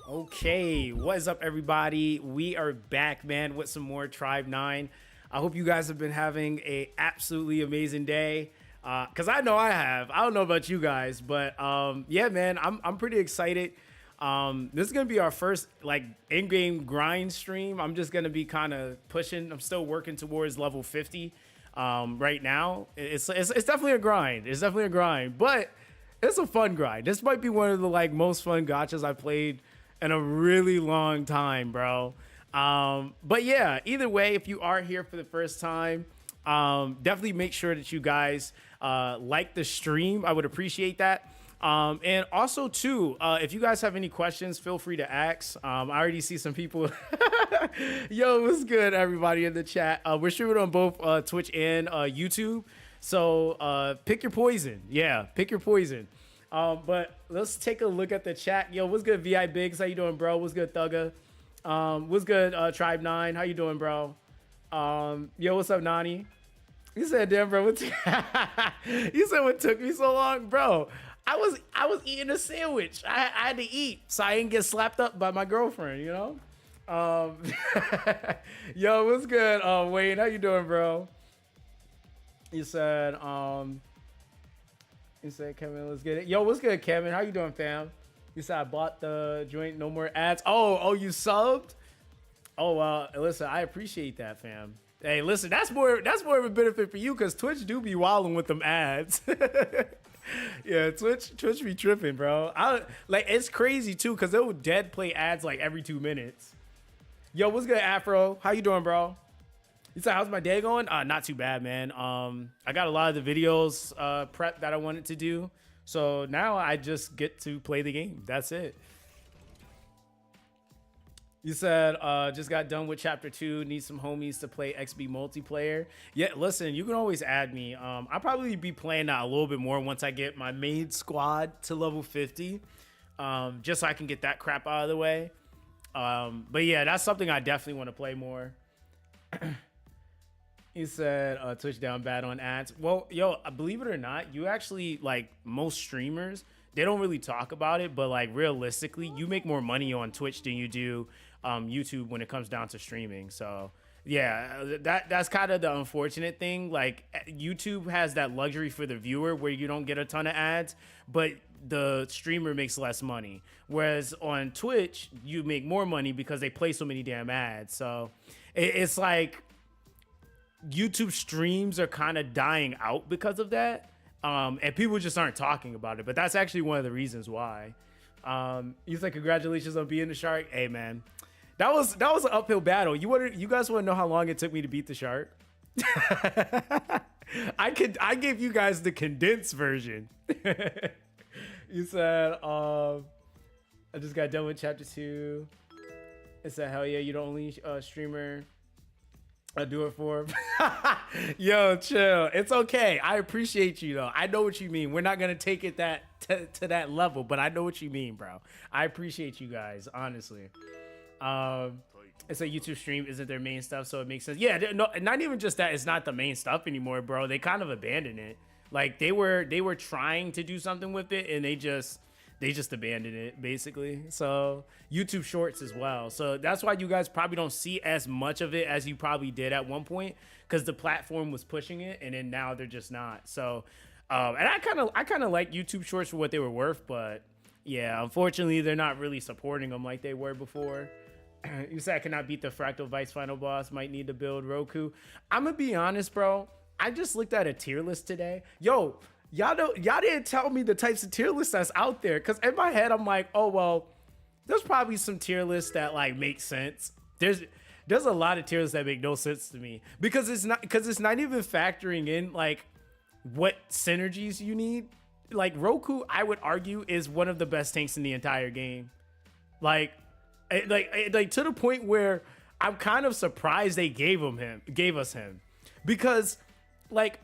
Okay, what is up, everybody? We are back, man, with some more Tribe 9. I hope you guys have been having a absolutely amazing day. Cause I know I have. I don't know about you guys, but yeah, man, I'm pretty excited. This is gonna be our first like in-game grind stream. I'm just gonna be kind of pushing. I'm still working towards level 50 right now. It's definitely a grind. It's definitely a grind, but it's a fun grind. This might be one of the like most fun gachas I've played in a really long time, bro. But yeah, either way, if you are here for the first time, definitely make sure that you guys like the stream. I would appreciate that. And also too, if you guys have any questions, feel free to ask. I already see some people. Yo, what's good, everybody in the chat? We're streaming on both Twitch and YouTube. So pick your poison. Yeah, pick your poison. But let's take a look at the chat. Yo, what's good, VI Biggs? How you doing, bro? What's good, Thugga? What's good, Tribe 9? How you doing, bro? Yo, what's up, Nani? You said, damn, bro. You said what took me so long, bro? I was eating a sandwich. I had to eat, so I didn't get slapped up by my girlfriend. You know. Yo, what's good, Wayne? How you doing, bro? You said, Kevin, let's get it. Yo, what's good, Kevin? How you doing, fam? You said I bought the joint, no more ads. Oh, you subbed? Oh, listen, I appreciate that, fam. Hey, listen, that's more of a benefit for you because Twitch do be wilding with them ads. Yeah, Twitch be tripping, bro. It's crazy too because they'll dead play ads like every 2 minutes. Yo, what's good, Afro? How you doing, bro? You said, how's my day going? Not too bad, man. I got a lot of the videos prep that I wanted to do. So now I just get to play the game. That's it. You said, just got done with chapter 2. Need some homies to play XB multiplayer. Yeah, listen, you can always add me. I'll probably be playing that a little bit more once I get my main squad to level 50. Just so I can get that crap out of the way. But yeah, that's something I definitely want to play more. You said Twitch down bad on ads. Well, yo, believe it or not, you actually, like, most streamers, they don't really talk about it, but like realistically, you make more money on Twitch than you do YouTube when it comes down to streaming. So yeah, that's kind of the unfortunate thing. Like YouTube has that luxury for the viewer where you don't get a ton of ads, but the streamer makes less money. Whereas on Twitch, you make more money because they play so many damn ads. So it's like YouTube streams are kind of dying out because of that. And people just aren't talking about it, but that's actually one of the reasons why. You said congratulations on being the shark. Hey man, that was an uphill battle. You guys want to know how long it took me to beat the shark? I gave you guys the condensed version. You said I just got done with chapter 2. It said hell yeah, you the only streamer I do it for. Yo, chill. It's okay. I appreciate you though. I know what you mean. We're not gonna take it to that level, but I know what you mean, bro. I appreciate you guys, honestly. It's a YouTube stream isn't their main stuff, so it makes sense. Yeah, no, not even just that. It's not the main stuff anymore, bro. They kind of abandoned it. Like they were trying to do something with it, and they just abandoned it basically. So YouTube Shorts as well. So that's why you guys probably don't see as much of it as you probably did at one point, because the platform was pushing it, and then now they're just not. So, and I kind of like YouTube Shorts for what they were worth, but yeah, unfortunately they're not really supporting them like they were before. You said I cannot beat the Fractal Vice final boss. Might need to build Roku. I'm gonna be honest, bro. I just looked at a tier list today. Yo, y'all didn't tell me the types of tier lists that's out there, because in my head I'm like, oh well, there's probably some tier lists that like make sense. There's a lot of tier lists that make no sense to me, because it's not even factoring in like what synergies you need. Like Roku, I would argue, is one of the best tanks in the entire game. Like to the point where I'm kind of surprised they gave us him, because like,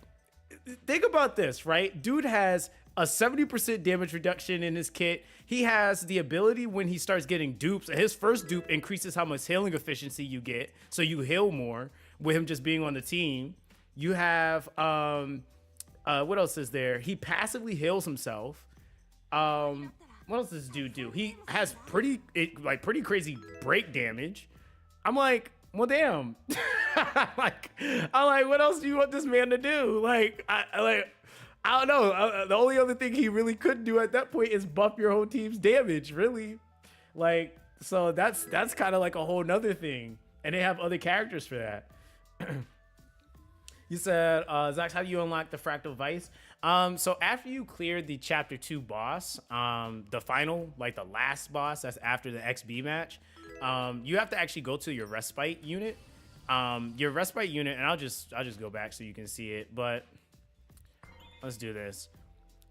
think about this, right? Dude has a 70% damage reduction in his kit. He has the ability when he starts getting dupes. His first dupe increases how much healing efficiency you get, so you heal more with him just being on the team. You have what else is there? He passively heals himself. One what else does this dude do? He has pretty crazy break damage. I'm like, well, damn. I'm like, what else do you want this man to do? Like, I don't know. The only other thing he really could do at that point is buff your whole team's damage, really. Like, so that's kind of like a whole nother thing. And they have other characters for that. You said, Zox, how do you unlock the Fractal Vice? So after you clear the Chapter 2 boss, the final, like the last boss, that's after the XB match, you have to actually go to your respite unit. Your respite unit, and I'll just go back so you can see it, but let's do this.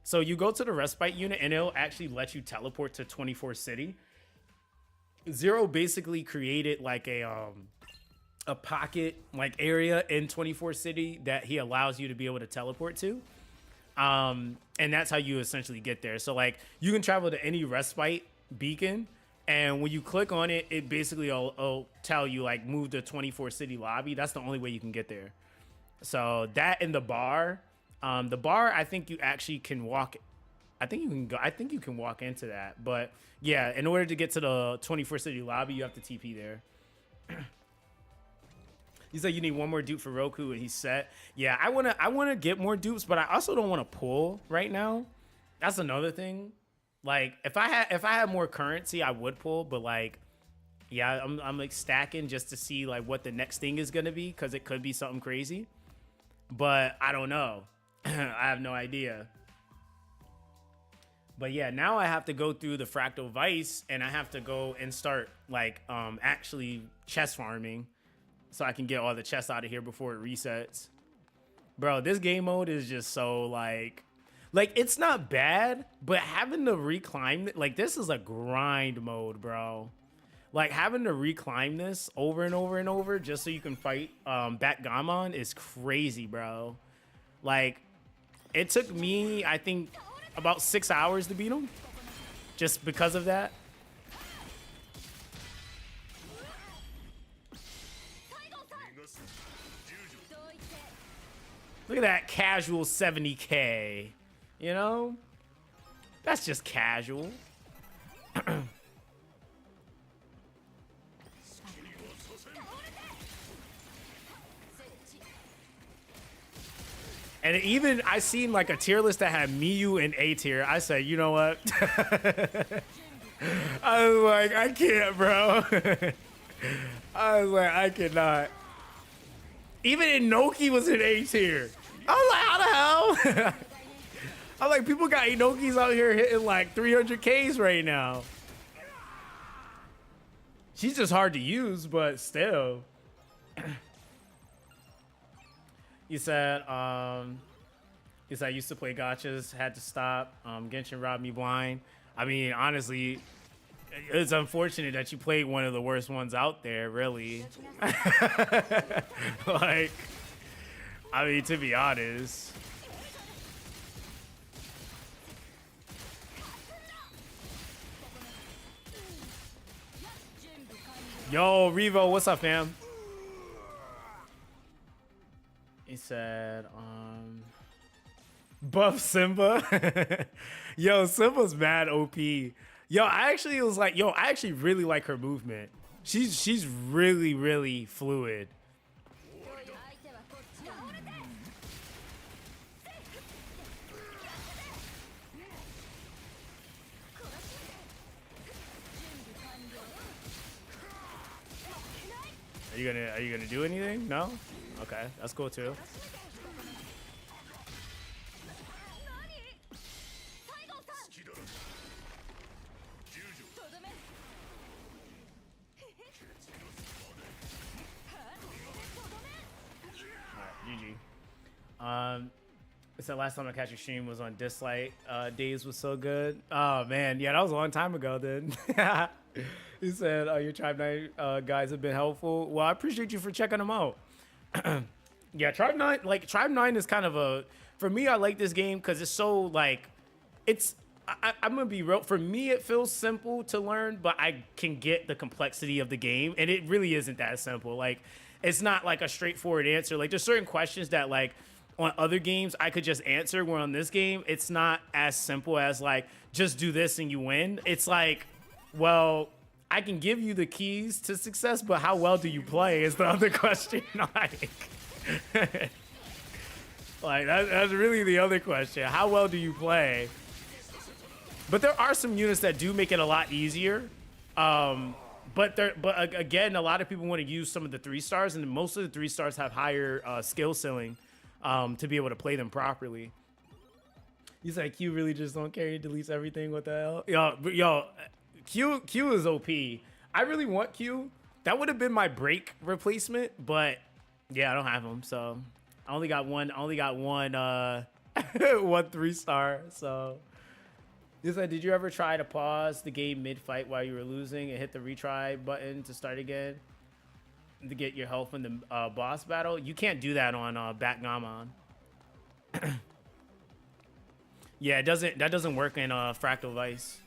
So you go to the respite unit and it'll actually let you teleport to 24 City. Zero basically created like a pocket like area in 24 City that he allows you to be able to teleport to. And that's how you essentially get there. So like you can travel to any respite beacon, and when you click on it, it basically will tell you like move to 24 City lobby. That's the only way you can get there. So that in the bar, I think you actually can walk. I think you can walk into that. But yeah, in order to get to the 24 City lobby, you have to TP there. He said you need one more dupe for Roku and he's set. Yeah, I wanna get more dupes, but I also don't want to pull right now. That's another thing. Like if I had more currency, I would pull, but like, yeah, I'm like stacking just to see like what the next thing is gonna be, because it could be something crazy. But I don't know. I have no idea. But yeah, now I have to go through the Fractal Vice and I have to go and start like actually chest farming, so I can get all the chests out of here before it resets. Bro, this game mode is just so like it's not bad, but having to reclimb it, like this is a grind mode, bro. Like having to reclimb this over and over and over just so you can fight Backgammon is crazy, bro. Like it took me, I think, about 6 hours to beat him just because of that. Look at that casual 70k, you know? That's just casual. And even I seen like a tier list that had Miyu in A tier. I said, you know what? I was like, I can't, bro. I was like, I cannot. Even Inoki was in A tier. I was like, how the hell? I'm like, people got Inokis out here hitting like 300Ks right now. She's just hard to use, but still. You said I used to play gachas, had to stop. Genshin robbed me blind. I mean, honestly, it's unfortunate that you played one of the worst ones out there, really. Like, I mean, to be honest. Yo, Revo, what's up, fam? He said, buff Simba. Yo, Simba's mad OP. Yo, I actually was like, I actually really like her movement. She's really, really fluid. Are you gonna do anything? No? Okay, that's cool too. GG. It's the last time I catch your stream was on Dislike. Days was so good. Oh man, yeah, that was a long time ago then. He said, your Tribe 9 guys have been helpful. Well, I appreciate you for checking them out. Yeah, Tribe 9 is kind of for me, I like this game because it's so like, I'm gonna be real. For me, it feels simple to learn, but I can get the complexity of the game, and it really isn't that simple. Like, it's not like a straightforward answer. Like, there's certain questions that like on other games I could just answer, where on this game it's not as simple as like just do this and you win. It's like, well, I can give you the keys to success, but how well do you play is the other question. Like that's really the other question. How well do you play? But there are some units that do make it a lot easier. But again, a lot of people want to use some of the 3-stars, and most of the 3-stars have higher skill ceiling to be able to play them properly. He's like, Q really just don't care. He deletes everything. What the hell? Yo, Q is OP. I really want Q. That would have been my break replacement, but yeah, I don't have him. So I only got one. One 3-star. So. He said, did you ever try to pause the game mid-fight while you were losing and hit the retry button to start again to get your health in the boss battle? You can't do that on Backgammon. Yeah, that doesn't work in Fractal Vice.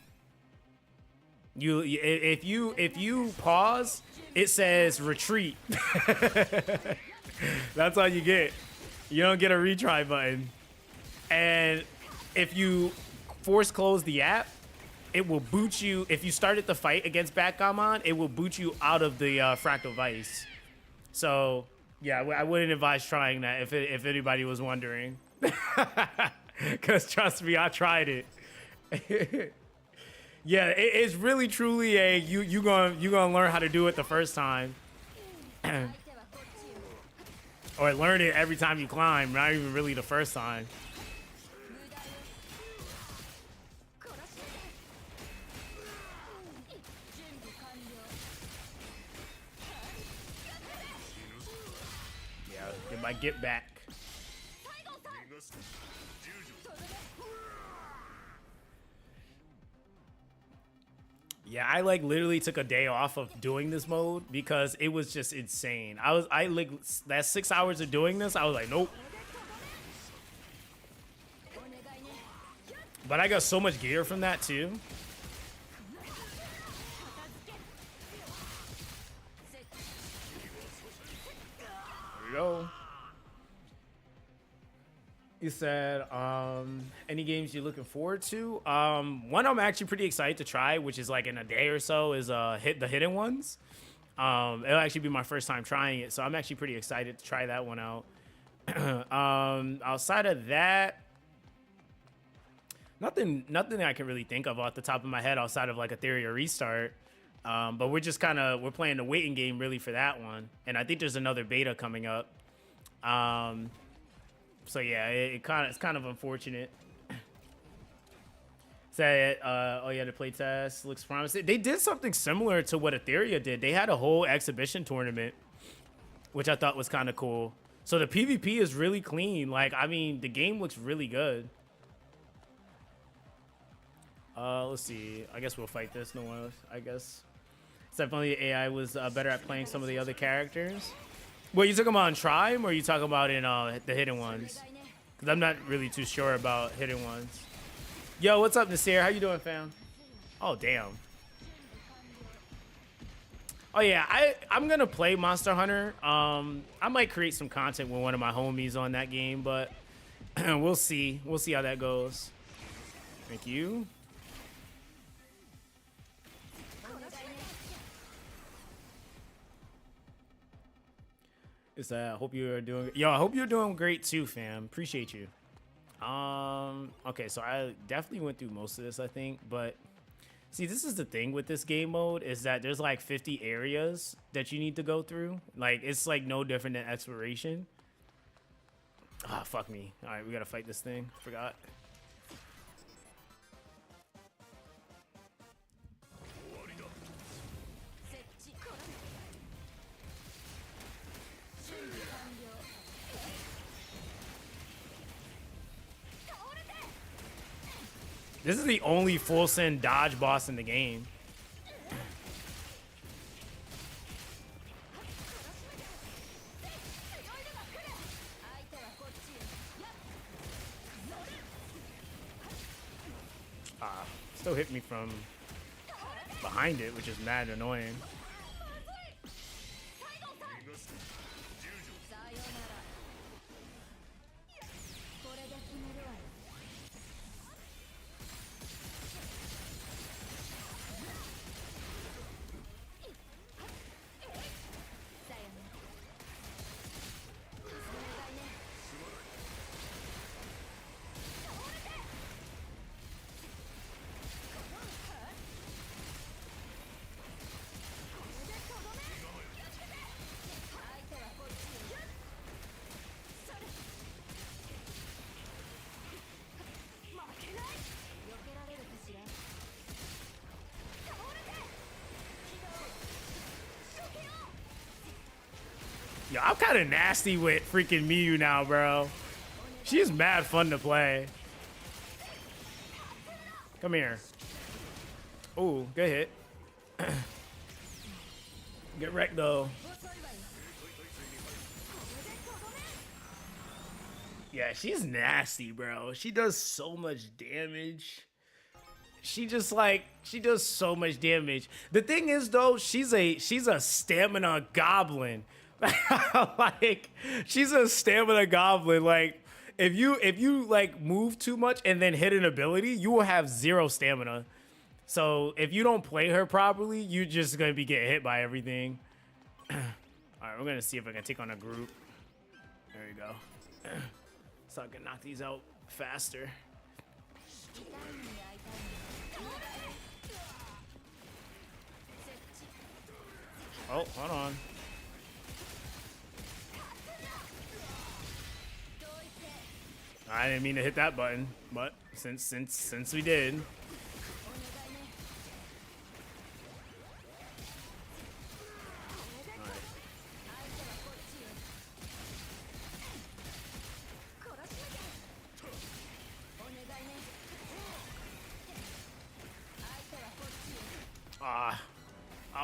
If you pause, it says retreat. That's all you get. You don't get a retry button. And if you force close the app, it will boot you. If you started the fight against Backgammon, it will boot you out of the Fractal Vice. So yeah, I wouldn't advise trying that if anybody was wondering. Because trust me, I tried it. Yeah, it's really truly a you gonna learn how to do it the first time, or learn it every time you climb. Not even really the first time. Get my get back. Yeah, I like literally took a day off of doing this mode because it was just insane. I like that 6 hours of doing this, I was like, nope. But I got so much gear from that too. There we go. You said, any games you're looking forward to? One I'm actually pretty excited to try, which is like in a day or so, is the Hidden Ones. It'll actually be my first time trying it, so I'm actually pretty excited to try that one out. Outside of that, nothing I can really think of off the top of my head outside of like a Etheria restart. But we're just we're playing the waiting game really for that one, and I think there's another beta coming up. So yeah, it's kind of unfortunate. Said, oh yeah, the playtest looks promising. They did something similar to what Etheria did. They had a whole exhibition tournament, which I thought was kind of cool. So the PvP is really clean. Like, I mean, the game looks really good. Let's see. I guess we'll fight this. No one, I guess. It's definitely AI was better at playing some of the other characters. What, you talking about in Tribe, or you talking about in the Hidden Ones? Because I'm not really too sure about Hidden Ones. Yo, what's up, Nasir? How you doing, fam? Oh, damn. Oh, yeah, I'm going to play Monster Hunter. I might create some content with one of my homies on that game, but we'll see. We'll see how that goes. Thank you. I hope you're doing. Yo, I hope you're doing great too, fam. Appreciate you. Okay, so I definitely went through most of this, I think, but see, this is the thing with this game mode is that there's like 50 areas that you need to go through. Like, it's like no different than exploration. Ah, fuck me. All right, we gotta fight this thing. Forgot. This is the only full send dodge boss in the game. Still hit me from behind it, which is mad annoying. Yo, I'm kind of nasty with freaking Miyu now, bro. She's mad fun to play. Come here. Ooh, good hit. Get wrecked though. Yeah, she's nasty, bro. She does so much damage. She does so much damage. The thing is though, she's a stamina goblin. Like, she's a stamina goblin. Like, if you like move too much and then hit an ability, you will have 0 stamina. So if you don't play her properly, you're just gonna be getting hit by everything. All right, we're gonna see if I can take on a group. There you go. So I can knock these out faster. Oh, hold on. I didn't mean to hit that button, but since we did. I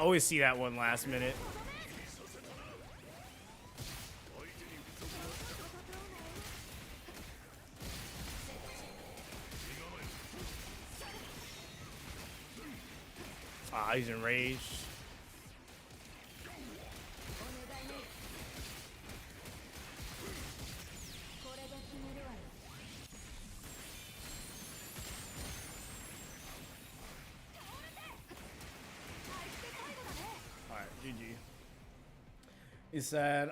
always see that one last minute. He's enraged. GG. He said,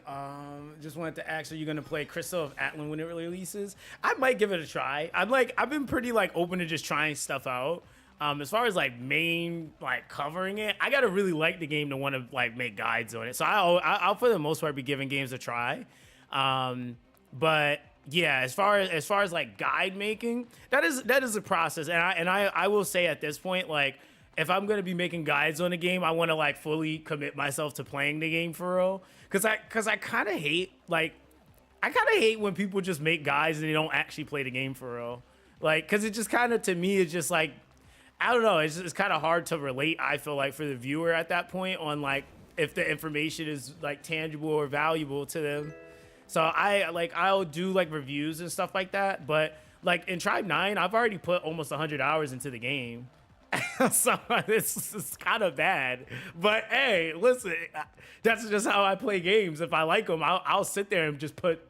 just wanted to ask, are you gonna play Crystal of Atlan when it releases? I might give it a try. I've been pretty like open to just trying stuff out. As far as like main like covering it, I gotta really like the game to want to like make guides on it. So I'll for the most part be giving games a try. But yeah, as far as like guide making, that is a process. And I will say at this point, like, if I'm gonna be making guides on a game, I want to like fully commit myself to playing the game for real. Cause I kind of hate when people just make guides and they don't actually play the game for real. Like, cause it just kind of, to me, it's just like, I don't know. It's kind of hard to relate, I feel like, for the viewer at that point on like if the information is like tangible or valuable to them. So I'll do like reviews and stuff like that. But like in Tribe 9, I've already put almost 100 hours into the game. So it's kind of bad. But hey, listen, that's just how I play games. If I like them, I'll sit there and just put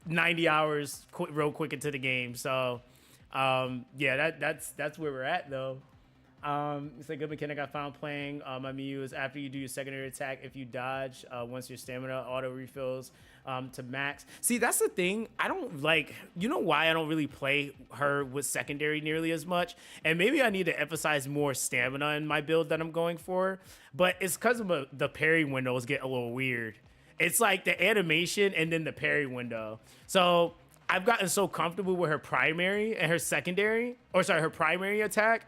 90 hours real quick into the game. So yeah, that's where we're at though. It's a good mechanic I found playing my Miyu is after you do your secondary attack, if you dodge, once your stamina auto refills to max. See, that's the thing. I don't like, you know why I don't really play her with secondary nearly as much? And maybe I need to emphasize more stamina in my build that I'm going for, but it's because of the parry windows get a little weird. It's like the animation and then the parry window. So I've gotten so comfortable with her primary and her secondary, or sorry, her primary attack.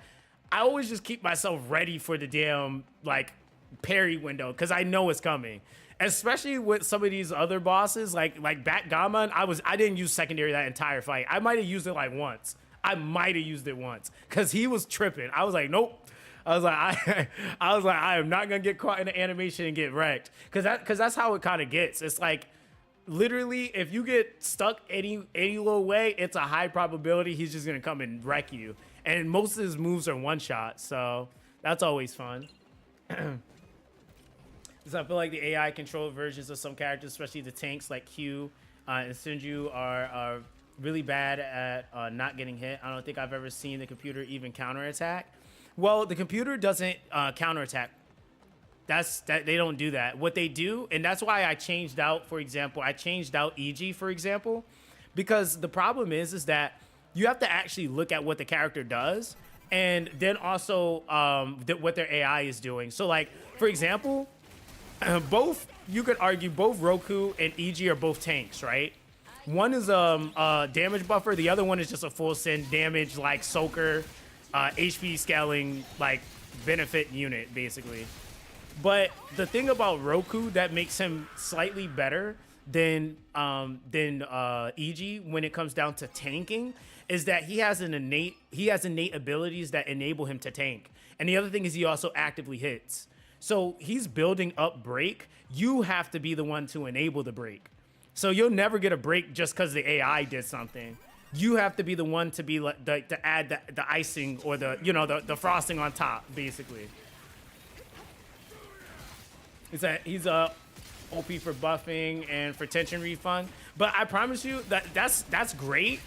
I always just keep myself ready for the damn like parry window because I know it's coming. Especially with some of these other bosses, like Backgammon, I didn't use secondary that entire fight. I might have used it like once. I because he was tripping. I was like, nope. I was like, I am not gonna get caught in the animation and get wrecked because that's how it kind of gets. It's like, literally, if you get stuck any little way, it's a high probability he's just gonna come and wreck you. And most of his moves are one shot, so that's always fun. So I feel like the AI controlled versions of some characters, especially the tanks like Q and Sinju, are really bad at not getting hit. I don't think I've ever seen the computer even counterattack. Well, the computer doesn't counterattack. They don't do that. What they do, and that's why I changed out, for example, EG, for example, because the problem is that you have to actually look at what the character does and then also what their AI is doing. So like, for example, you could argue both Roku and EG are both tanks, right? One is a damage buffer. The other one is just a full send damage, like soaker, HP scaling, like benefit unit, basically. But the thing about Roku that makes him slightly better than EG when it comes down to tanking is that he has innate abilities that enable him to tank. And the other thing is he also actively hits. So he's building up break. You have to be the one to enable the break. So you'll never get a break just because the AI did something. You have to be the one to be like to add the icing or the frosting on top, basically. He's OP for buffing and for tension refund. But I promise you that's great.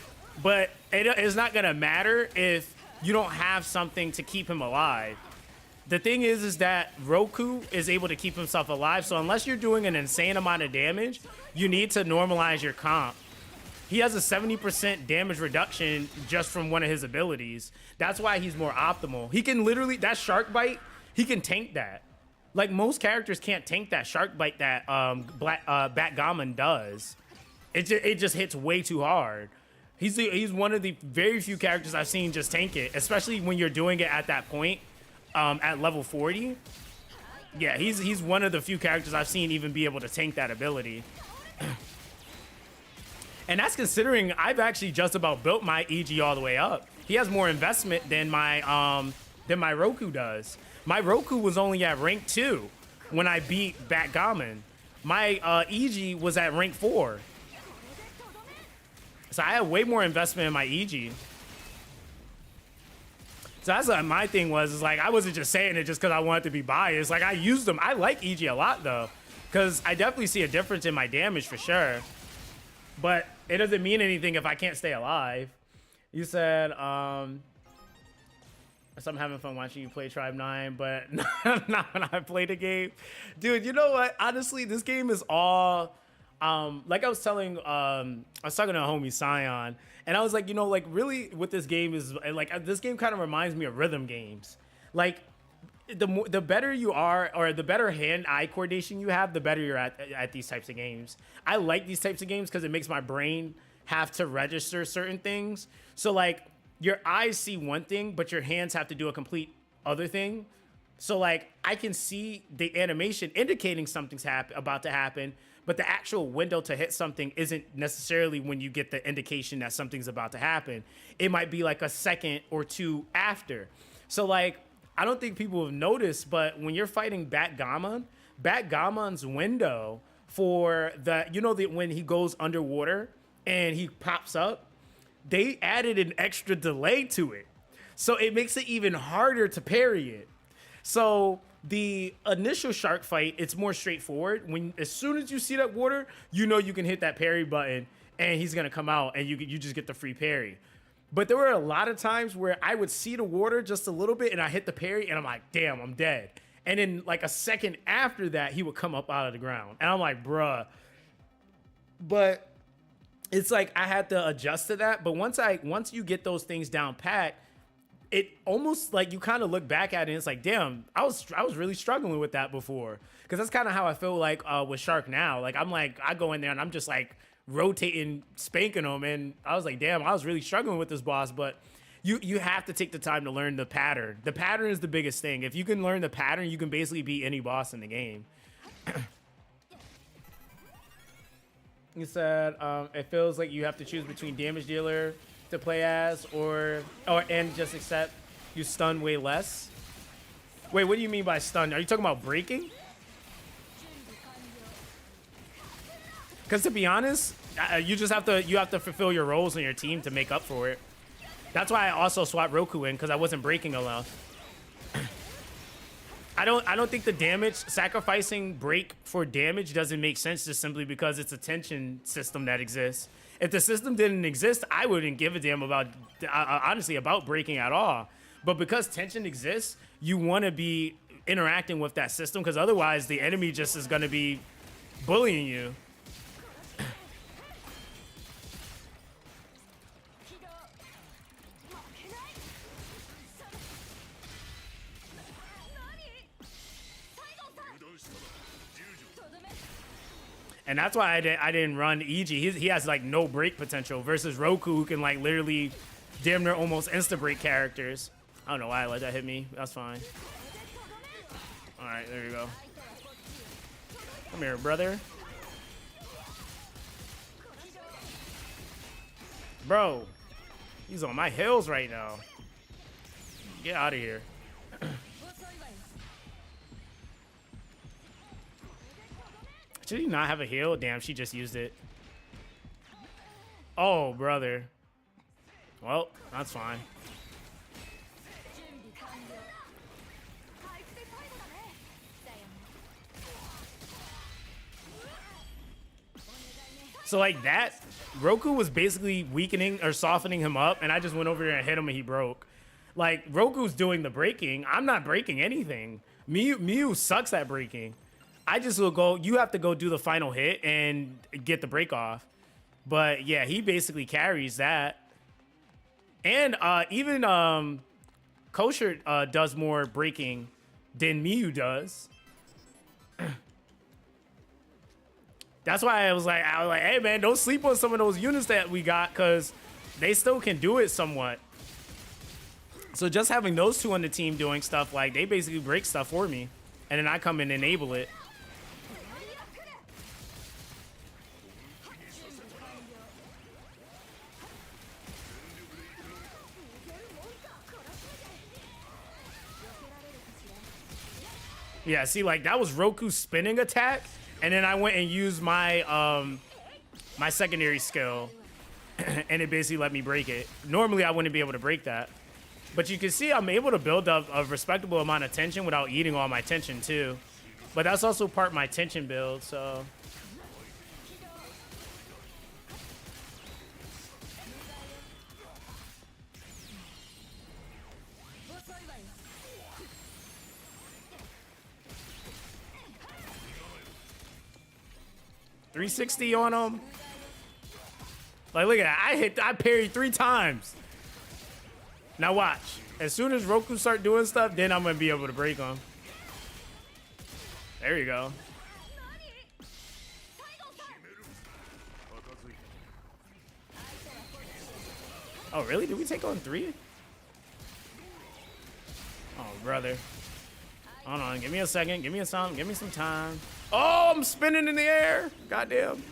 But it's not gonna matter if you don't have something to keep him alive. The thing is that Roku is able to keep himself alive. So unless you're doing an insane amount of damage, you need to normalize your comp. He has a 70% damage reduction just from one of his abilities. That's why he's more optimal. He can literally, that shark bite, he can tank that. Like most characters can't tank that shark bite that Backgammon does. It just hits way too hard. He's one of the very few characters I've seen just tank it, especially when you're doing it at that point. At level 40, yeah, he's one of the few characters I've seen even be able to tank that ability. And that's considering I've actually just about built my EG all the way up. He has more investment than my Roku does. My Roku was only at rank 2 when I beat Backgammon. My EG was at rank 4. So I had way more investment in my EG. So that's what my thing was, is like, I wasn't just saying it just because I wanted to be biased. Like, I used them. I like EG a lot, though, because I definitely see a difference in my damage for sure. But it doesn't mean anything if I can't stay alive. You said, so I'm having fun watching you play Tribe 9, but not when I play the game. Dude, you know what? Honestly, this game is all... like I was talking to a homie Scion, and I was like, like really what this game is like, this game kind of reminds me of rhythm games. Like the better you are, or the better hand-eye coordination you have, the better you're at these types of games. I like these types of games because it makes my brain have to register certain things. So like your eyes see one thing, but your hands have to do a complete other thing. So like I can see the animation indicating something's about to happen, but the actual window to hit something isn't necessarily when you get the indication that something's about to happen. It might be like a second or two after. So like, I don't think people have noticed, but when you're fighting Backgammon's window for when he goes underwater and he pops up, they added an extra delay to it. So it makes it even harder to parry it. So the initial shark fight, it's more straightforward. As soon as you see that water, you can hit that parry button and he's gonna come out and you just get the free parry. But there were a lot of times where I would see the water just a little bit and I hit the parry and I'm like, damn, I'm dead. And then like a second after that, he would come up out of the ground. And I'm like, bruh. But it's like I had to adjust to that. But once you get those things down pat, it almost like you kind of look back at it and it's like, damn, I was really struggling with that before. Because that's kind of how I feel like with Shark now. Like I'm like, I go in there and I'm just like rotating, spanking them. And I was like, damn, I was really struggling with this boss. But you have to take the time to learn the pattern. The pattern is the biggest thing. If you can learn the pattern, you can basically beat any boss in the game. You said it feels like you have to choose between damage dealer to play as and just accept you stun way less. Wait, what do you mean by stun? Are you talking about breaking? Because to be honest, you have to fulfill your roles in your team to make up for it. That's why I also swapped Roku in, because I wasn't breaking enough. I don't think the damage, sacrificing break for damage doesn't make sense just simply because it's a tension system that exists. If the system didn't exist, I wouldn't give a damn about, honestly, about breaking at all. But because tension exists, you want to be interacting with that system, because otherwise the enemy just is going to be bullying you. And that's why I didn't run EG. He has like no break potential versus Roku, who can like literally damn near almost insta break characters. I don't know why I let that hit me. That's fine. right, there you go. Come here, brother. Bro, he's on my heels right now. Get out of here. Should he not have a heal? Damn, she just used it. Oh, brother. Well, that's fine. So like that, Roku was basically weakening or softening him up, and I just went over there and hit him and he broke. Like, Roku's doing the breaking. I'm not breaking anything. Mew sucks at breaking. I just will go, you have to go do the final hit and get the break off. But yeah, he basically carries that. And even Kosher does more breaking than Mew does. That's why I was like, hey man, don't sleep on some of those units that we got, because they still can do it somewhat. So just having those two on the team doing stuff, like, they basically break stuff for me, and then I come and enable it. Yeah, see, like, that was Roku's spinning attack, and then I went and used my my secondary skill, and it basically let me break it. Normally, I wouldn't be able to break that. But you can see I'm able to build up a respectable amount of tension without eating all my tension, too. But that's also part of my tension build, so... $360 on him. Like, look at that. I parried 3 times. Now watch. As soon as Roku start doing stuff, then I'm gonna be able to break him. There you go. Oh, really? Did we take on 3? Oh, brother. Hold on. Give me a second. Give me some time. Oh, I'm spinning in the air. Goddamn.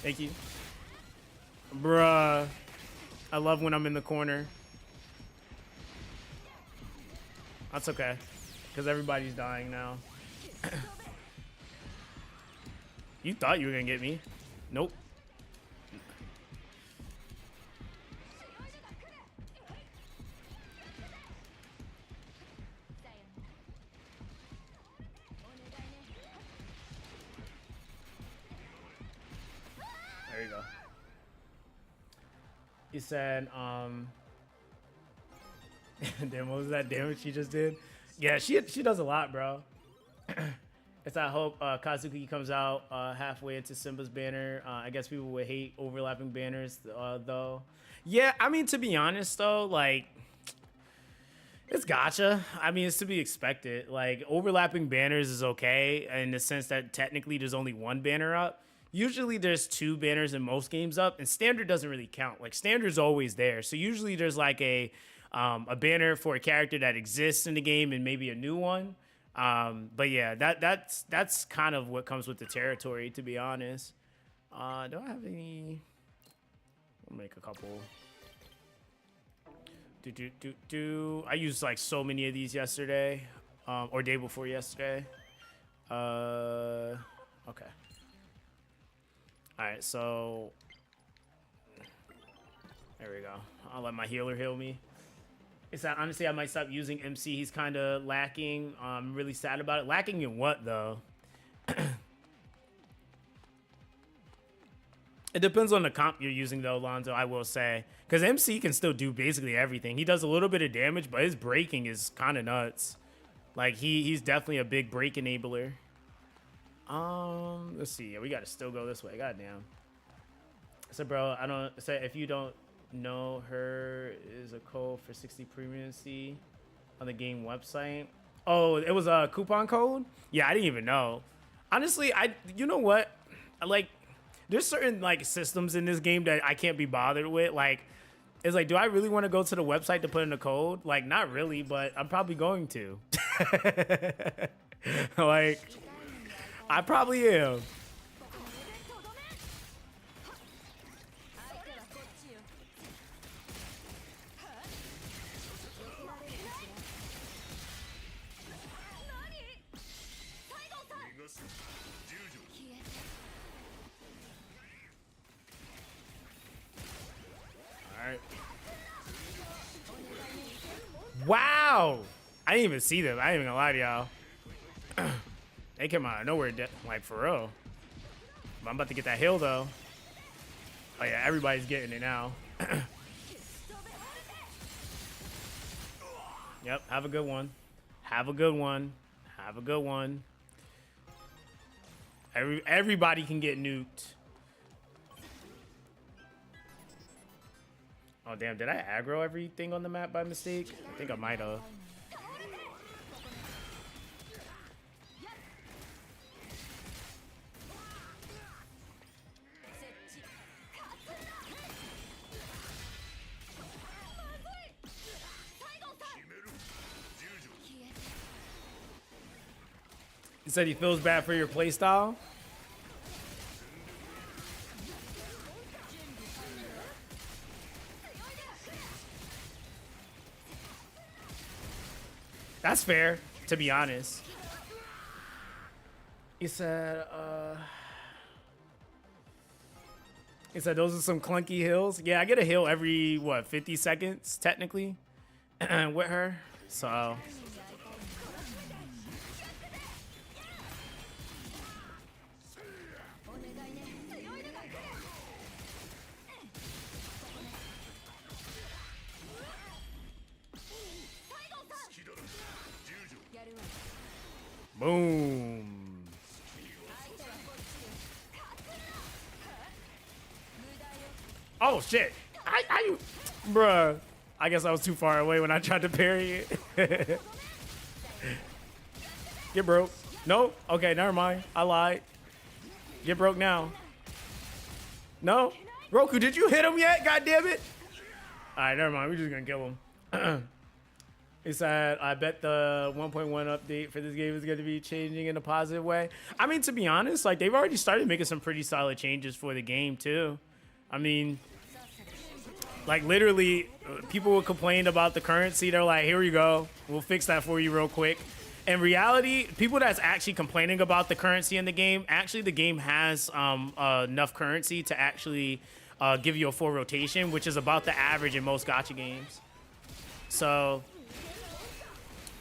Thank you. Bruh. I love when I'm in the corner. That's okay. Because everybody's dying now. You thought you were going to get me. Nope. There you go. He said, damn, what was that damage she just did? Yeah, she does a lot, bro. It's I hope Kazuki comes out halfway into Simba's banner. I guess people would hate overlapping banners, though. Yeah, I mean, to be honest, though, like, it's gotcha. I mean, it's to be expected. Like, overlapping banners is okay in the sense that technically there's only one banner up. Usually there's 2 banners in most games up, and standard doesn't really count. Like, standard's always there. So usually there's like a banner for a character that exists in the game and maybe a new one. But yeah, that's kind of what comes with the territory, to be honest. Do I have any? I'll make a couple. I used like so many of these yesterday, or day before yesterday. Okay. All right, so there we go. I'll let my healer heal me. It's that honestly, I might stop using MC. He's kind of lacking. I'm really sad about it. Lacking in what, though? It depends on the comp you're using, though, Lonzo, I will say. Because MC can still do basically everything. He does a little bit of damage, but his breaking is kind of nuts. Like, he's definitely a big break enabler. Let's see. Yeah, we gotta still go this way. Goddamn. So, bro, if you don't know, her is a code for 60 premiumcy on the game website. Oh, it was a coupon code? Yeah, I didn't even know. Honestly, you know what? There's certain like systems in this game that I can't be bothered with. Like, it's like, do I really want to go to the website to put in a code? Like, not really, but I'm probably going to. Like, I probably am. All right. Wow. I didn't even see them. I ain't even gonna lie to y'all. They came out of nowhere, like for real. But I'm about to get that hill though. Oh yeah, everybody's getting it now. Yep, have a good one. Have a good one. Have a good one. Everybody can get nuked. Oh damn, did I aggro everything on the map by mistake? I think I might have. He said he feels bad for your playstyle. That's fair, to be honest. He said those are some clunky hills. Yeah, I get a hill every, what, 50 seconds, technically, with her. So... Boom. Oh shit. Bruh. I guess I was too far away when I tried to parry it. Get broke. Nope. Okay, never mind. I lied. Get broke now. No? Roku, did you hit him yet? God damn it. Alright, never mind. We're just gonna kill him. He said, I bet the 1.1 update for this game is going to be changing in a positive way. I mean, to be honest, like, they've already started making some pretty solid changes for the game, too. I mean, like, literally, people will complain about the currency. They're like, here you go. We'll fix that for you real quick. In reality, people that's actually complaining about the currency in the game, actually, the game has enough currency to actually give you a full rotation, which is about the average in most gacha games. So...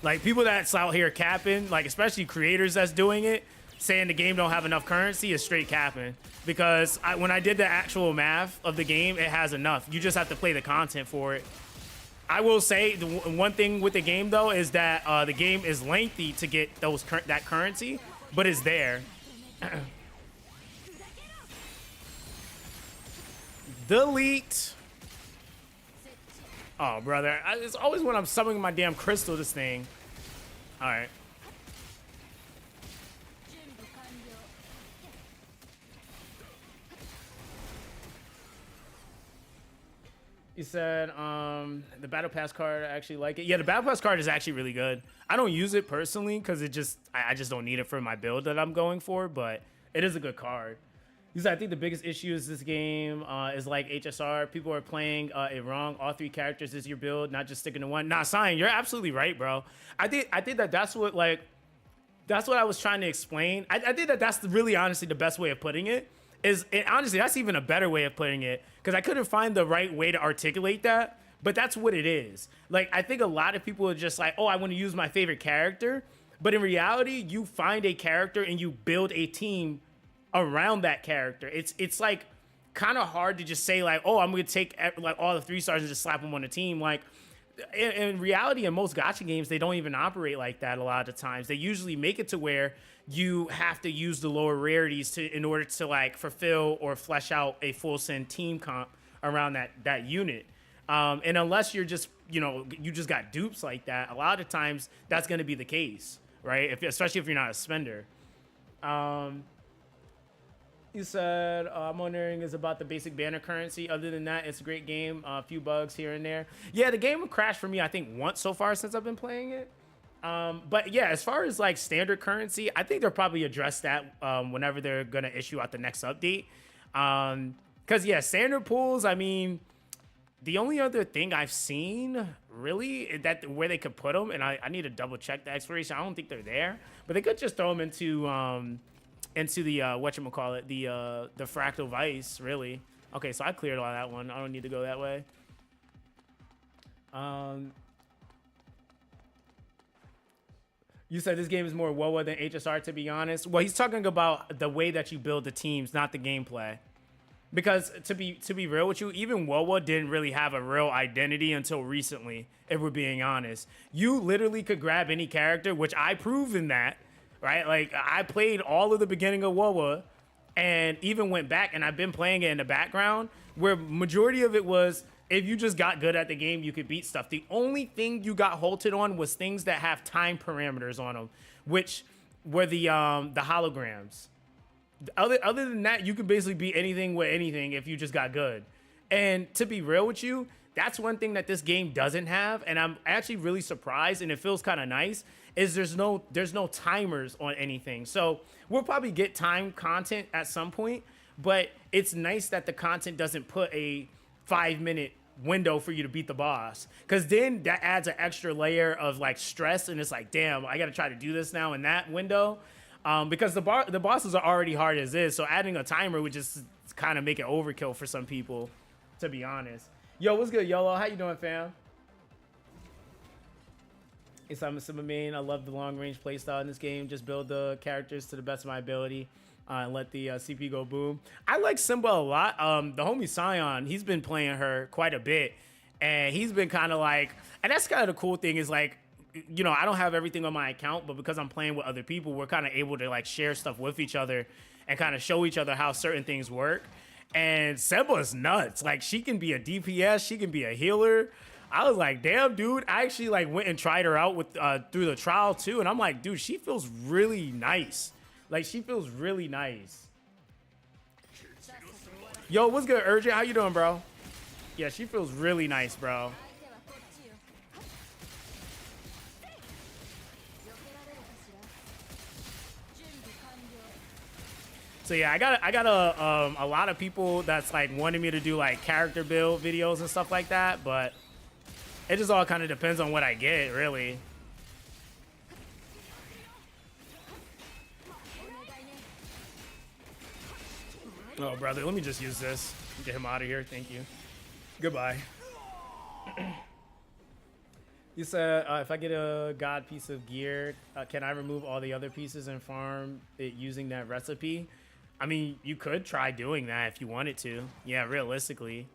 like, people that's out here capping, like, especially creators that's doing it, saying the game don't have enough currency is straight capping. Because when I did the actual math of the game, it has enough. You just have to play the content for it. I will say, the one thing with the game, though, is that the game is lengthy to get that currency, but it's there. Delete. Oh, brother. It's always when I'm summoning my damn crystal, this thing. All right. You said the Battle Pass card, I actually like it. Yeah, the Battle Pass card is actually really good. I don't use it personally because I just don't need it for my build that I'm going for, but it is a good card. I think the biggest issue is this game is like HSR. People are playing it wrong. All three characters is your build, not just sticking to one. Nah, Cyan, you're absolutely right, bro. I think that's what I was trying to explain. I think that's really honestly the best way of putting it. Honestly, that's even a better way of putting it because I couldn't find the right way to articulate that. But that's what it is. Like, I think a lot of people are just like, oh, I want to use my favorite character. But in reality, you find a character and you build a team around that character. It's like kind of hard to just say like, oh, I'm gonna take like all the 3 stars and just slap them on a team. Like in reality, in most gacha games, they don't even operate like that a lot of times. They usually make it to where you have to use the lower rarities in order to like fulfill or flesh out a full send team comp around that unit. And unless you're just, you just got dupes like that, a lot of times that's gonna be the case, right? Especially if you're not a spender. You said, I'm wondering is about the basic banner currency. Other than that, it's a great game. A few bugs here and there. Yeah, the game crashed for me, I think, once so far since I've been playing it. But yeah, as far as like standard currency, I think they'll probably address that whenever they're gonna issue out the next update. Because yeah, standard pools. I mean, the only other thing I've seen really that where they could put them, and I need to double check the expiration. I don't think they're there, but they could just throw them into the whatchamacallit, the Fractal Vice. Really. Okay, so I cleared all that one. I don't need to go that way. You said this game is more WoW than HSR, to be honest. Well, he's talking about the way that you build the teams, not the gameplay. Because to be real with you, even WoW didn't really have a real identity until recently, if we're being honest. You literally could grab any character, which I proved in that, right? Like, I played all of the beginning of WoW and even went back, and I've been playing it in the background, where majority of it was, if you just got good at the game, you could beat stuff. The only thing you got halted on was things that have time parameters on them, which were the holograms. Other than that, you can basically beat anything with anything if you just got good. And to be real with you, that's one thing that this game doesn't have, and I'm actually really surprised, and it feels kind of nice, is there's no timers on anything. So we'll probably get time content at some point, but it's nice that the content doesn't put a 5-minute window for you to beat the boss, because then that adds an extra layer of like stress, and it's like, damn, I gotta try to do this now in that window, because the bosses are already hard as is, so adding a timer would just kind of make it overkill for some people, to be honest. Yo, what's good, YOLO? How you doing, fam? It's I'm a Simba main. I love the long range playstyle in this game. Just build the characters to the best of my ability. And let the CP go boom. I like Simba a lot. The homie Sion, he's been playing her quite a bit, and he's been kind of like, and that's kind of the cool thing is like, you know, I don't have everything on my account, but because I'm playing with other people, we're kind of able to like share stuff with each other and kind of show each other how certain things work. And Simba's nuts. Like, she can be a DPS, she can be a healer. I was like, damn, dude. I actually like went and tried her out with through the trial too, and I'm like, dude, she feels really nice. Like, she feels really nice. Yo, what's good, Urgent? How you doing, bro? Yeah, she feels really nice, bro. So yeah, I got a lot of people that's like wanting me to do like character build videos and stuff like that, but it just all kind of depends on what I get, really. Oh, brother, let me just use this. Get him out of here. Thank you. Goodbye. You said, if I get a god piece of gear, can I remove all the other pieces and farm it using that recipe? I mean, you could try doing that if you wanted to. Yeah, realistically.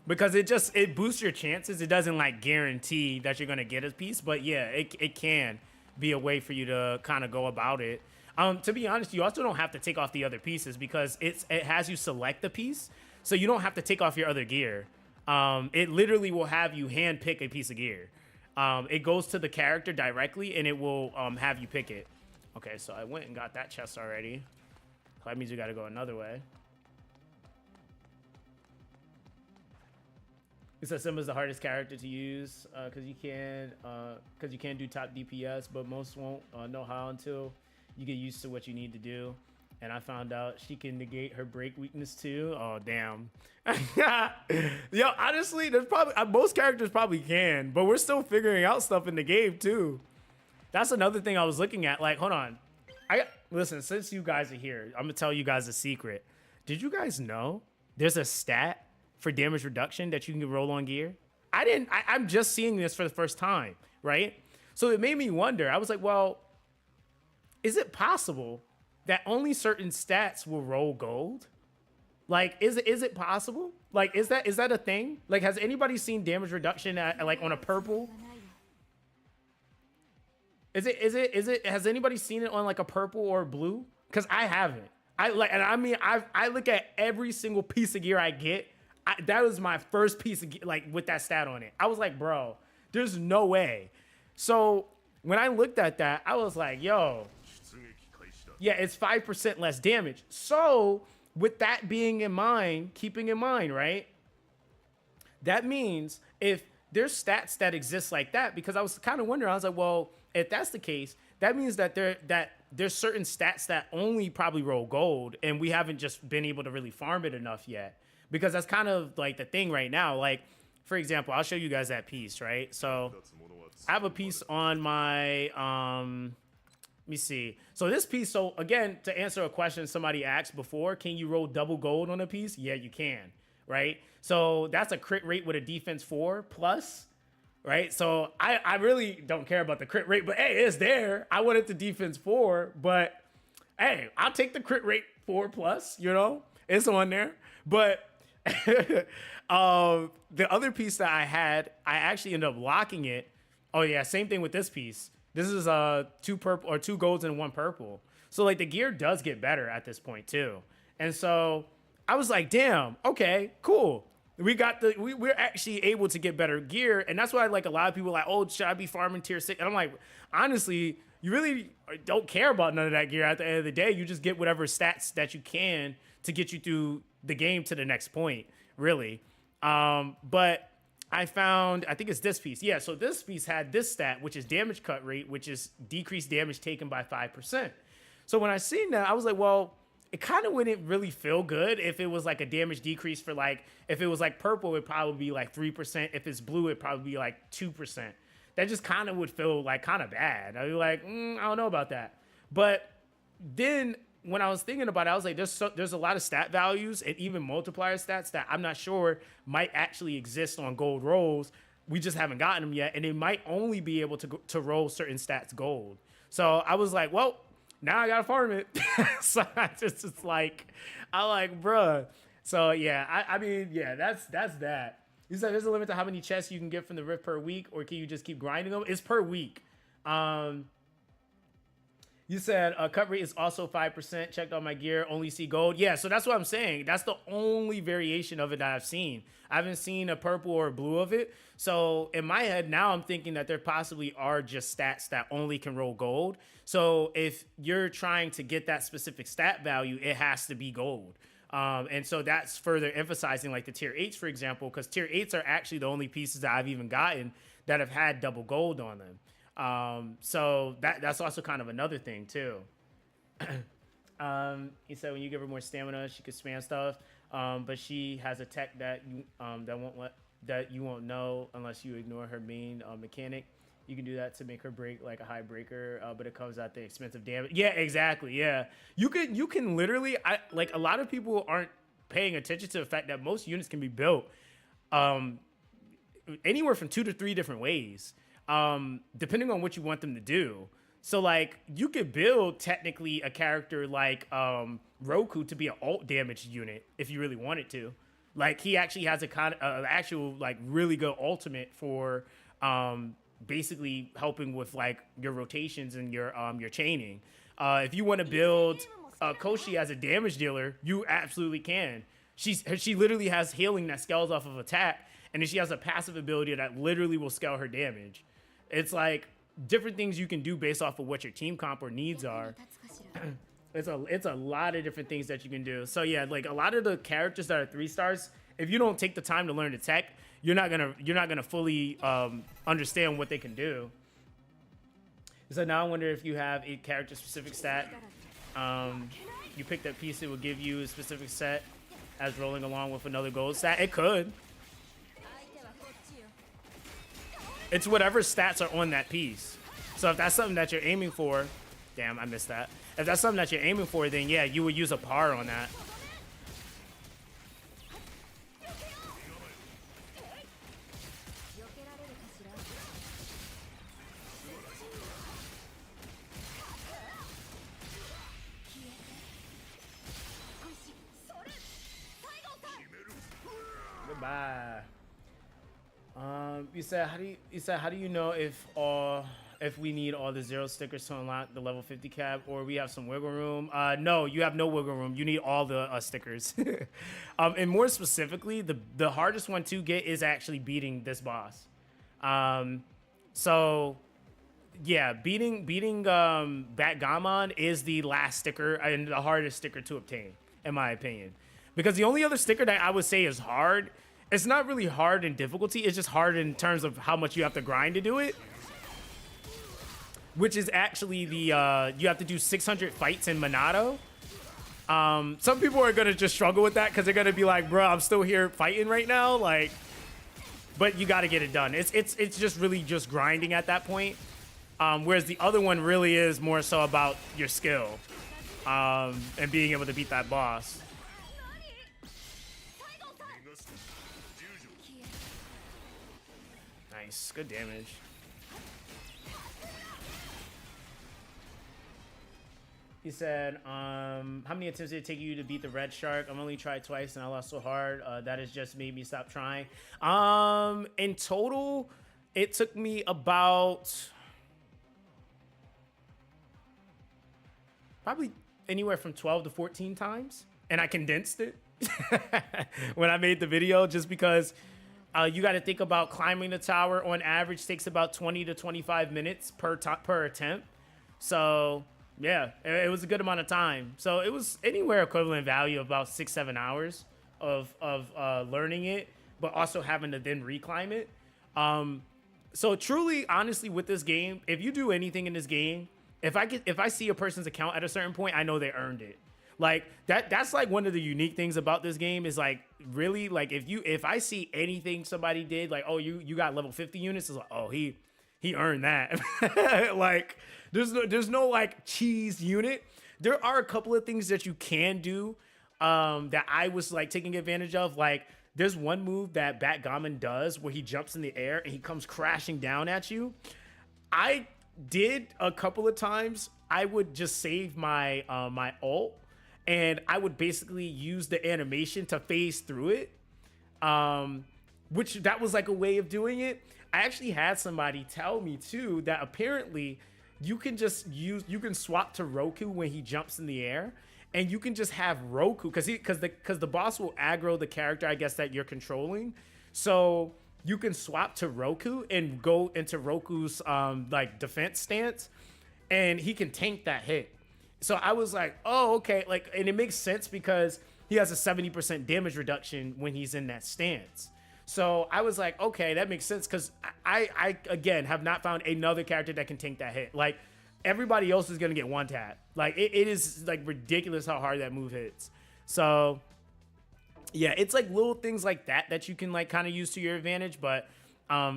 Because it boosts your chances. It doesn't like guarantee that you're going to get a piece, but yeah, it can be a way for you to kind of go about it. To be honest, you also don't have to take off the other pieces because it has you select the piece, so you don't have to take off your other gear. It literally will have you hand pick a piece of gear. It goes to the character directly, and it will have you pick it. Okay, so I went and got that chest already. So that means you got to go another way. It says Simba's the hardest character to use because you can do top DPS, but most won't know how until you get used to what you need to do. And I found out she can negate her break weakness too. Oh, damn. Yo, honestly, there's probably most characters probably can, but we're still figuring out stuff in the game too. That's another thing I was looking at. Like, hold on. Listen, since you guys are here, I'm gonna tell you guys a secret. Did you guys know there's a stat for damage reduction that you can roll on gear? I'm just seeing this for the first time, right? So it made me wonder. I was like, well, is it possible that only certain stats will roll gold? Like, is it possible? Like, is that a thing? Like, has anybody seen damage reduction like on a purple? Has anybody seen it on like a purple or blue? Because I haven't. I look at every single piece of gear I get. That was my first piece of gear, like with that stat on it. I was like, bro, there's no way. So when I looked at that, I was like, yo, yeah, it's 5% less damage. So with that being in mind, keeping in mind, right? That means if there's stats that exist like that, because I was kind of wondering. I was like, well, if that's the case, that means that there's certain stats that only probably roll gold, and we haven't just been able to really farm it enough yet. Because that's kind of like the thing right now. Like, for example, I'll show you guys that piece, right? So I have a piece on my let me see. So this piece, so again, to answer a question somebody asked before, can you roll double gold on a piece? Yeah, you can, right? So that's a crit rate with a defense 4 plus, right? So I really don't care about the crit rate, but hey, it's there. I wanted the defense 4, but hey, I'll take the crit rate 4 plus, you know? It's on there. But the other piece that I had, I actually ended up locking it. Oh yeah, same thing with this piece. This is 2 purple or 2 golds and 1 purple. So like the gear does get better at this point too. And so I was like, damn, okay, cool. We're actually able to get better gear. And that's why like a lot of people are like, oh, should I be farming tier 6? And I'm like, honestly, you really don't care about none of that gear at the end of the day. You just get whatever stats that you can to get you through the game to the next point, really. But I found, I think it's this piece. Yeah, so this piece had this stat, which is damage cut rate, which is decreased damage taken by 5%. So when I seen that, I was like, well, it kind of wouldn't really feel good if it was like a damage decrease for like, if it was like purple, it'd probably be like 3%. If it's blue, it'd probably be like 2%. That just kind of would feel like kind of bad. I'd be like, I don't know about that. But then when I was thinking about it, I was like, there's a lot of stat values and even multiplier stats that I'm not sure might actually exist on gold rolls. We just haven't gotten them yet, and they might only be able to roll certain stats gold. So I was like, well, now I gotta farm it. So it's like, bruh. So yeah, I mean, yeah, that's that. You said there's a limit to how many chests you can get from the rift per week, or can you just keep grinding them? It's per week. You said cut rate is also 5%. Checked on my gear, only see gold. Yeah, so that's what I'm saying. That's the only variation of it that I've seen. I haven't seen a purple or a blue of it. So in my head now, I'm thinking that there possibly are just stats that only can roll gold. So if you're trying to get that specific stat value, it has to be gold. And so that's further emphasizing like the tier 8s, for example, because tier 8s are actually the only pieces that I've even gotten that have had double gold on them. So that's also kind of another thing too. He said when you give her more stamina, she could spam stuff. But she has a tech that you won't know unless you ignore her main mechanic. You can do that to make her break like a high breaker, but it comes at the expense of damage. Yeah, exactly. Yeah, you can literally, like a lot of people aren't paying attention to the fact that most units can be built anywhere from 2 to 3 different ways. Depending on what you want them to do. So like you could build technically a character like Roku to be an alt damage unit if you really wanted to. Like he actually has a kind of actual like really good ultimate for basically helping with like your rotations and your chaining. If you want to build Koshi as a damage dealer, you absolutely can. She literally has healing that scales off of attack, and then she has a passive ability that literally will scale her damage. It's like different things you can do based off of what your team comp or needs are. It's a lot of different things that you can do. So yeah, like a lot of the characters that are 3 stars, if you don't take the time to learn the tech, you're not gonna fully understand what they can do. So now I wonder if you have a character specific stat. You pick that piece, it will give you a specific set as rolling along with another gold stat. It could. It's whatever stats are on that piece. So if that's something that you're aiming for, damn, I missed that. If that's something that you're aiming for, then yeah, you would use a par on that. Goodbye. You said how do you know if we need all the 0 stickers to unlock the level 50 cap, or we have some wiggle room? No, you have no wiggle room. You need all the stickers. And more specifically, the hardest one to get is actually beating this boss. So yeah, beating Batgamon is the last sticker and the hardest sticker to obtain, in my opinion. Because the only other sticker that I would say is hard It's not really hard in difficulty. It's just hard in terms of how much you have to grind to do it. Which is actually the, you have to do 600 fights in Monado. Some people are going to just struggle with that because they're going to be like, bro, I'm still here fighting right now. Like, but you got to get it done. It's just really just grinding at that point. Whereas the other one really is more so about your skill and being able to beat that boss. Nice, good damage. He said, how many attempts did it take you to beat the red shark? I've only tried twice and I lost so hard. That has just made me stop trying. In total, it took me about probably anywhere from 12 to 14 times. And I condensed it when I made the video just because you got to think about climbing the tower on average takes about 20 to 25 minutes per attempt. So yeah, it was a good amount of time. So it was anywhere equivalent value of about 6-7 hours of learning it, but also having to then reclimb it. So truly, honestly, with this game, if you do anything in this game, if I see a person's account at a certain point, I know they earned it. Like that's like one of the unique things about this game is like really like if I see anything somebody did like, oh, you got level 50 units, it's like, oh, he earned that. Like there's no like cheese unit. There are a couple of things that you can do that I was like taking advantage of. Like there's one move that Backgammon does where he jumps in the air and he comes crashing down at you. I did a couple of times. I would just save my my ult and I would basically use the animation to phase through it. Which that was like a way of doing it. I actually had somebody tell me too that apparently you can swap to Roku when he jumps in the air, and you can just have Roku because the boss will aggro the character, I guess, that you're controlling. So you can swap to Roku and go into Roku's like defense stance, and he can tank that hit. So I was like, oh, okay, like, and it makes sense because he has a 70% damage reduction when he's in that stance. So I was like, okay, that makes sense because I again have not found another character that can tank that hit. Like everybody else is gonna get one tap. Like it is like ridiculous how hard that move hits. So yeah, it's like little things like that you can like kind of use to your advantage. But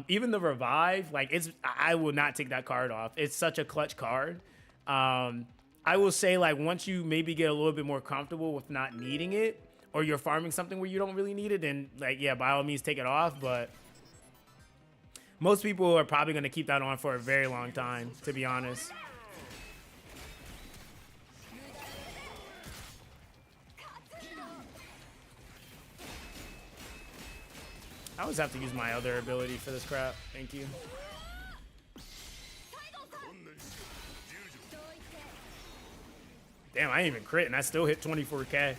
even the revive, like I will not take that card off. It's such a clutch card. I will say like once you maybe get a little bit more comfortable with not needing it, or you're farming something where you don't really need it, then like, yeah, by all means take it off. But most people are probably going to keep that on for a very long time, to be honest. I always have to use my other ability for this crap. Thank you. Damn, I ain't even crit and I still hit 24K.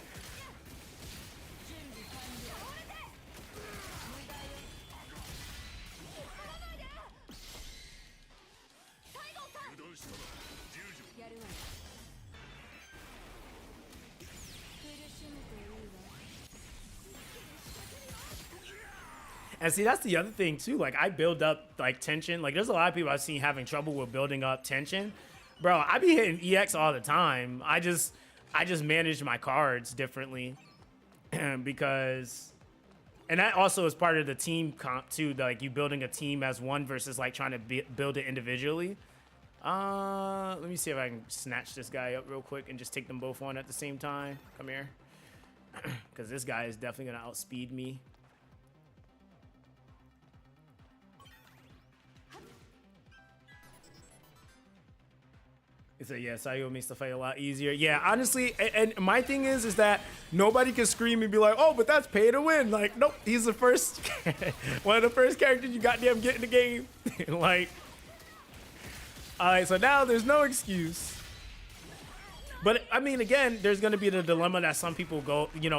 And see, that's the other thing too. Like I build up like tension. Like there's a lot of people I've seen having trouble with building up tension. Bro, I be hitting EX all the time. I just manage my cards differently because, and that also is part of the team comp too. Like you building a team as one versus like trying to build it individually. Let me see if I can snatch this guy up real quick and just take them both on at the same time. Come here, because this guy is definitely gonna outspeed me. He said, yeah, Sayo makes the fight a lot easier. Yeah, honestly, and my thing is that nobody can scream and be like, oh, but that's pay to win. Like, nope, he's the first, one of the first characters you goddamn get in the game. Like, all right, so now there's no excuse. But, I mean, again, there's going to be the dilemma that some people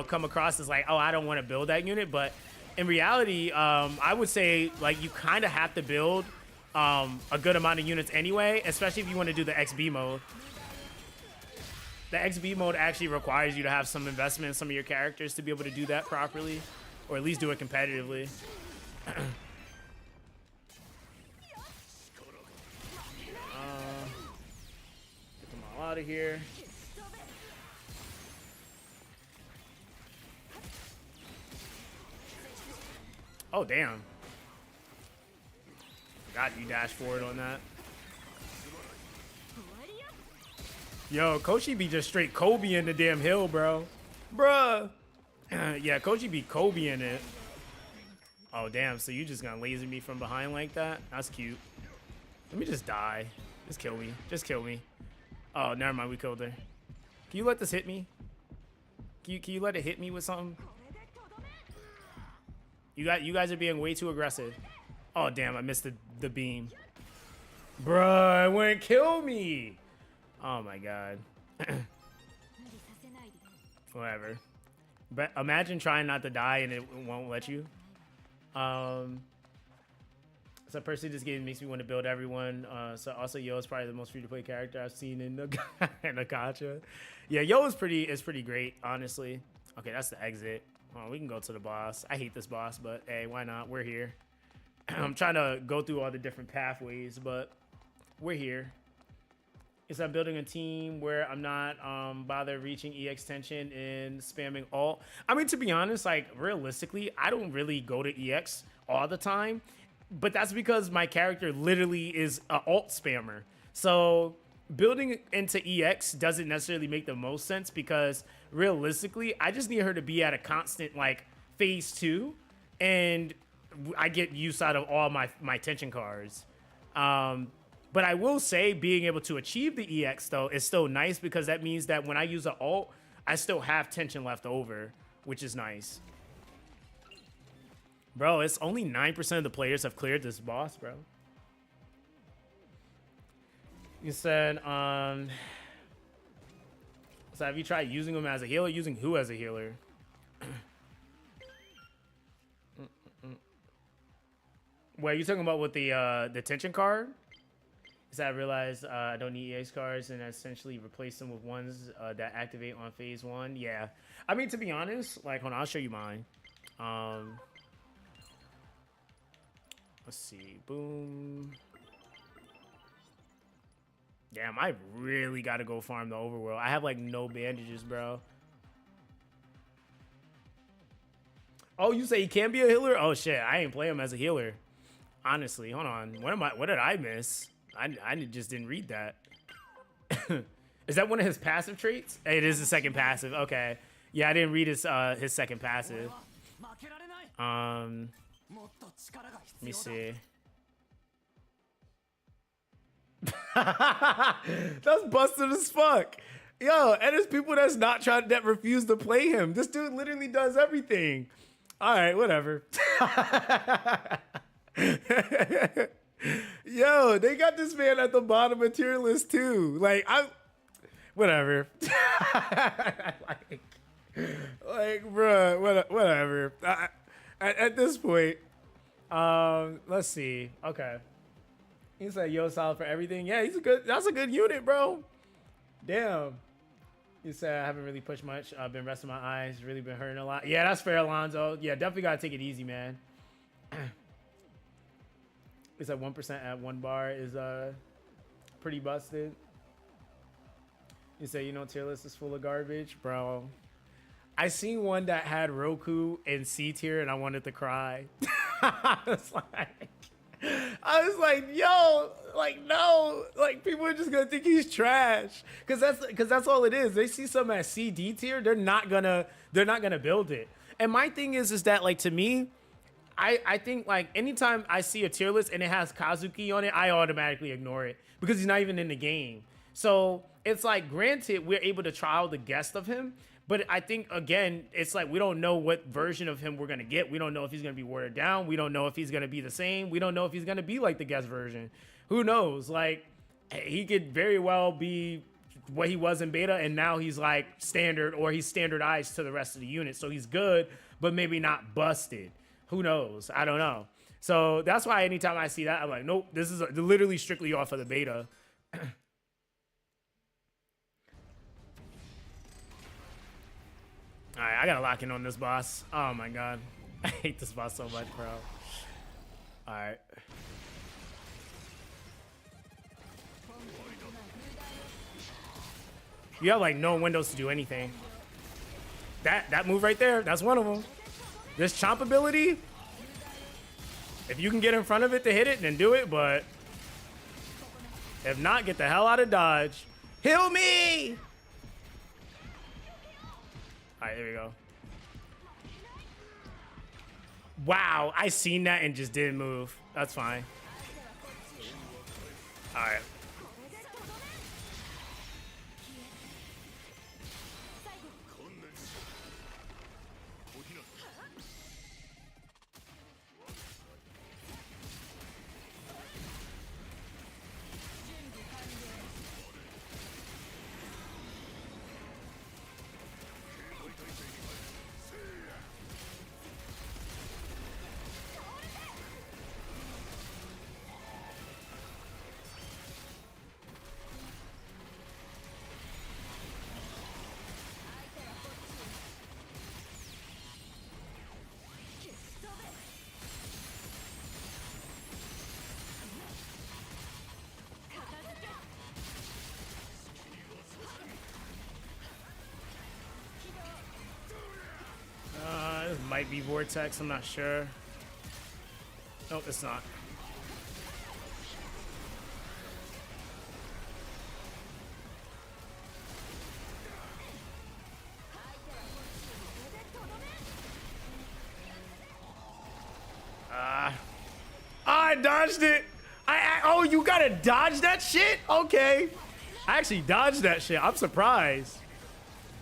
come across as like, oh, I don't want to build that unit. But in reality, I would say, like, you kind of have to build a good amount of units anyway, especially if you want to do the XB mode. The XB mode actually requires you to have some investment in some of your characters to be able to do that properly. or at least do it competitively. Get them all out of here. Oh, damn. Forgot you dashed forward on that. Yo, Koshi be just straight Kobe in the damn hill, bro. Bruh. Yeah, Koshi be Kobe in it. Oh, damn. So you just gonna laser me from behind like that? That's cute. Let me just die. Just kill me. Just kill me. Oh, never mind. We killed her. Can you let this hit me? Can you let it hit me with something? You guys are being way too aggressive. Oh, damn. I missed the beam. Bruh, it wouldn't kill me. Oh, my God. Whatever. But imagine trying not to die and it won't let you. So personally, this game makes me want to build everyone. So also, Yo is probably the most free-to-play character I've seen in the gacha. Yeah, Yo is pretty great, honestly. Okay, that's the exit. Oh, we can go to the boss. I hate this boss, but hey, why not? We're here. I'm trying to go through all the different pathways, but we're here. Is I'm building a team where I'm not bother reaching EX tension and spamming alt. I mean, to be honest, like realistically, I don't really go to EX all the time, but that's because my character literally is an alt spammer. So building into EX doesn't necessarily make the most sense because realistically, I just need her to be at a constant like phase 2, and I get use out of all my tension cards. But I will say being able to achieve the EX, though, is still nice because that means that when I use an ult, I still have tension left over, which is nice. Bro, it's only 9% of the players have cleared this boss, bro. You said, so have you tried using him as a healer? Using who as a healer? Wait, are you talking about with the tension card? Because I realized I don't need EX cards and I essentially replace them with ones that activate on phase 1. Yeah. I mean, to be honest, like, hold on, I'll show you mine. Let's see. Boom. Damn, I really got to go farm the overworld. I have, like, no bandages, bro. Oh, you say he can be a healer? Oh, shit. I ain't play him as a healer. Honestly, hold on. What did I miss? I just didn't read that. Is that one of his passive traits? It is the second passive. Okay. Yeah, I didn't read his second passive. Let me see. That's busted as fuck. Yo, and there's people that refuse to play him. This dude literally does everything. All right, whatever. Yo, they got this man at the bottom of tier list too. Like, whatever. like, bruh, whatever. At this point, let's see. Okay, he's like, yo, solid for everything. Yeah, that's a good unit, bro. Damn. You said I haven't really pushed much. I've been resting my eyes. Really been hurting a lot. Yeah, that's fair, Alonzo. Yeah, definitely gotta take it easy, man. It's at 1% at 1 bar is pretty busted. You say, you know, tier list is full of garbage, bro. I seen one that had Roku in C tier and I wanted to cry. I was like, yo, like, no, like, people are just gonna think he's trash, cause that's all it is. They see something at C D tier, they're not gonna build it. And my thing is that, like, to me, I think, like, anytime I see a tier list and it has Kazuki on it, I automatically ignore it because he's not even in the game. So it's like, granted, we're able to trial the guest of him, but I think, again, it's like we don't know what version of him we're going to get. We don't know if he's going to be watered down. We don't know if he's going to be the same. We don't know if he's going to be like the guest version. Who knows? Like, he could very well be what he was in beta, and now he's like standard, or he's standardized to the rest of the unit. So he's good, but maybe not busted. Who knows? I don't know. So that's why anytime I see that, I'm like, nope, this is literally strictly off of the beta. All right, I gotta lock in on this boss. Oh my God. I hate this boss so much, bro. Alright. You have like no windows to do anything. That move right there, that's one of them. This chomp ability, if you can get in front of it to hit it, then do it, but if not, get the hell out of dodge. Heal me! Alright, here we go. Wow, I seen that and just didn't move. That's fine. Alright. This might be Vortex, I'm not sure. Nope, it's not. I dodged it. Oh, you gotta dodge that shit? Okay. I actually dodged that shit. I'm surprised.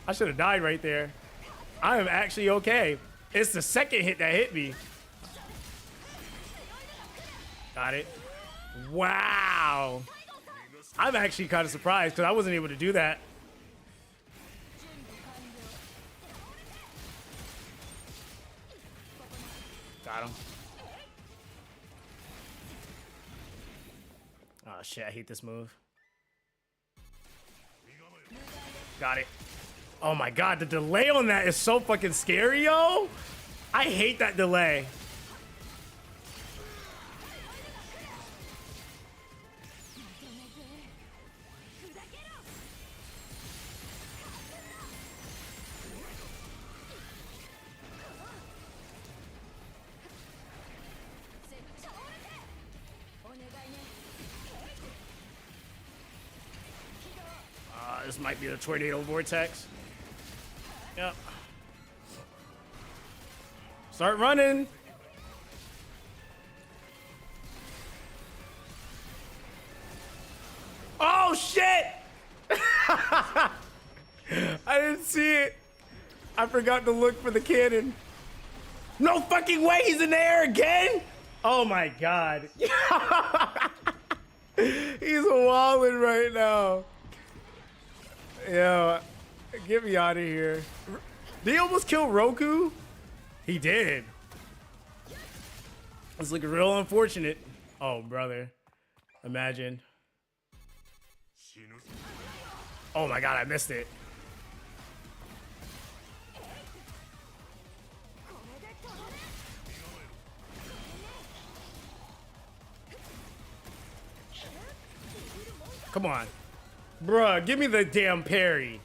I should have died right there. I am actually okay. It's the second hit that hit me. Got it. Wow. I'm actually kind of surprised because I wasn't able to do that. Got him. Oh shit, I hate this move. Got it. Oh my god, the delay on that is so fucking scary, yo. I hate that delay. This might be the tornado vortex. Yep. Start running. Oh shit! I didn't see it. I forgot to look for the cannon. No fucking way, he's in the air again? Oh my god. He's wilding right now. Yo, get me out of here. Did he almost kill Roku? He did. It's looking real unfortunate. Oh, brother. Imagine. Oh my god, I missed it. Come on. Bruh, give me the damn parry.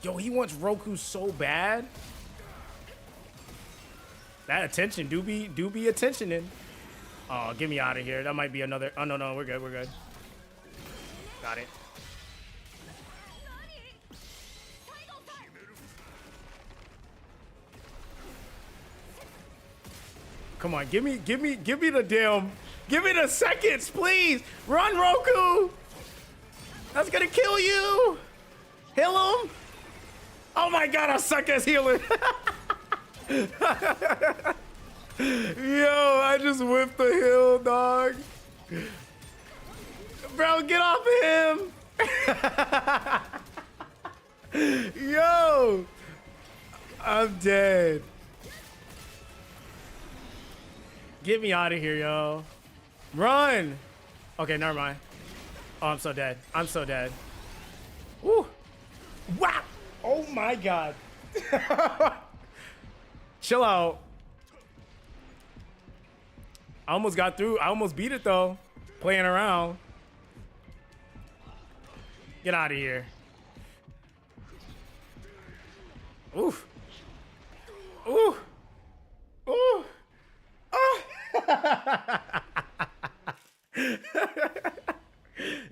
Yo, he wants Roku so bad. That attention do be attentioning. Oh, get me out of here. That might be another. Oh no, we're good, we're good. Got it. Come on, give me the damn. Give me the seconds, please. Run, Roku. That's gonna kill you. Heal him. Oh my god, I suck as healer. Yo, I just whipped the hill, dog. Bro, get off of him. Yo, I'm dead. Get me out of here, yo. Run. Okay, never mind. Oh, I'm so dead. I'm so dead. Woo. Wow. Oh my god. Chill out. I almost got through. I almost beat it though. Playing around. Get out of here. Oof. Ooh. Ooh. Ah.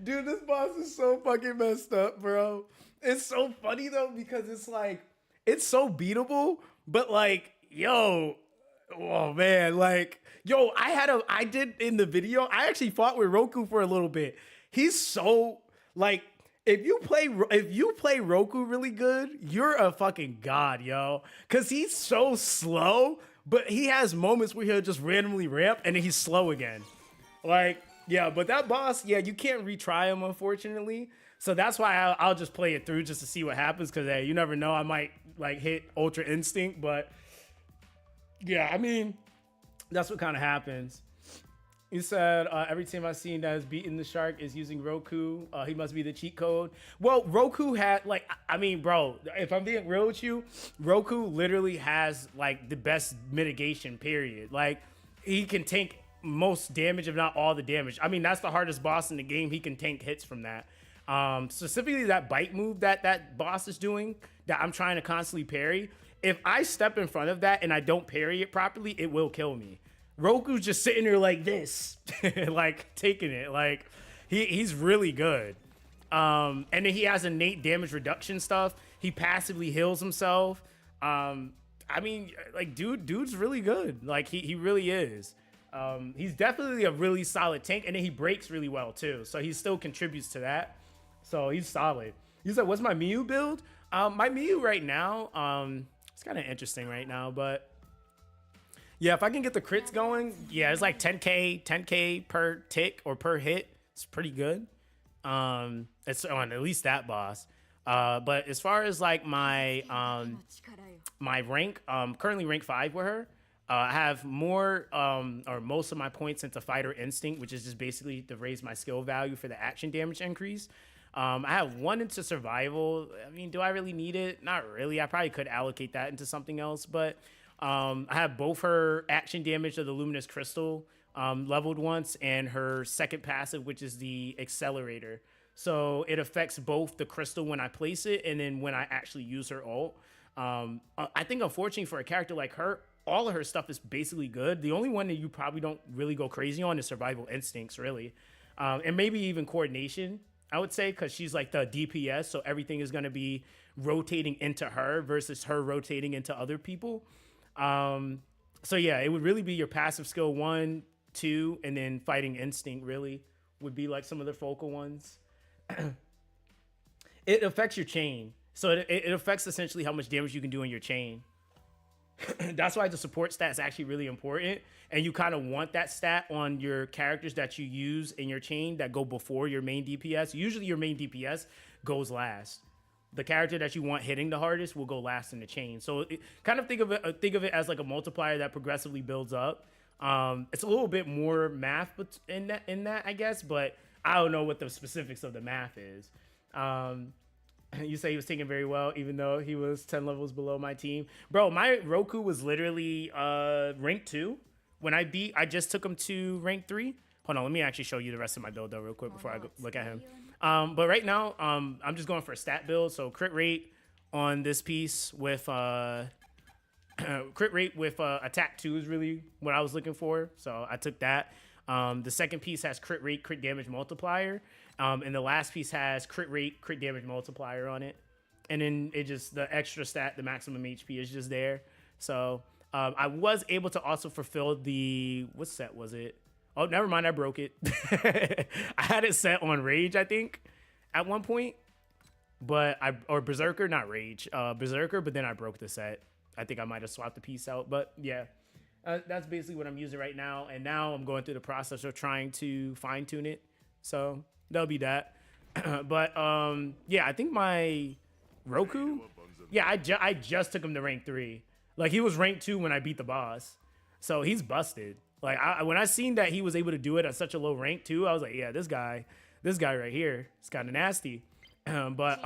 Dude, this boss is so fucking messed up, bro. It's so funny though because it's like it's so beatable, but like, yo, oh man, like, yo, I did in the video, I actually fought with Roku for a little bit. He's so like if you play Roku really good, you're a fucking god, yo. Cause he's so slow, but he has moments where he'll just randomly ramp and then he's slow again. Like, yeah, but that boss, yeah, you can't retry him, unfortunately. So that's why I'll just play it through just to see what happens. Cause hey, you never know, I might like hit Ultra Instinct, but yeah, I mean, that's what kind of happens. You said every team I've seen that has beaten the shark is using Roku. He must be the cheat code. Well, Roku had like, I mean, bro, if I'm being real with you, Roku literally has like the best mitigation period. Like he can tank most damage, if not all the damage. I mean, that's the hardest boss in the game. He can tank hits from that. Specifically that bite move that boss is doing that I'm trying to constantly parry. If I step in front of that and I don't parry it properly, it will kill me. Roku's just sitting there like this, like taking it. Like he's really good. And then he has innate damage reduction stuff. He passively heals himself. I mean, like dude's really good. Like he really is. He's definitely a really solid tank, and then he breaks really well too. So he still contributes to that. So he's solid. He's like, what's my Miyu build? My Miyu right now, it's kind of interesting right now, but yeah, if I can get the crits going, yeah, it's like 10K per tick or per hit. It's pretty good. It's on at least that boss. But as far as like my my rank, currently rank 5 with her. I have more or most of my points into Fighter Instinct, which is just basically to raise my skill value for the action damage increase. I have 1 into Survival. I mean, do I really need it? Not really. I probably could allocate that into something else, but I have both her action damage of the Luminous Crystal leveled once and her second passive, which is the Accelerator. So it affects both the crystal when I place it and then when I actually use her ult. I think unfortunately for a character like her, all of her stuff is basically good. The only one that you probably don't really go crazy on is Survival Instincts, really. And maybe even Coordination, I would say, because she's like the DPS, so everything is going to be rotating into her versus her rotating into other people. So yeah, it would really be your passive skill 1, 2, and then Fighting Instinct really would be like some of the focal ones. It affects your chain. So it affects essentially how much damage you can do in your chain. That's why the support stat is actually really important. And you kind of want that stat on your characters that you use in your chain that go before your main DPS. Usually your main DPS goes last. The character that you want hitting the hardest will go last in the chain. So kind of think of it as like a multiplier that progressively builds up. It's a little bit more math in that, I guess, but I don't know what the specifics of the math is. You say he was taking very well, even though he was 10 levels below my team. Bro, my Roku was literally rank 2. When I just took him to rank 3. Hold on, let me actually show you the rest of my build though real quick before I look at him. But right now, I'm just going for a stat build. So crit rate on this piece with attack 2 is really what I was looking for. So I took that. The second piece has crit rate, crit damage multiplier. And the last piece has crit rate, crit damage multiplier on it. And then it just, the extra stat, the maximum HP is just there. So I was able to also fulfill the, what set was it? Oh, never mind, I broke it. I had it set on Rage, I think, at one point. But or Berserker, not Rage, Berserker, but then I broke the set. I think I might have swapped the piece out, but yeah. That's basically what I'm using right now. And now I'm going through the process of trying to fine tune it. So that'll be that. But yeah, I think my Roku, yeah, I just took him to rank 3. Like he was rank 2 when I beat the boss. So he's busted. Like when I seen that he was able to do it at such a low rank too, I was like, yeah, this guy right here, it's kind of nasty. But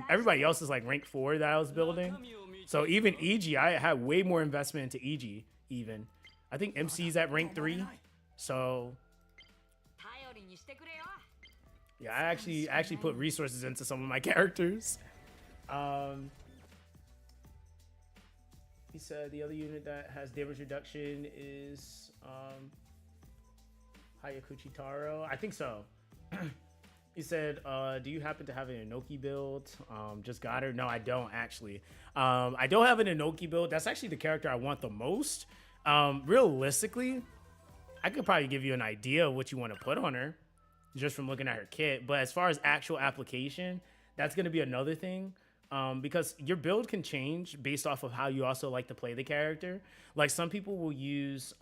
everybody else is like rank 4 that I was building. So even EG, I had way more investment into EG. Even I think MC's at rank 3. So yeah, I actually put resources into some of my characters. He said the other unit that has damage reduction is Hayakuchi Taro. I think so. He said, do you happen to have an Inoki build? Just got her. No, I don't actually. I don't have an Inoki build. That's actually the character I want the most. Realistically, I could probably give you an idea of what you want to put on her just from looking at her kit. But as far as actual application, that's going to be another thing. Because your build can change based off of how you also like to play the character. Like some people will use,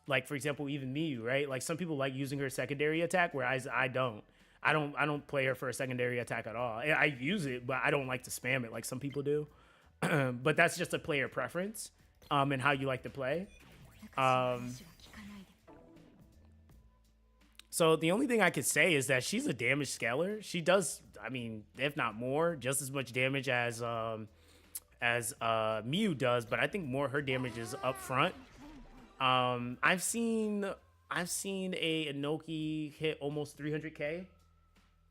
like for example, even Miyu, right? Like some people like using her secondary attack, whereas I don't. I don't play her for a secondary attack at all. I use it, but I don't like to spam it like some people do. But that's just a player preference, and how you like to play. So the only thing I could say is that she's a damage scaler. She does, I mean, if not more, just as much damage as Miyu does, but I think more her damage is up front. I've seen a Inoki hit almost 300k,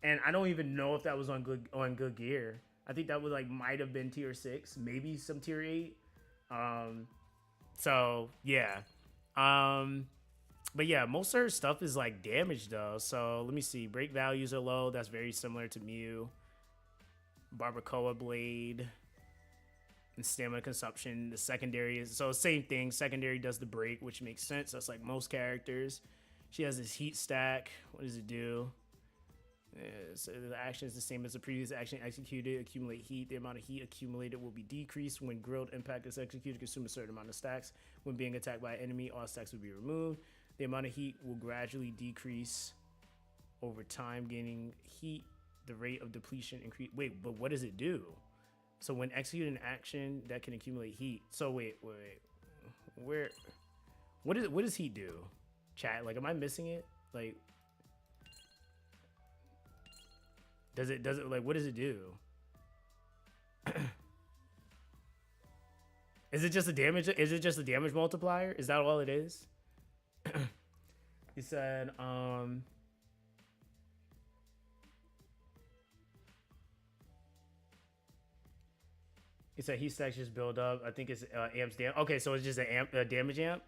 and I don't even know if that was on good gear. I think that was like might have been tier 6, maybe some tier 8. So yeah. But yeah, most of her stuff is like damage though. So let me see. Break values are low. That's very similar to Miyu. Barbacoa blade. And stamina consumption. The secondary is so same thing. Secondary does the break, which makes sense. That's like most characters. She has this heat stack. What does it do? So the action is the same as the previous action executed. Accumulate heat. The amount of heat accumulated will be decreased when grilled impact is executed. Consume a certain amount of stacks. When being attacked by an enemy, all stacks will be removed. The amount of heat will gradually decrease over time, gaining heat. The rate of depletion increase. Wait, but what does it do? So when executing an action that can accumulate heat. So wait. Where? What does heat do? Chat. Like, am I missing it? Like, does it like what does it do? Is it just a damage? Is it just a damage multiplier? Is that all it is? He said, he said heat stacks just build up. I think it's amps damage. Okay, so it's just a damage amp.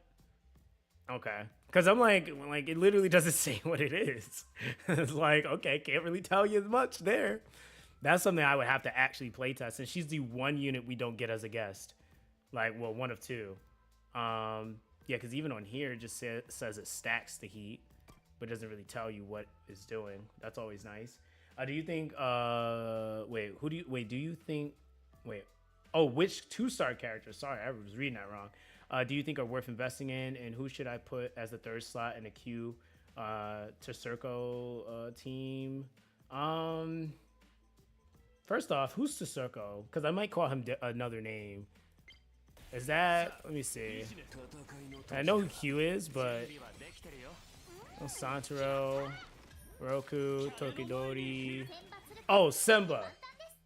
Okay, because I'm like it literally doesn't say what it is. It's like, okay, can't really tell you much there. That's something I would have to actually play test. And she's the one unit we don't get as a guest. Like, well, one of two. Yeah, because even on here, it just says it stacks the heat, but doesn't really tell you what it's doing. That's always nice. Do you think, which 2-star characters? Sorry, I was reading that wrong. Do you think are worth investing in, and who should I put as the 3rd slot in a queue to Circo team? First off, who's Circo? Because I might call him another name. Is that, let me see. I know who Q is, but Santoro, Roku, Tokidori. Oh, Simba.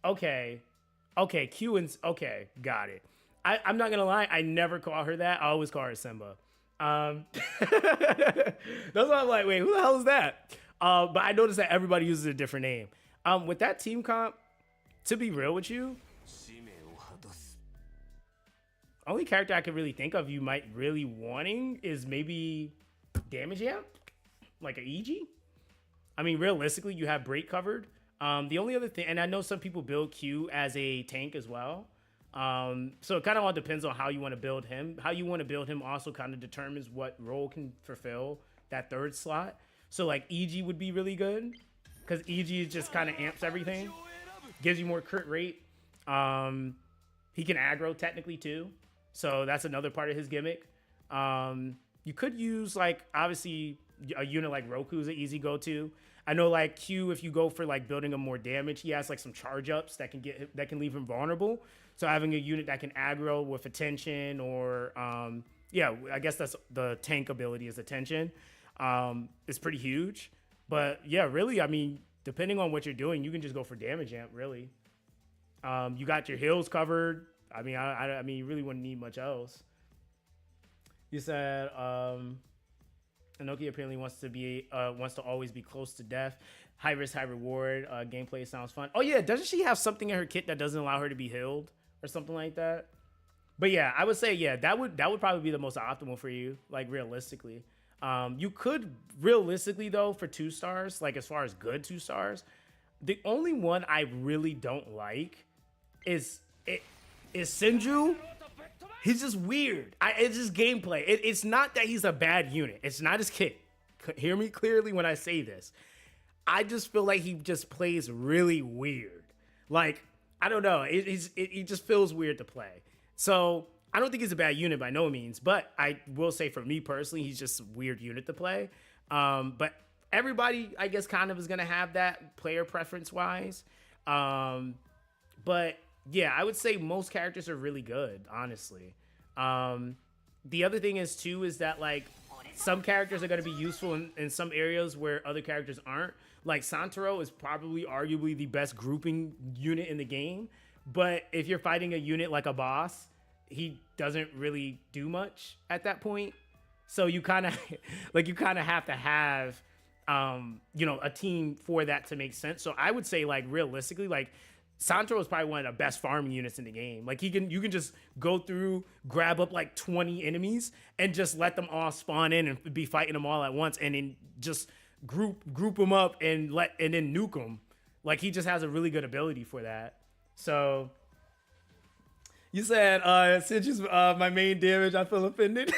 Okay. Okay, Q and, okay, got it. I'm not gonna lie, I never call her that. I always call her Simba. That's why I'm like, wait, who the hell is that? But I noticed that everybody uses a different name. With that team comp, to be real with you, only character I could really think of you might really wanting is maybe Damage Amp, like a EG. I mean, realistically, you have break covered. The only other thing, and I know some people build Q as a tank as well. So it kind of all depends on how you want to build him. How you want to build him also kind of determines what role can fulfill that 3rd slot. So like EG would be really good because EG just kind of amps everything, gives you more crit rate. He can aggro technically too. So that's another part of his gimmick. You could use, like, obviously a unit like Roku is an easy go-to. I know, like, Q, if you go for like building him more damage, he has like some charge ups that can leave him vulnerable. So having a unit that can aggro with attention, or yeah, I guess that's the tank ability is attention. Is pretty huge. But yeah, really, I mean, depending on what you're doing, you can just go for damage amp, really. You got your heals covered. I mean, I mean, you really wouldn't need much else. You said Anoki apparently wants to always be close to death. High risk, high reward. Gameplay sounds fun. Oh yeah, doesn't she have something in her kit that doesn't allow her to be healed or something like that? But yeah, I would say yeah, that would probably be the most optimal for you, like realistically. You could realistically though for 2 stars, like as far as good 2 stars, the only one I really don't like is Senju. He's just weird. It's just gameplay. It's not that he's a bad unit. It's not his kit. Hear me clearly when I say this. I just feel like he just plays really weird. Like, I don't know. He just feels weird to play. So I don't think he's a bad unit by no means. But I will say for me personally, he's just a weird unit to play. But everybody, I guess, kind of is going to have that player preference-wise. But yeah, I would say most characters are really good, honestly. The other thing is, too, is that, like, some characters are going to be useful in some areas where other characters aren't. Like, Santoro is probably arguably the best grouping unit in the game. But if you're fighting a unit like a boss, he doesn't really do much at that point. So you kind of have to have, a team for that to make sense. So I would say, like, realistically, like, Santoro is probably one of the best farming units in the game. Like, you can just go through, grab up like 20 enemies and just let them all spawn in and be fighting them all at once, and then just group them up and then nuke them. Like, he just has a really good ability for that. So you said since it's my main damage, I feel offended.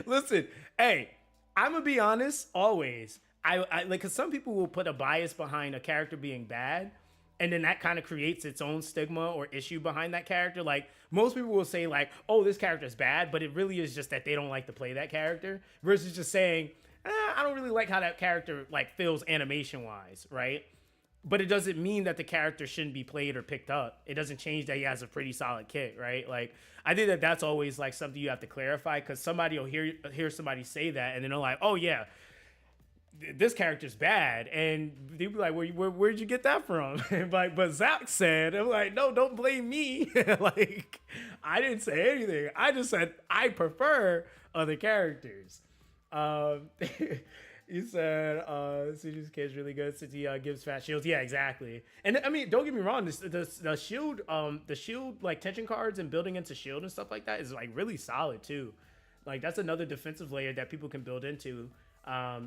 Listen, hey, I'm gonna be honest. Always, I like, because some people will put a bias behind a character being bad. And then that kind of creates its own stigma or issue behind that character. Like, most people will say, like, oh, this character's bad, but it really is just that they don't like to play that character, versus just saying, I don't really like how that character, like, feels animation-wise, right? But it doesn't mean that the character shouldn't be played or picked up. It doesn't change that he has a pretty solid kit, right? Like, I think that that's always, like, something you have to clarify, because somebody will hear somebody say that, and then they're like, oh, yeah, this character's bad, and they'd be like, where'd you get that from? but Zach said, I'm like, no, don't blame me. Like, I didn't say anything. I just said I prefer other characters. You said Suju's kid's really good since he gives fast shields. Yeah, exactly. And I mean, don't get me wrong, the shield like tension cards and building into shield and stuff like that is like really solid too. Like, that's another defensive layer that people can build into.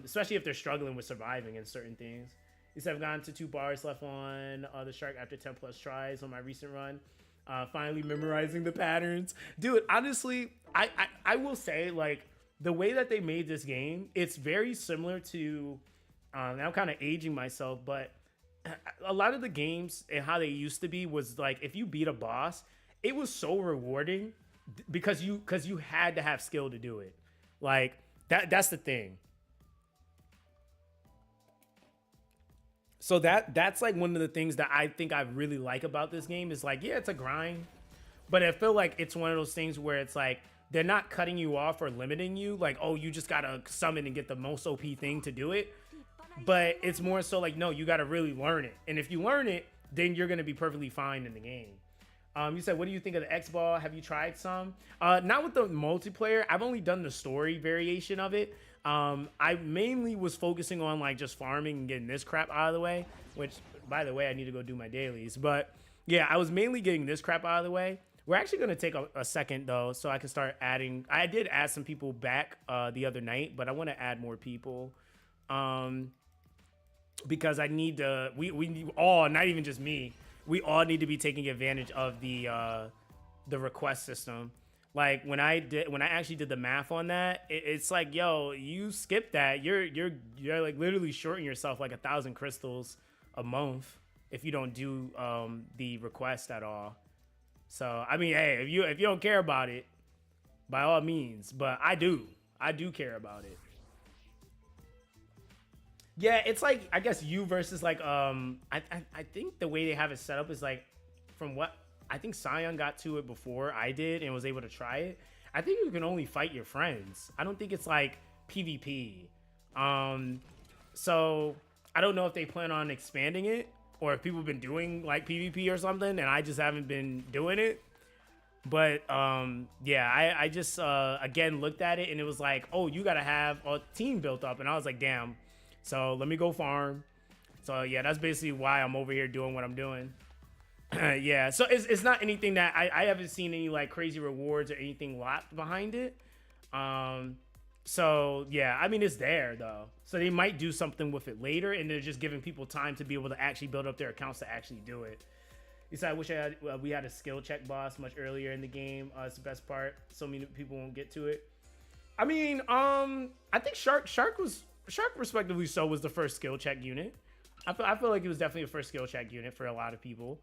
Especially if they're struggling with surviving in certain things. These have gone to 2 bars left on the shark after 10 plus tries on my recent run. Finally memorizing the patterns. Dude, honestly, I will say, like, the way that they made this game, it's very similar to, now I'm kind of aging myself, but a lot of the games and how they used to be was, like, if you beat a boss, it was so rewarding because you had to have skill to do it. Like, that's the thing. So that's like one of the things that I think I really like about this game is, like, yeah, it's a grind, but I feel like it's one of those things where it's like they're not cutting you off or limiting you, like, oh, you just gotta summon and get the most OP thing to do it. But it's more so like, no, you gotta really learn it, and if you learn it, then you're gonna be perfectly fine in the game. You said, what do you think of the X-Ball? Have you tried some? Not with the multiplayer. I've only done the story variation of it. I mainly was focusing on, like, just farming and getting this crap out of the way, which, by the way, I need to go do my dailies. But yeah, I was mainly getting this crap out of the way. We're actually going to take a second, though, so I can start adding. I did add some people back the other night, but I want to add more people because I need to, we all, not even just me, we all need to be taking advantage of the request system. Like, when I actually did the math on that, it's like, yo, you skip that, you're like literally shorting yourself like 1,000 crystals a month if you don't do the request at all. So I mean, hey, if you don't care about it, by all means, but I do care about it. Yeah, it's like, I guess you versus, like, I think the way they have it set up is, like, from what I think Sion got to it before I did and was able to try it. I think you can only fight your friends. I don't think it's like PvP. So I don't know if they plan on expanding it, or if people have been doing like PvP or something, and I just haven't been doing it. But yeah, I just again looked at it, and it was like, oh, you gotta have a team built up, and I was like, damn. So let me go farm. So yeah, that's basically why I'm over here doing what I'm doing. Yeah, so it's not anything that I haven't seen any like crazy rewards or anything locked behind it. So yeah, I mean, it's there though. So they might do something with it later, and they're just giving people time to be able to actually build up their accounts to actually do it. He said, I wish we had a skill check boss much earlier in the game. It's the best part. So many people won't get to it. I mean, I think Shark respectively so was the first skill check unit. I feel like it was definitely the first skill check unit for a lot of people.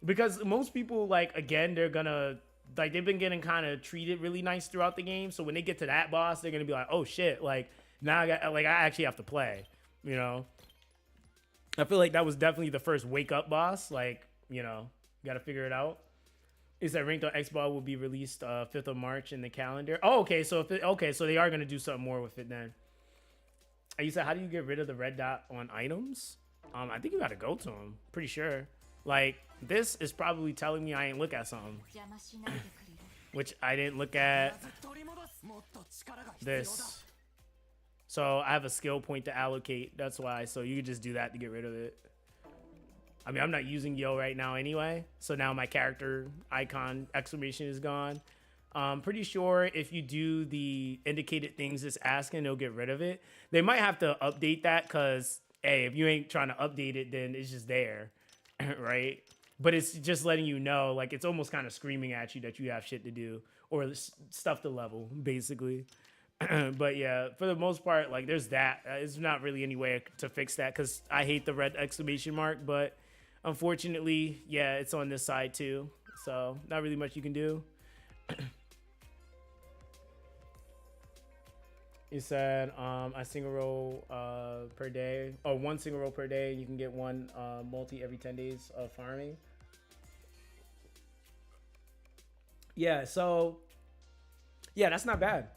Because most people, like, again, they're gonna, like, they've been getting kind of treated really nice throughout the game. So when they get to that boss, they're gonna be like, oh shit, like, now I actually have to play, you know? I feel like that was definitely the first wake up boss. Like, you know, got to figure it out. Is that ranked on Xbox will be released 5th of March in the calendar? Oh, okay. So so they are gonna do something more with it then. You said, how do you get rid of the red dot on items? I think you got to go to them. Pretty sure. Like, this is probably telling me I ain't look at something, which I didn't look at. This. So I have a skill point to allocate. That's why. So you could just do that to get rid of it. I mean, I'm not using Yo right now anyway. So now my character icon exclamation is gone. I'm pretty sure if you do the indicated things it's asking, they'll get rid of it. They might have to update that because, hey, if you ain't trying to update it, then it's just there, right? But it's just letting you know, like, it's almost kind of screaming at you that you have shit to do or stuff to level, basically. But yeah, for the most part, like, there's that. It's not really any way to fix that because I hate the red exclamation mark. But unfortunately, yeah, it's on this side too. So not really much you can do. You said a single roll per day, or one single roll per day. You can get one multi every 10 days of farming. Yeah, so yeah, that's not bad.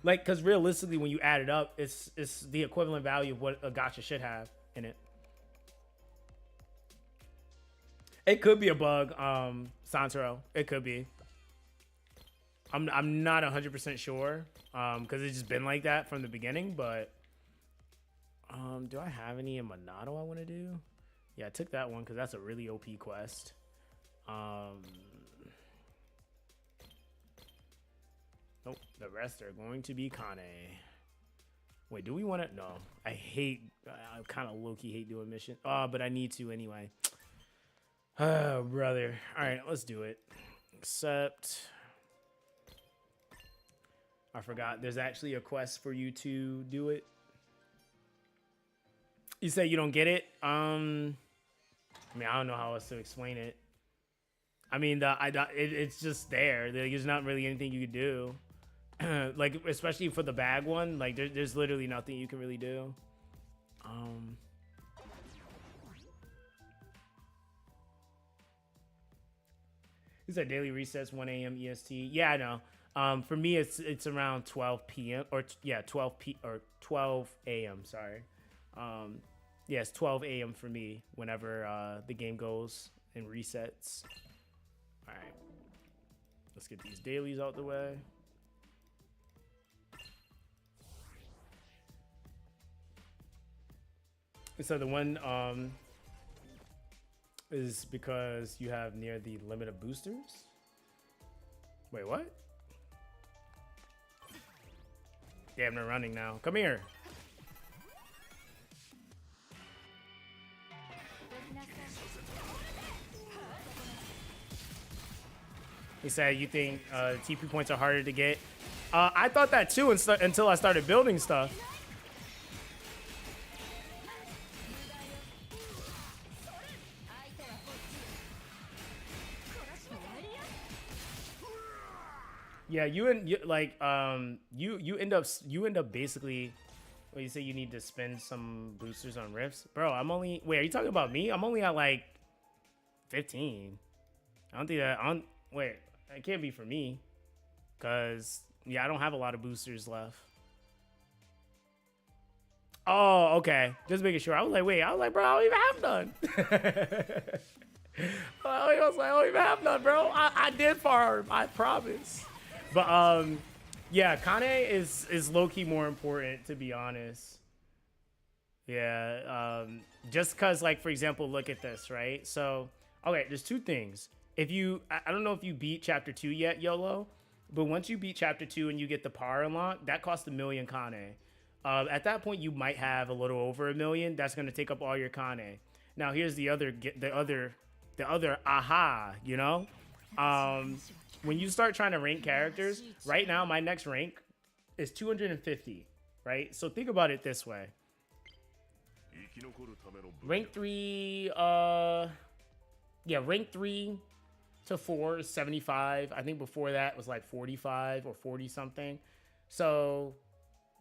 Like, because realistically, when you add it up, it's the equivalent value of what a gacha should have in it. It could be a bug, Santoro. It could be. I'm not 100% sure, because it's just been like that from the beginning. But do I have any in Monado I want to do? Yeah, I took that one because that's a really OP quest. Nope, the rest are going to be Kane. Wait, do we want to? No, I kind of low-key hate doing mission. But I need to anyway. Oh, brother. All right, let's do it. Except, I forgot. There's actually a quest for you to do it. You say you don't get it? I mean, I don't know how else to explain it. I mean, it's just there. There's not really anything you could do. Like, especially for the bag one, like there's literally nothing you can really do. He said daily resets 1 a.m. EST. Yeah, I know. For me, it's around 12 p.m. or 12 a.m. Sorry. Yeah, it's 12 a.m. for me whenever the game goes and resets. All right, let's get these dailies out the way. So the one is because you have near the limit of boosters. Wait, what? Damn, they're running now. Come here. He said, you think TP points are harder to get? I thought that too until I started building stuff. Yeah, you end up basically. Well, you say you need to spend some boosters on rifts, bro. Wait, are you talking about me? I'm only at like 15. I don't think that. Wait, it can't be for me, cause yeah, I don't have a lot of boosters left. Oh, okay. Just making sure. I was like, wait. I was like, bro, I don't even have none. I was like, I don't even have none, bro. I did farm. I promise. But yeah, Kane is low key more important, to be honest. Yeah. Just cause, like, for example, look at this, right? So, okay, there's two things. If you, I don't know if you beat chapter 2 yet, YOLO, but once you beat chapter 2 and you get the power unlock, that costs 1 million Kane. At that point, you might have a little over 1 million. That's gonna take up all your Kane. Now, here's the other aha, you know? When you start trying to rank characters, right now, my next rank is 250, right? So think about it this way. Rank 3, yeah, rank 3 to 4 is 75. I think before that was like 45 or 40 something. So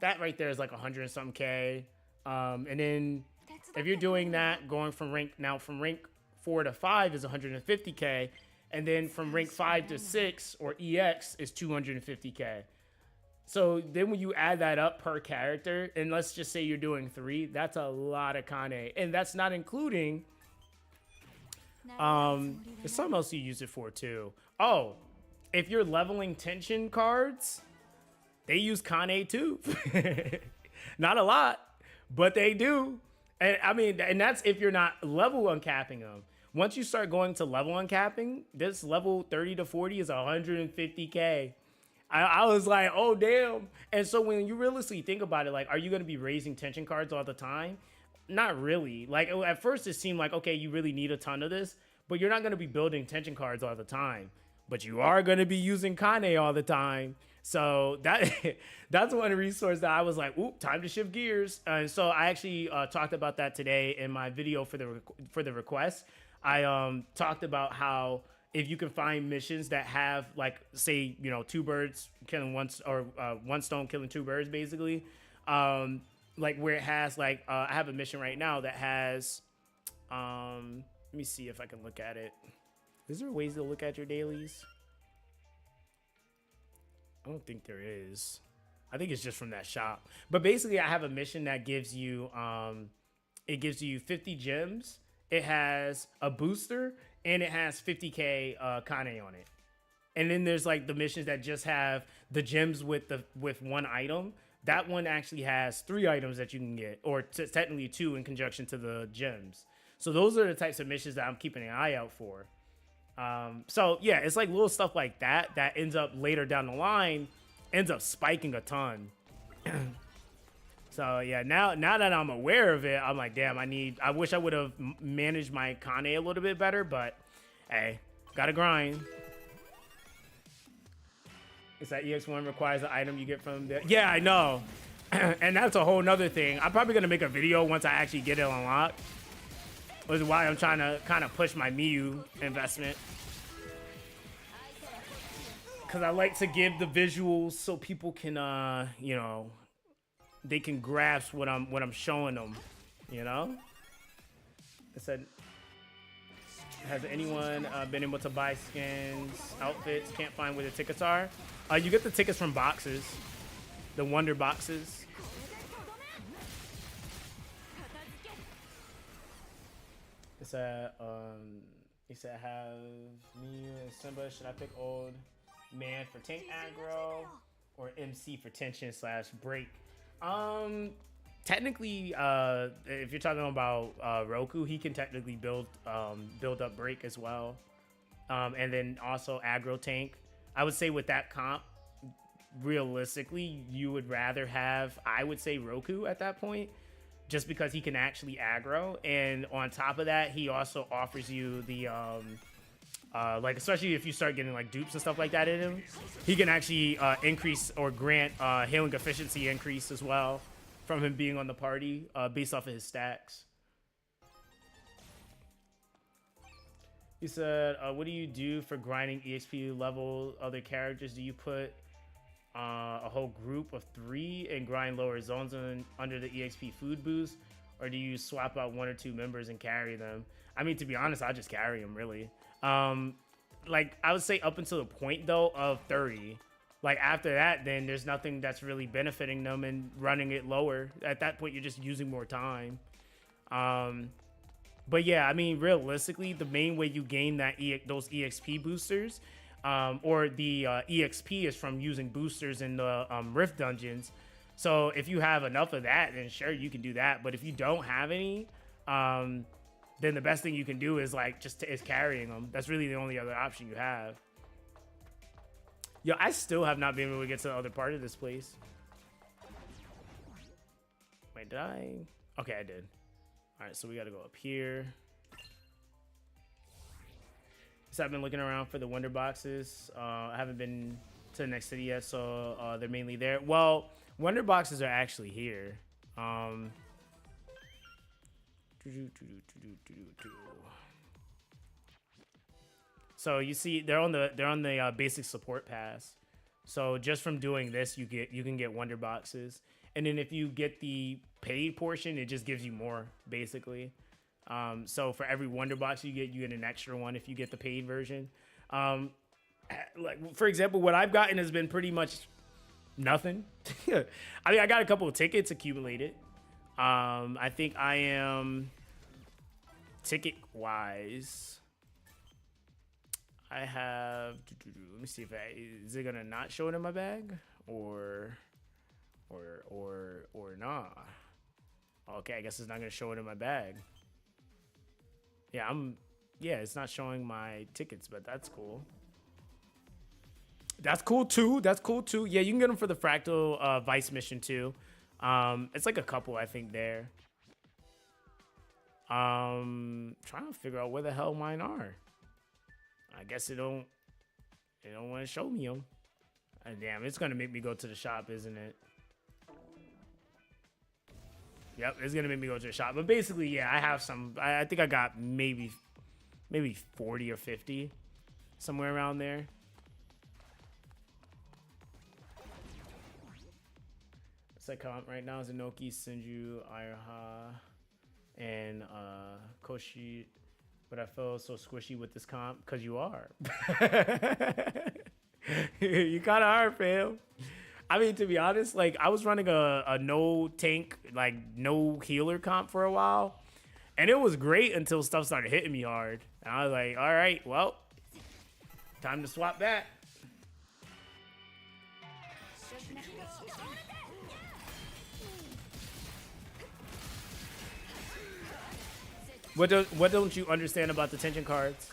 that right there is like 100 and something K. And then if you're doing that, going from rank 4 to 5 is 150K. And then from rank 5 to 6 or EX is 250K. So then when you add that up per character, and let's just say you're doing 3, that's a lot of Kane. And that's not including, there's something else you use it for too. Oh, if you're leveling tension cards, they use Kane too. Not a lot, but they do. And I mean, and that's if you're not level uncapping them. Once you start going to level uncapping, this level 30 to 40 is 150K. I was like, oh, damn. And so when you realistically think about it, like, are you going to be raising tension cards all the time? Not really. Like, at first it seemed like, okay, you really need a ton of this, but you're not going to be building tension cards all the time. But you are going to be using Kane all the time. So that's one resource that I was like, oop, time to shift gears. And so I actually talked about that today in my video for the request. I talked about how if you can find missions that have, like, say, you know, 2 birds killing one, or 1 stone killing 2 birds, basically, like where it has, like, I have a mission right now that has, let me see if I can look at it. Is there ways to look at your dailies? I don't think there is. I think it's just from that shop. But basically, I have a mission that gives you, it gives you 50 gems. It has a booster, and it has 50K Kane on it. And then there's like the missions that just have the gems with 1 item. That one actually has 3 items that you can get, or technically 2 in conjunction to the gems. So those are the types of missions that I'm keeping an eye out for. So yeah, it's like little stuff like that that ends up later down the line, ends up spiking a ton. So yeah, now that I'm aware of it, I'm like, damn, I wish I would have managed my Kane a little bit better, but hey, gotta grind. It's that EX1 requires the item you get from the, yeah, I know. And that's a whole nother thing. I'm probably gonna make a video once I actually get it unlocked. Which is why I'm trying to kind of push my Miyu investment. Cause I like to give the visuals so people can, you know, they can grasp what I'm showing them, you know? I said, has anyone been able to buy skins, outfits, can't find where the tickets are? You get the tickets from boxes, the wonder boxes. It said, have me and Simba, should I pick old man for tank aggro or MC for tension / break? Technically, if you're talking about Roku, he can technically build up break as well, and then also aggro tank. I would say with that comp, realistically, you would rather have, I would say, Roku at that point, just because he can actually aggro, and on top of that, he also offers you the like, especially if you start getting like dupes and stuff like that in him, he can actually increase or grant healing efficiency increase as well from him being on the party based off of his stacks. He said, what do you do for grinding EXP level other characters? Do you put a whole group of 3 and grind lower zones under the EXP food boost? Or do you swap out 1 or 2 members and carry them? I mean, to be honest, I'll just carry them, really. Like, I would say up until the point, though, of 30. like after that, then there's nothing that's really benefiting them and running it lower. At that point, you're just using more time. But yeah, I mean, realistically, the main way you gain that those EXP boosters, or the EXP, is from using boosters in the Rift dungeons. So if you have enough of that, then sure, you can do that. But if you don't have any, then the best thing you can do is like is carrying them. That's really the only other option you have. Yo, I still have not been able to get to the other part of this place. Wait, did I? Okay, I did. All right, so we got to go up here. So I've been looking around for the wonder boxes. I haven't been to the next city yet, so they're mainly there. Well, wonder boxes are actually here. So you see, they're on the basic support pass. So just from doing this, you can get wonder boxes, and then if you get the paid portion, it just gives you more basically. So for every wonder box you get an extra one if you get the paid version. Like for example, what I've gotten has been pretty much nothing. I mean, I got a couple of tickets accumulated. I think I am ticket wise. I have. Let me see if is it gonna not show it in my bag or nah. Okay, I guess it's not gonna show it in my bag. Yeah, it's not showing my tickets, but that's cool. That's cool too. That's cool too. Yeah, you can get them for the Fractal Vice mission too. It's like a couple, I think, there. Trying to figure out where the hell mine are. I guess they don't want to show me them. Damn, it's gonna make me go to the shop, isn't it? Yep, it's gonna make me go to the shop. But basically, yeah, I have some. I think I got maybe 40 or 50, somewhere around there. What's that comp right now? Zenoki, Senju, Ayaha, and Koshi. But I feel so squishy with this comp because you are. You kind of are, fam. I mean, to be honest, like I was running a no tank, like no healer comp for a while, and it was great until stuff started hitting me hard. And I was like, all right, well, time to swap back. What don't you understand about the tension cards?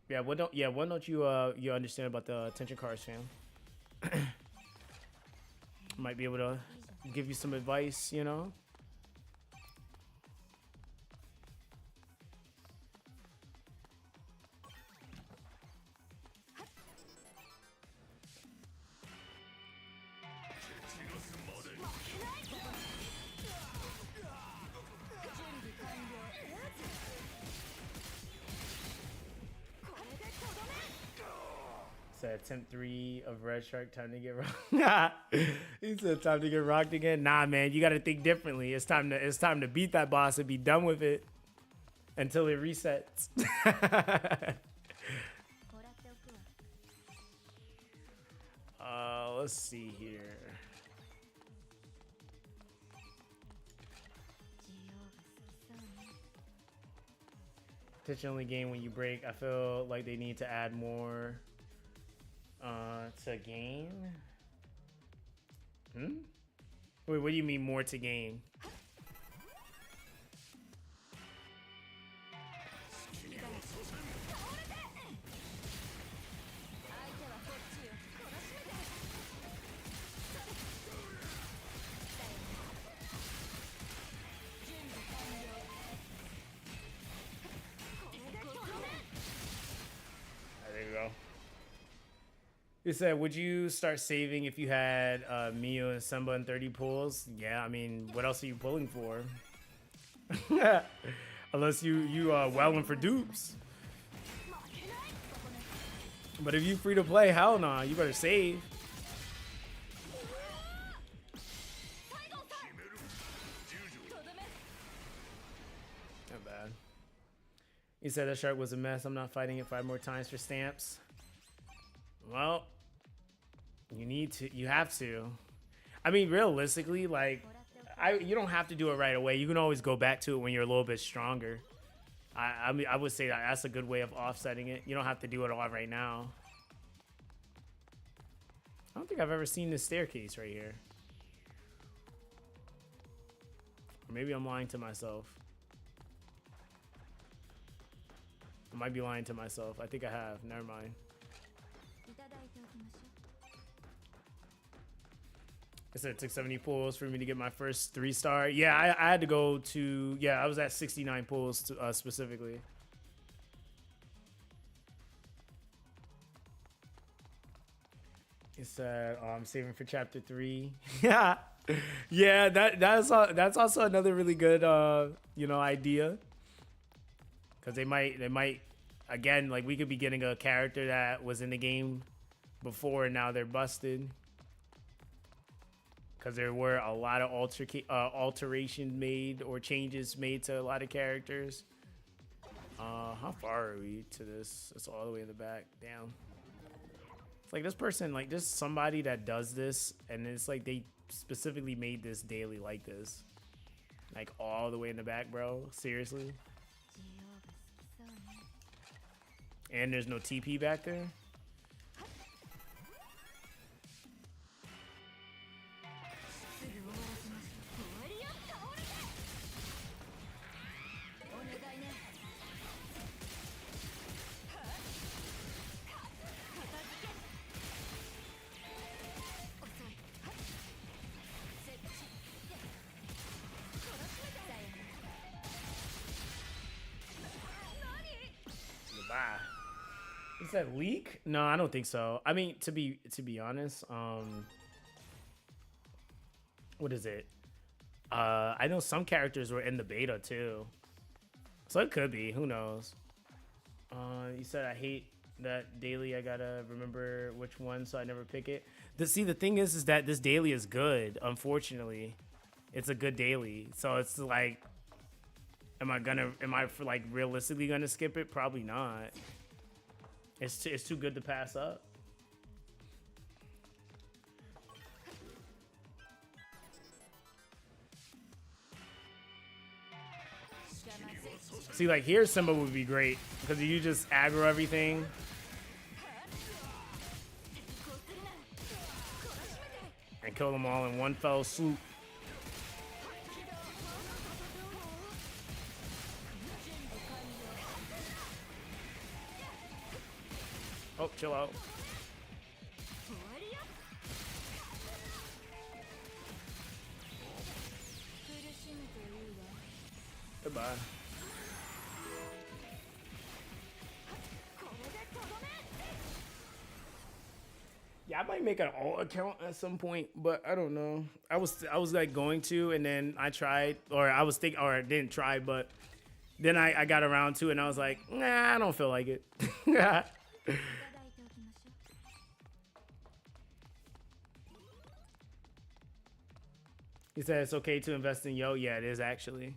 What don't you you understand about the tension cards, fam? Might be able to give you some advice, you know? Attempt 3 of Red Shark, time to get rocked. He said time to get rocked again. Nah, man, you got to think differently. It's time to beat that boss and be done with it until it resets. Let's see here. Tension only gain when you break. I feel like they need to add more to gain. Wait, what do you mean more to gain? There you go. You said, would you start saving if you had Miyu and Simba and 30 pulls? Yeah, I mean, what else are you pulling for? Unless you welling for dupes. But if you free to play, hell nah, you better save. Not bad. He said that shark was a mess. I'm not fighting it 5 more times for stamps. Well, you have to. I mean, realistically, like, you don't have to do it right away. You can always go back to it when you're a little bit stronger. I mean, I would say that that's a good way of offsetting it. You don't have to do it all right now. I don't think I've ever seen this staircase right here. Or maybe I'm lying to myself. I might be lying to myself. I think I have. Never mind. I said it took 70 pulls for me to get my first 3-star. Yeah, I had to go to... Yeah, I was at 69 pulls to, specifically. It said, I'm saving for chapter 3. Yeah. Yeah, that's also another really good, you know, idea. Because they might, again, like, we could be getting a character that was in the game before and now they're busted. Because there were a lot of alterations made or changes made to a lot of characters. How far are we to this? It's all the way in the back. Damn. It's like this person, like, there's somebody that does this, and it's like they specifically made this daily like this. Like, all the way in the back, bro. Seriously? And there's no TP back there? Is that leak? No, I don't think so. I mean, to be honest, what is it? I know some characters were in the beta too, so it could be. Who knows? You said I hate that daily. I gotta remember which one, so I never pick it. See, the thing is that this daily is good. Unfortunately, it's a good daily. So it's like, am I like realistically gonna skip it? Probably not. It's too good to pass up. See, like here, Simba would be great because you just aggro everything. And kill them all in one fell swoop. Oh, chill out. Goodbye. Yeah, I might make an alt account at some point, but I don't know. I was like going to, and then I tried, or I was thinking, or I didn't try, but then I got around to it, and I was like, nah, I don't feel like it. He said it's okay to invest in Yo. Yeah, it is actually.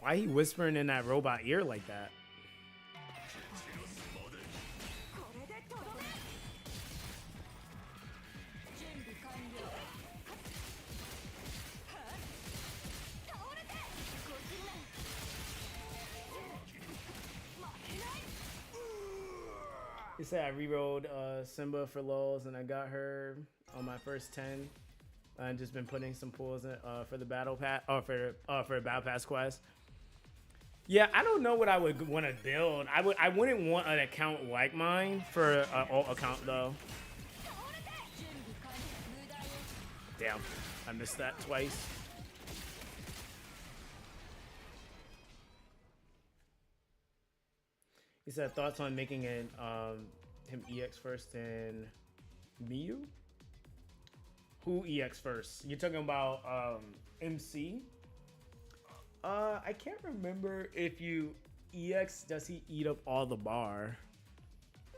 Why he whispering in that robot ear like that? He said I rerolled Simba for lulz and I got her on my first 10. I've just been putting some pulls in, for the battle pass, for a battle pass quest. Yeah, I don't know what I would want to build. I wouldn't want an account like mine for an alt account though. Damn, I missed that twice. He said thoughts on making an him EX first and Miyu? Who EX first? You're talking about MC? I can't remember if you EX, does he eat up all the bar?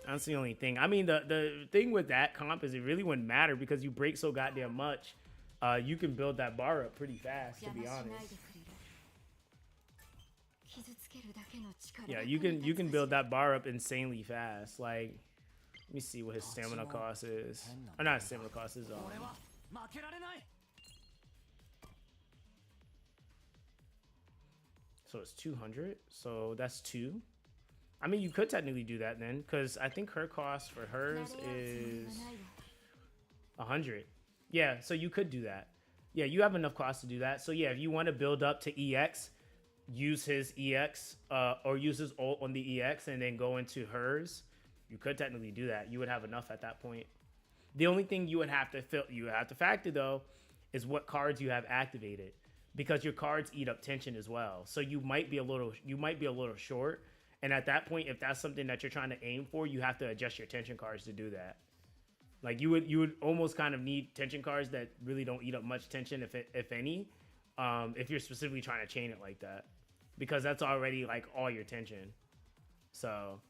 That's the only thing. I mean, the thing with that comp is it really wouldn't matter because you break so goddamn much. You can build that bar up pretty fast, to be honest. Yeah, you can build that bar up insanely fast. Like, let me see what his stamina cost is. Or not stamina cost is. So it's 200. So that's 2. I mean, you could technically do that then, because I think her cost for hers is 100. Yeah, so you could do that. Yeah, you have enough cost to do that. So yeah, if you want to build up to EX, use his EX or use his ult on the EX and then go into hers, you could technically do that. You would have enough at that point. The only thing you would have to factor though is what cards you have activated, because your cards eat up tension as well. So you might be a little short. And at that point, if that's something that you're trying to aim for, you have to adjust your tension cards to do that. Like you would almost kind of need tension cards that really don't eat up much tension, if any, if you're specifically trying to chain it like that, because that's already like all your tension. So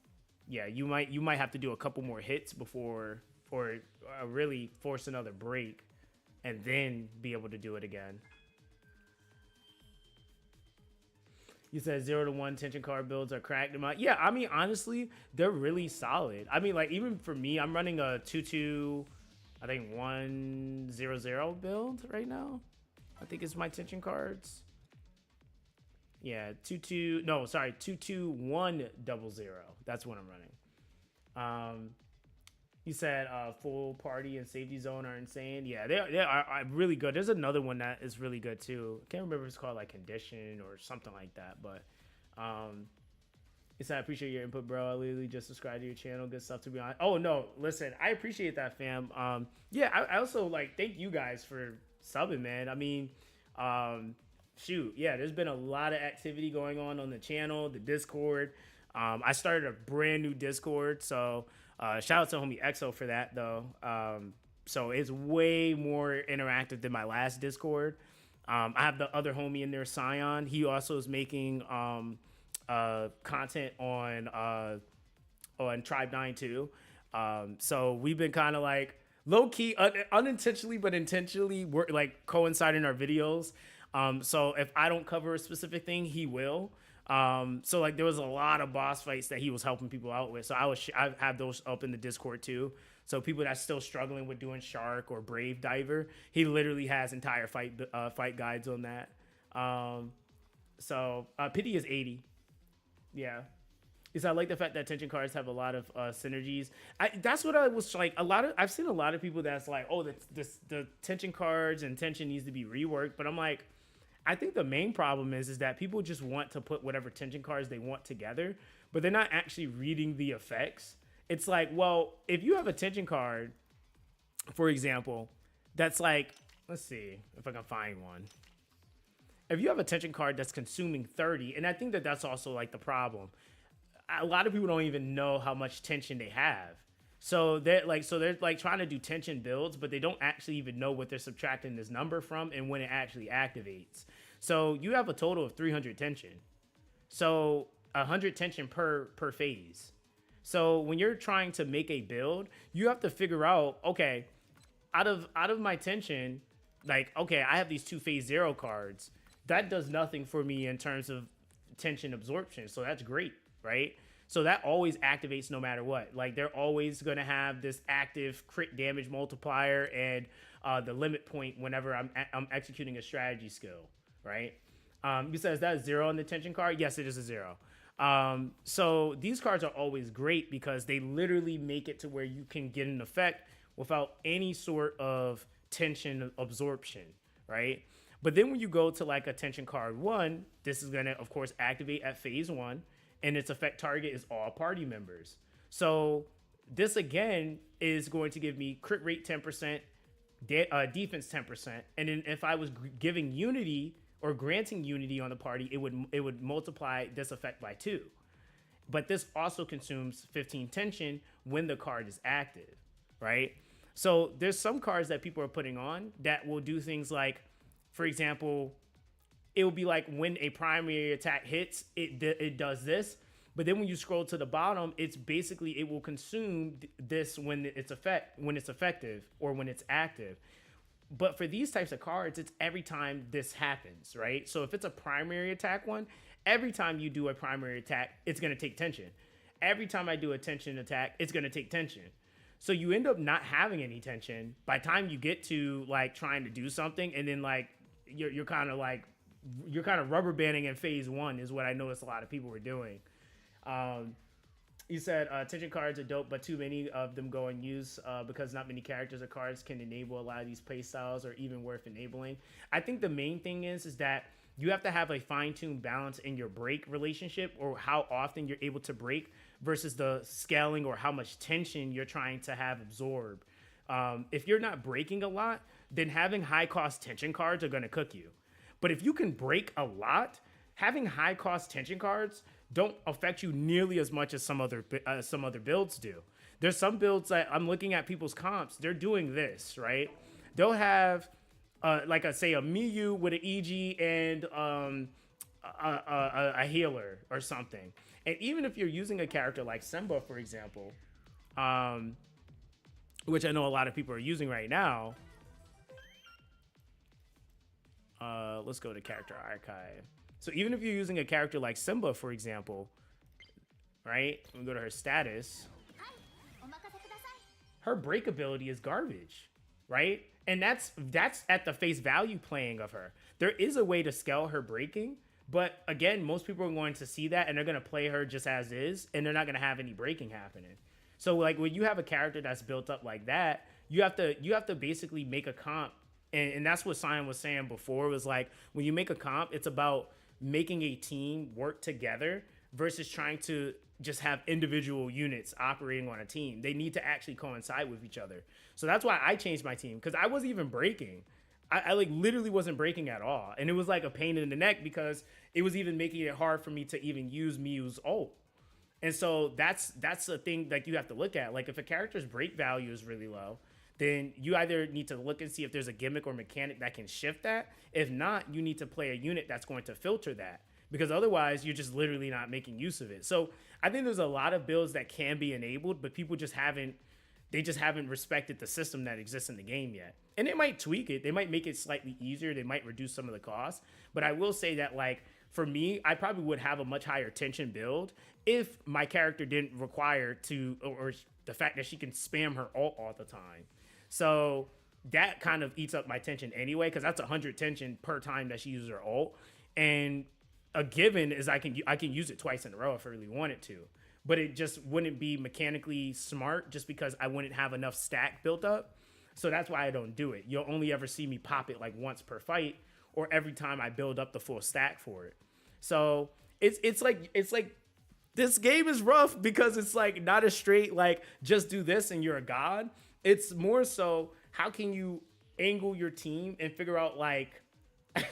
yeah, you might have to do a couple more hits before, or really force another break, and then be able to do it again. You said 0 to 1 tension card builds are cracked. Yeah, I mean, honestly, they're really solid. I mean, like, even for me, I'm running a 2-2, I think 1-0-0 build right now. I think it's my tension cards. Yeah, 2-2-1-0-0. That's what I'm running. You said full party and safety zone are insane. Yeah, they are really good. There's another one that is really good too. I can't remember if it's called like Condition or something like that. But I appreciate your input, bro. I literally just subscribed to your channel. Good stuff, to be honest. Oh no, listen, I appreciate that, fam. Yeah, I also like thank you guys for subbing, man. I mean, shoot, yeah, there's been a lot of activity going on the channel, the Discord. I started a brand new Discord, so. Shout out to homie EXO for that though. So it's way more interactive than my last Discord. I have the other homie in there, Scion. He also is making content on Tribe 9 too. So we've been kind of like low key, unintentionally but intentionally, we're like coinciding our videos. So if I don't cover a specific thing, he will. So like there was a lot of boss fights that he was helping people out with. So I have those up in the Discord too. So people that's still struggling with doing Shark or Brave Diver, he literally has entire fight guides on that. So pity is 80. Yeah. Is I like the fact that tension cards have a lot of synergies. That's what I was like. I've seen a lot of people that's like, oh, the tension cards and tension needs to be reworked. But I'm like, I think the main problem is that people just want to put whatever tension cards they want together, but they're not actually reading the effects. It's like, well, if you have a tension card, for example, that's like, let's see if I can find one. If you have a tension card that's consuming 30, and I think that that's also like the problem. A lot of people don't even know how much tension they have. So they're like trying to do tension builds, but they don't actually even know what they're subtracting this number from and when it actually activates. So you have a total of 300 tension. So 100 tension per phase. So when you're trying to make a build, you have to figure out, okay, out of my tension, like, okay, I have these 2 phase 0 cards. That does nothing for me in terms of tension absorption. So that's great, right? So that always activates no matter what. Like they're always going to have this active crit damage multiplier and the limit point whenever I'm executing a strategy skill, right? You said, is that a 0 on the tension card? Yes, it is a 0. So these cards are always great because they literally make it to where you can get an effect without any sort of tension absorption, right? But then when you go to like a tension card 1, this is going to, of course, activate at phase 1. And its effect target is all party members. So this again is going to give me crit rate 10%, defense 10%, and then if I was giving unity or granting unity on the party, it would multiply this effect by 2. But this also consumes 15 tension when the card is active, right? So there's some cards that people are putting on that will do things like, for example, it will be like when a primary attack hits, it does this. But then when you scroll to the bottom, it's basically it will consume this when it's effective or when it's active. But for these types of cards, it's every time this happens, right? So if it's a primary attack one, every time you do a primary attack, it's going to take tension. Every time I do a tension attack, it's going to take tension. So you end up not having any tension by the time you get to like trying to do something, and then like you're kind of rubber banding in phase one is what I noticed a lot of people were doing. You said tension cards are dope, but too many of them go unused because not many characters or cards can enable a lot of these play styles or even worth enabling. I think the main thing is that you have to have a fine-tuned balance in your break relationship, or how often you're able to break versus the scaling or how much tension you're trying to have absorb. If you're not breaking a lot, then having high-cost tension cards are going to cook you. But if you can break a lot, having high-cost tension cards don't affect you nearly as much as some other builds do. There's some builds that I'm looking at people's comps. They're doing this, right? They'll have like a Miyu with an EG and a healer or something. And even if you're using a character like Simba, for example, which I know a lot of people are using right now. Let's go to character archive. So even if you're using a character like Simba, for example, right? We go to her status. Her break ability is garbage, right? And that's at the face value playing of her. There is a way to scale her breaking, but again, most people are going to see that and they're going to play her just as is, and they're not going to have any breaking happening. So like when you have a character that's built up like that, you have to basically make a comp, and that's what Simon was saying before, was like when you make a comp, it's about making a team work together versus trying to just have individual units operating on a team. They need to actually coincide with each other. So that's why I changed my team, because I wasn't even breaking. I like literally wasn't breaking at all. And it was like a pain in the neck because it was even making it hard for me to even use Miyu's ult. And so that's the thing that you have to look at. Like if a character's break value is really low, then you either need to look and see if there's a gimmick or mechanic that can shift that. If not, you need to play a unit that's going to filter that, because otherwise you're just literally not making use of it. So I think there's a lot of builds that can be enabled, but people just haven't respected the system that exists in the game yet. And they might tweak it. They might make it slightly easier. They might reduce some of the costs. But I will say that, like, for me, I probably would have a much higher tension build if my character didn't require to, or the fact that she can spam her ult all the time. So that kind of eats up my tension anyway, because that's 100 tension per time that she uses her ult. And a given is I can use it twice in a row if I really wanted to. But it just wouldn't be mechanically smart just because I wouldn't have enough stack built up. So that's why I don't do it. You'll only ever see me pop it like once per fight, or every time I build up the full stack for it. So it's like this game is rough because it's like not a straight like just do this and you're a god. It's more so how can you angle your team and figure out like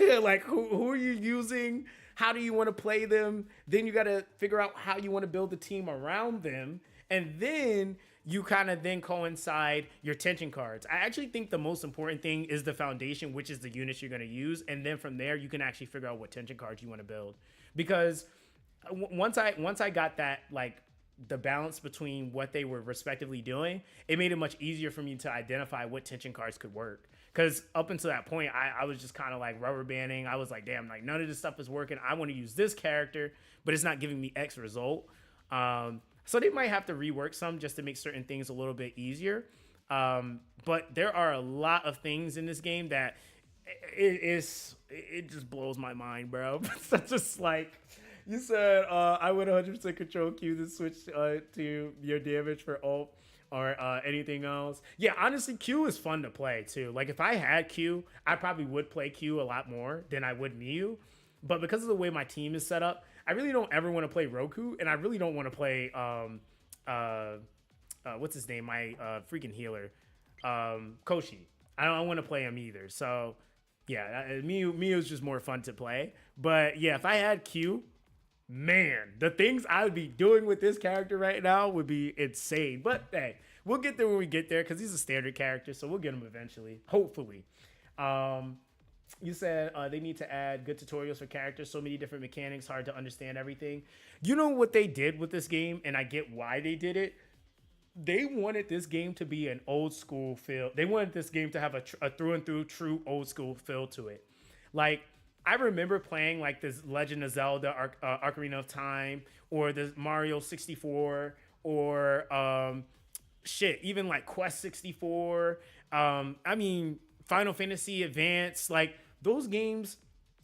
like who are you using? How do you want to play them? Then you got to figure out how you want to build the team around them. And then you kind of then coincide your tension cards. I actually think the most important thing is the foundation, which is the units you're going to use. And then from there, you can actually figure out what tension cards you want to build. Because once I got that, like the balance between what they were respectively doing, it made it much easier for me to identify what tension cards could work. Because up until that point, I was just kind of like rubber banding. I was like, damn, like none of this stuff is working. I want to use this character, but it's not giving me X result. So they might have to rework some just to make certain things a little bit easier. But there are a lot of things in this game that it just blows my mind, bro. So just like you said, I would 100% control Q to switch to your damage for ult. Or anything else. Yeah, honestly, Q is fun to play too. Like if I had Q, I probably would play Q a lot more than I would Miyu. But because of the way my team is set up, I really don't ever want to play Roku, and I really don't want to play what's his name? My freaking healer, Koshi. I don't want to play him either. So yeah, Miyu is just more fun to play. But yeah, if I had Q, man, the things I would be doing with this character right now would be insane. But hey, we'll get there when we get there because he's a standard character, so we'll get him eventually, hopefully. You said they need to add good tutorials for characters, so many different mechanics, hard to understand everything. You know what they did with this game, and I get why they did it. They wanted this game to be an old school feel. They wanted this game to have a through and through true old school feel to it. Like, I remember playing like this Legend of Zelda Ocarina of Time, or the Mario 64, or shit, even like Quest 64. I mean, Final Fantasy Advance. Like, those games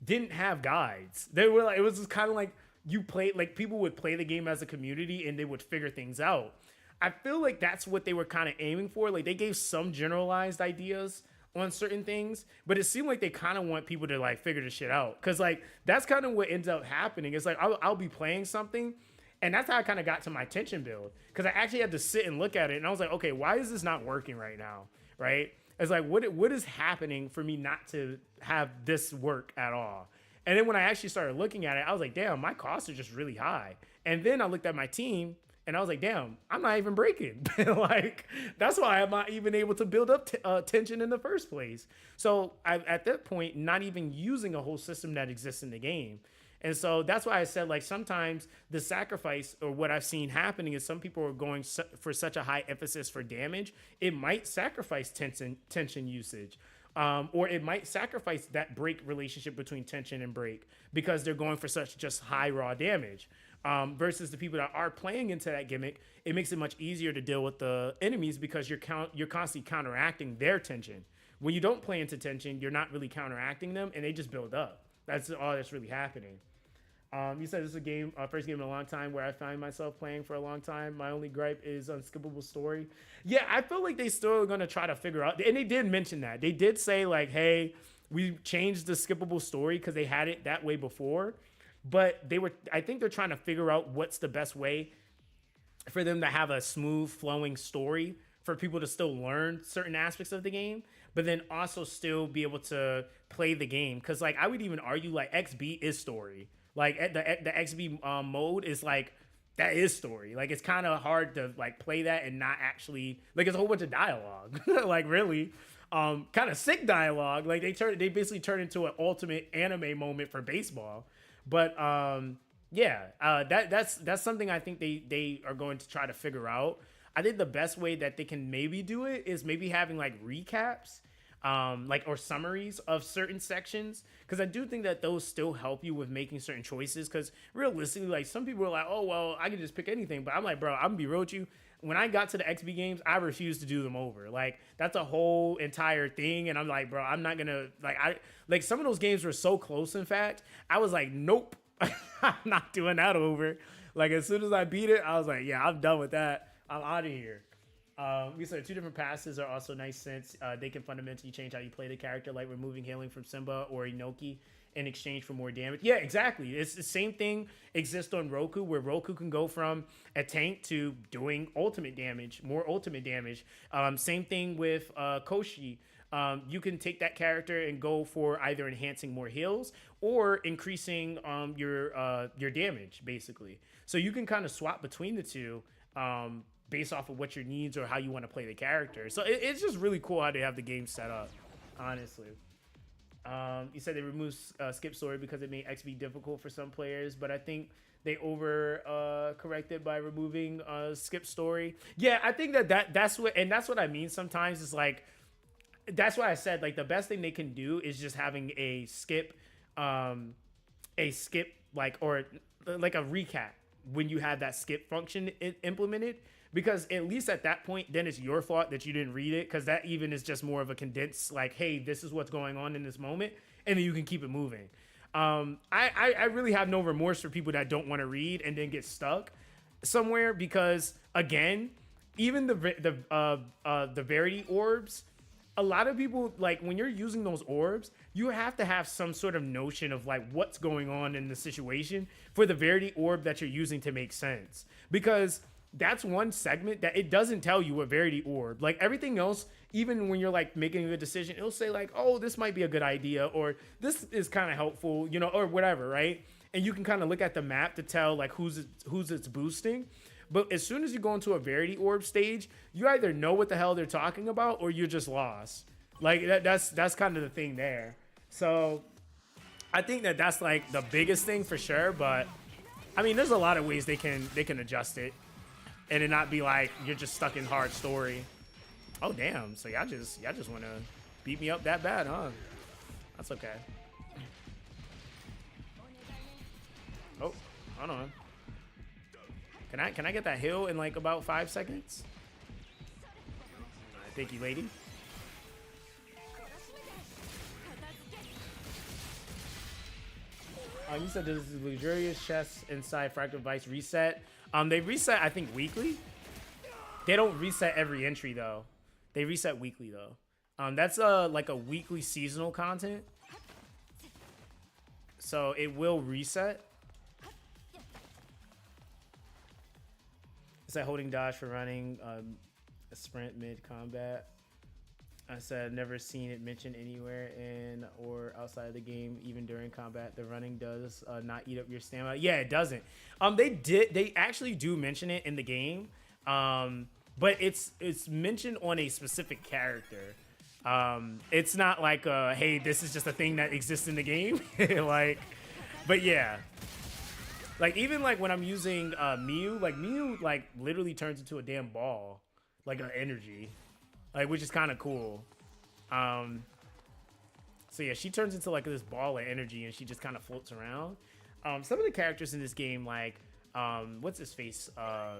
didn't have guides. They were like, it was just kind of like you play, like people would play the game as a community and they would figure things out. I feel like that's what they were kind of aiming for. Like, they gave some generalized ideas on certain things, but it seemed like they kind of want people to like figure the shit out. Cause like that's kind of what ends up happening. It's like I'll be playing something, and that's how I kind of got to my tension build. Cause I actually had to sit and look at it, and I was like, okay, why is this not working right now? Right? It's like, what is happening for me not to have this work at all? And then when I actually started looking at it, I was like, damn, my costs are just really high. And then I looked at my team, and I was like, damn, I'm not even breaking. Like, that's why I'm not even able to build up tension in the first place. So at that point, not even using a whole system that exists in the game. And so that's why I said, like, sometimes the sacrifice, or what I've seen happening, is some people are going for such a high emphasis for damage, it might sacrifice tension usage. Or it might sacrifice that break relationship between tension and break, because they're going for such just high raw damage. Versus the people that are playing into that gimmick, it makes it much easier to deal with the enemies, because you're constantly counteracting their tension. When you don't play into tension, you're not really counteracting them, and they just build up. That's all that's really happening. You said this is a game, first game in a long time where I find myself playing for a long time. My only gripe is unskippable story. Yeah, I feel like they still are going to try to figure out, and they did mention that. They did say like, hey, we changed the skippable story because they had it that way before. But I think they're trying to figure out what's the best way for them to have a smooth flowing story for people to still learn certain aspects of the game, but then also still be able to play the game. Cause like, I would even argue like XB is story. Like the XB mode is like, that is story. Like, it's kind of hard to like play that and not actually, like, it's a whole bunch of dialogue. Like, really kind of sick dialogue. Like, they basically turn into an ultimate anime moment for baseball. But yeah, that's something I think they are going to try to figure out. I think the best way that they can maybe do it is maybe having like recaps, like, or summaries of certain sections, because I do think that those still help you with making certain choices. Because realistically, like, some people are like, oh well, I can just pick anything, but I'm like, bro, I'm gonna be real with you. When I got to the XB games, I refused to do them over. Like, that's a whole entire thing. And I'm like, bro, I'm not gonna, like some of those games were so close. In fact, I was like, nope, I'm not doing that over. Like, as soon as I beat it, I was like, yeah, I'm done with that. I'm out of here. We said 2 different passes are also nice, since they can fundamentally change how you play the character, like removing healing from Simba or Inoki in exchange for more damage. Yeah, exactly. It's the same thing exists on Roku, where Roku can go from a tank to doing ultimate damage, more ultimate damage. Same thing with Koshi. You can take that character and go for either enhancing more heals or increasing your damage, basically. So you can kind of swap between the two based off of what your needs or how you want to play the character. So it's just really cool how they have the game set up, honestly. You said they removed skip story because it made XP difficult for some players, but I think they corrected by removing skip story. Yeah, I think that's what I mean sometimes. Is like, that's why I said, like, the best thing they can do is just having a skip like, or like a recap when you have that skip function implemented. Because at least at that point, then it's your fault that you didn't read it, because that even is just more of a condensed, like, hey, this is what's going on in this moment, and then you can keep it moving. I really have no remorse for people that don't want to read and then get stuck somewhere, because again, even the Verity orbs, a lot of people, like, when you're using those orbs, you have to have some sort of notion of like what's going on in the situation for the Verity orb that you're using to make sense, because that's one segment that it doesn't tell you what Verity orb. Like, everything else, even when you're like making a decision, it'll say like, oh, this might be a good idea, or this is kind of helpful, you know, or whatever, right? And you can kind of look at the map to tell like who's it's boosting. But as soon as you go into a Verity orb stage, you either know what the hell they're talking about or you're just lost. Like, that's kind of the thing there. So I think that that's like the biggest thing for sure. But I mean, there's a lot of ways they can adjust it and it not be like you're just stuck in hard story. Oh damn! So y'all just want to beat me up that bad, huh? That's okay. Oh, hold on. Can I get that heal in like about 5 seconds? Thank you, lady. You said this is luxurious chests inside Fractal Vice reset. They reset, I think, weekly. They don't reset every entry though. They reset weekly though. That's like a weekly seasonal content. So it will reset. Is that holding dodge for running a sprint mid combat? I said never seen it mentioned anywhere in or outside of the game, even during combat. The running does not eat up your stamina. Yeah, it doesn't. They actually do mention it in the game, but it's mentioned on a specific character. It's not like hey, this is just a thing that exists in the game. Like, but yeah. Like, even, like, when I'm using Miyu, like, literally turns into a damn ball. Like, an energy. Like, which is kind of cool. So, yeah, she turns into, like, this ball of energy, and she just kind of floats around. Some of the characters in this game, like, what's his face? I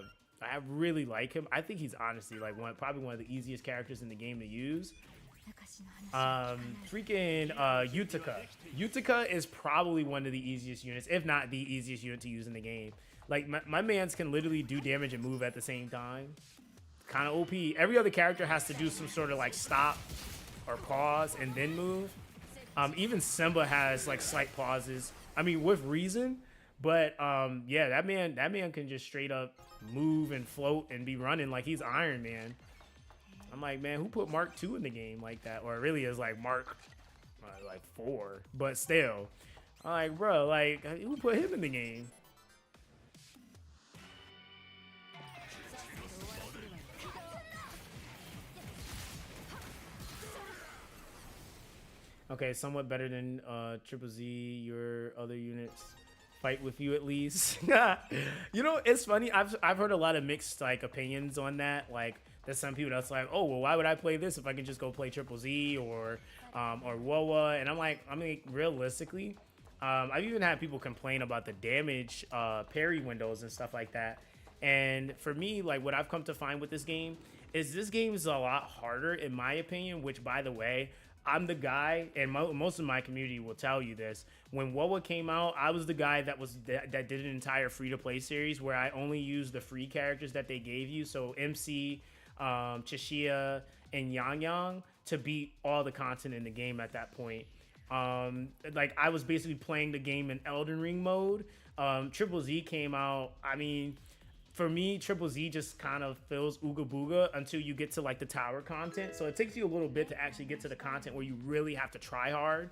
really like him. I think he's honestly, like, probably one of the easiest characters in the game to use. Freaking Utica. Utica is probably one of the easiest units, if not the easiest unit to use in the game. Like, my mans can literally do damage and move at the same time. Kind of OP. Every other character has to do some sort of like stop or pause and then move. Even Simba has like slight pauses. I mean, with reason, but yeah, that man can just straight up move and float and be running like he's Iron Man. I'm like, man, who put Mark 2 in the game like that? Or it really is like Mark like 4, but still. I'm like, bro, like, who put him in the game? Okay, somewhat better than Triple Z. Your other units fight with you at least. You know, it's funny. I've heard a lot of mixed like opinions on that. Like, there's some people that's like, oh, well, why would I play this if I can just go play Triple Z or WoWa? And I'm like, I mean, realistically, I've even had people complain about the damage parry windows and stuff like that. And for me, like, what I've come to find with this game is a lot harder, in my opinion, which, by the way, I'm the guy, and most of my community will tell you this. When WoWa came out, I was the guy that did an entire free-to-play series where I only used the free characters that they gave you. So MC, Chishia, and Yang Yang to beat all the content in the game at that point. Like, I was basically playing the game in Elden Ring mode. Triple Z came out. I mean, for me, Triple Z just kind of feels ooga booga until you get to like the tower content. So it takes you a little bit to actually get to the content where you really have to try hard.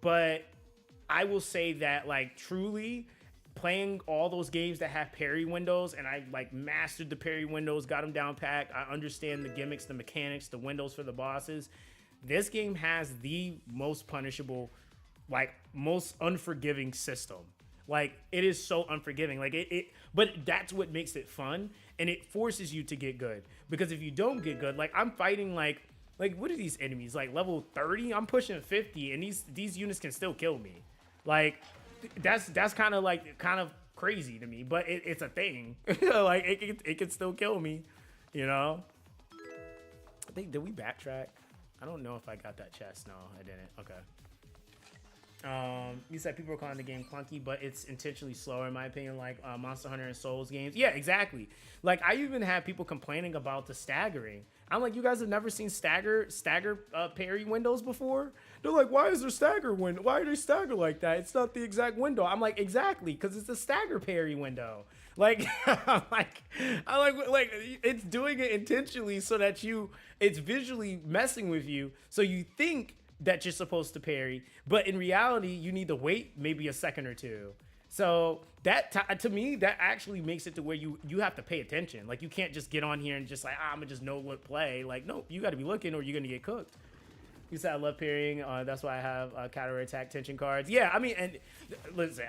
But I will say that, like, truly playing all those games that have parry windows, and I like mastered the parry windows, got them down packed. I understand the gimmicks, the mechanics, the windows for the bosses. This game has the most punishable, like, most unforgiving system. Like, it is so unforgiving. Like, but that's what makes it fun, and it forces you to get good. Because if you don't get good, like, I'm fighting, like, what are these enemies? Like, level 30? I'm pushing 50, and these units can still kill me. Like, that's kind of crazy to me, but it's a thing. Like, it can still kill me, you know? I think, did we backtrack? I don't know if I got that chest. No, I didn't. Okay. You said people are calling the game clunky, but it's intentionally slower in my opinion, like Monster Hunter and Souls games. Yeah, exactly. Like, I even had people complaining about the staggering. I'm like, you guys have never seen stagger parry windows before? They're like, why is there stagger window? Why are they stagger like that? It's not the exact window. I'm like, exactly, because it's a stagger parry window. Like, I'm like, it's doing it intentionally so that it's visually messing with you, so you think that you're supposed to parry, but in reality, you need to wait maybe a second or two. So that to me, that actually makes it to where you have to pay attention. Like, you can't just get on here and just like, I'm gonna just no look play. Like, no, you got to be looking or you're gonna get cooked. You said I love parrying. That's why I have counter attack tension cards. Yeah, I mean, and listen,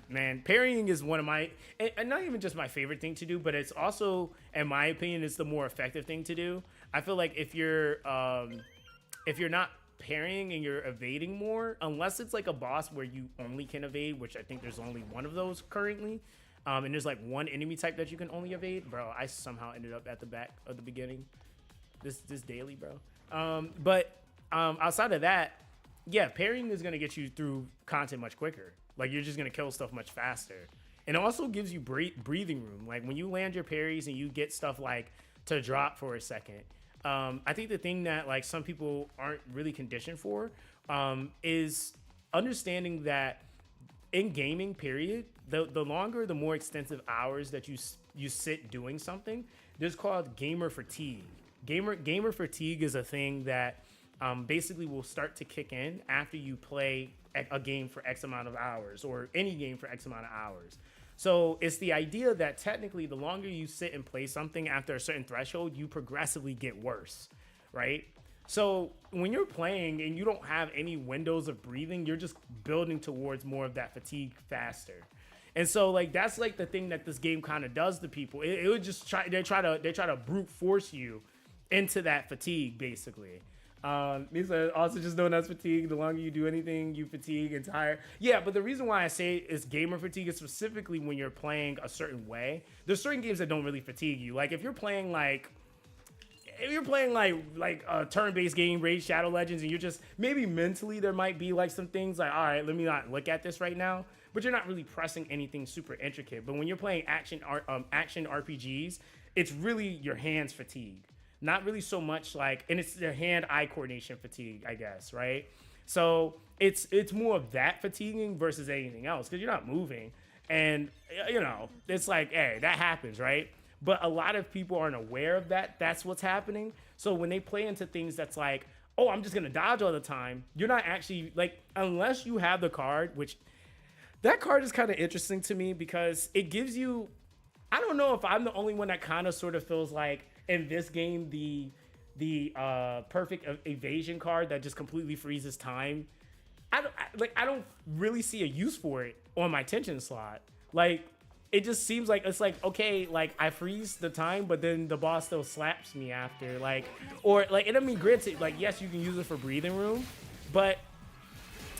man, parrying is one of my, and not even just my favorite thing to do, but it's also, in my opinion, it's the more effective thing to do. I feel like if you're not parrying and you're evading more, unless it's like a boss where you only can evade, which I think there's only one of those currently, and there's like one enemy type that you can only evade. Bro, I somehow ended up at the back of the beginning. This daily, bro. But outside of that, yeah, parrying is gonna get you through content much quicker. Like you're just gonna kill stuff much faster, and it also gives you breathing room. Like when you land your parries and you get stuff like to drop for a second. I think the thing that like some people aren't really conditioned for is understanding that in gaming, period, the longer, the more extensive hours that you sit doing something, there's called gamer fatigue. Gamer fatigue is a thing that basically will start to kick in after you play a game for X amount of hours, or any game for X amount of hours. So it's the idea that technically the longer you sit and play something after a certain threshold, you progressively get worse, right? So when you're playing and you don't have any windows of breathing, you're just building towards more of that fatigue faster. And so like that's like the thing that this game kind of does to people. It would just they try to brute force you into that fatigue, basically. These are also just known as fatigue. The longer you do anything, you fatigue and tire. Yeah, but the reason why I say it's gamer fatigue is specifically when you're playing a certain way. There's certain games that don't really fatigue you. Like if you're playing like a turn-based game, Raid Shadow Legends, and you're just maybe mentally there might be like some things like, all right, let me not look at this right now. But you're not really pressing anything super intricate. But when you're playing action RPGs, it's really your hands fatigue. Not really so much like, and it's the hand-eye coordination fatigue, I guess, right? So it's more of that fatiguing versus anything else, because you're not moving. And, you know, it's like, hey, that happens, right? But a lot of people aren't aware of that. That's what's happening. So when they play into things that's like, oh, I'm just going to dodge all the time, you're not actually, like, unless you have the card, which that card is kind of interesting to me because it gives you, I don't know if I'm the only one that kind of sort of feels like, in this game, the perfect evasion card that just completely freezes time, I don't really see a use for it on my tension slot. Like it just seems like it's like, okay, like I freeze the time, but then the boss still slaps me after, like, or like, and I mean, granted, like yes, you can use it for breathing room, but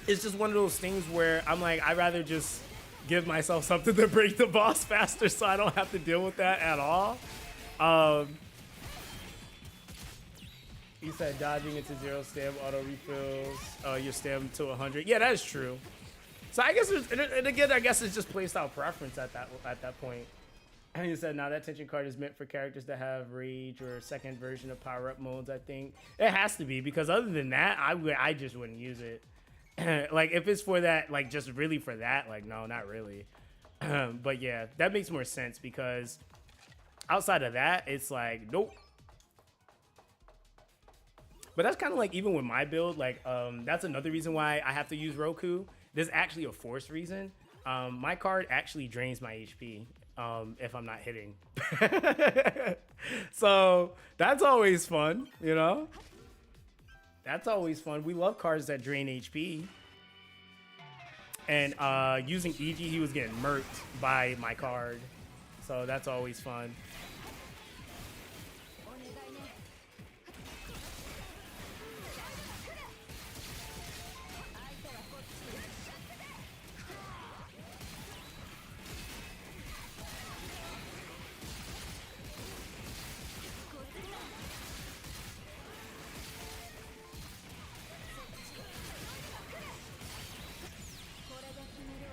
it's just one of those things where I'm like, I'd rather just give myself something to break the boss faster so I don't have to deal with that at all. He said dodging into 0 stam auto refills your stam to 100. Yeah, that is true. So I guess, and again, I guess it's just playstyle preference at that point. And he said, now that tension card is meant for characters that have rage or second version of power up modes. I think it has to be, because other than that, I just wouldn't use it. Like if it's for that, like just really for that, like no, not really. But yeah, that makes more sense because outside of that, it's like nope. But that's kind of like even with my build, like that's another reason why I have to use Roku. There's actually a forced reason. My card actually drains my HP if I'm not hitting. So that's always fun, you know? That's always fun. We love cards that drain HP. And using EG, he was getting murked by my card. So that's always fun.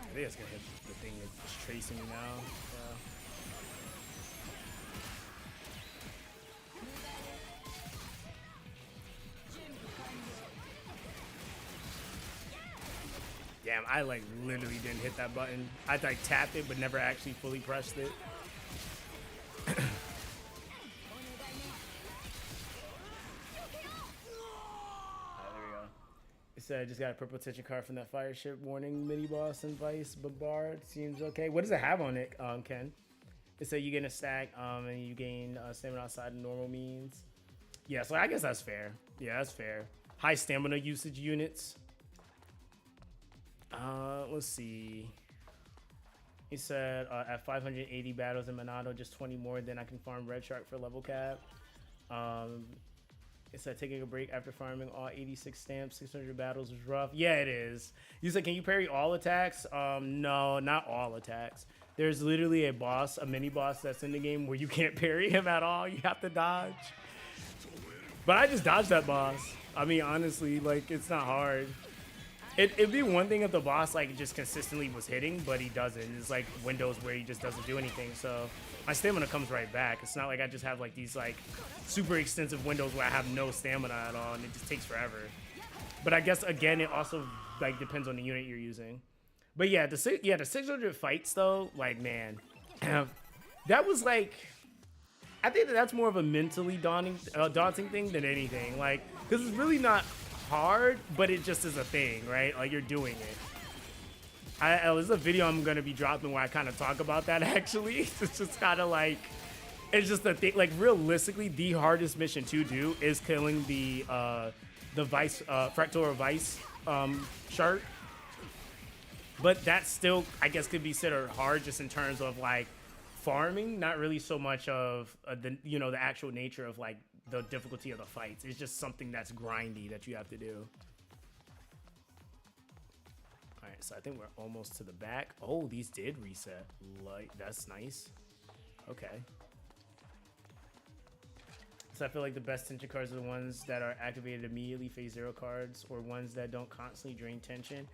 I think it's gonna hit the thing that's tracing me now. Damn, I like literally didn't hit that button. I like tapped it, but never actually fully pressed it. I just got a purple tension card from that fire ship warning mini boss and Vice Bombard. Seems okay. What does it have on it, Ken? It said you gain a stack and you gain stamina outside of normal means. Yeah, so I guess that's fair. Yeah, that's fair. high stamina usage units. Let's see. He said at 580 battles in Monado, just 20 more, then I can farm Red Shark for level cap. It said taking a break after farming all 86 stamps, 600 battles was rough. Yeah, it is. You said, can you parry all attacks? No, not all attacks. There's literally a boss, a mini boss that's in the game where you can't parry him at all. You have to dodge. But I just dodged that boss. I mean, honestly, like, it's not hard. It'd be one thing if the boss like just consistently was hitting, but he doesn't. It's like windows where he just doesn't do anything. So my stamina comes right back. It's not like I just have like these like super extensive windows where I have no stamina at all and it just takes forever. But I guess again, it also like depends on the unit you're using. But yeah, the 600 fights though, like man, that was like, I think that's more of a mentally daunting thing than anything. Like, because it's really not hard, but it just is a thing, right? Like you're doing it. There's a video I'm gonna be dropping where I kind of talk about that actually. It's just kind of like, it's just a thing. Like realistically, the hardest mission to do is killing the Vice, Fractal Vice shark. But that still, I guess, could be considered hard just in terms of like farming, not really so much of the actual nature of like the difficulty of the fights. It's just something that's grindy that you have to do. All right, so I think we're almost to the back. Oh, these did reset. Like, that's nice. Okay. So I feel like the best tension cards are the ones that are activated immediately, phase 0 cards, or ones that don't constantly drain tension.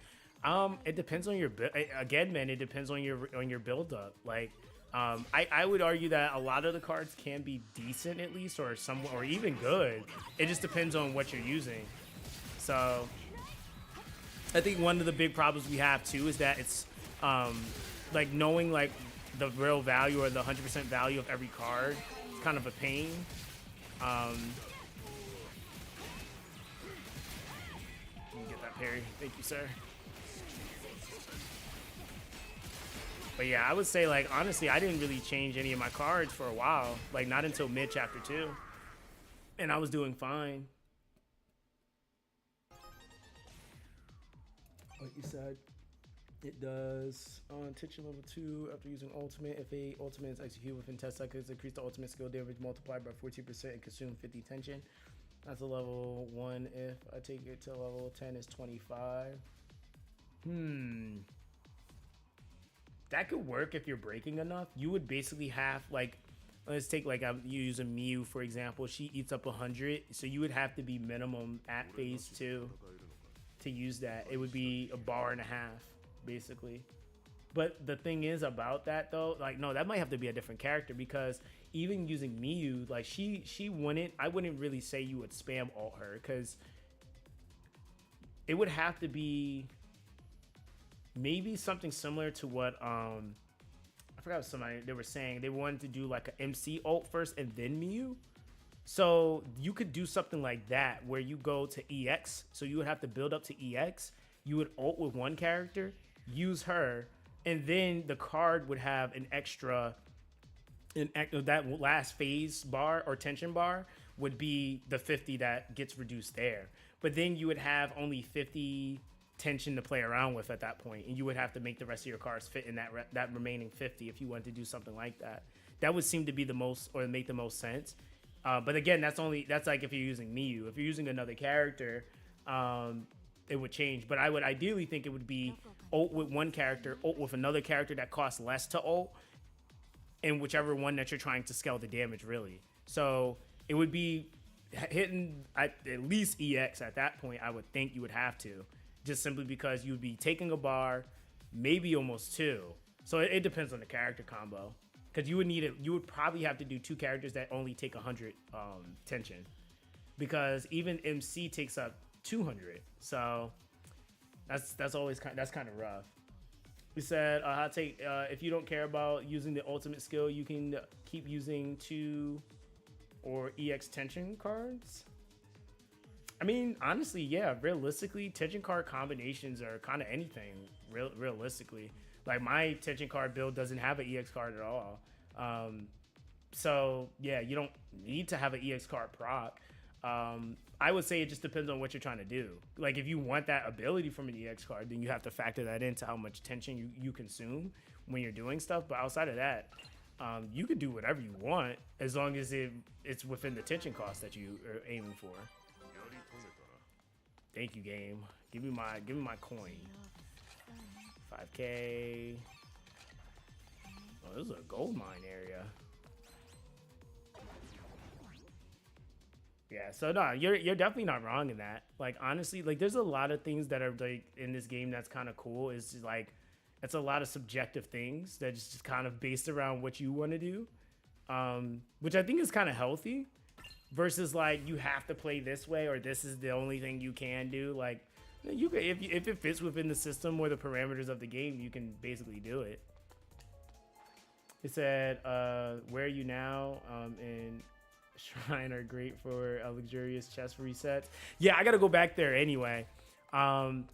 It depends on your build. Again, man, it depends on your build up. Like, I would argue that a lot of the cards can be decent at least, or even good. It just depends on what you're using. So I think one of the big problems we have too is that it's like knowing like the real value or the 100% value of every card. It's kind of a pain. You can get that parry. Thank you, sir. But yeah, I would say, like, honestly, I didn't really change any of my cards for a while. Like, not until mid chapter 2. And I was doing fine. Like you said, it does on tension level 2 after using ultimate. If a ultimate is executed within 10 seconds, increase the ultimate skill damage multiplied by 14% and consume 50 tension. That's a level 1. If I take it to level 10, it's 25. That could work if you're breaking enough. You would basically have, like, let's take, like, you use a Mew, for example. She eats up 100, so you would have to be minimum at phase 2 to use that. It would be a bar and a half, basically. But the thing is about that, though, like, no, that might have to be a different character, because even using Mew, like, she wouldn't, I wouldn't really say you would spam ult her, because it would have to be maybe something similar to what I forgot what somebody they were saying. They wanted to do like an MC ult first and then Mew. So you could do something like that where you go to EX. So you would have to build up to EX. You would ult with one character, use her, and then the card would have an extra. That last phase bar or tension bar would be the 50 that gets reduced there. But then you would have only 50 tension to play around with at that point, and you would have to make the rest of your cards fit in that remaining 50 if you wanted to do something like that. That would seem to be the most, or make the most sense. But again, that's like if you're using Mew. If you're using another character, it would change. But I would ideally think it would be ult with one character, ult with another character that costs less to ult, and whichever one that you're trying to scale the damage, really. So it would be hitting at least EX at that point. I would think you would have to, just simply because you would be taking a bar, maybe almost 2. So it depends on the character combo, because you would probably have to do 2 characters that only take 100 tension, because even MC takes up 200. So that's kind of rough. We said hot take, if you don't care about using the ultimate skill, you can keep using 2 or EX tension cards. I mean, honestly, yeah, realistically, tension card combinations are kind of anything, realistically. Like, my tension card build doesn't have an EX card at all. So, yeah, you don't need to have an EX card proc. I would say it just depends on what you're trying to do. Like if you want that ability from an EX card, then you have to factor that into how much tension you consume when you're doing stuff. But outside of that, you can do whatever you want as long as it's within the tension cost that you are aiming for. Thank you, game. Give me my coin. 5K. Oh, this is a gold mine area. Yeah, so no, you're definitely not wrong in that. Like honestly, like there's a lot of things that are like in this game that's kind of cool. It's just, like it's a lot of subjective things that's just kind of based around what you want to do, which I think is kind of healthy. Versus like you have to play this way or this is the only thing you can do. Like you can, if it fits within the system or the parameters of the game, you can basically do it. It said, "Where are you now?" And Shrine are great for luxurious chest resets. Yeah, I gotta go back there anyway. I'm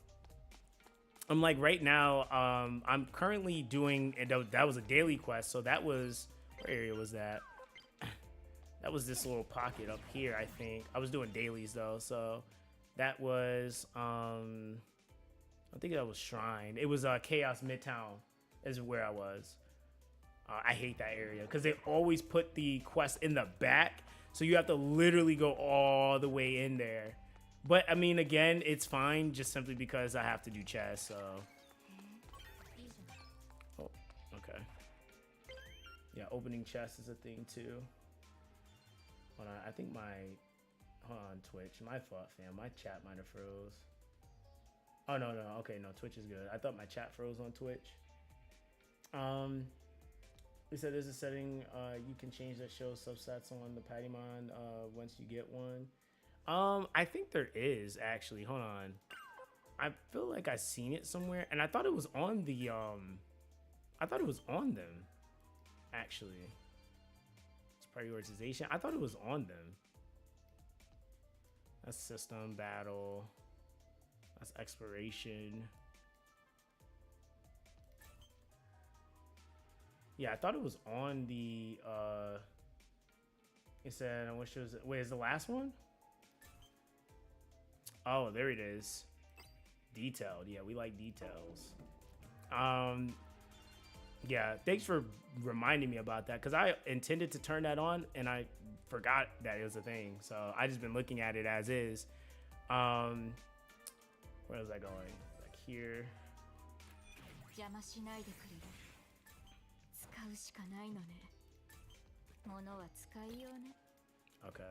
like right now. I'm currently doing, and that was a daily quest. So that was, what area was that? That was this little pocket up here, I think. I was doing dailies though, so that was I think that was Shrine. It was Chaos Midtown is where I was. I hate that area because they always put the quest in the back, so you have to literally go all the way in there. But I mean, again, it's fine just simply because I have to do chess. So, oh, okay. Yeah, opening chest is a thing too. Hold on, I think hold on, Twitch. My fault, fam. My chat might have froze. Oh, no. Okay, no, Twitch is good. I thought my chat froze on Twitch. We said there's a setting you can change that shows substats on the Patimon once you get one. I think there is, actually. Hold on. I feel like I seen it somewhere, and I thought it was on the, I thought it was on them, actually. Prioritization. I thought it was on them. That's system battle. That's exploration. Yeah, I thought it was on the it said, I wish it was, wait, is the last one? Oh, there it is. Detailed. Yeah, we like details. Yeah, thanks for reminding me about that because I intended to turn that on and I forgot that it was a thing. So I just been looking at it as is. Where was I going? Like here. Okay.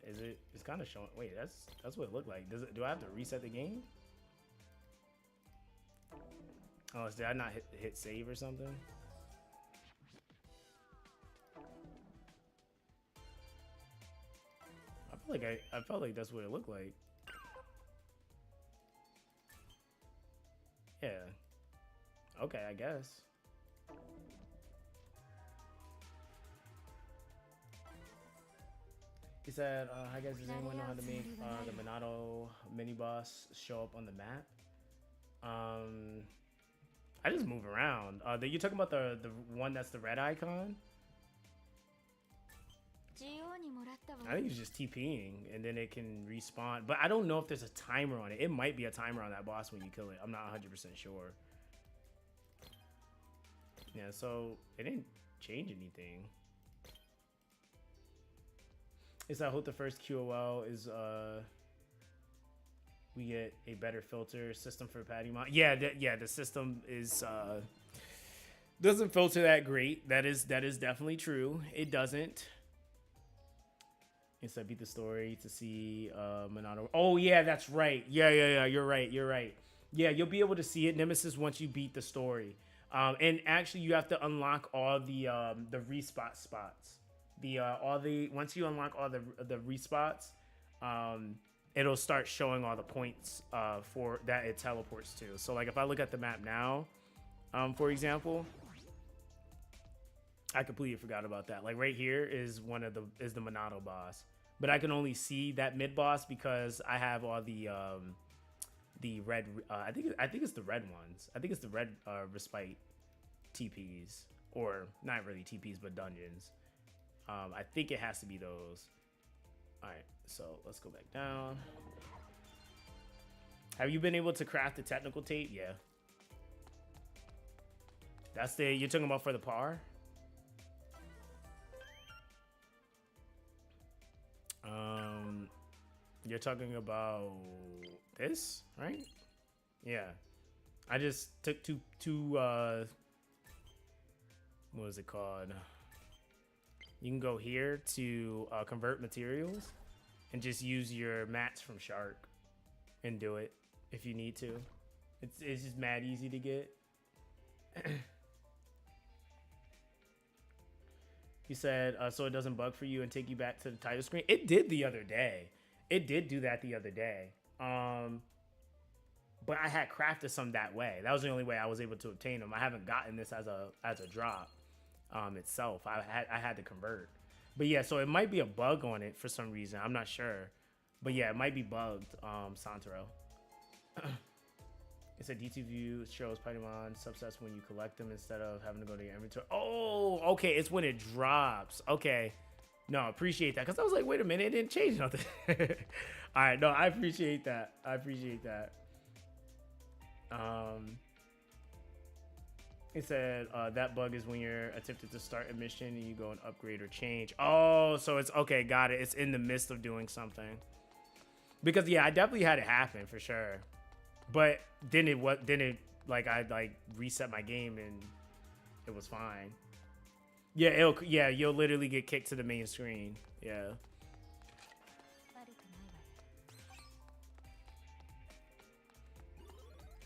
Is it? It's kind of showing. Wait, that's what it looked like. Do I have to reset the game? Oh, did I not hit save or something? I felt like that's what it looked like. Yeah. Okay, I guess. He said, "Hi guys, does anyone know how to make the Monado mini boss show up on the map?" I just move around. You talking about the one that's the red icon? I think it's just TPing and then it can respawn. But I don't know if there's a timer on it. It might be a timer on that boss when you kill it. I'm not 100% sure. Yeah, so it didn't change anything. I hope the first QOL is we get a better filter system for Patimon. Yeah, the system is doesn't filter that great. That is definitely true. It doesn't. Instead, beat the story to see Monado. Oh yeah, that's right. Yeah. You're right. Yeah, you'll be able to see it, Nemesis, once you beat the story. And actually, you have to unlock all the respawn spots. Once you unlock all the respots, it'll start showing all the points for that it teleports to. So like if I look at the map now, for example, I completely forgot about that. Like right here is the Monado boss, but I can only see that mid boss because I have all the red. I think it's the red ones. I think it's the red respite TPs, or not really TPs but dungeons. I think it has to be those. All right, so let's go back down. Have you been able to craft the technical tape? Yeah. That's the, you're talking about for the par? You're talking about this, right? Yeah. I just took two what was it called? You can go here to convert materials and just use your mats from Shark and do it if you need to. It's just mad easy to get. You said, so it doesn't bug for you and take you back to the title screen. It did the other day. It did do that the other day. But I had crafted some that way. That was the only way I was able to obtain them. I haven't gotten this as a drop itself. I had to convert. But yeah, so it might be a bug on it for some reason. I'm not sure. But yeah, it might be bugged, Santoro. It's a D2 view. It shows Pokemon subsets when you collect them instead of having to go to your inventory. Oh, okay. It's when it drops. Okay. No, appreciate that. Because I was like, wait a minute. It didn't change nothing. All right. No, I appreciate that. I appreciate that. It said that bug is when you're attempted to start a mission and you go and upgrade or change. Oh, so it's okay. Got it. It's in the midst of doing something. Because, yeah, I definitely had it happen for sure. But then it like I like reset my game and it was fine. Yeah, you'll literally get kicked to the main screen. Yeah.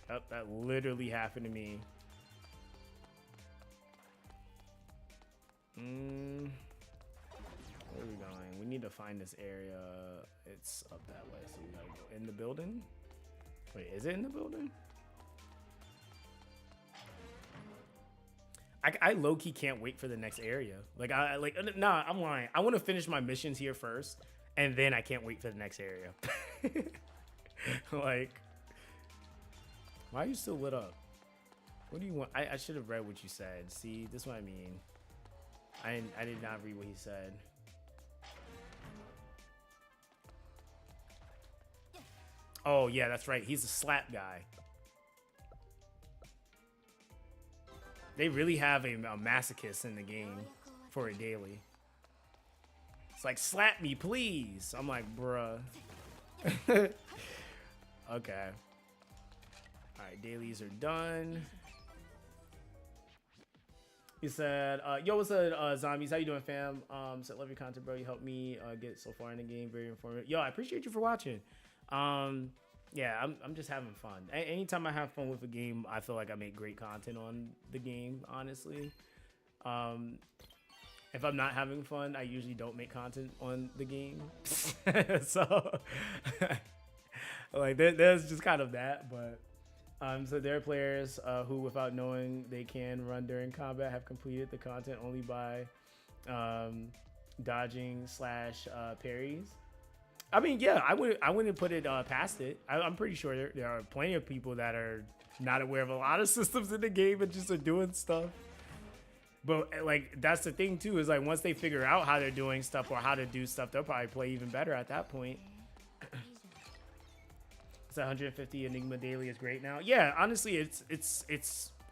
Oh, that literally happened to me. Where are we going? We need to find this area. It's up that way, so we gotta go in the building. Wait, is it in the building? I low-key can't wait for the next area. Like, nah, I'm lying. I want to finish my missions here first, and then I can't wait for the next area. Like, why are you still lit up? What do you want? I should have read what you said. See, this is what I mean. I did not read what he said. Oh, yeah, that's right. He's a slap guy. They really have a masochist in the game for a daily. It's like, slap me, please. I'm like, bruh. Okay. All right, dailies are done. He said, yo, what's up, zombies? How you doing, fam? Said, love your content, bro. You helped me get so far in the game. Very informative. Yo, I appreciate you for watching. Yeah, I'm just having fun. Anytime I have fun with a game, I feel like I make great content on the game, honestly. If I'm not having fun, I usually don't make content on the game. So, like, there's just kind of that, but... so there are players who, without knowing they can run during combat, have completed the content only by dodging / parries. I mean, yeah, I wouldn't put it past it. I'm pretty sure there are plenty of people that are not aware of a lot of systems in the game and just are doing stuff. But like, that's the thing too, is like once they figure out how they're doing stuff or how to do stuff, they'll probably play even better at that point. It's 150 Enigma Daily is great now. Yeah, honestly, it's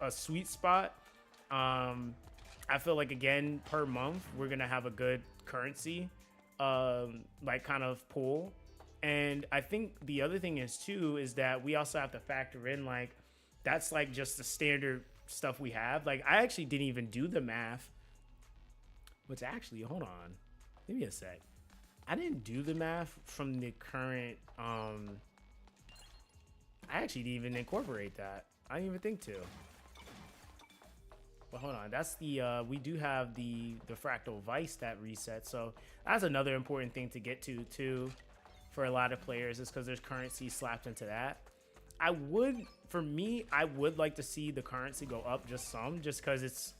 a sweet spot. I feel like, again, per month we're gonna have a good currency like kind of pool. And I think the other thing is too is that we also have to factor in, like, that's like just the standard stuff we have. Like, I actually didn't even do the math. What's actually, hold on, give me a sec. I didn't do the math from the current I actually didn't even incorporate that. I didn't even think to. But hold on, that's the we do have the Fractal Vice that resets, so that's another important thing to get to too for a lot of players, is because there's currency slapped into that. For me, I would like to see the currency go up just some, just because it's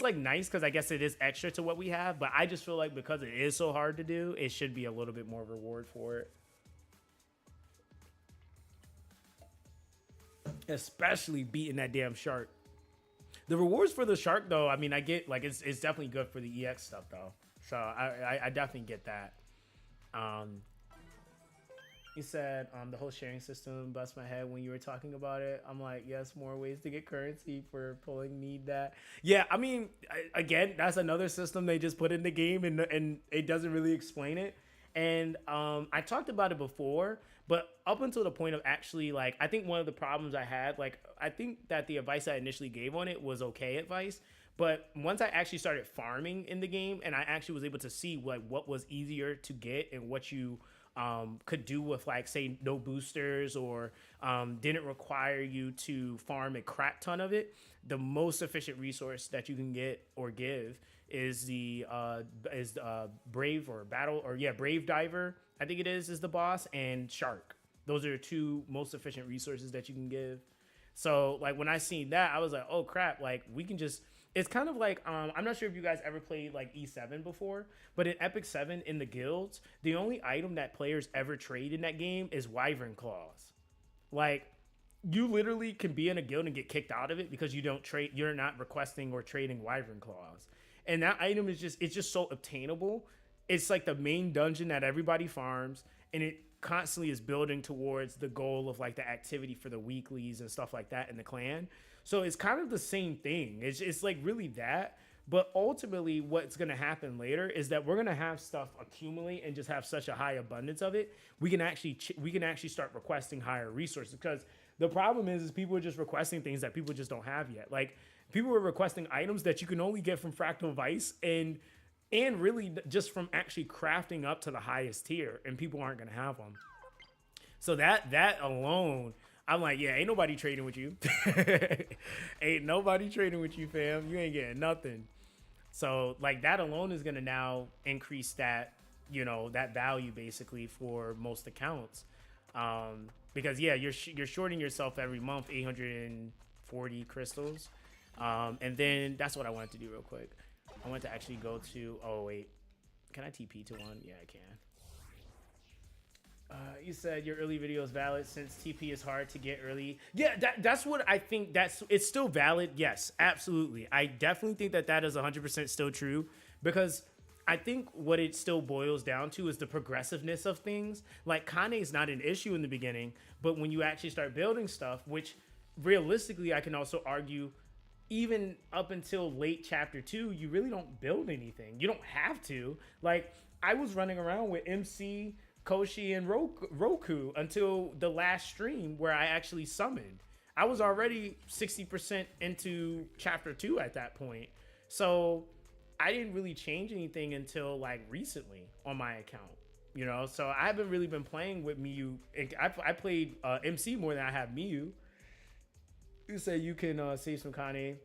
like nice, because I guess it is extra to what we have, but I just feel like because it is so hard to do, it should be a little bit more reward for it. Especially beating that damn shark. The rewards for the shark, though, I mean, I get, like, it's definitely good for the EX stuff, though. So I definitely get that. Um, you said the whole sharing system bust my head when you were talking about it. I'm like, yes, more ways to get currency for pulling need that. Yeah, I mean, again, that's another system they just put in the game, and it doesn't really explain it. And I talked about it before, but up until the point of actually, like, I think one of the problems I had, like, I think that the advice I initially gave on it was okay advice. But once I actually started farming in the game, and I actually was able to see what was easier to get and what you could do with, like, say, no boosters, or didn't require you to farm a crap ton of it, the most efficient resource that you can get or give is the brave or battle, or yeah, brave diver, I think it is the boss, and shark. Those are the two most efficient resources that you can give. So like when I seen that, I was like, oh crap, like we can just, it's kind of like I'm not sure if you guys ever played like E7 before, but in Epic 7 in the guilds, the only item that players ever trade in that game is wyvern claws. Like, you literally can be in a guild and get kicked out of it because you don't trade, you're not requesting or trading wyvern claws. And that item is just, it's just so obtainable. It's like the main dungeon that everybody farms, and it constantly is building towards the goal of like the activity for the weeklies and stuff like that in the clan. So it's kind of the same thing. It's like really that. But ultimately, what's going to happen later is that we're going to have stuff accumulate and just have such a high abundance of it. We can actually start requesting higher resources, because the problem is people are just requesting things that people just don't have yet. Like, people were requesting items that you can only get from Fractal Vice, and really just from actually crafting up to the highest tier, and people aren't going to have them. So that alone, I'm like, yeah, ain't nobody trading with you. Ain't nobody trading with you, fam. You ain't getting nothing. So like that alone is going to now increase that, you know, that value basically for most accounts. Because yeah, you're shorting yourself every month 840 crystals. And then that's what I wanted to do real quick. I want to actually go to, oh wait, can I TP to one? Yeah, I can. You said your early video is valid since TP is hard to get early. Yeah, that's what I think. It's still valid. Yes, absolutely. I definitely think that is 100% still true, because I think what it still boils down to is the progressiveness of things. Like, Kane is not an issue in the beginning, but when you actually start building stuff, which realistically I can also argue, even up until late chapter 2, you really don't build anything. You don't have to. Like, I was running around with MC, Koshi, and Roku until the last stream where I actually summoned. I was already 60% into chapter 2 at that point. So I didn't really change anything until like recently on my account, you know? So I haven't really been playing with Miyu. I played MC more than I have Miyu. You say you can save some Kane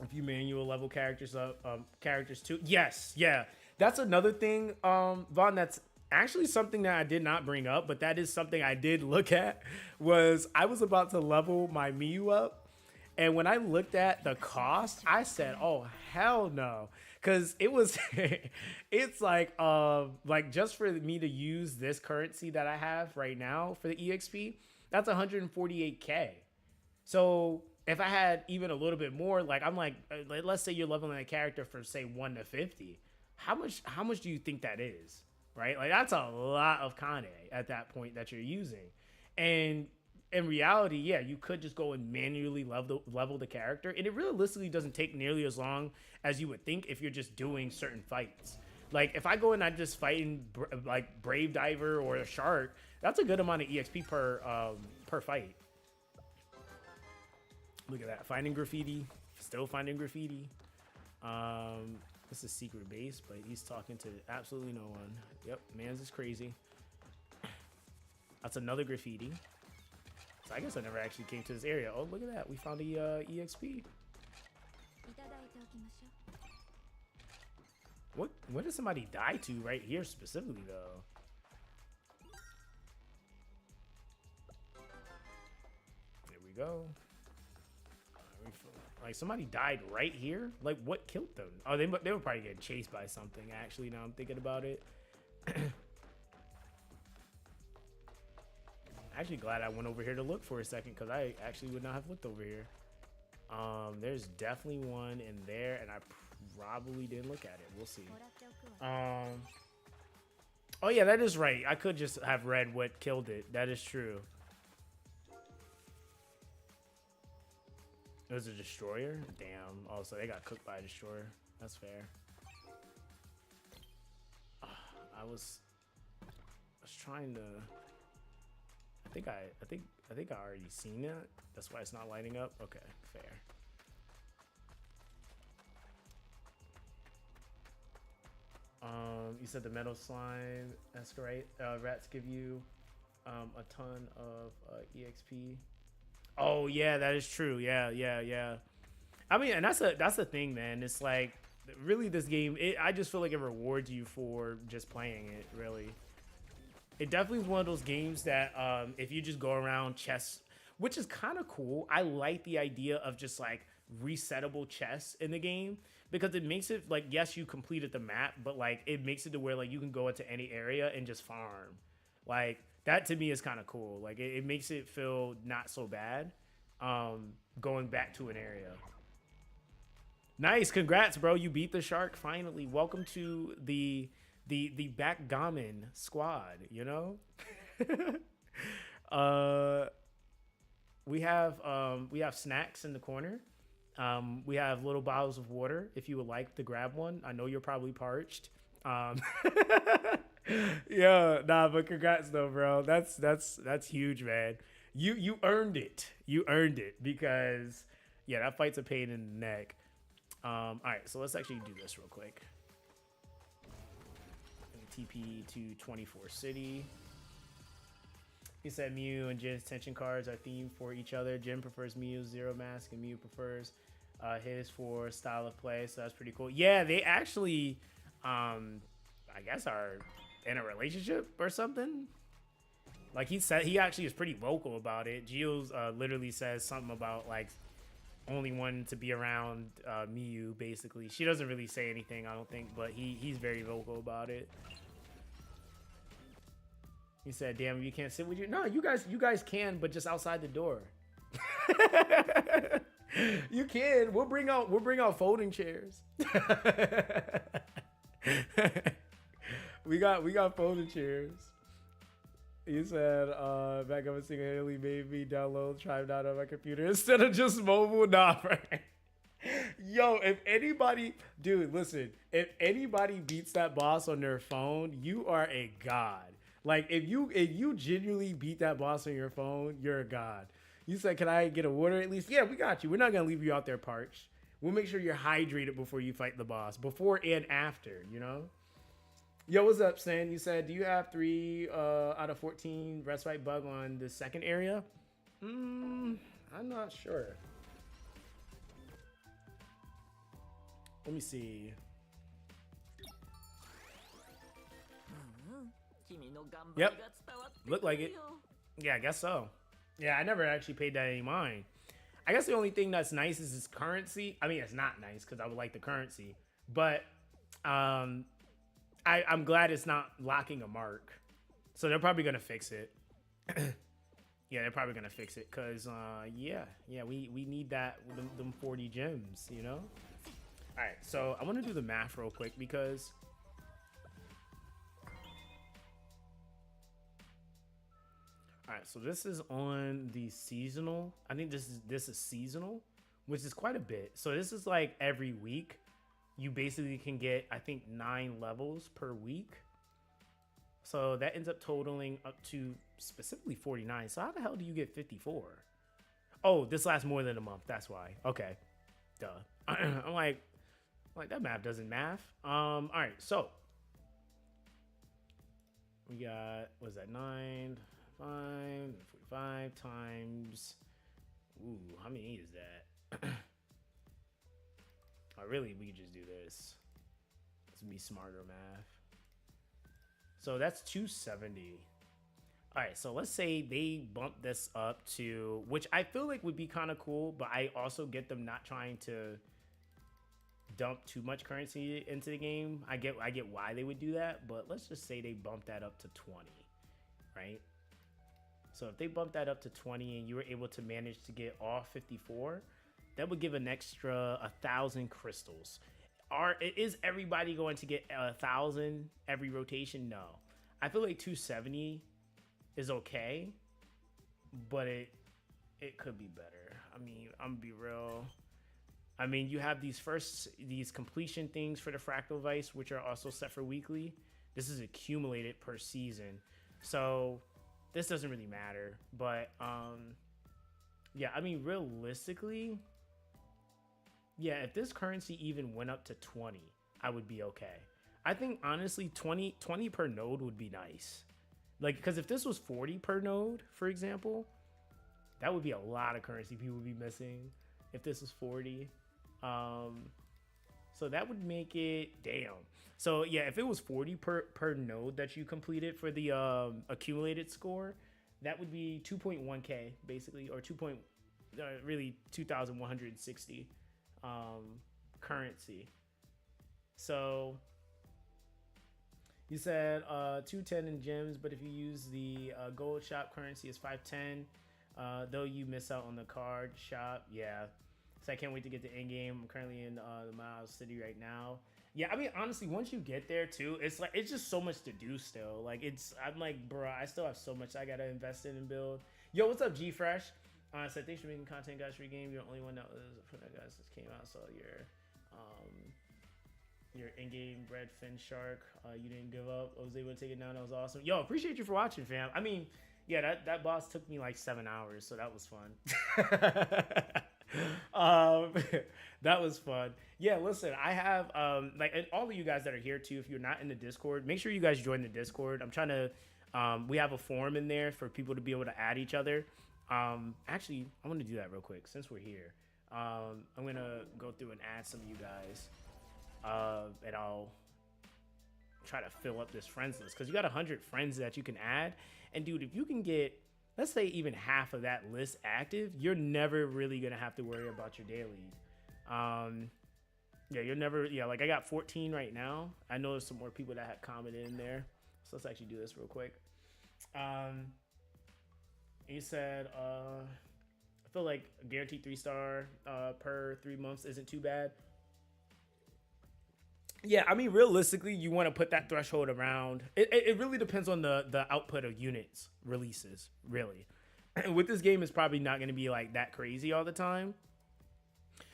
if you manual level characters up, characters too. Yes, yeah. That's another thing, Vaughn, that's actually something that I did not bring up, but that is something I did look at. Was I was about to level my Miyu up, and when I looked at the cost, I said, oh hell no. Cause it was it's like just for me to use this currency that I have right now for the EXP, that's 148k. So if I had even a little bit more, like I'm like, let's say you're leveling a character from say 1 to 50. How much do you think that is? Right? Like, that's a lot of Kane at that point that you're using. And in reality, yeah, you could just go and manually level the character, and it realistically doesn't take nearly as long as you would think if you're just doing certain fights. Like, if I go and I'm just fighting like Brave Diver or a Shark, that's a good amount of EXP per fight. Look at that, finding graffiti, still finding graffiti. This is secret base, but he's talking to absolutely no one. Yep, man's is crazy. That's another graffiti. So I guess I never actually came to this area. Oh, look at that, we found the EXP. What did somebody die to right here specifically though? There we go. Like, somebody died right here? Like, what killed them? Oh, they were probably getting chased by something, actually, now I'm thinking about it. Actually glad I went over here to look for a second, because I actually would not have looked over here. There's definitely one in there, and I probably didn't look at it. We'll see. Oh yeah, that is right. I could just have read what killed it. That is true. It was a destroyer? Damn. Oh, so they got cooked by a destroyer. That's fair. I was trying to. I think I already seen it. That's why it's not lighting up. Okay, fair. You said the metal slime. That's right. Rats give you a ton of EXP. Oh yeah, that is true. Yeah. I mean, and that's the thing, man. It's like really this game. I just feel like it rewards you for just playing it. Really, it definitely is one of those games that if you just go around chests, which is kind of cool. I like the idea of just like resettable chests in the game because it makes it like yes, you completed the map, but like it makes it to where like you can go into any area and just farm. Like that to me is kind of cool. Like it makes it feel not so bad going back to an area. Nice, congrats, bro. You beat the shark finally. Welcome to the backgammon squad, you know? We have snacks in the corner. We have little bottles of water if you would like to grab one. I know you're probably parched. Yeah, nah, but congrats though, bro. That's huge, man. You earned it. You earned it because yeah, that fight's a pain in the neck. All right, so let's actually do this real quick. TP to 24 City. He said Mew and Jin's tension cards are themed for each other. Jin prefers Mew's Zero Mask and Mew prefers his for style of play, so that's pretty cool. Yeah, they actually, I guess, are in a relationship or something. Like he said, he actually is pretty vocal about it. Gio's literally says something about like only wanting to be around Mew, basically. She doesn't really say anything, I don't think, but he's very vocal about it. He said, "Damn, you can't sit with you." No, you guys can, but just outside the door. You can. We'll bring out folding chairs. we got folding chairs. He said, back up a single-handedly made me download Tribe Out on my computer instead of just mobile. Nah, right? Yo, if anybody, dude, listen, if anybody beats that boss on their phone, you are a god. Like, if you genuinely beat that boss on your phone, you're a god. You said, can I get a water at least? Yeah, we got you. We're not going to leave you out there parched. We'll make sure you're hydrated before you fight the boss. Before and after, you know? Yo, what's up, Stan? You said, do you have 3 out of 14 respite bug on the second area? I'm not sure. Let me see. Yep. Look like it. Yeah, I guess so. Yeah, I never actually paid that any mind. I guess the only thing that's nice is his currency. I mean, it's not nice because I would like the currency. But I'm glad it's not locking a mark. So they're probably going to fix it. Yeah, they're probably going to fix it because, yeah, we need that, them 40 gems, you know? All right, so I want to do the math real quick because... All right, so this is on the seasonal. I think this is seasonal, which is quite a bit. So this is like every week. You basically can get, I think, 9 levels per week. So that ends up totaling up to specifically 49. So how the hell do you get 54? Oh, this lasts more than a month. That's why. Okay. Duh. I'm like that math doesn't math. All right, so we got, what is that, 9, 5, 45 times, ooh, how many is that? Oh, really, we could just do this. This would be smarter math. So that's 270. All right, so let's say they bump this up to, which I feel like would be kind of cool, but I also get them not trying to dump too much currency into the game. I get why they would do that, but let's just say they bump that up to 20, right? So if they bump that up to 20 and you were able to manage to get all 54, that would give an extra 1,000 crystals. is everybody going to get 1,000 every rotation? No. I feel like 270 is okay, but it could be better. I mean, I'm gonna be real. I mean, you have these completion things for the Fractal Vice, which are also set for weekly. This is accumulated per season, so this doesn't really matter. But yeah, I mean, realistically, yeah, if this currency even went up to 20, I would be okay. I think honestly, 20 per node would be nice. Like, because if this was 40 per node, for example, that would be a lot of currency people would be missing if this was 40. So that would make it, damn. So yeah, if it was 40 per node that you completed for the accumulated score, that would be 2.1k basically, or really 2,160 currency. So you said 210 in gems, but if you use the gold shop currency, it's 510. Though you miss out on the card shop. Yeah. So I can't wait to get to end game. I'm currently in the Miles City right now. Yeah, I mean, honestly, once you get there too, it's like it's just so much to do still. Like I'm like, bro, I still have so much I gotta invest in and build. Yo, what's up, G Fresh? So thanks for making content, guys, for your game. You're the only one that was for that guys just came out. So your in-game red fin shark, you didn't give up. I was able to take it down. That was awesome. Yo, appreciate you for watching, fam. I mean, yeah, that boss took me like 7 hours, so that was fun. That was fun. Yeah, listen, I have like, and all of you guys that are here too, if you're not in the Discord, make sure you guys join the Discord. I'm trying to we have a forum in there for people to be able to add each other. Actually, I want to do that real quick since we're here. I'm gonna go through and add some of you guys, and I'll try to fill up this friends list because you got 100 friends that you can add. And dude, if you can get, let's say, even half of that list active, you're never really gonna have to worry about your daily. Yeah, you're never, yeah, like I got 14 right now. I know there's some more people that had commented in there, so let's actually do this real quick. You said I feel like a guaranteed 3-star per 3 months isn't too bad. Yeah, I mean, realistically, you want to put that threshold around. It really depends on the output of units releases, really. With this game, it's probably not going to be like that crazy all the time.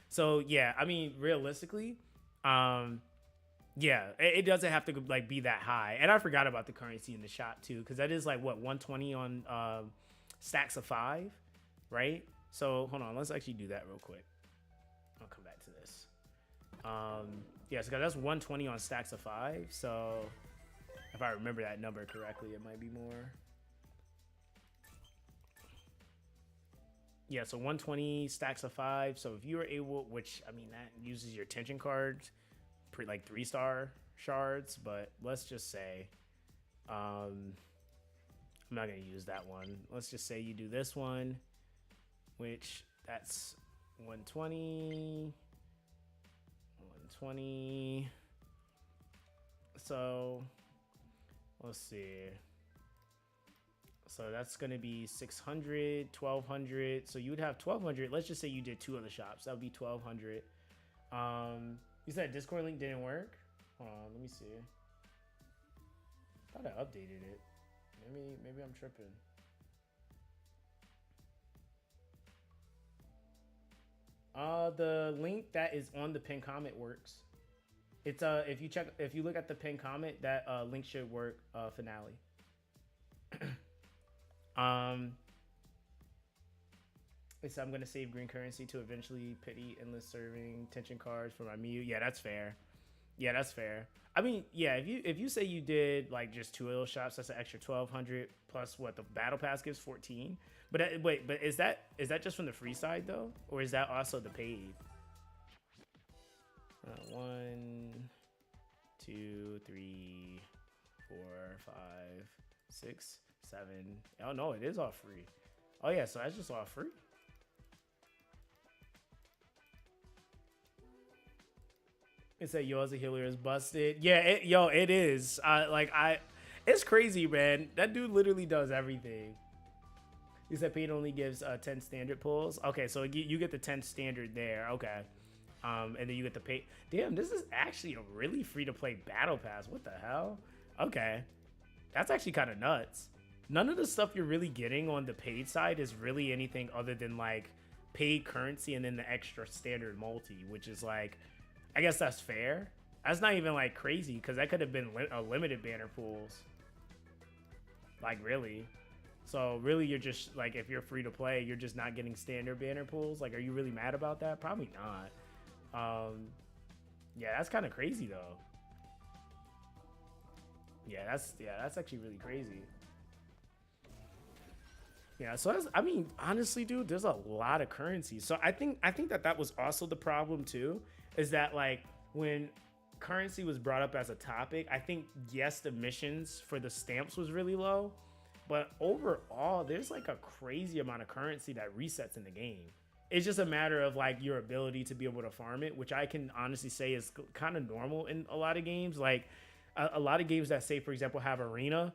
So yeah, I mean, realistically, yeah, it doesn't have to like be that high. And I forgot about the currency in the shop too, because that is like what, 120 on stacks of 5, right? So hold on, let's actually do that real quick. I'll come back to this. Yeah, so that's 120 on stacks of 5. So if I remember that number correctly, it might be more. Yeah, so 120 stacks of 5. So if you were able, which I mean that uses your tension cards, like 3-star shards, but let's just say, I'm not gonna use that one. Let's just say you do this one, which that's 120. So let's see. So that's gonna be 600, 1200. So you would have 1200. Let's just say you did 2 of the shops. That would be 1200. You said Discord link didn't work. Hold on, let me see. I thought I updated it. Maybe I'm tripping. The link that is on the pinned comment works. It's if you look at the pinned comment, that link should work. Finale. It's I'm gonna save green currency to eventually pity endless serving tension cards for my Mew. Yeah, that's fair. Yeah, that's fair. I mean, yeah, if you say you did like just 2 of those shops, that's an extra 1200 plus what the battle pass gives 14. But wait, but is that just from the free side though, or is that also the paid? 1, 2, 3, 4, 5, 6, 7. Oh no, it is all free. Oh yeah, so that's just all free. It said yours a healer is busted. Yeah, it is. It's crazy, man. That dude literally does everything. He said paid only gives 10 standard pulls. Okay, so you get the 10 standard there. Okay. And then you get the pay. Damn, this is actually a really free to play battle pass. What the hell? Okay, that's actually kind of nuts. None of the stuff you're really getting on the paid side is really anything other than like paid currency and then the extra standard multi, which is like, I guess that's fair. That's not even like crazy because that could have been a limited banner pools. Like really. So really you're just like, if you're free to play, you're just not getting standard banner pools. Like, are you really mad about that? Probably not. Yeah, that's kind of crazy though. Yeah, that's actually really crazy. Yeah, so that's, I mean, honestly, dude, there's a lot of currency. So I think that was also the problem too, is that like when currency was brought up as a topic, I think yes, the missions for the stamps was really low, but overall, there's like a crazy amount of currency that resets in the game. It's just a matter of like your ability to be able to farm it, which I can honestly say is kind of normal in a lot of games. Like a lot of games that say, for example, have arena,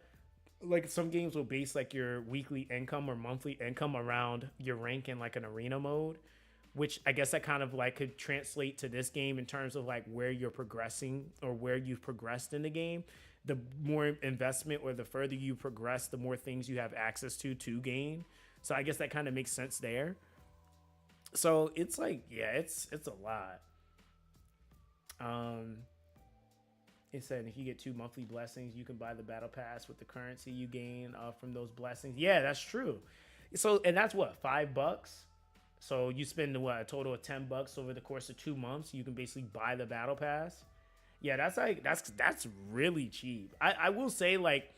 like some games will base like your weekly income or monthly income around your rank in like an arena mode, which I guess that kind of like could translate to this game in terms of like where you're progressing or where you've progressed in the game. The more investment or the further you progress, the more things you have access to gain. So I guess that kind of makes sense there. So it's like, yeah, it's a lot. It said if you get 2 monthly blessings, you can buy the battle pass with the currency you gain from those blessings. Yeah, that's true. So, and that's what, $5. So you spend what, a total of $10 over the course of 2 months. You can basically buy the battle pass. Yeah, that's like that's really cheap. I will say like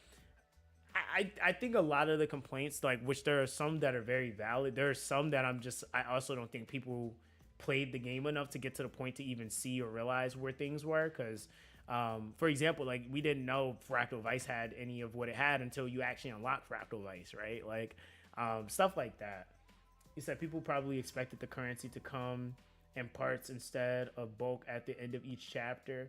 I think a lot of the complaints, like, which there are some that are very valid. There are some that I also don't think people played the game enough to get to the point to even see or realize where things were. Because, for example, like we didn't know Fractal Vice had any of what it had until you actually unlock Fractal Vice, right? Like stuff like that. He said people probably expected the currency to come in parts instead of bulk at the end of each chapter.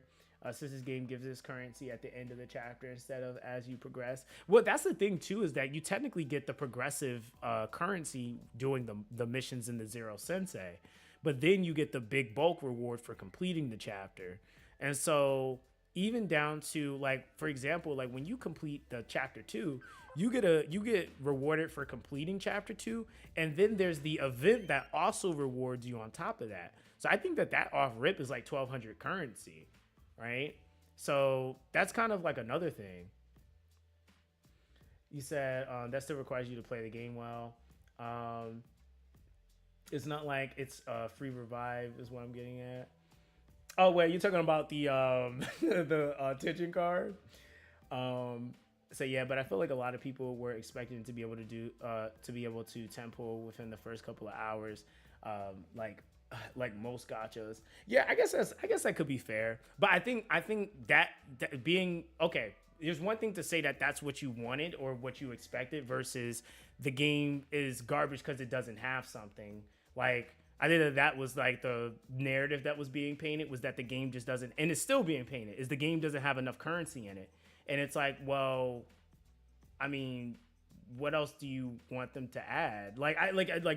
Since this game gives this currency at the end of the chapter instead of as you progress. Well, that's the thing too, is that you technically get the progressive currency doing the missions in the Zero Sensei, but then you get the big bulk reward for completing the chapter. And so even down to like, for example, like when you complete the chapter 2, you get rewarded for completing chapter 2, and then there's the event that also rewards you on top of that. So I think that off rip is like 1200 currency. Right? So that's kind of like another thing. You said that still requires you to play the game well. It's not like it's free revive is what I'm getting at. Oh wait, you're talking about the the attention card. So yeah, but I feel like a lot of people were expecting to be able to do tempo within the first couple of hours. Like most gachas. Yeah, I guess that could be fair. But I think that being okay, there's one thing to say that that's what you wanted or what you expected versus the game is garbage because it doesn't have something. Like I think that was like the narrative that was being painted, was that the game just doesn't, and it's still being painted, is the game doesn't have enough currency in it. And it's like, well, I mean, what else do you want them to add? Like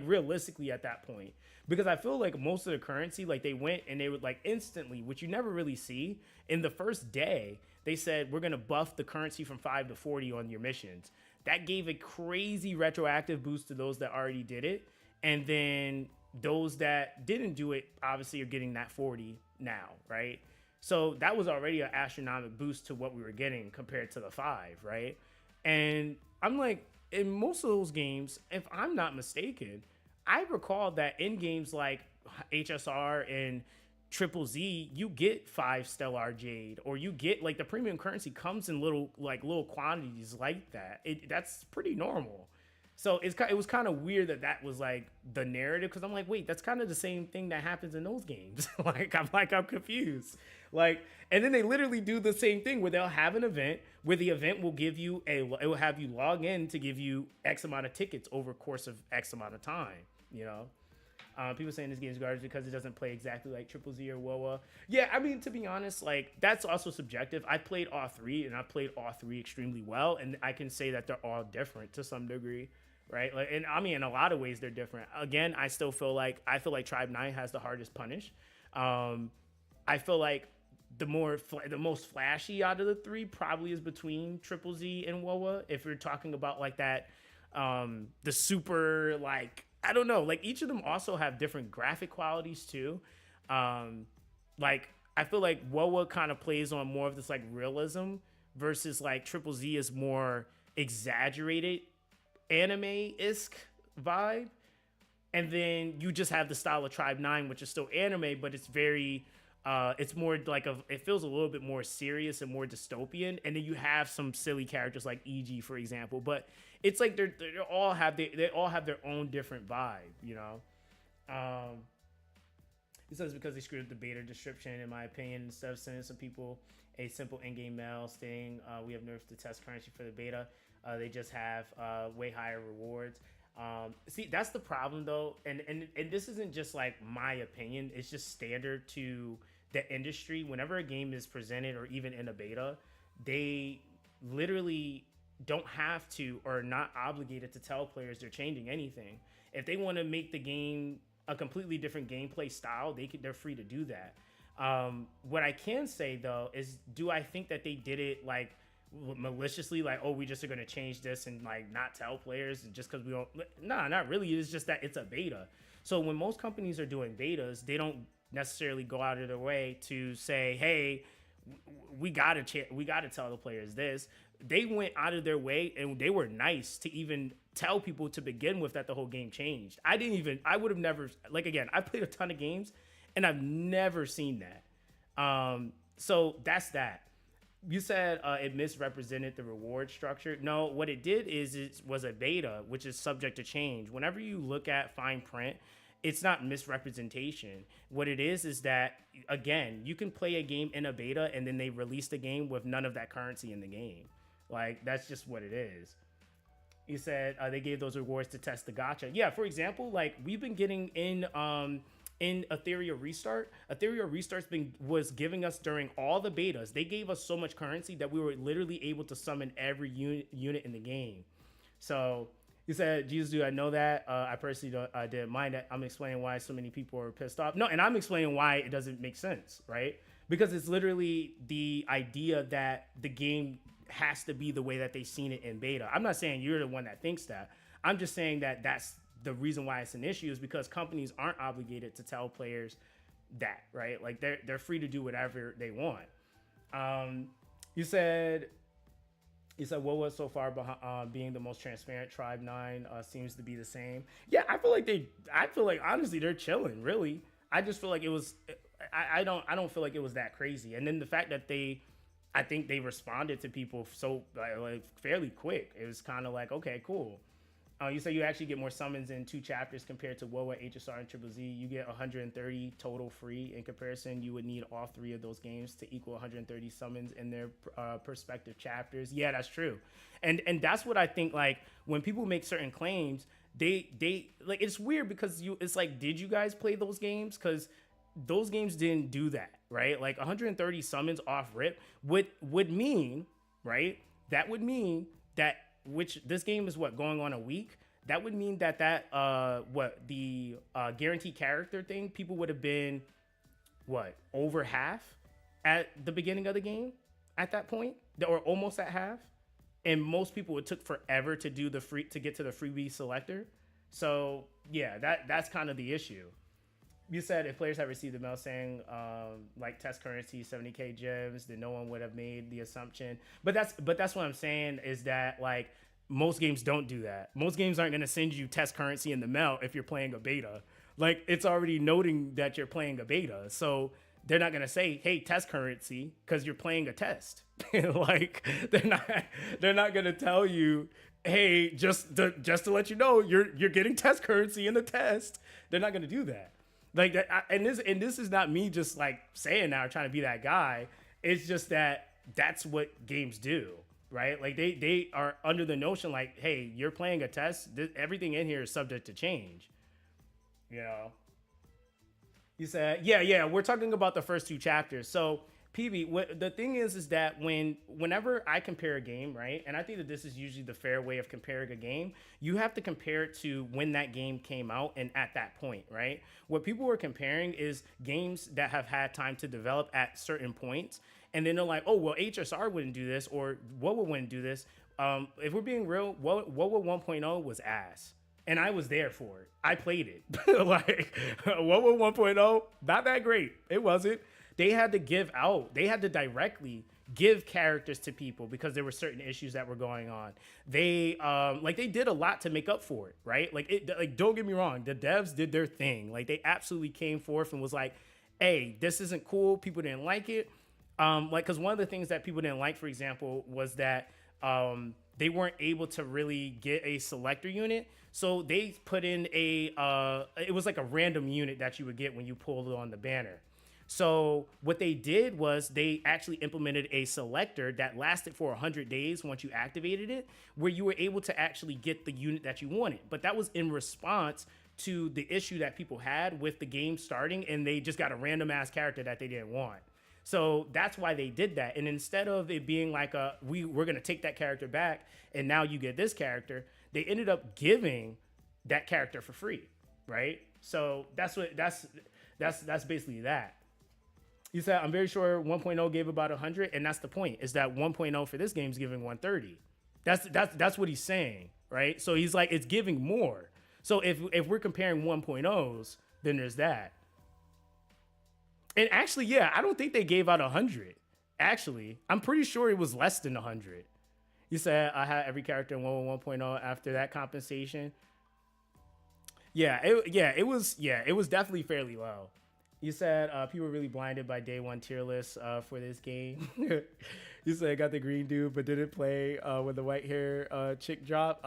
realistically at that point, because I feel like most of the currency, like they went and they would like instantly, which you never really see in the first day, they said, we're going to buff the currency from 5 to 40 on your missions. That gave a crazy retroactive boost to those that already did it. And then those that didn't do it, obviously are getting that 40 now. Right. So that was already an astronomical boost to what we were getting compared to the 5. Right. And I'm like, in most of those games, if I'm not mistaken, I recall that in games like HSR and Triple Z, you get 5 Stellar Jade, or you get like the premium currency comes in little quantities like that. That's pretty normal. So it was kind of weird that was like the narrative, because I'm like, wait, that's kind of the same thing that happens in those games. I'm confused. Like, and then they literally do the same thing where they'll have an event where the event will give you it will have you log in to give you X amount of tickets over a course of X amount of time. You know, people saying this game is garbage because it doesn't play exactly like Triple Z or WoA. Yeah, I mean, to be honest, like that's also subjective. I played all 3 and I played all 3 extremely well, and I can say that they're all different to some degree. Right. Like, and I mean, in a lot of ways, they're different. Again, I feel like Tribe 9 has the hardest punish. I feel like the most flashy out of the three probably is between Triple Z and WoWa. If you're talking about like that, the super like I don't know, like each of them also have different graphic qualities too. Like I feel like WoWa kind of plays on more of this like realism versus like Triple Z is more exaggerated anime-esque vibe. And then you just have the style of Tribe 9, which is still anime, but it's very it's more like it feels a little bit more serious and more dystopian. And then you have some silly characters like EG, for example. But it's like they all have their own different vibe, you know. He says because they screwed up the beta description, in my opinion, instead of sending some people a simple in-game mail stating we have nerfed the test currency for the beta, they just have way higher rewards. See, that's the problem though, and this isn't just like my opinion, it's just standard to the industry. Whenever a game is presented or even in a beta, they literally don't have to or are not obligated to tell players they're changing anything. If they want to make the game a completely different gameplay style, they're free to do that. What I can say though is, do I think that they did it like maliciously, like, oh, we just are going to change this and like not tell players just because we don't? Nah, not really. It's just that it's a beta. So when most companies are doing betas, they don't necessarily go out of their way to say, hey, we gotta tell the players this. They went out of their way and they were nice to even tell people to begin with that the whole game changed. I would have never, like, again, I played a ton of games and I've never seen that. So that's that. You said it misrepresented the reward structure. No, what it did is it was a beta, which is subject to change. Whenever you look at fine print, it's not misrepresentation. What it is that, again, you can play a game in a beta and then they release the game with none of that currency in the game. Like, that's just what it is. You said they gave those rewards to test the gacha. Yeah, for example, like we've been getting in Ethereum Restart. Ethereum Restart's was giving us during all the betas. They gave us so much currency that we were literally able to summon every unit in the game. So you said, Jesus, do I know that? I personally didn't mind that. I'm explaining why so many people are pissed off. No, and I'm explaining why it doesn't make sense, right? Because it's literally the idea that the game has to be the way that they've seen it in beta. I'm not saying you're the one that thinks that. I'm just saying that that's the reason why it's an issue, is because companies aren't obligated to tell players that, right? Like they're free to do whatever they want. You said what was so far behind, being the most transparent. Tribe 9 seems to be the same. Yeah, I feel like honestly they're chilling, really. I just feel like it was I don't feel like it was that crazy. And then the fact that I think they responded to people so like fairly quick. It was kind of like, okay, cool. You say you actually get more summons in 2 chapters compared to WoWa, HSR, and Triple Z. You get 130 total free. In comparison, you would need all 3 of those games to equal 130 summons in their respective chapters. Yeah, that's true. And that's what I think, like, when people make certain claims, they like, it's weird because it's like, did you guys play those games? Because those games didn't do that, right? Like 130 summons off rip would mean, right? That would mean that, which this game is going on a week. That would mean that the guaranteed character thing, people would have been over half at the beginning of the game at that point, or almost at half. And most people, it took forever to get to the freebie selector. So yeah, that's kind of the issue. You said if players have received a mail saying like test currency 70k gems, then no one would have made the assumption. But that's what I'm saying, is that like most games don't do that. Most games aren't going to send you test currency in the mail if you're playing a beta. Like, it's already noting that you're playing a beta, so they're not going to say, hey, test currency, because you're playing a test. Like, they're not going to tell you, hey, just to let you know, you're getting test currency in the test. They're not going to do that. Like that, and this is not me just like saying that or trying to be that guy. It's just that that's what games do, right? Like they are under the notion like, hey, you're playing a test. Everything in here is subject to change. You know. You said, yeah. We're talking about the first 2 chapters. So PB, what the thing is that whenever I compare a game, right, and I think that this is usually the fair way of comparing a game, you have to compare it to when that game came out and at that point, right? What people were comparing is games that have had time to develop at certain points, and then they're like, oh, well, HSR wouldn't do this, or WoW wouldn't do this. If we're being real, WoW 1.0 was ass. And I was there for it. I played it. Like, WoW 1.0, not that great. It wasn't. They had to they had to directly give characters to people because there were certain issues that were going on. They they did a lot to make up for it, right? Like don't get me wrong, the devs did their thing. Like they absolutely came forth and was like, hey, this isn't cool. People didn't like it. Because one of the things that people didn't like, for example, was that they weren't able to really get a selector unit. So they put in it was like a random unit that you would get when you pulled it on the banner. So what they did was they actually implemented a selector that lasted for 100 days once you activated it, where you were able to actually get the unit that you wanted. But that was in response to the issue that people had with the game starting, and they just got a random ass character that they didn't want. So that's why they did that. And instead of it being like we're going to take that character back and now you get this character, they ended up giving that character for free, right? So that's basically that. You said, I'm very sure 1.0 gave about 100, and that's the point, is that 1.0 for this game is giving 130. That's what he's saying, right? So he's like, it's giving more. So if we're comparing 1.0s, then there's that. And actually, yeah, I don't think they gave out 100. Actually, I'm pretty sure it was less than 100. You said I had every character in 1.0 after that compensation. It was definitely fairly low. You said people were really blinded by day one tier lists for this game. You said I got the green dude, but didn't play when the white hair chick drop.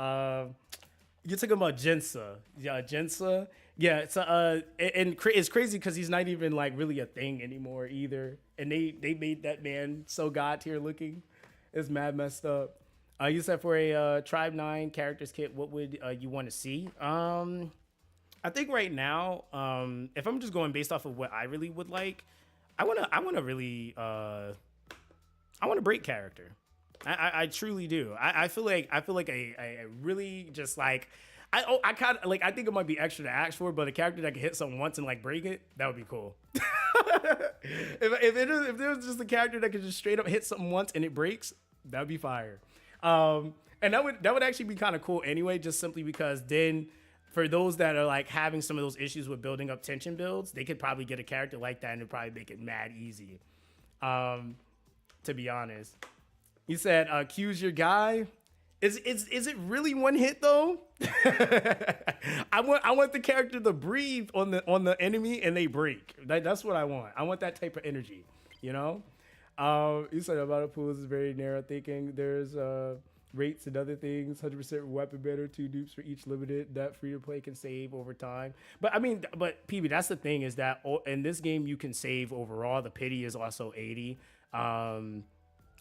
You're talking about Jinsa. Yeah, Jinsa. Yeah, it's crazy because he's not even like really a thing anymore either. And they made that man so god tier looking. It's mad messed up. You said for a Tribe 9 characters kit, what would you want to see? I think right now, if I'm just going based off of what I really would like, I want a break character. I truly do. I feel like a really just like I kind of like, I think it might be extra to ask for, but a character that can hit something once and like break it, that would be cool. if there was just a character that could just straight up hit something once and it breaks, that would be fire. And that would actually be kind of cool anyway, just simply because then for those that are like having some of those issues with building up tension builds, they could probably get a character like that and it'd probably make it mad easy. To be honest. You said Q's your guy. Is it really one hit though? I want the character to breathe on the enemy and they break. That's what I want. I want that type of energy, you know? You said about a pool is very narrow thinking. There's rates and other things, 100% weapon better, 2 dupes for each limited that free to play can save over time. But PB, that's the thing, is that in this game you can save overall. The pity is also 80.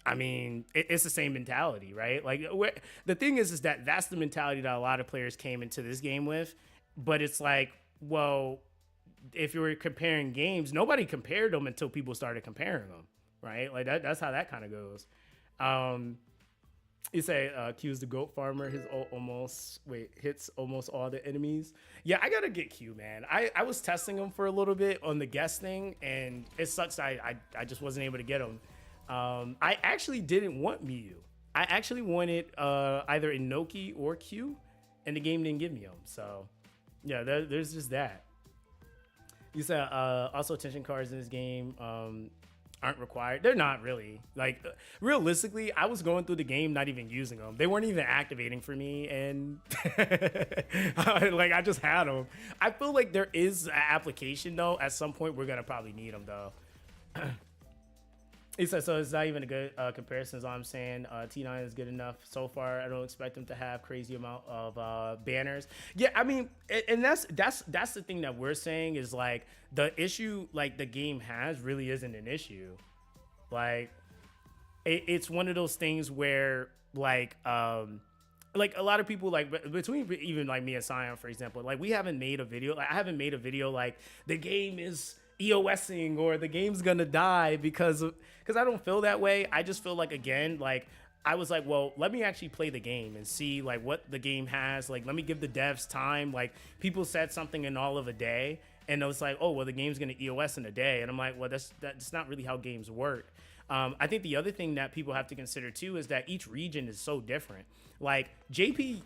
It's the same mentality, right? Like the thing is that that's the mentality that a lot of players came into this game with. But it's like, well, if you were comparing games, nobody compared them until people started comparing them, right? Like that's how that kind of goes. You say Q's the goat farmer. His hits almost all the enemies. Yeah, I gotta get Q, man. I was testing him for a little bit on the guest thing, and it sucks. I just wasn't able to get him. I actually didn't want Mew. I actually wanted either Inoki or Q, and the game didn't give me him. So yeah, there's just that. You said also tension cards in this game aren't required. They're not really. Like realistically, I was going through the game not even using them. They weren't even activating for me, and like I just had them. I feel like there is an application though. At some point, we're gonna probably need them though. He said, so it's not even a good comparison, is all I'm saying. T9 is good enough so far. I don't expect them to have crazy amount of banners. Yeah, I mean, and that's the thing that we're saying is like the issue like the game has really isn't an issue. Like it's one of those things where like a lot of people like between even like me and Sion, for example, like we haven't made a video. Like I haven't made a video like the game is EOSing or the game's gonna die because I don't feel that way. I just feel like, again, like I was like, well, let me actually play the game and see like what the game has. Like, let me give the devs time. Like, people said something in all of a day, and it was like, oh, well, the game's gonna EOS in a day, and I'm like, well, that's not really how games work. I think the other thing that people have to consider too is that each region is so different. Like JP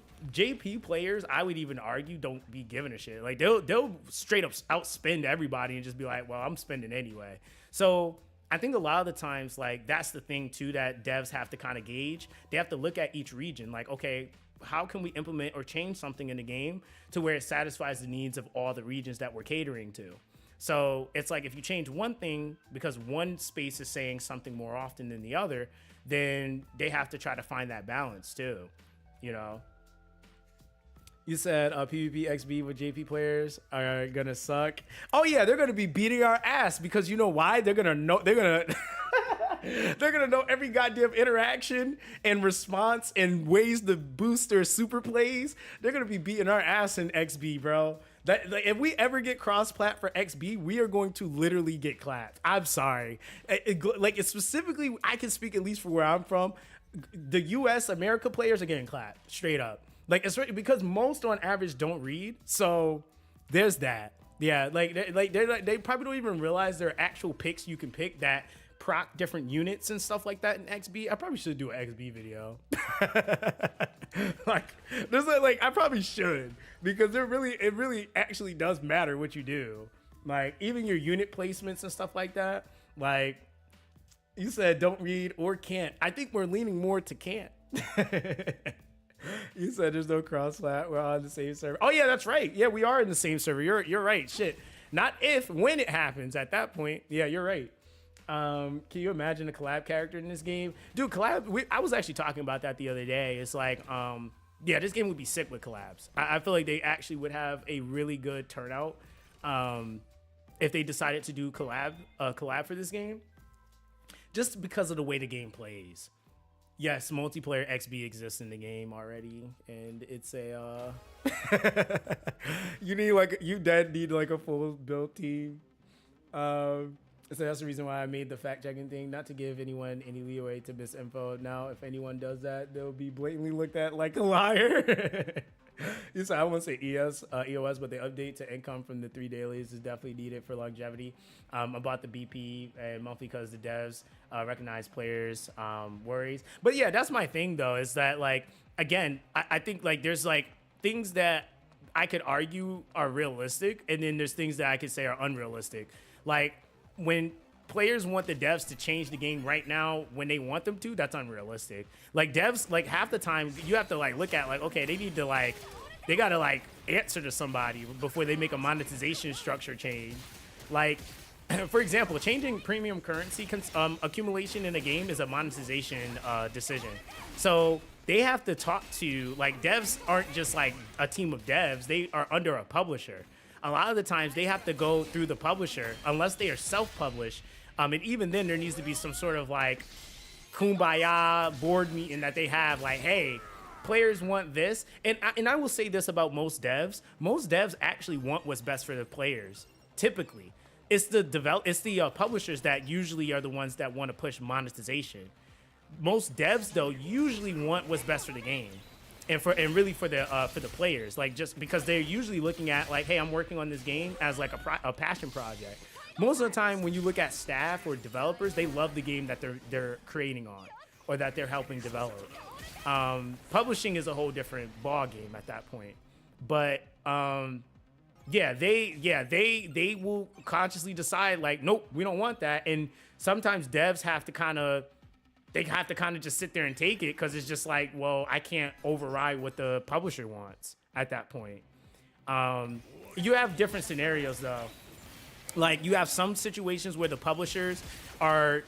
players, I would even argue, don't be giving a shit. Like they'll straight up outspend everybody and just be like, well, I'm spending anyway. So I think a lot of the times, like, that's the thing too that devs have to kind of gauge. They have to look at each region, like, okay, how can we implement or change something in the game to where it satisfies the needs of all the regions that we're catering to? So it's like, if you change one thing because one space is saying something more often than the other, then they have to try to find that balance too, you know? You said PvP XB with JP players are gonna suck. Oh yeah, they're gonna be beating our ass because you know why? They're gonna know they're gonna know every goddamn interaction and response and ways to boost their super plays. They're gonna be beating our ass in XB, bro. That, like, if we ever get cross-plat for XB, we are going to literally get clapped. I'm sorry. Like, specifically, I can speak at least for where I'm from. The US, America players are getting clapped straight up. Like, it's because most on average don't read. So there's that. Yeah, they probably don't even realize there are actual picks you can pick that proc different units and stuff like that in XB. I probably should do an XB video. I probably should, because it really actually does matter what you do. Like, even your unit placements and stuff like that. Like, you said don't read or can't. I think we're leaning more to can't. You said there's no cross-plat. We're on the same server. Oh yeah, that's right. Yeah, we are in the same server. You're right. Shit. Not if, when it happens. At that point, yeah, you're right. Can you imagine a collab character in this game? Dude, collab, I was actually talking about that the other day. It's like, yeah, this game would be sick with collabs. I feel like they actually would have a really good turnout if they decided to do collab for this game, just because of the way the game plays. Yes, multiplayer XB exists in the game already, and it's a you need like a full build team. So that's the reason why I made the fact checking thing, not to give anyone any leeway to misinfo. Now, if anyone does that, they'll be blatantly looked at like a liar. You said I won't say EOS, but the update to income from the 3 dailies is definitely needed for longevity. About the BP and monthly because the devs recognize players' worries. But yeah, that's my thing though, is that, like, again, I think like there's like things that I could argue are realistic, and then there's things that I could say are unrealistic. Like, when players want the devs to change the game right now when they want them to, that's unrealistic. Like, devs, like, half the time you have to like look at like, okay, they gotta like answer to somebody before they make a monetization structure change. Like, for example, changing premium currency accumulation in a game is a monetization decision. So they have to talk to, like, devs aren't just like a team of devs, they are under a publisher. A lot of the times they have to go through the publisher unless they are self-published. And even then there needs to be some sort of like kumbaya board meeting that they have, like, hey, players want this. And I will say this about most devs. Most devs actually want what's best for the players. Typically, it's the publishers that usually are the ones that want to push monetization. Most devs though usually want what's best for the game. And really for the players, like, just because they're usually looking at like, hey, I'm working on this game as like a passion project. Most of the time, when you look at staff or developers, they love the game that they're creating on or that they're helping develop. Publishing is a whole different ball game at that point. But they will consciously decide like, nope, we don't want that. And sometimes devs have to kind of just sit there and take it, because it's just like, well, I can't override what the publisher wants at that point. You have different scenarios though. Like, you have some situations where the publishers are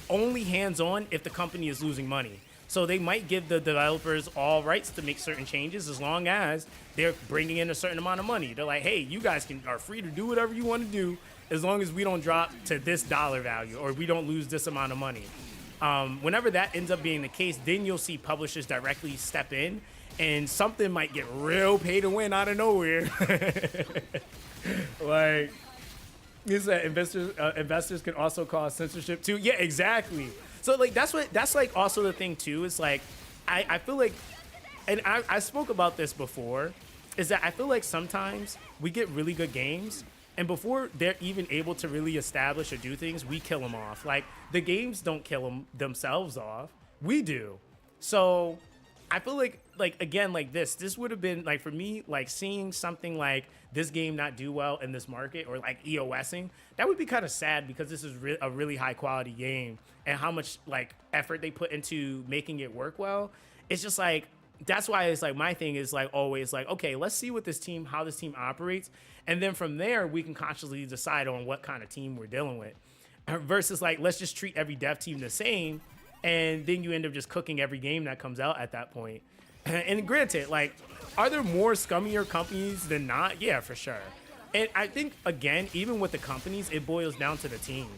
only hands-on if the company is losing money. So they might give the developers all rights to make certain changes as long as they're bringing in a certain amount of money. They're like, hey, you guys are free to do whatever you want to do as long as we don't drop to this dollar value or we don't lose this amount of money. Whenever that ends up being the case, then you'll see publishers directly step in, and something might get real pay to win out of nowhere. Like, He said investors can also cause censorship too. Yeah, exactly. So like that's like also the thing too. Is like I feel like, and I spoke about this before, is that I feel like sometimes we get really good games, and before they're even able to really establish or do things, we kill them off. Like the games don't kill them themselves off, we do. So I feel like again, like this would have been like, for me, like seeing something like this game not do well in this market, or like EOSing, that would be kind of sad, because this is a really high quality game, and how much like effort they put into making it work well. It's just like, that's why it's like, my thing is like always like, okay, let's see how this team operates, and then from there we can consciously decide on what kind of team we're dealing with, versus like, let's just treat every dev team the same, and then you end up just cooking every game that comes out at that point. And granted, like, are there more scummier companies than not? Yeah, for sure. And I think, again, even with the companies, it boils down to the team,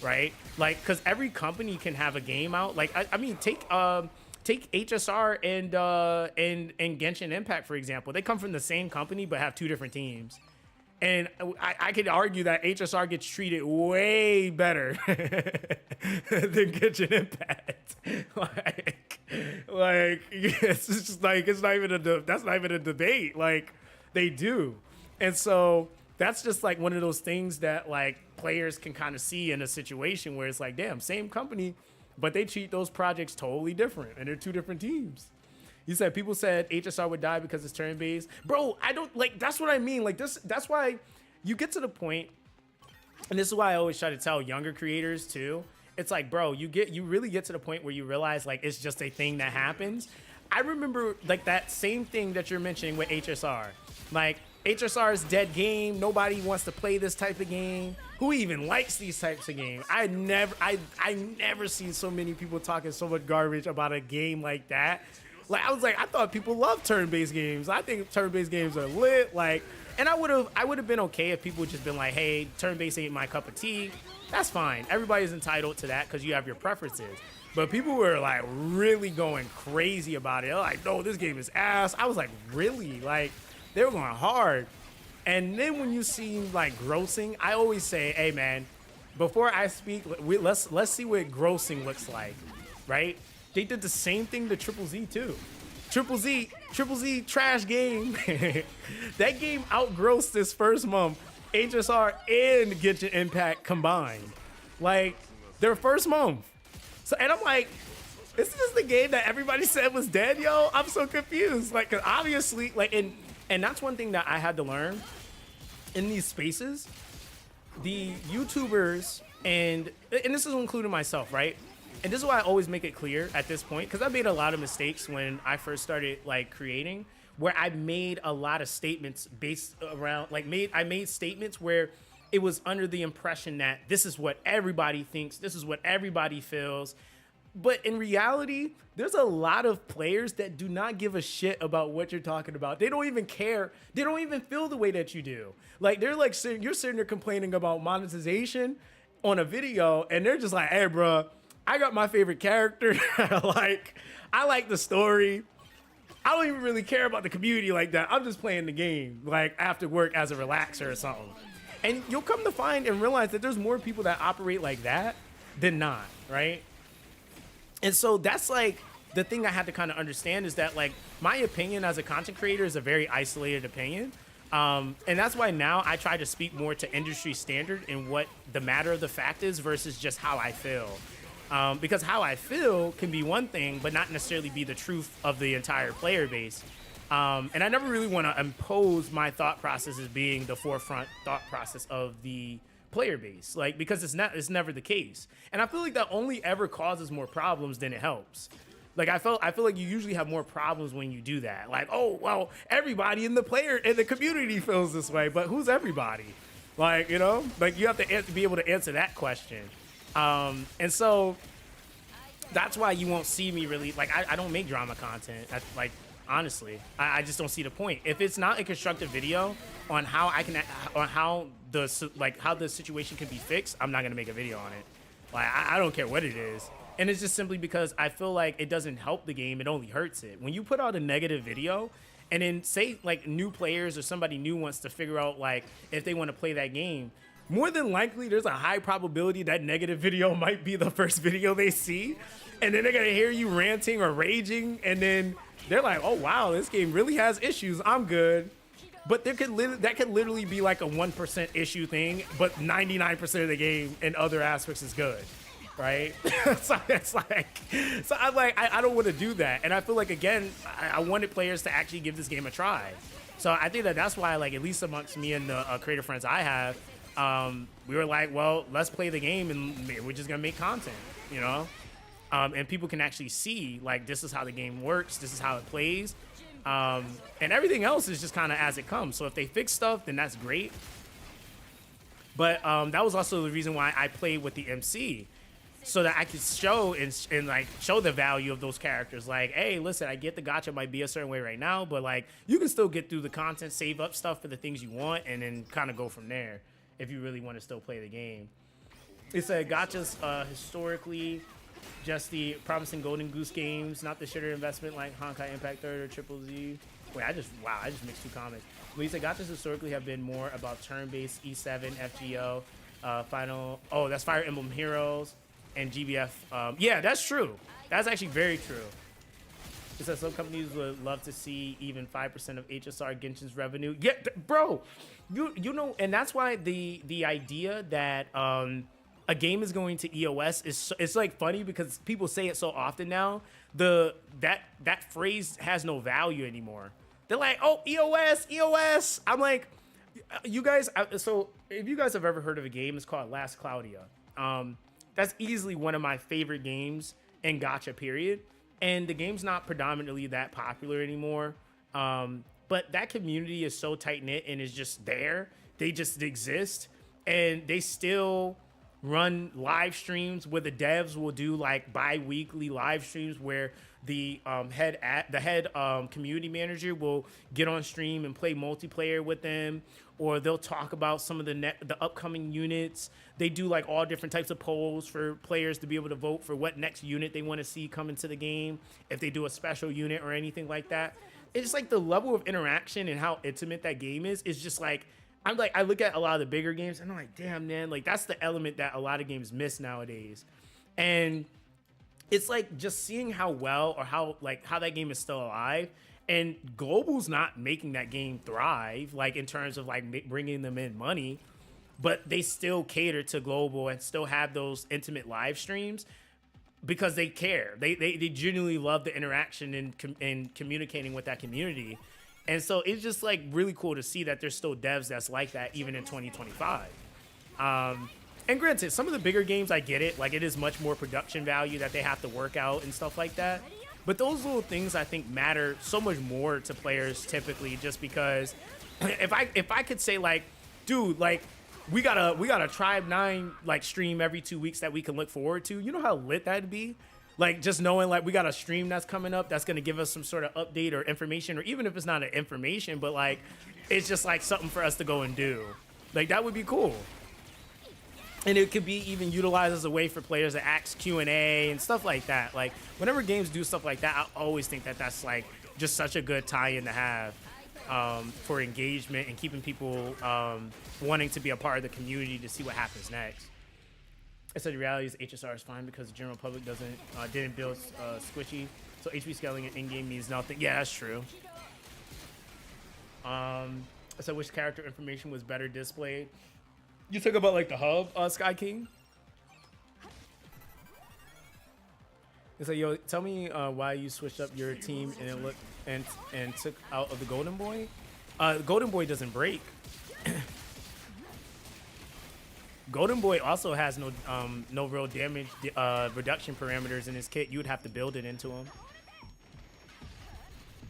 right? Like, because every company can have a game out. Like, I mean, take HSR and Genshin Impact, for example. They come from the same company but have two different teams. And I could argue that HSR gets treated way better than Genshin Impact. like it's just like, it's not even that's not even a debate. Like, they do. And so that's just like one of those things that like players can kind of see in a situation where it's like, damn, same company, but they treat those projects totally different, and they're two different teams. You said people said HSR would die because it's turn-based. Bro, I don't, like, that's what I mean. Like, that's why you get to the point, and this is why I always try to tell younger creators too. It's like, bro, you really get to the point where you realize like it's just a thing that happens. I remember like that same thing that you're mentioning with HSR. Like, HSR's dead game. Nobody wants to play this type of game. Who even likes these types of games? I never seen so many people talking so much garbage about a game like that. Like, I was like, I thought people love turn-based games. I think turn-based games are lit. Like, and I would have been okay if people just been like, hey, turn-based ain't my cup of tea. That's fine. Everybody's entitled to that because you have your preferences. But people were like really going crazy about it. They're like, no, this game is ass. I was like, really? Like, they were going hard. And then when you see like grossing, I always say, hey man, before I speak, let's see what grossing looks like, right? They did the same thing to Triple Z too. Triple Z trash game. That game outgrossed this first month HSR and Genshin Impact combined. Like, their first month. So, and I'm like, this is just the game that everybody said was dead, yo? I'm so confused. Like, 'cause obviously, like, and that's one thing that I had to learn in these spaces. The YouTubers, and this is including myself, right? And this is why I always make it clear at this point, because I made a lot of mistakes when I first started like creating, where I made a lot of statements based around I made statements where it was under the impression that this is what everybody thinks, this is what everybody feels. But in reality, there's a lot of players that do not give a shit about what you're talking about. They don't even care. They don't even feel the way that you do. Like, they're like, you're sitting there complaining about monetization on a video, and they're just like, hey, bro, I got my favorite character. Like, I like the story. I don't even really care about the community like that. I'm just playing the game, like, after work as a relaxer or something. And you'll come to find and realize that there's more people that operate like that than not, right? And so that's like the thing I had to kind of understand, is that like my opinion as a content creator is a very isolated opinion. And that's why now I try to speak more to industry standard and what the matter of the fact is versus just how I feel. Because how I feel can be one thing, but not necessarily be the truth of the entire player base. And I never really want to impose my thought process as being the forefront thought process of the player base, like, because it's never the case. And I feel like that only ever causes more problems than it helps. Like, I feel like you usually have more problems when you do that. Like, oh, well, everybody in the community feels this way, but who's everybody? Like, you know, like, you have to be able to answer that question. And so that's why you won't see me really, like, I don't make drama content. Like, honestly, I just don't see the point. If it's not a constructive video on how how the situation can be fixed, I'm not gonna make a video on it. Like, I don't care what it is. And it's just simply because I feel like it doesn't help the game, it only hurts it. When you put out a negative video, and then say like new players or somebody new wants to figure out like if they want to play that game, more than likely there's a high probability that negative video might be the first video they see, and then they're gonna hear you ranting or raging, and then they're like, oh wow, this game really has issues, I'm good. But that could literally be like a 1% issue thing, but 99% of the game in other aspects is good, right? So it's like, so I'm like, I don't want to do that. And I feel like, again, I wanted players to actually give this game a try. So I think that's why, like, at least amongst me and the creator friends I have, we were like, well, let's play the game and we're just gonna make content, you know? And people can actually see, like, this is how the game works, this is how it plays. And everything else is just kind of as it comes. So if they fix stuff, then that's great. But that was also the reason why I played with the MC, so that I could show and like show the value of those characters. Like, hey, listen, I get the gacha might be a certain way right now, but like you can still get through the content, save up stuff for the things you want, and then kind of go from there if you really want to still play the game. It said gachas historically just the promising Golden Goose games, not the shitter investment like Honkai Impact 3rd or Triple Z. Wait, I just mixed two comments. But he said gachas historically have been more about turn-based E7, FGO, that's Fire Emblem Heroes, and GBF. Yeah, that's true. That's actually very true. It says some companies would love to see even 5% of HSR Genshin's revenue. Yeah, bro, you know, and that's why the idea that a game is going to EOS it's like funny because people say it so often now. That phrase has no value anymore. They're like, oh, EOS. I'm like, you guys. So if you guys have ever heard of a game, it's called Last Claudia. That's easily one of my favorite games in gacha period. And the game's not predominantly that popular anymore. But that community is so tight knit and is just there. They just exist, and they still run live streams where the devs will do like bi-weekly live streams where the head community manager will get on stream and play multiplayer with them, or they'll talk about some of the upcoming units. They do like all different types of polls for players to be able to vote for what next unit they want to see come into the game, if they do a special unit or anything like that. It's like the level of interaction and how intimate that game is just like, I look at a lot of the bigger games and I'm like, damn, man, like that's the element that a lot of games miss nowadays. And it's like just seeing how well or how that game is still alive, and Global's not making that game thrive, like in terms of like bringing them in money, but they still cater to Global and still have those intimate live streams because they care. They genuinely love the interaction and communicating with that community. And so it's just like really cool to see that there's still devs that's like that even in 2025. And granted, some of the bigger games, I get it. Like, it is much more production value that they have to work out and stuff like that. But those little things I think matter so much more to players typically, just because if I could say like, dude, like we got a Tribe 9 like stream every 2 weeks that we can look forward to. You know how lit that'd be? Like, just knowing like we got a stream that's coming up that's gonna give us some sort of update or information, or even if it's not an information, but like it's just like something for us to go and do. Like, that would be cool. And it could be even utilized as a way for players to ask Q&A and stuff like that. Like, whenever games do stuff like that, I always think that that's like just such a good tie-in to have for engagement and keeping people wanting to be a part of the community to see what happens next. I said the reality is HSR is fine because the general public didn't build Squishy, so HP scaling in in-game means nothing. Yeah, that's true. I said which character information was better displayed. You talk about like the hub, Sky King. It's like, yo, tell me why you switched up your team and it looked and took out of the Golden Boy. Golden Boy doesn't break. Golden Boy also has no real damage reduction parameters in his kit. You would have to build it into him.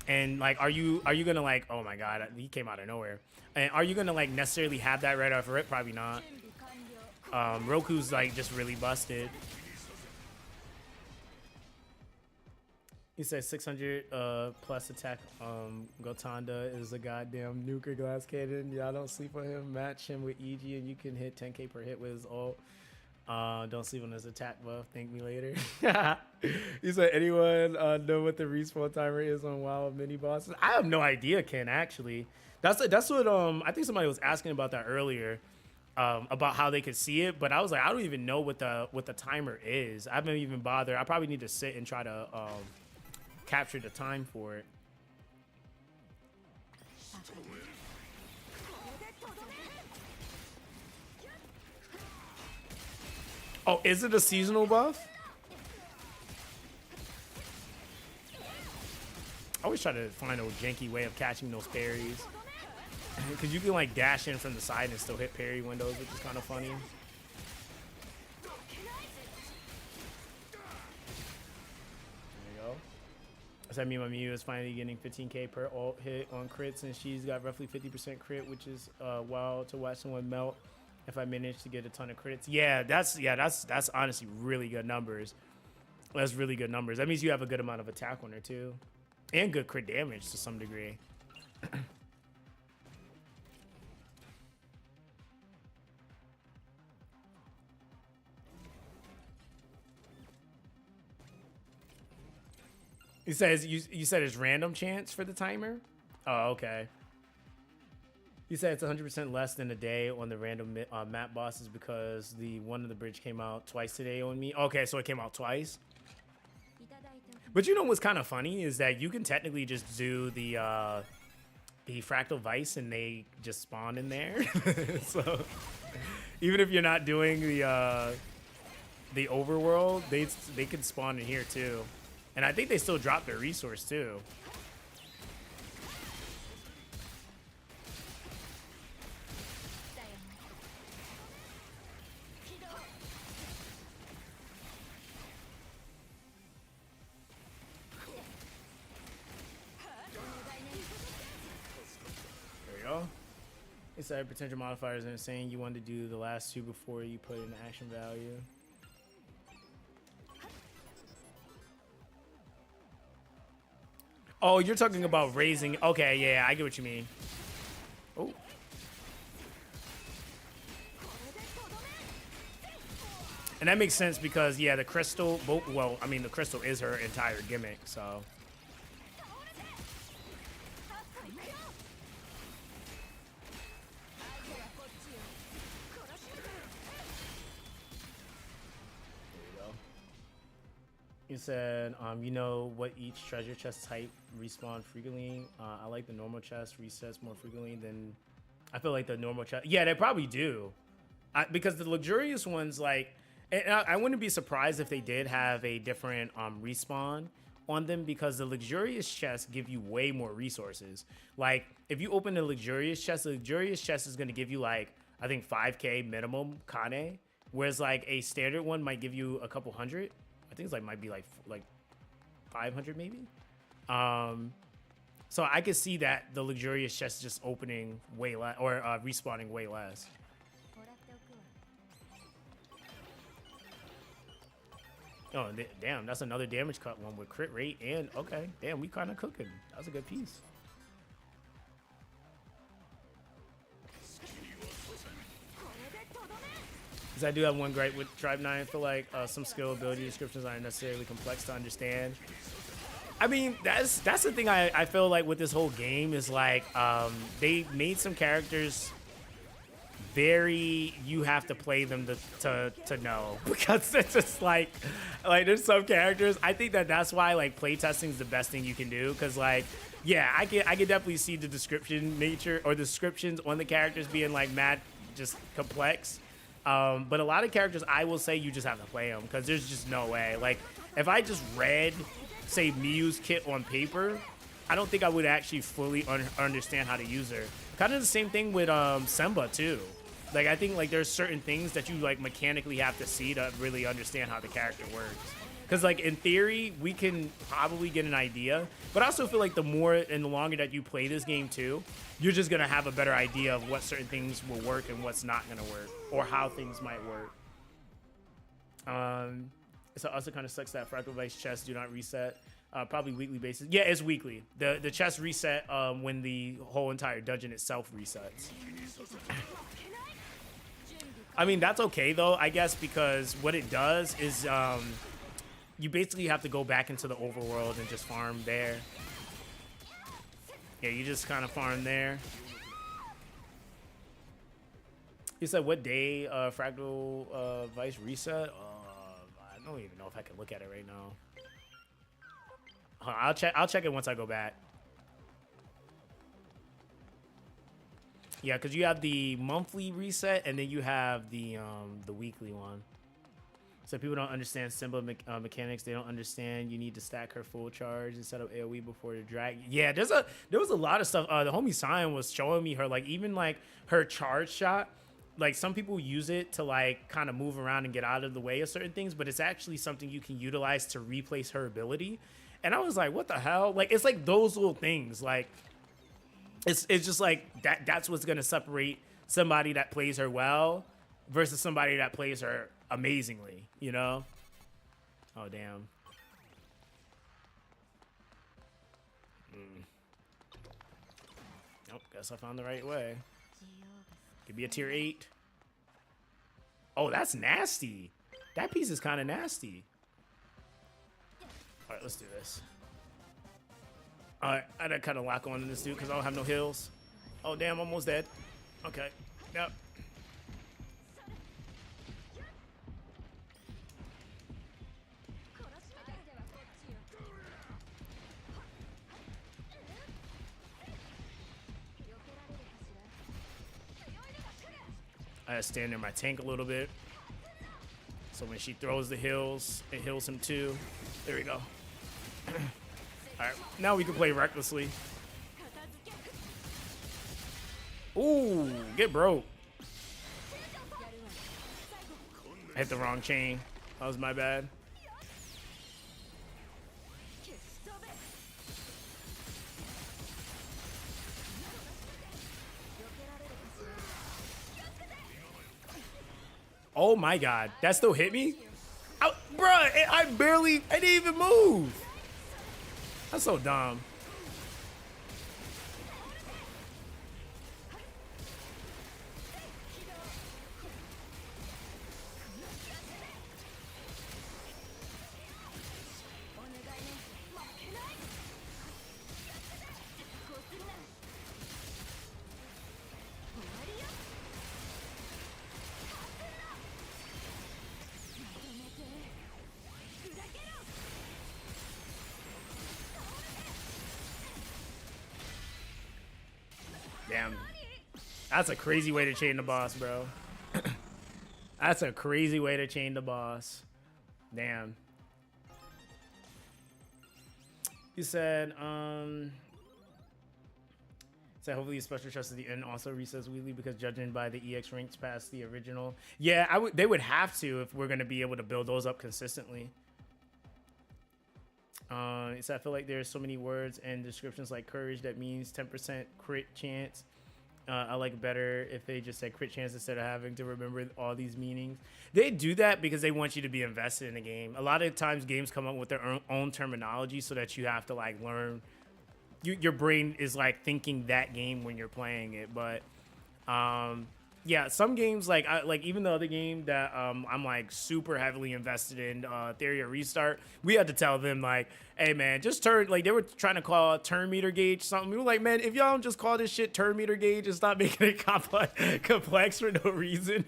And like, are you gonna like, oh my god, he came out of nowhere. And are you gonna like necessarily have that right off rip? Probably not. Roku's like just really busted. He says 600 plus attack. Gotanda is a goddamn nuclear glass cannon. Y'all don't sleep on him. Match him with EG and you can hit 10k per hit with his ult. Don't sleep on his attack buff. Thank me later. He said, anyone know what the respawn timer is on WoW mini bosses? I have no idea, Ken, actually. That's what I think somebody was asking about that earlier. about how they could see it, but I was like, I don't even know what the timer is. I haven't even bothered. I probably need to sit and try to capture the time for it. Oh, is it a seasonal buff? I always try to find a janky way of catching those parries. Because you can like dash in from the side and still hit parry windows, which is kind of funny. There you go. So that means my Mew is finally getting 15k per ult hit on crits, and she's got roughly 50% crit, which is wild to watch someone melt. If I manage to get a ton of crits, that's honestly really good numbers. That's really good numbers. That means you have a good amount of attack on her too, and good crit damage to some degree. He says you said it's random chance for the timer. Oh, okay. He said it's 100% less than a day on the random map bosses because the one of the bridge came out twice today on me. Okay, so it came out twice. But you know what's kind of funny is that you can technically just do the Fractal Vice and they just spawn in there. So even if you're not doing the overworld, they can spawn in here too. And I think they still drop their resource too. It's like potential modifiers and saying you want to do the last two before you put in action value. Oh, you're talking about raising. Okay, yeah, I get what you mean. Oh. And that makes sense because, yeah, the crystal, well, I mean, the crystal is her entire gimmick, so. You said, you know what each treasure chest type respawn frequently. I like the normal chest resets more frequently than. I feel like the normal chest. Yeah, they probably do, because the luxurious ones, like, and I wouldn't be surprised if they did have a different respawn on them because the luxurious chests give you way more resources. Like, if you open the luxurious chest is going to give you like I think 5k minimum Kane, whereas like a standard one might give you a couple hundred. I think it's like might be like 500 maybe. So I could see that the luxurious chest just opening way less or respawning way less. Oh damn, that's another damage cut one with crit rate and okay, damn, we kind of cooking. That was a good piece. I do have one gripe with Tribe 9. I feel like some skill ability descriptions aren't necessarily complex to understand. I mean, that's the thing I feel like with this whole game is like they made some characters very you have to play them to know because it's just like there's some characters. I think that's why like playtesting is the best thing you can do because like yeah, I can definitely see the description nature or descriptions on the characters being like mad just complex. But a lot of characters, I will say you just have to play them because there's just no way. Like, if I just read, say, Miyu's kit on paper, I don't think I would actually fully understand how to use her. Kind of the same thing with Semba, too. Like, I think, like, there's certain things that you, like, mechanically have to see to really understand how the character works. Because, like, in theory, we can probably get an idea. But I also feel like the more and the longer that you play this game, too, you're just going to have a better idea of what certain things will work and what's not going to work. Or how things might work. So also kind of sucks that Fractal Vice chests do not reset. Probably weekly basis. Yeah, it's weekly. The chests reset when the whole entire dungeon itself resets. I mean, that's okay, though, I guess, because what it does is... you basically have to go back into the overworld and just farm there. Yeah, you just kind of farm there. You said what day Fractal Vice reset? I don't even know if I can look at it right now. I'll check it once I go back. Yeah, because you have the monthly reset and then you have the weekly one. So people don't understand simple mechanics. They don't understand you need to stack her full charge and set up AoE before the drag. Yeah, there was a lot of stuff. The homie Sion was showing me her, like, even like her charge shot. Like, some people use it to like kind of move around and get out of the way of certain things, but it's actually something you can utilize to replace her ability. And I was like, what the hell? Like, it's like those little things. Like, it's just like that's what's gonna separate somebody that plays her well versus somebody that plays her amazingly, you know? Oh, damn. Nope, guess I found the right way. Could be a tier 8. Oh, that's nasty. That piece is kind of nasty. All right, let's do this. All right, I gotta kind of lock on to this dude because I don't have no heals. Oh, damn, almost dead. Okay, yep. I gotta stand near my tank a little bit. So when she throws the heals, it heals him too. There we go. Alright, now we can play recklessly. Ooh, get broke. I hit the wrong chain. That was my bad. Oh my god, that still hit me? Bruh, I didn't even move. That's so dumb. Damn. That's a crazy way to chain the boss, bro. That's a crazy way to chain the boss. Damn. You said, hopefully your special trust at the end also resets weekly because judging by the EX ranks past the original. Yeah, they would have to if we're going to be able to build those up consistently. So I feel like there's so many words and descriptions like courage that means 10% crit chance. I like better if they just said crit chance instead of having to remember all these meanings. They do that because they want you to be invested in the game. A lot of times games come up with their own terminology so that you have to like learn. Your brain is like thinking that game when you're playing it. But yeah, some games like even the other game that I'm like super heavily invested in, Theory of Restart, we had to tell them like, hey man, just turn, like they were trying to call turn meter gauge something. We were like, man, if y'all don't just call this shit turn meter gauge and stop making it complex for no reason.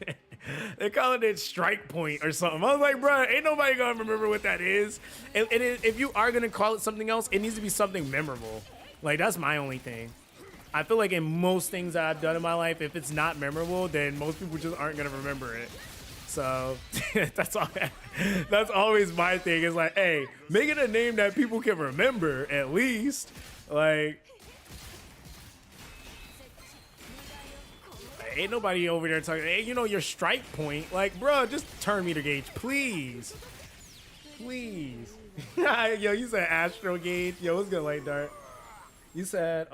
They're calling it strike point or something. I was like, bro, ain't nobody gonna remember what that is. And if you are gonna call it something else, it needs to be something memorable. Like that's my only thing. I feel like in most things that I've done in my life, if it's not memorable, then most people just aren't gonna remember it. So that's all. That's always my thing. Is like, hey, make it a name that people can remember at least. Like, ain't nobody over there talking. Hey, you know your strike point. Like, bro, just turn meter gauge, please, please. Yo, you said astro gauge. Yo, what's good, Light Dart? You said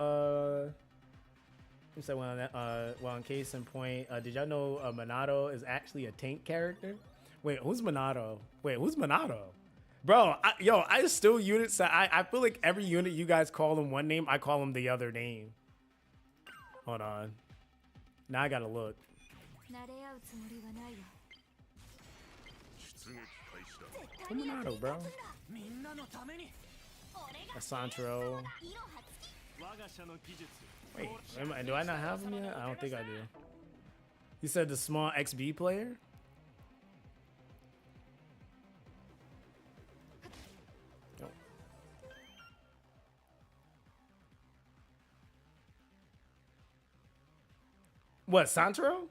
You said, well, in case in point, did y'all know Minato is actually a tank character? Wait, who's Minato? Bro, I still units. I feel like every unit you guys call them one name, I call them the other name. Hold on. Now I gotta look. Who's Minato, bro? Asantro. Wait, do I not have him yet? I don't think I do. You said the small XB player? Oh. What, Santoro?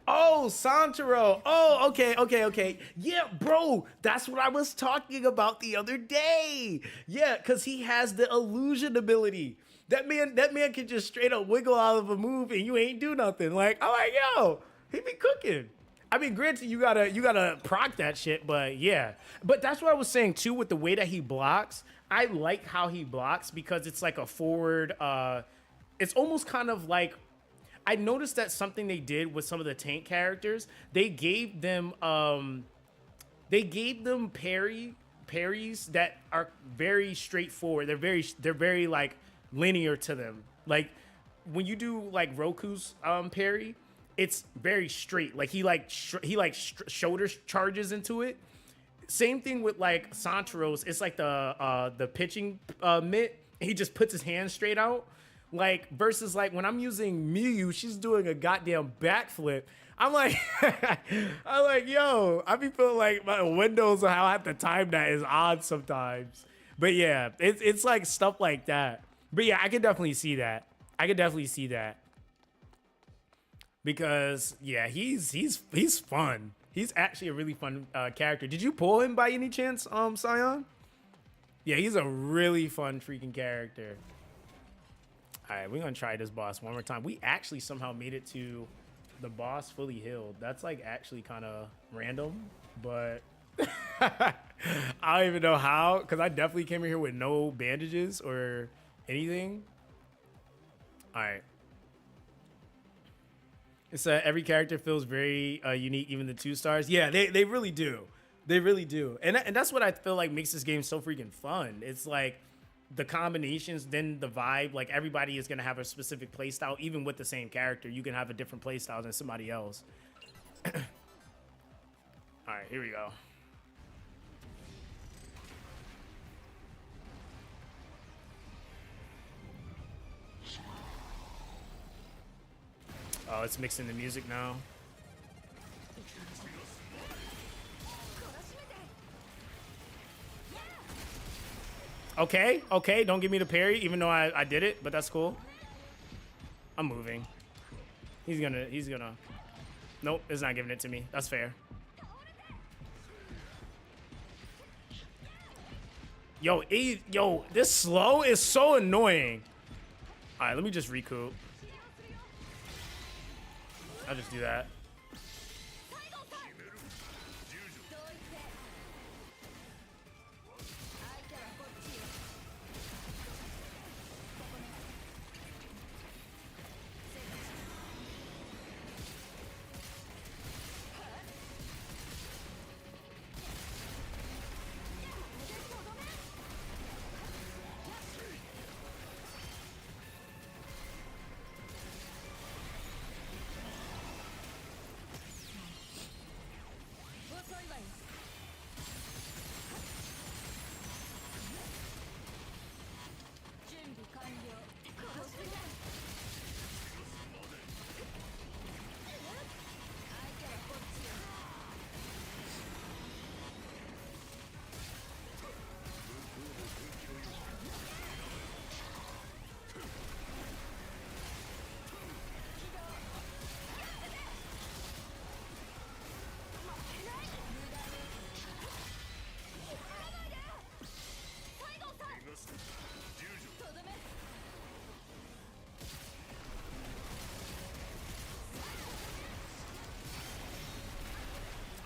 Oh, Santoro. Oh, okay. Yeah, bro, that's what I was talking about the other day. Yeah, because he has the illusion ability. That man can just straight up wiggle out of a move and you ain't do nothing. Like, I'm like, yo, he be cooking. I mean, granted, you gotta proc that shit, but yeah. But that's what I was saying too with the way that he blocks. I like how he blocks because it's like a forward. It's almost kind of like I noticed that something they did with some of the tank characters, they gave them parries that are very straightforward. They're very like linear to them. Like when you do like Roku's parry, it's very straight. Like he shoulder charges into it. Same thing with like Santaros. It's like the pitching mitt. He just puts his hand straight out. Like versus like when I'm using Miyu, she's doing a goddamn backflip. I'm like, yo, I be feeling like my windows of how I have to time that is odd sometimes. But yeah, it's like stuff like that. But yeah, I can definitely see that. Because yeah, he's fun. He's actually a really fun character. Did you pull him by any chance, Sion? Yeah, he's a really fun freaking character. All right, we're gonna try this boss one more time. We actually somehow made it to the boss fully healed. That's like actually kind of random, but I don't even know how, because I definitely came in here with no bandages or anything. All right. It's every character feels very unique, even the 2 stars. Yeah, they really do. They really do. And that's what I feel like makes this game so freaking fun. It's like the combinations, then the vibe, like everybody is going to have a specific play style. Even with the same character, you can have a different play style than somebody else. All right, here we go. Oh, it's mixing the music now. Okay, don't give me the parry, even though I did it, but that's cool. I'm moving. He's gonna. Nope, it's not giving it to me. That's fair. Yo, this slow is so annoying. All right, let me just recoup. I'll just do that.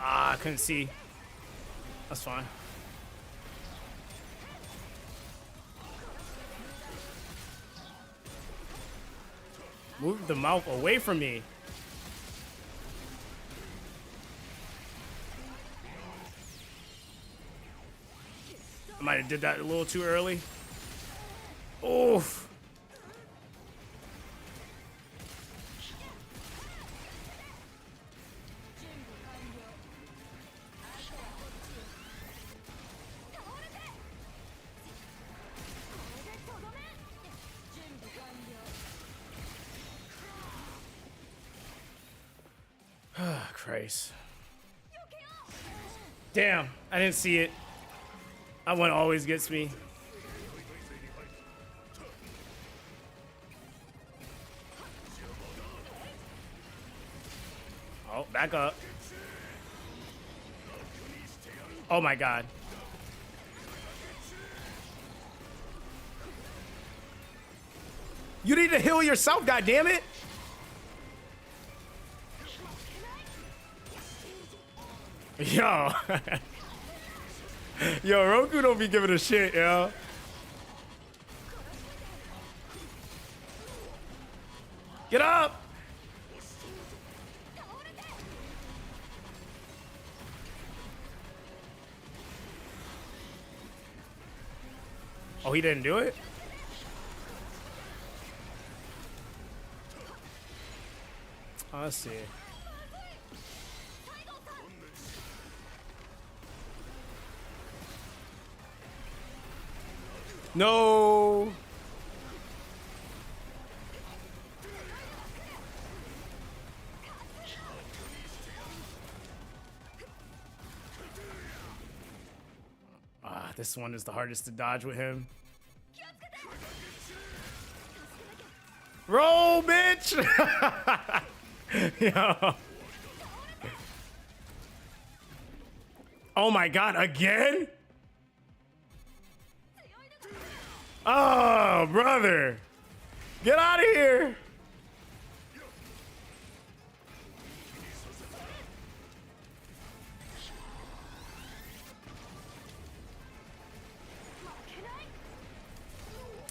Ah, I couldn't see. That's fine. Move the mouth away from me. I might have did that a little too early. Oof. Christ. Damn, I didn't see it. That one always gets me. Oh, back up. Oh my God. You need to heal yourself, goddammit! Yo. Yo, Roku don't be giving a shit, yo. Get up! Oh, he didn't do it? Oh, let's see. No. This one is the hardest to dodge with him. Roll, bitch! Yo. Oh my God, again? Oh, brother. Get out of here.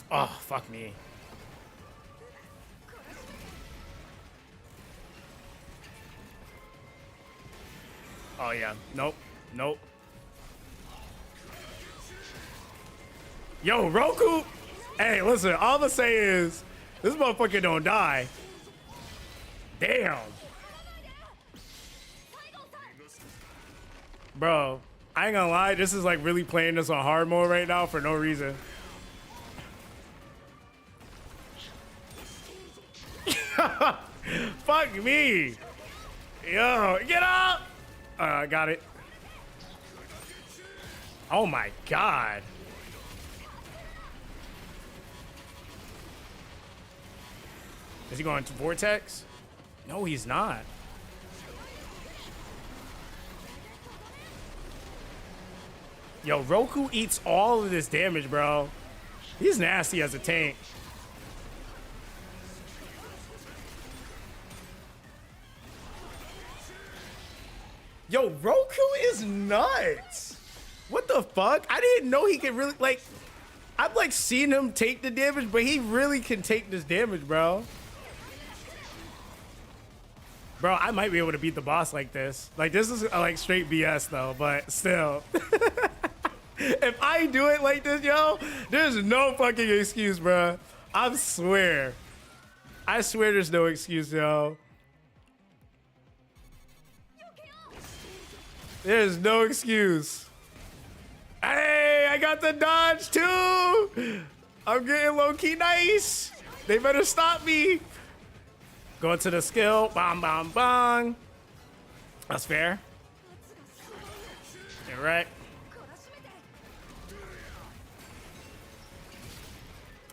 Oh, fuck me. Oh, yeah. Nope. Nope. Yo, Roku. Hey, listen. All I'm gonna say is this motherfucker don't die. Damn. Bro, I ain't gonna lie. This is like really playing this on hard mode right now for no reason. Fuck me. Yo, get up. I got it. Oh my God. Is he going to Vortex? No, he's not. Yo, Roku eats all of this damage, bro. He's nasty as a tank. Yo, Roku is nuts. What the fuck? I didn't know he could really, like, I've like seen him take the damage, but he really can take this damage, bro. Bro, I might be able to beat the boss like this. Like, this is like straight BS though, but still. If I do it like this, yo, there's no fucking excuse, bro. I swear. I swear there's no excuse, yo. There's no excuse. Hey, I got the dodge too. I'm getting low-key nice. They better stop me. Go into the skill. Bang, bang, bang. That's fair. You're right.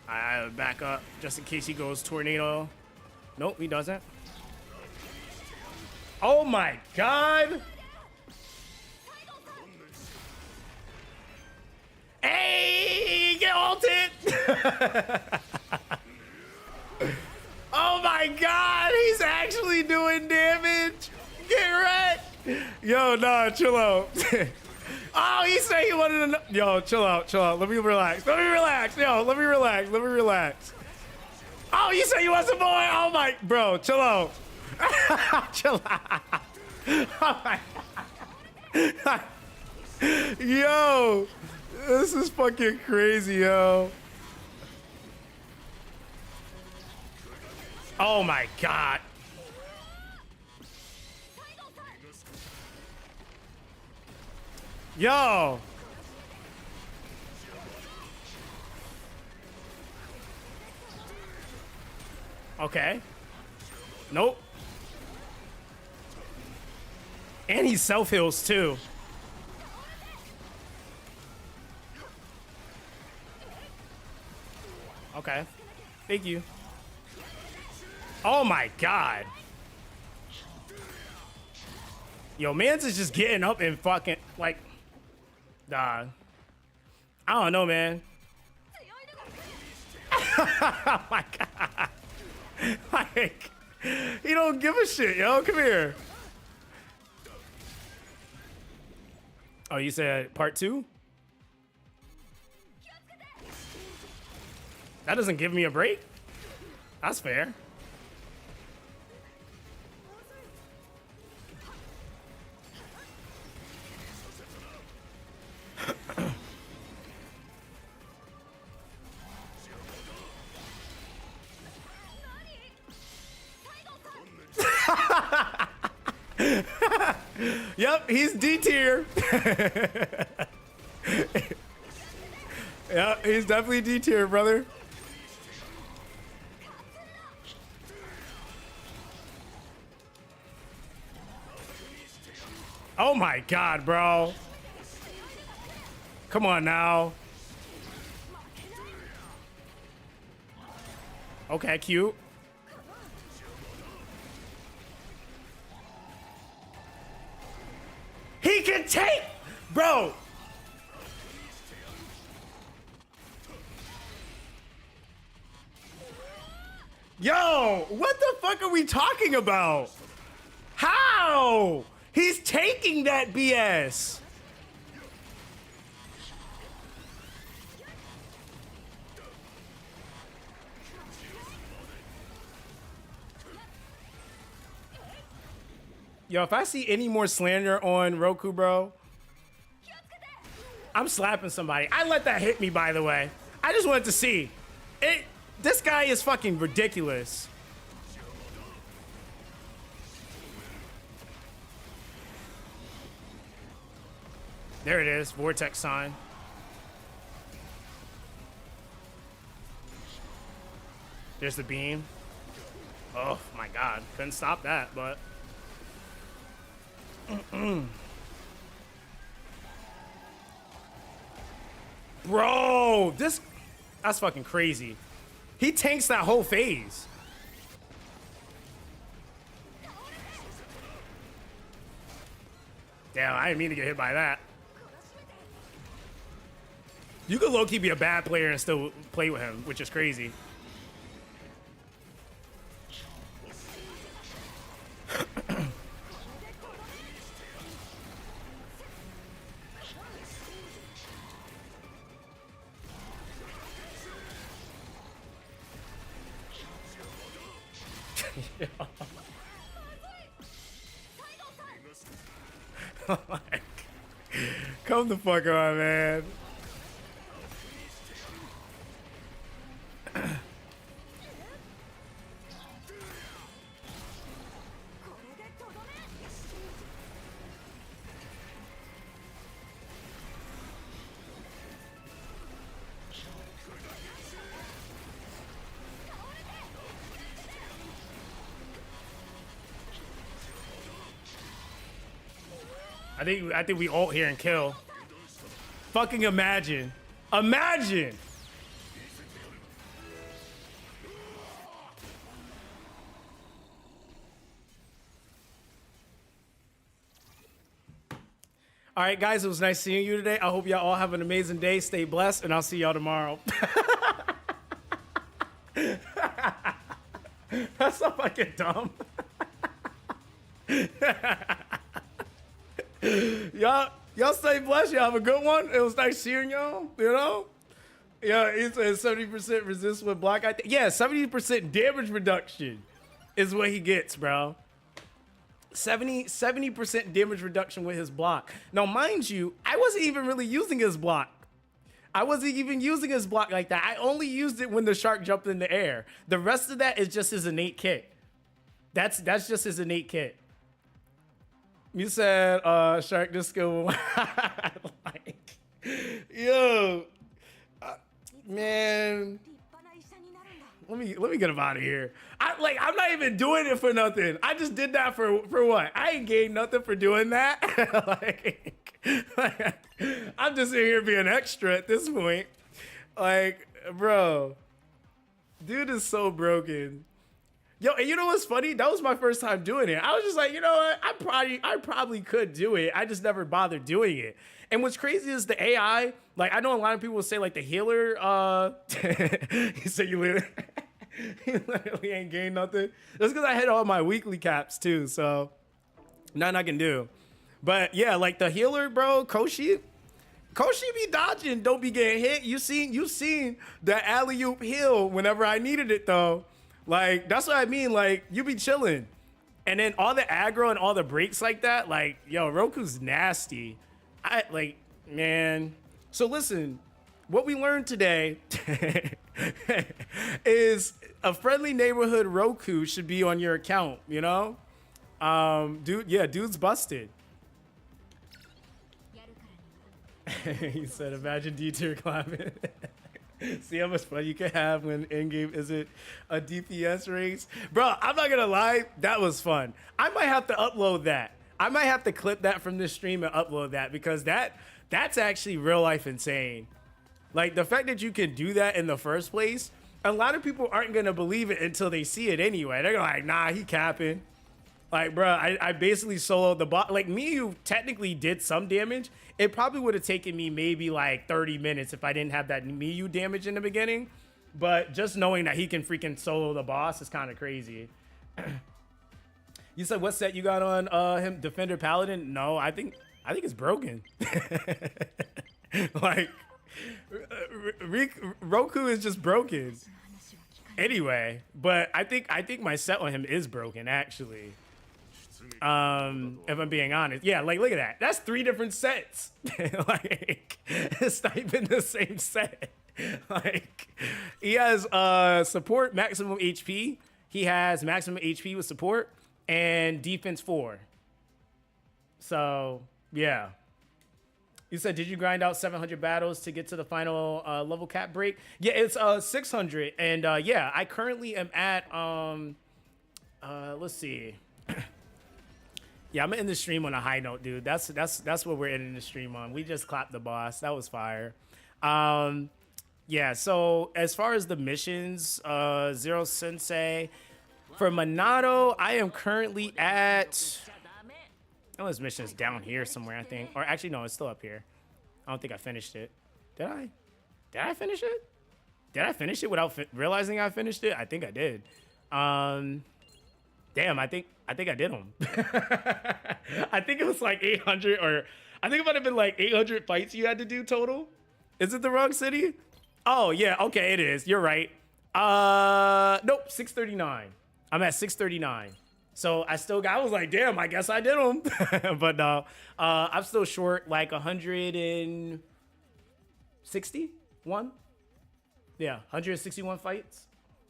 I back up just in case he goes tornado. Nope, he doesn't. Oh my God. Hey, get ulted. Oh my God, he's actually doing damage. Get wrecked. Yo, nah, chill out. Oh, he said he wanted to. Yo, chill out, chill out. Let me relax. Let me relax. Yo, let me relax. Let me relax. Oh, you said you was a boy. Oh my, bro, chill out. Chill out. Oh my God. Yo, this is fucking crazy, yo. Oh my God. Yo. Okay. Nope. And he self heals too. Okay. Thank you. Oh my god. Yo, mans is just getting up and fucking like, dog. I don't know, man. Oh my god. Like, he don't give a shit, yo. Come here. Oh, you said part 2? That doesn't give me a break. That's fair. Yep, he's D tier. Yeah, he's definitely D tier, brother. Oh my god, bro. Come on now. Okay, cute. He can take, bro. Yo, what the fuck are we talking about? How? He's taking that BS. Yo, if I see any more slander on Roku, bro, I'm slapping somebody. I let that hit me, by the way. I just wanted to see. This guy is fucking ridiculous. There it is, vortex sign. There's the beam. Oh my god, couldn't stop that, but. Bro, that's fucking crazy. He tanks that whole phase. Damn, I didn't mean to get hit by that. You could low-key be a bad player and still play with him, which is crazy. Come the fuck on, man. I think we ult here and kill. Fucking imagine. Imagine. All right, guys, it was nice seeing you today. I hope y'all all have an amazing day. Stay blessed, and I'll see y'all tomorrow. That's so fucking dumb. Y'all stay blessed. Y'all have a good one. It was nice seeing y'all, you know? Yeah, it's a 70% resist with block. Yeah, 70% damage reduction is what he gets, bro. 70% damage reduction with his block. Now, mind you, I wasn't even really using his block. I wasn't even using his block like that. I only used it when the shark jumped in the air. The rest of that is just his innate kit. That's just his innate kit. You said shark disco. Like, yo, man. Let me get him out of here. I'm not even doing it for nothing. I just did that for what? I ain't gained nothing for doing that. I'm just in here being extra at this point. Like, bro, dude is so broken. Yo, and you know what's funny? That was my first time doing it. I was just like, you know what? I probably could do it. I just never bothered doing it. And what's crazy is the AI. Like, I know a lot of people will say like the healer. He said you literally ain't gained nothing. That's because I hit all my weekly caps too. So nothing I can do. But yeah, like the healer, bro, Koshi be dodging, don't be getting hit. You seen the alley-oop heal whenever I needed it though. Like, that's what I mean. Like, you be chilling. And then all the aggro and all the breaks like that, like, yo, Roku's nasty. Man. So listen, what we learned today is a friendly neighborhood Roku should be on your account, you know? Dude's busted. He said, imagine D-tier climbing. See how much fun you can have when in-game isn't a DPS race? Bro, I'm not gonna lie, that was fun. I might have to upload that. I might have to clip that from this stream and upload that because that's actually real life insane. Like, the fact that you can do that in the first place, a lot of people aren't gonna believe it until they see it anyway. They're gonna like, nah, he capping. Like, bro, I basically soloed the bot. Like, me who technically did some damage, it probably would have taken me maybe like 30 minutes if I didn't have that Miyu damage in the beginning. But just knowing that he can freaking solo the boss is kind of crazy. You said what set you got on him? Defender Paladin? No, I think it's broken. Like, Roku is just broken. Anyway, but I think my set on him is broken actually. If I'm being honest. Yeah, like look at that. That's 3 different sets. Like, it's not even the same set. Like, he has support maximum HP. He has maximum HP with support and defense 4. So yeah. You said, did you grind out 700 battles to get to the final level cap break? Yeah, it's 600. And yeah, I currently am at let's see. Yeah, I'm in the stream on a high note, dude. That's what we're in the stream on. We just clapped the boss. That was fire. Yeah, so as far as the missions, Zero Sensei, for Minato, I am currently at, oh, this mission is down here somewhere, I think. Or actually, no, it's still up here. I don't think I finished it. Did I? Did I finish it? Did I finish it without realizing I finished it? I think I did. Damn, I think I did them. I think it was like 800, or I think it might have been like 800 fights you had to do total. Is it the wrong city? Oh yeah, okay, it is. You're right. Nope, 639. I'm at 639. So I was like, damn, I guess I did them. But no, I'm still short like 161. Yeah, 161 fights.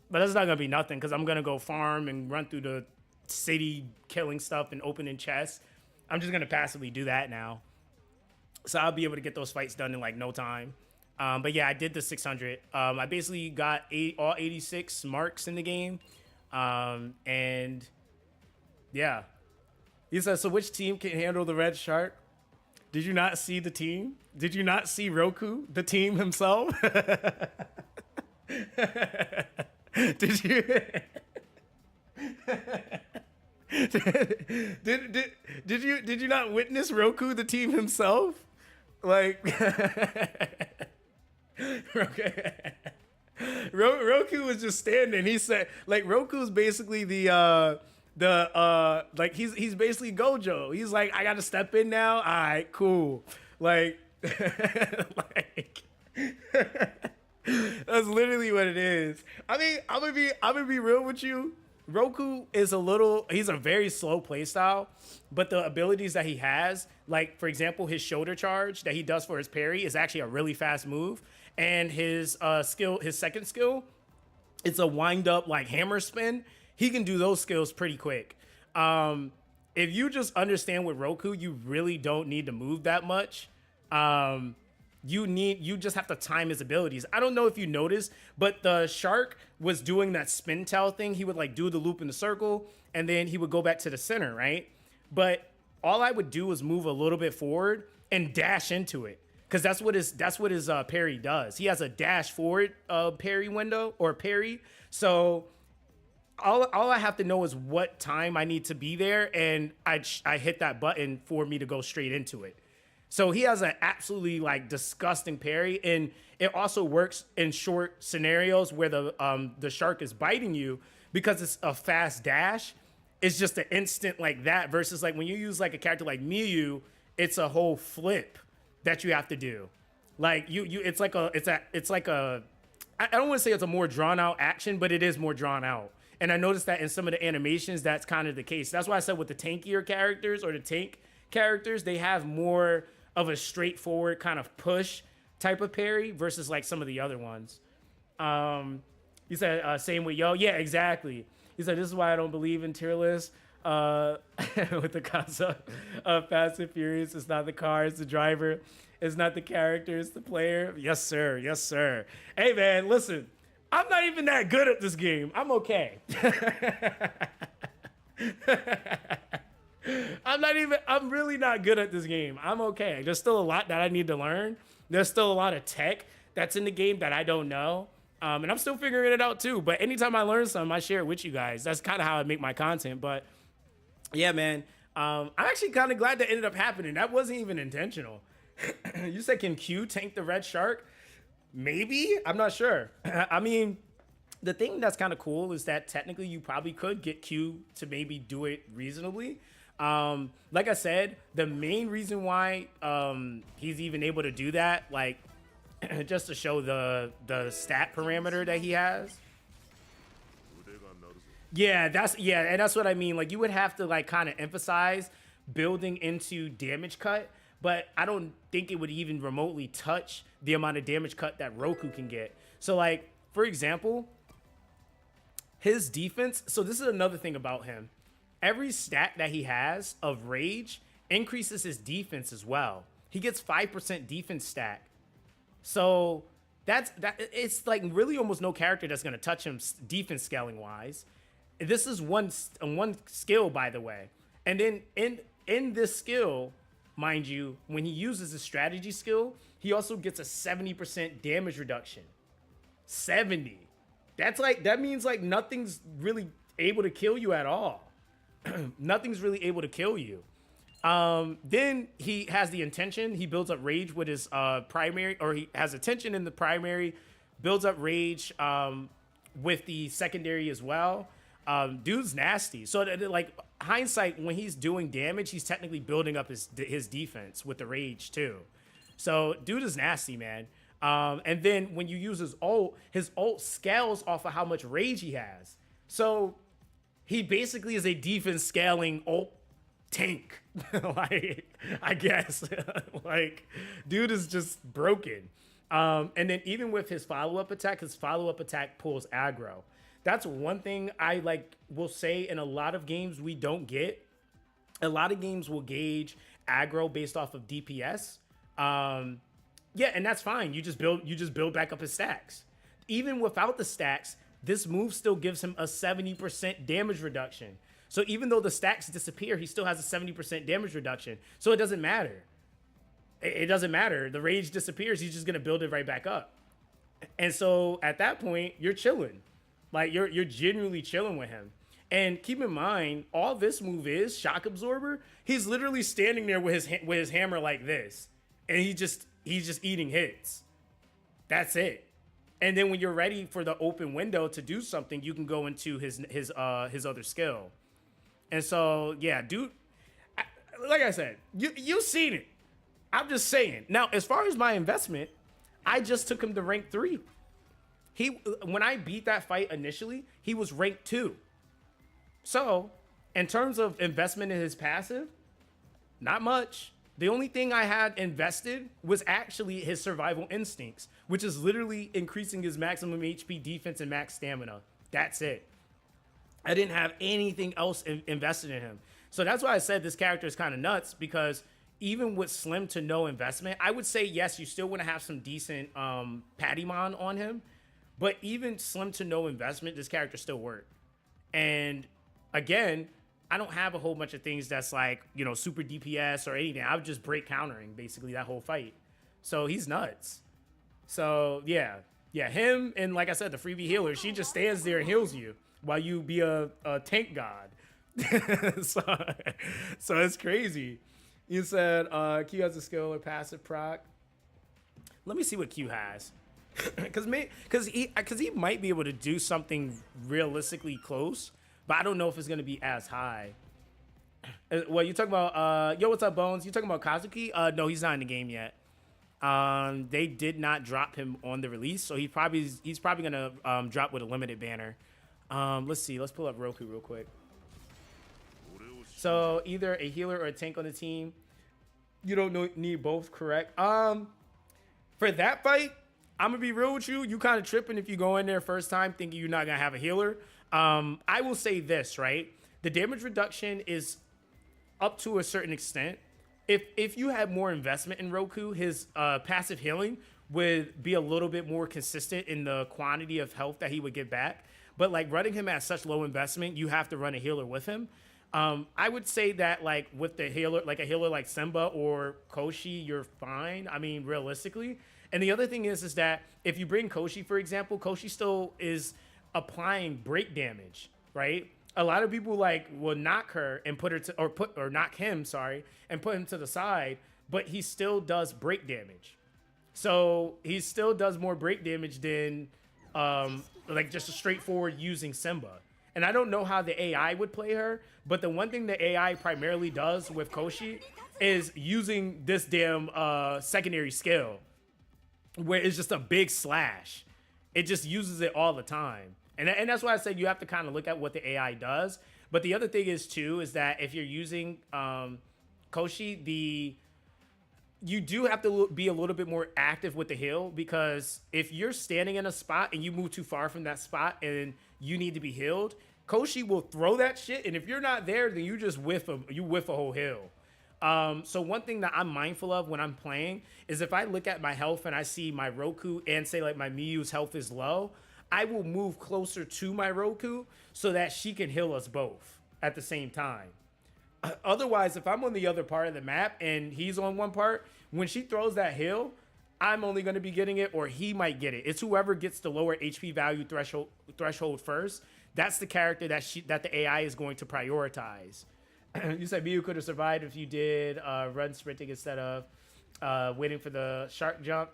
But that's not gonna be nothing because I'm gonna go farm and run through the city killing stuff and opening chests. I'm just gonna passively do that now. So I'll be able to get those fights done in like no time. But yeah, I did the 600. I basically got all 86 marks in the game. And yeah. He says, so which team can handle the red shark? Did you not see the team? Did you not see Roku, the team himself? Did you? Did you not witness Roku, the team himself? Like, Roku was just standing. He said, like, Roku's basically the like he's basically Gojo. He's like, I gotta step in now. All right, cool. Like, like. That's literally what it is. I mean, I'm gonna be real with you. Roku is he's a very slow playstyle, but the abilities that he has, like for example, his shoulder charge that he does for his parry is actually a really fast move. And his second skill, it's a wind up like hammer spin. He can do those skills pretty quick. If you just understand with Roku, you really don't need to move that much. you just have to time his abilities. I don't know if you noticed, but the shark was doing that spin tail thing. He would like do the loop in the circle, and then he would go back to the center, right? But all I would do was move a little bit forward and dash into it, because that's what his parry does. He has a dash forward parry window or parry. So all I have to know is what time I need to be there, and I hit that button for me to go straight into it. So he has an absolutely like disgusting parry, and it also works in short scenarios where the shark is biting you, because it's a fast dash. It's just an instant like that, versus like when you use like a character like Miyu, it's a whole flip that you have to do. Like it's like a I don't want to say it's a more drawn out action, but it is more drawn out. And I noticed that in some of the animations, that's kind of the case. That's why I said with the tankier characters or the tank characters, they have more of a straightforward kind of push type of parry versus like some of the other ones. You said same with Yo. Yeah, exactly. He said, this is why I don't believe in tier lists. With the concept of Fast and Furious, it's not the car, it's the driver. It's not the character, it's the player. Yes, sir. Yes, sir. Hey, man, listen. I'm not even that good at this game. I'm okay. I'm really not good at this game. I'm okay. There's still a lot that I need to learn. There's still a lot of tech that's in the game that I don't know. And I'm still figuring it out too. But anytime I learn something, I share it with you guys. That's kind of how I make my content. But yeah, man, I'm actually kind of glad that ended up happening. That wasn't even intentional. You said, can Q tank the red shark? Maybe. I'm not sure. I mean, the thing that's kind of cool is that technically you probably could get Q to maybe do it reasonably. Like I said, the main reason why he's even able to do that, like, just to show the stat parameter that he has. Yeah, and that's what I mean. Like, you would have to like kind of emphasize building into damage cut, but I don't think it would even remotely touch the amount of damage cut that Roku can get. So like, for example, his defense. So this is another thing about him. Every stat that he has of rage increases his defense as well. He gets 5% defense stack. So it's like really almost no character that's going to touch him defense scaling wise. This is one skill, by the way. And then in this skill, mind you, when he uses his strategy skill, he also gets a 70% damage reduction. 70. That means like nothing's really able to kill you at all. Nothing's really able to kill you. Then he has the intention. He builds up rage with his primary, or he has attention in the primary, builds up rage with the secondary as well. Dude's nasty. So like hindsight, when he's doing damage, he's technically building up his defense with the rage too. So dude is nasty, man. And then when you use his ult scales off of how much rage he has. So he basically is a defense scaling ult tank. Like, I guess. Like, dude is just broken. And then even with his follow-up attack pulls aggro. That's one thing I like will say in a lot of games we don't get. A lot of games will gauge aggro based off of DPS. Yeah, and that's fine. You just build back up his stacks. Even without the stacks, this move still gives him a 70% damage reduction. So even though the stacks disappear, he still has a 70% damage reduction. So it doesn't matter. It doesn't matter. The rage disappears. He's just going to build it right back up. And so at that point, you're chilling. Like, you're genuinely chilling with him. And keep in mind, all this move is shock absorber. He's literally standing there with his hammer like this. And he's just eating hits. That's it. And then when you're ready for the open window to do something, you can go into his other skill. And so, yeah, dude, like I said, you've seen it. I'm just saying. Now, as far as my investment, I just took him to rank 3. When I beat that fight initially, he was rank 2. So, in terms of investment in his passive, not much. The only thing I had invested was actually his survival instincts, which is literally increasing his maximum HP, defense, and max stamina. That's it. I didn't have anything else invested in him. So that's why I said this character is kind of nuts, because even with slim to no investment, I would say yes, you still want to have some decent Pattymon on him, but even slim to no investment, this character still worked. And again, I don't have a whole bunch of things that's like, you know, super DPS or anything. I would just break countering basically that whole fight. So he's nuts. So yeah, him and like I said, the freebie healer, she just stands there and heals you while you be a tank god. so it's crazy. You said Q has a skill or passive proc. Let me see what Q has. Because he might be able to do something realistically close, but I don't know if it's gonna be as high. Well, you talking about yo, what's up, Bones? You talking about Kazuki? No, he's not in the game yet. They did not drop him on the release, so he's probably gonna drop with a limited banner. Let's see. Let's pull up Roku real quick. So either a healer or a tank on the team. You don't need both, correct? For that fight, I'm gonna be real with you. You kind of tripping if you go in there first time thinking you're not gonna have a healer. I will say this, right? The damage reduction is up to a certain extent. If you had more investment in Roku, his passive healing would be a little bit more consistent in the quantity of health that he would get back. But like running him at such low investment, you have to run a healer with him. I would say that like with the healer, like a healer like Simba or Koshi, you're fine. I mean, realistically. And the other thing is that if you bring Koshi, for example, Koshi still is applying break damage, right? A lot of people like will knock her and put her to, or knock him, sorry, and put him to the side, but he still does break damage. So he still does more break damage than like just a straightforward using Simba. And I don't know how the AI would play her, but the one thing the AI primarily does with Koshi is using this damn secondary skill, where it's just a big slash. It just uses it all the time. And that's why I said you have to kind of look at what the AI does. But the other thing is, too, is that if you're using Koshi, you do have to be a little bit more active with the heal, because if you're standing in a spot and you move too far from that spot and you need to be healed, Koshi will throw that shit, and if you're not there, then you just whiff a whole heal. So one thing that I'm mindful of when I'm playing is if I look at my health and I see my Roku and say like my Miyu's health is low, I will move closer to my Roku so that she can heal us both at the same time. Otherwise, if I'm on the other part of the map and he's on one part, when she throws that heal, I'm only going to be getting it, or he might get it. It's whoever gets the lower HP value threshold first. That's the character that the AI is going to prioritize. You said Miyu could have survived if you did run sprinting instead of waiting for the shark jump.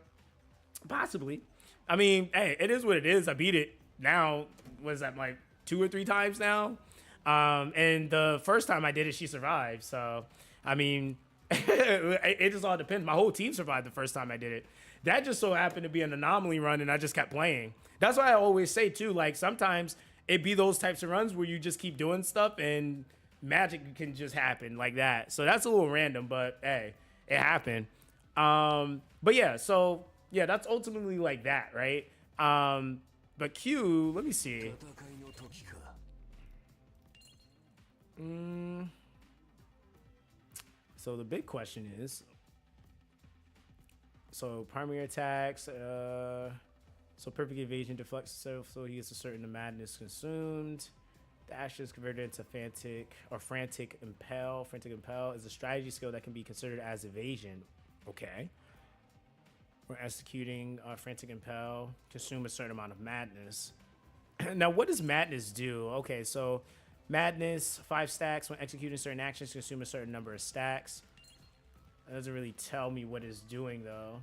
Possibly. I mean, hey, it is what it is. I beat it now. Was that like 2 or 3 times now? And the first time I did it, she survived. So, I mean, it just all depends. My whole team survived the first time I did it. That just so happened to be an anomaly run, and I just kept playing. That's why I always say, too, like, sometimes it be those types of runs where you just keep doing stuff and magic can just happen like that. So that's a little random, but hey, it happened. But yeah, so yeah, that's ultimately like that, right? But Q, let me see. So the big question is, so primary attacks, so perfect evasion deflects himself, so he gets a certain madness consumed. The action is converted into frantic impel. Frantic impel is a strategy skill that can be considered as evasion. Okay. We're executing frantic impel. Consume a certain amount of madness. Now, what does madness do? Okay, so madness, 5 stacks. When executing certain actions, consume a certain number of stacks. That doesn't really tell me what it's doing, though.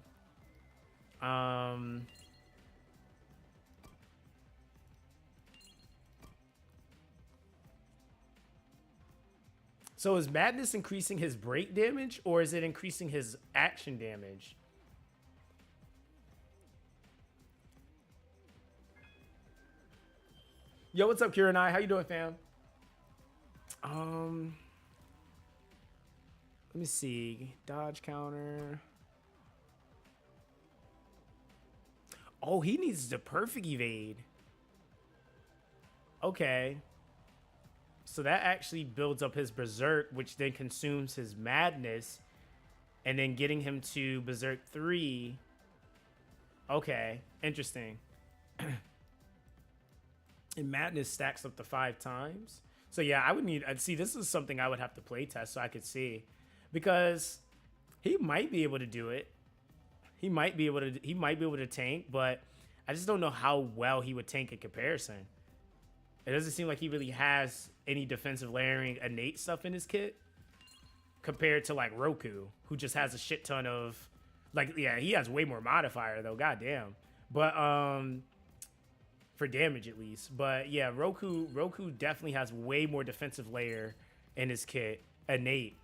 So is madness increasing his break damage, or is it increasing his action damage? Yo, what's up, Kieran? How you doing, fam? Let me see. Dodge counter. Oh, he needs the perfect evade. Okay. So that actually builds up his berserk, which then consumes his madness. and then getting him to Berserk 3. Okay, interesting. And Madness stacks up to 5 times. So yeah, I would need. I'd see. This is something I would have to play test so I could see, because he might be able to do it. He might be able to. He might be able to tank, but I just don't know how well he would tank in comparison. It doesn't seem like he really has any defensive layering innate stuff in his kit compared to like Roku, who just has a shit ton of, like, yeah, he has way more modifier though. Goddamn. But for damage at least. But yeah, Roku definitely has way more defensive layer in his kit, innate.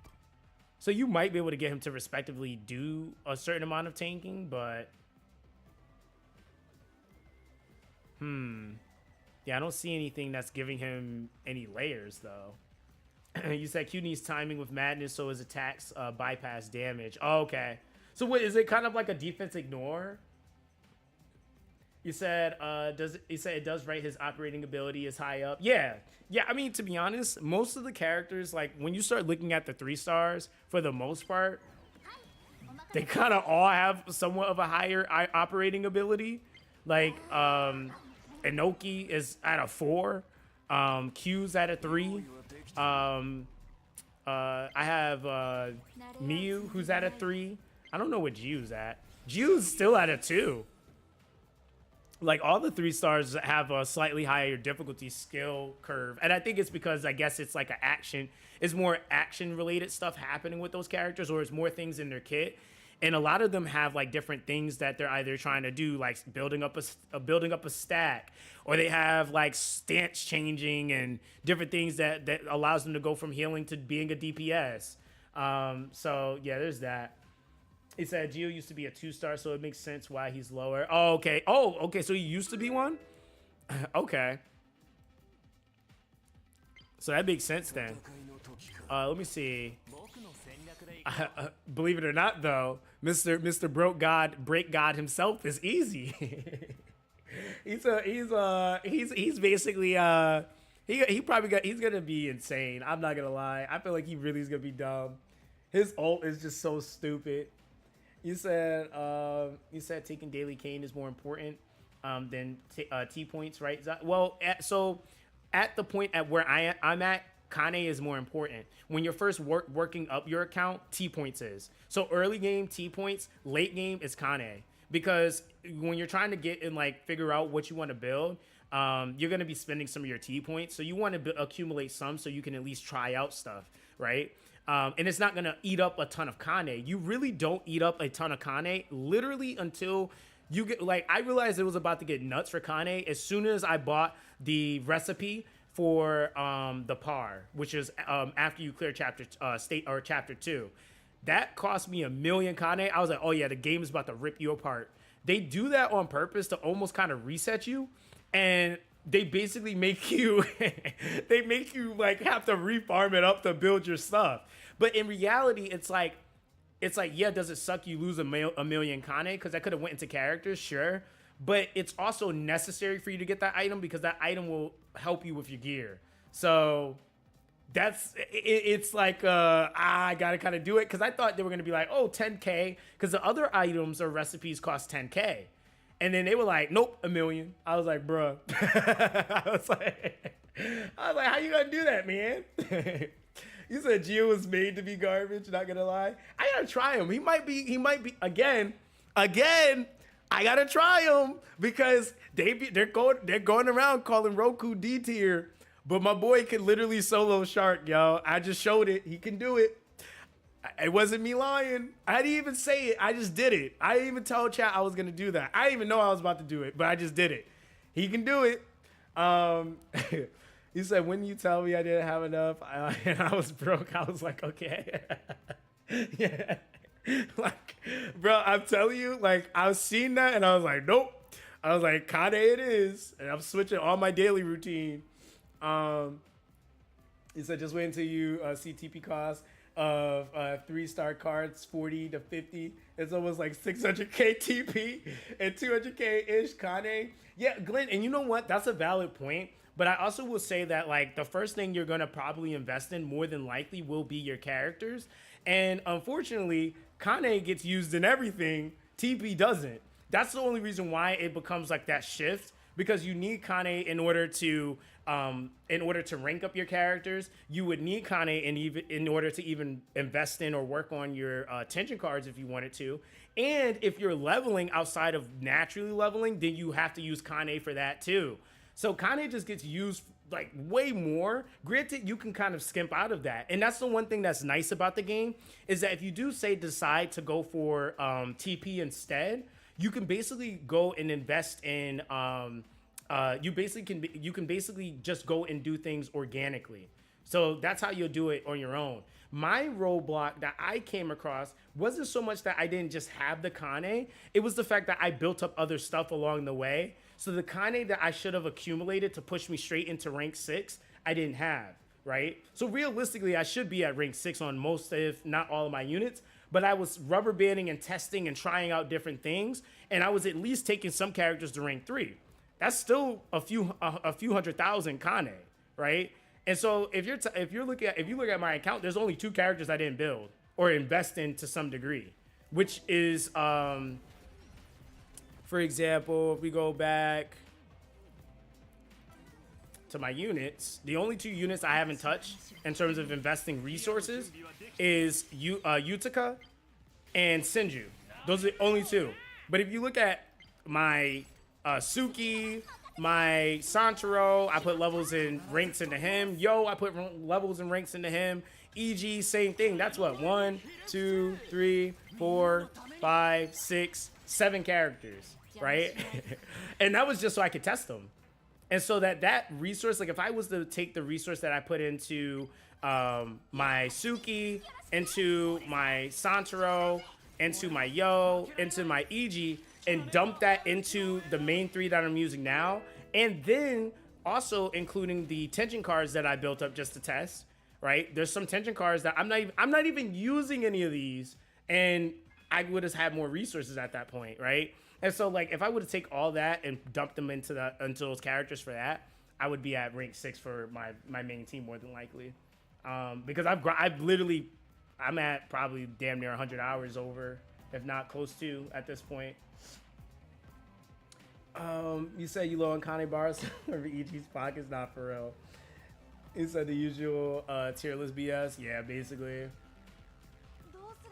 So you might be able to get him to respectively do a certain amount of tanking, but yeah, I don't see anything that's giving him any layers though. You said Q needs timing with Madness, so his attacks bypass damage. Oh, okay. So what, is it kind of like a defense ignore? You said it does right, his operating ability is high up. Yeah. I mean, to be honest, most of the characters, like when you start looking at the 3 stars, for the most part, they kind of all have somewhat of a higher operating ability. Like Inoki is at a 4, Q's at a 3. I have Miyu, who's at a 3. I don't know what Jiu's at. Jiu's still at a 2. Like, all the 3 stars have a slightly higher difficulty skill curve. And I think it's because, I guess it's like it's more action related stuff happening with those characters, or it's more things in their kit. And a lot of them have like different things that they're either trying to do, like building up a stack, or they have like stance changing and different things that allows them to go from healing to being a DPS. So yeah, there's that. He said Geo used to be a 2-star, so it makes sense why he's lower. Oh, okay. Oh, okay. So he used to be one? Okay. So that makes sense then. Let me see. Believe it or not, though, Mr. Break God himself is easy. he's basically he's gonna be insane. I'm not gonna lie. I feel like he really is gonna be dumb. His ult is just so stupid. You said taking daily cane is more important than T points, right? Well, at the point at where I'm at, Kane is more important. When you're first working up your account, T points is. So early game, T points, late game is Kane. Because when you're trying to get and like figure out what you want to build, you're going to be spending some of your T points. So you want to accumulate some so you can at least try out stuff, right? And it's not going to eat up a ton of Kane. You really don't eat up a ton of Kane literally until you get, like, I realized it was about to get nuts for Kane as soon as I bought the recipe for the par, which is after you clear chapter 2. That cost me 1 million Kane. I was like, oh yeah, the game is about to rip you apart. They do that on purpose to almost kind of reset you, and they basically make you like have to refarm it up to build your stuff. But in reality, it's like yeah, does it suck you lose a million Kane? Because that could have went into characters, sure. But it's also necessary for you to get that item because that item will help you with your gear. So it's like I gotta kind of do it because I thought they were gonna be like, oh, 10K, because the other items or recipes cost 10K. And then they were like, nope, 1 million. I was like, bruh. I was like, how you gonna do that, man? You said Gio was made to be garbage, not gonna lie. I gotta try him. He might be again. I gotta try him because they're going around calling Roku D tier, but my boy can literally solo shark, yo. I just showed it. He can do it. It wasn't me lying. I didn't even say it. I just did it. I didn't even tell chat I was gonna do that. I didn't even know I was about to do it, but I just did it. He can do it. He said, when you tell me I didn't have enough and I was broke, I was like, okay. Yeah. Like, bro, I'm telling you, like, I was seeing that and I was like, nope. I was like, Kane it is. And I'm switching all my daily routine. He said, just wait until you see TP costs of 3-star cards, 40 to 50. It's almost like 600K TP and 200K-ish Kane. Yeah, Glenn, and you know what? That's a valid point. But I also will say that, like, the first thing you're going to probably invest in more than likely will be your characters. And unfortunately, Kane gets used in everything, TP doesn't. That's the only reason why it becomes like that shift, because you need Kane in order to rank up your characters. You would need Kane in order to even invest in or work on your tension cards if you wanted to. And if you're leveling outside of naturally leveling, then you have to use Kane for that too. So Kane just gets used like way more. Granted, you can kind of skimp out of that. And that's the one thing that's nice about the game, is that if you do decide to go for TP instead, you can basically go and invest in you can basically just go and do things organically. So that's how you'll do it on your own. My roadblock that I came across wasn't so much that I didn't just have the Kane. It was the fact that I built up other stuff along the way. So the Kane that I should have accumulated to push me straight into rank 6, I didn't have, right? So realistically, I should be at rank 6 on most, if not all of my units, but I was rubber banding and testing and trying out different things, and I was at least taking some characters to rank 3. That's still a few 100,000 Kane, right? And so if you look at my account, there's only 2 characters I didn't build or invest in to some degree, which is for example, if we go back to my units, the only 2 units I haven't touched in terms of investing resources is Utica and Senju. Those are the only 2. But if you look at my Suki, my Santaro, I put levels and ranks into him. Yo, I put levels and ranks into him. EG, same thing. That's what, 1, 2, 3, 4, 5, 6, 7 characters, right? And that was just so I could test them. And so that resource, like if I was to take the resource that I put into my Suki, into my Santaro, into my Yo, into my EG, and dump that into the main 3 that I'm using now, and then also including the tension cards that I built up just to test, right? There's some tension cards that I'm not even using any of these, and I would have had more resources at that point, right? And so like if I would have take all that and dumped them into those characters for that, I would be at rank 6 for my main team more than likely, because I'm at probably damn near 100 hours over, if not close to at this point. You said you low on Kane bars over EG's pockets, not for real. You said the usual tier list BS. Yeah, basically.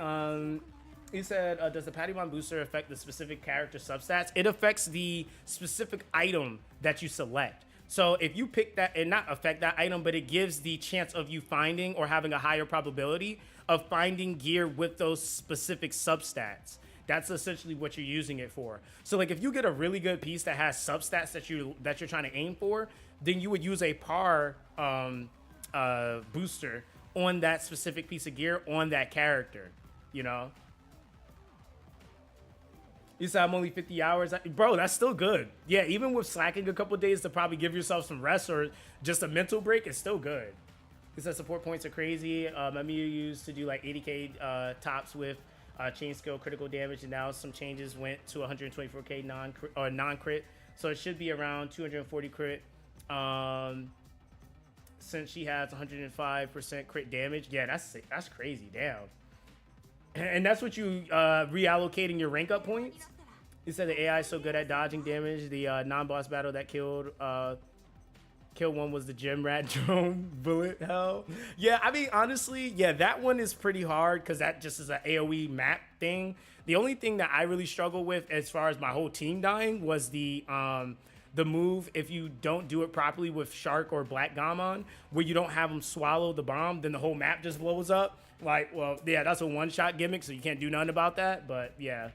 You said, does the Patimon booster affect the specific character substats? It affects the specific item that you select. So if you pick that, and not affect that item, but it gives the chance of you finding or having a higher probability of finding gear with those specific substats. That's essentially what you're using it for. So like if you get a really good piece that has substats that you're trying to aim for, then you would use a par booster on that specific piece of gear on that character, you know? You said I'm only 50 hours. Bro, that's still good. Yeah, even with slacking a couple days to probably give yourself some rest or just a mental break, it's still good. He said support points are crazy. Mamiya used to do like 80k tops with chain skill critical damage, and now some changes went to 124k non-crit, so it should be around 240 crit. Since she has 105% crit damage, yeah, that's crazy, damn. And that's what you reallocating your rank up points. He said the AI is so good at dodging damage. The non-boss battle that killed one was the gym rat drone bullet hell. Yeah, I mean, honestly, yeah, that one is pretty hard because that just is an AoE map thing. The only thing that I really struggle with as far as my whole team dying was the move, if you don't do it properly with Shark or Black Gammon, where you don't have them swallow the bomb, then the whole map just blows up. Like, well, yeah, that's a one-shot gimmick, so you can't do nothing about that, but yeah.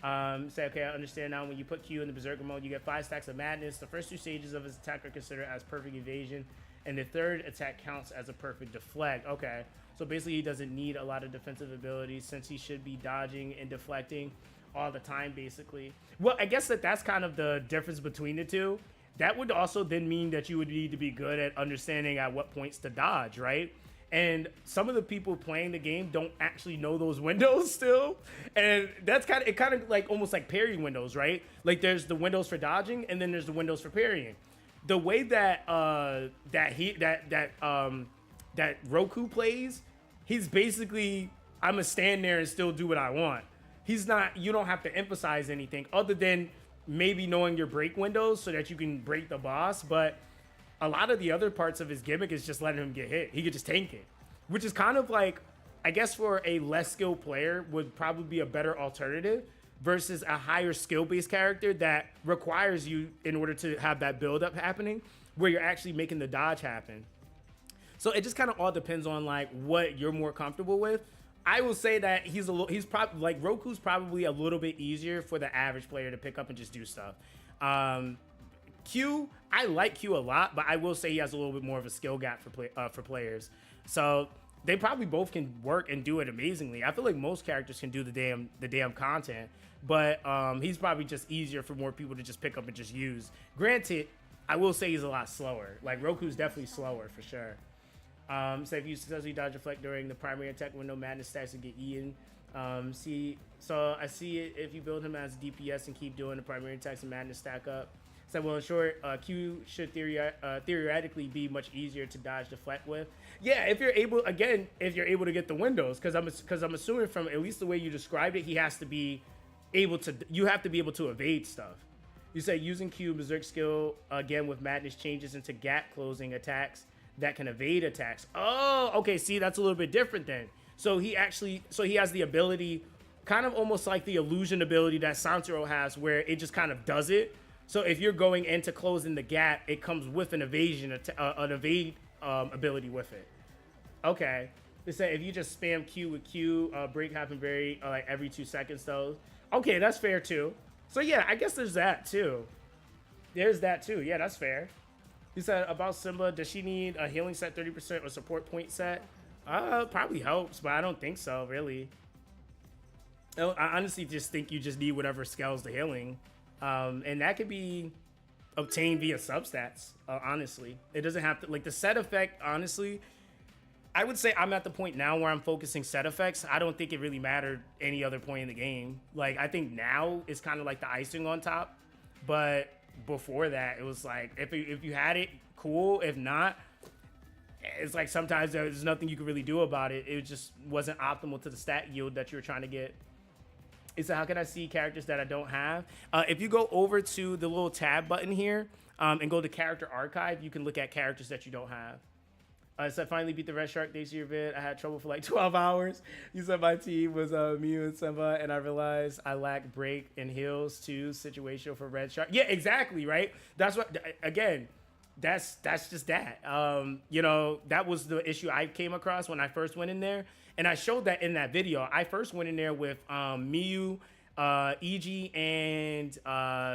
Say, okay, I understand now. When you put Q in the Berserker mode, you get 5 stacks of madness. The first 2 stages of his attack are considered as perfect evasion, and the third attack counts as a perfect deflect. Okay, so basically he doesn't need a lot of defensive abilities since he should be dodging and deflecting all the time, basically. Well, I guess that's kind of the difference between the two. That would also then mean that you would need to be good at understanding at what points to dodge, right? And some of the people playing the game don't actually know those windows still. And that's kind of like almost like parry windows, right? Like there's the windows for dodging and then there's the windows for parrying. The way that that Roku plays, he's basically I'm gonna stand there and still do what I want. He's not. You don't have to emphasize anything other than maybe knowing your break windows so that you can break the boss. But a lot of the other parts of his gimmick is just letting him get hit. He could just tank it, which is kind of like, I guess for a less skilled player would probably be a better alternative versus a higher skill-based character that requires you, in order to have that build-up happening, where you're actually making the dodge happen. So it just kind of all depends on like what you're more comfortable with. I will say that he's probably like Roku's probably a little bit easier for the average player to pick up and just do stuff. Q, I like Q a lot, but I will say he has a little bit more of a skill gap for players. So they probably both can work and do it amazingly. I feel like most characters can do the damn content, but he's probably just easier for more people to just pick up and just use. Granted, I will say he's a lot slower. Like Roku's definitely slower for sure. So if you successfully dodge deflect during the primary attack window, madness stacks will get eaten. So I see it if you build him as DPS and keep doing the primary attacks and madness stack up. So well, in short, Q should theoretically be much easier to dodge deflect with. Yeah, if you're able to get the windows, because I'm assuming from at least the way you described it, he has to be able to. You have to be able to evade stuff. You say using Q Berserk skill again with madness changes into gap closing attacks that can evade attacks. Oh, okay. See, that's a little bit different then. So he has the ability, kind of almost like the illusion ability that Santoro has, where it just kind of does it. So if you're going into closing the gap, it comes with an evasion, an evade ability with it. Okay. They say if you just spam Q with Q, break happen like every 2 seconds though. Okay, that's fair too. So yeah, I guess there's that too. There's that too. Yeah, that's fair. He said about Simba, does she need a healing set 30% or support point set? Probably helps, but I don't think so, really. I honestly just think you just need whatever scales the healing. And that could be obtained via substats, honestly. It doesn't have to, like the set effect, honestly, I would say I'm at the point now where I'm focusing set effects. I don't think it really mattered any other point in the game. Like, I think now it's kind of like the icing on top. But before that, it was like, if you had it, cool. If not, it's like sometimes there's nothing you can really do about it. It just wasn't optimal to the stat yield that you were trying to get. So how can I see characters that I don't have? If you go over to the little tab button here and go to character archive, you can look at characters that you don't have. So I finally beat the Red Shark Days of your vid. I had trouble for like 12 hours. You said my team was Mew and Simba, and I realized I lack break and heals too. Situational for Red Shark. Yeah, exactly, right? That's what, again, that's just that. You know, that was the issue I came across when I first went in there. And I showed that in that video. I first went in there with Miyu, Iji, and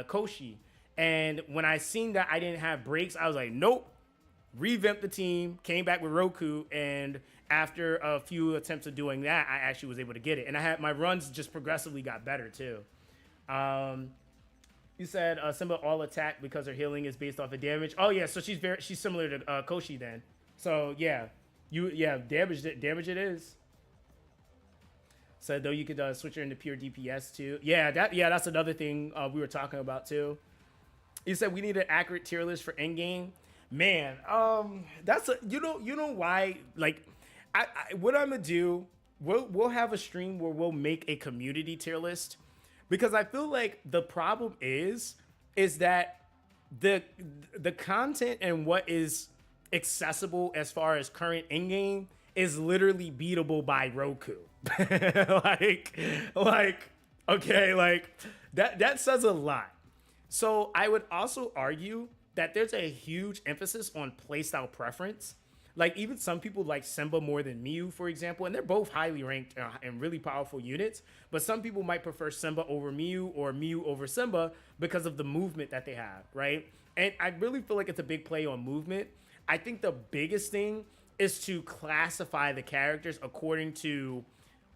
Koshi. And when I seen that I didn't have breaks, I was like, nope. Revamped the team, came back with Roku, and after a few attempts of doing that, I actually was able to get it. And I had my runs just progressively got better too. You said Simba all attack because her healing is based off of damage. Oh yeah, so she's similar to Koshi then. So yeah, damage it is. So though you could switch her into pure DPS too. Yeah, that's another thing we were talking about too. You said we need an accurate tier list for endgame. Man, that's you know why, like, I what I'm gonna do, we'll have a stream where we'll make a community tier list, because I feel like the problem is that the content and what is accessible as far as current in-game is literally beatable by Roku. like okay, like that says a lot. So I would also argue that there's a huge emphasis on playstyle preference. Like, even some people like Simba more than Miyu, for example, and they're both highly ranked and really powerful units, but some people might prefer Simba over Miyu or Miyu over Simba because of the movement that they have, right? And I really feel like it's a big play on movement. I think the biggest thing is to classify the characters according to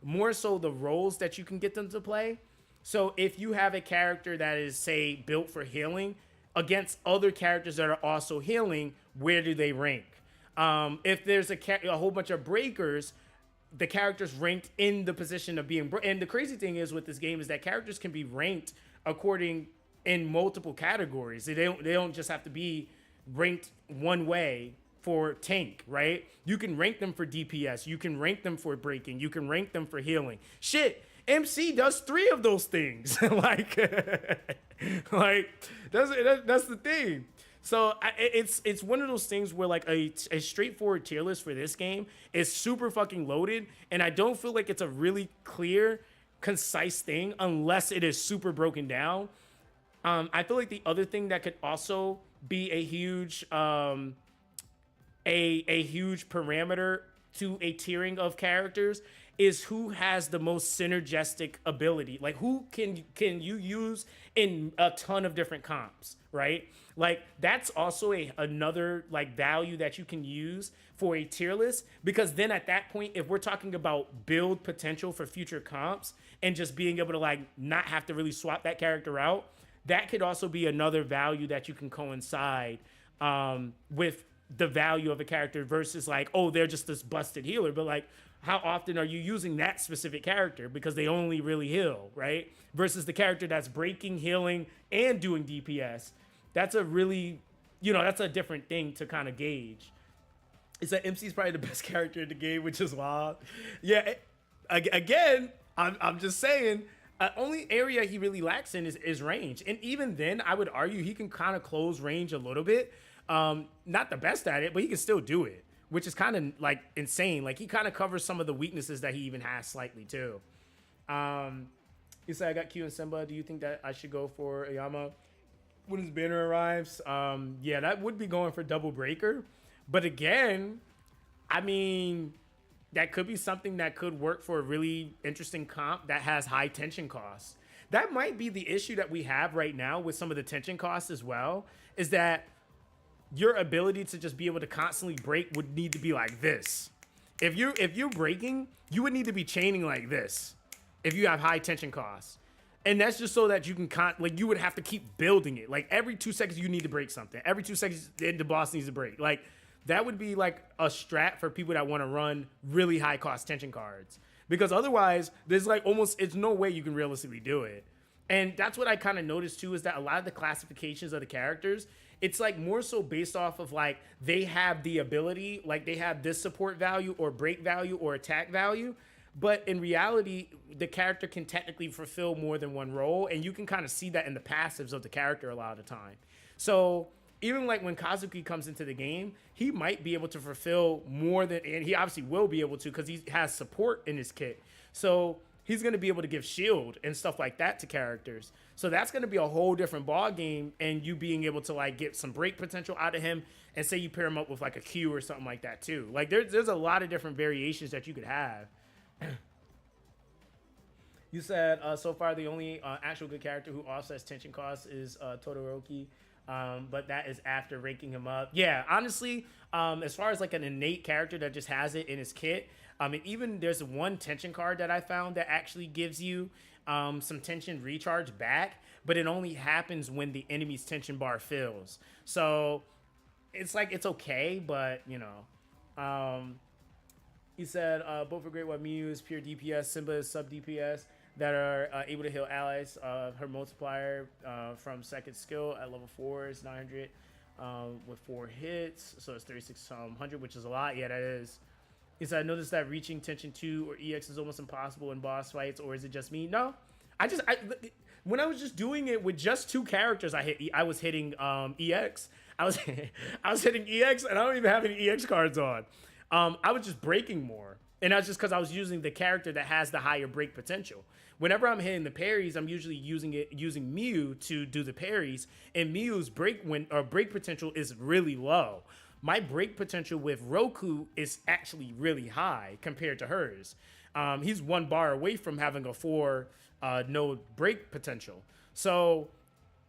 more so the roles that you can get them to play. So if you have a character that is, say, built for healing, against other characters that are also healing, where do they rank? If there's a whole bunch of breakers, the characters ranked in the position of being. And the crazy thing is with this game is that characters can be ranked according in multiple categories. They don't just have to be ranked one way for tank, right? You can rank them for DPS. You can rank them for breaking. You can rank them for healing. Shit, MC does 3 of those things. like, like that's the thing. So it's one of those things where like a straightforward tier list for this game is super fucking loaded, and I don't feel like it's a really clear, concise thing unless it is super broken down. I feel like the other thing that could also be a huge a huge parameter to a tiering of characters is who has the most synergistic ability. Like who can you use in a ton of different comps, right? Like that's also another like value that you can use for a tier list, because then at that point, if we're talking about build potential for future comps and just being able to like not have to really swap that character out, that could also be another value that you can coincide with the value of a character versus like, oh, they're just this busted healer. But like, how often are you using that specific character because they only really heal, right? Versus the character that's breaking, healing, and doing DPS. That's a really, that's a different thing to kind of gauge. It's that MC is probably the best character in the game, which is wild. Yeah, again, I'm just saying, only area he really lacks in is range. And even then, I would argue he can kind of close range a little bit. Not the best at it, but he can still do it, which is kind of like insane. Like he kind of covers some of the weaknesses that he even has slightly too. You said I got Q and Simba. Do you think that I should go for Ayama when his banner arrives? Yeah, that would be going for double breaker. But again, I mean, that could be something that could work for a really interesting comp that has high tension costs. That might be the issue that we have right now with some of the tension costs as well, is that your ability to just be able to constantly break would need to be like this. If you're breaking, you would need to be chaining like this if you have high tension costs. And that's just so that you can you would have to keep building it. Like every 2 seconds you need to break something. Every 2 seconds the boss needs to break. Like that would be like a strat for people that want to run really high cost tension cards. Because otherwise there's like it's no way you can realistically do it. And that's what I kind of noticed too, is that a lot of the classifications of the characters, it's like more so based off of like they have the ability, like they have this support value or break value or attack value. But in reality, the character can technically fulfill more than one role. And you can kind of see that in the passives of the character a lot of the time. So even like when Kazuki comes into the game, he might be able to fulfill more than, and he obviously will be able to because he has support in his kit. So he's going to be able to give shield and stuff like that to characters. So that's going to be a whole different ball game, and you being able to like get some break potential out of him, and say you pair him up with like a Q or something like that too. Like there's a lot of different variations that you could have. You said so far the only actual good character who offsets tension costs is Todoroki. But that is after ranking him up. Yeah, honestly, as far as like an innate character that just has it in his kit, and even there's one tension card that I found that actually gives you some tension recharge back, but it only happens when the enemy's tension bar fills. So it's like, it's okay, but he said both are great. What Miyu is pure DPS, Simba is sub DPS that are able to heal allies. Her multiplier from second skill at level 4 is 900 with 4 hits, so it's 3600, which is a lot. Yeah, that is. He said, I noticed that reaching tension 2 or EX is almost impossible in boss fights, or is it just me? No, when I was just doing it with just 2 characters, I was hitting EX. I was hitting EX, and I don't even have any EX cards on. I was just breaking more, and that's just because I was using the character that has the higher break potential. Whenever I'm hitting the parries, I'm usually using Miyu to do the parries, and Miyu's break potential is really low. My break potential with Roku is actually really high compared to hers. He's 1 bar away from having a 4 node break potential. So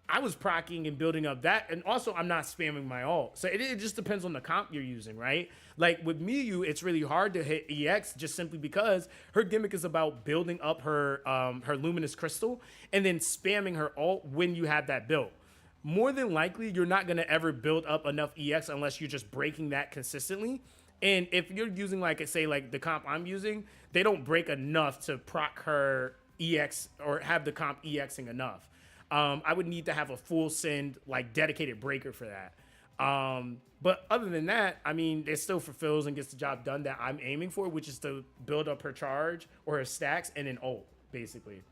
I was proccing and building up that, and also I'm not spamming my ult. So it just depends on the comp you're using, right? Like with Miyu, it's really hard to hit EX just simply because her gimmick is about building up her luminous crystal and then spamming her ult when you have that built. More than likely, you're not gonna ever build up enough EX unless you're just breaking that consistently. And if you're using like the comp I'm using, they don't break enough to proc her EX or have the comp EXing enough. I would need to have a full send like dedicated breaker for that. But other than that, I mean, it still fulfills and gets the job done that I'm aiming for, which is to build up her charge or her stacks and an ult, basically.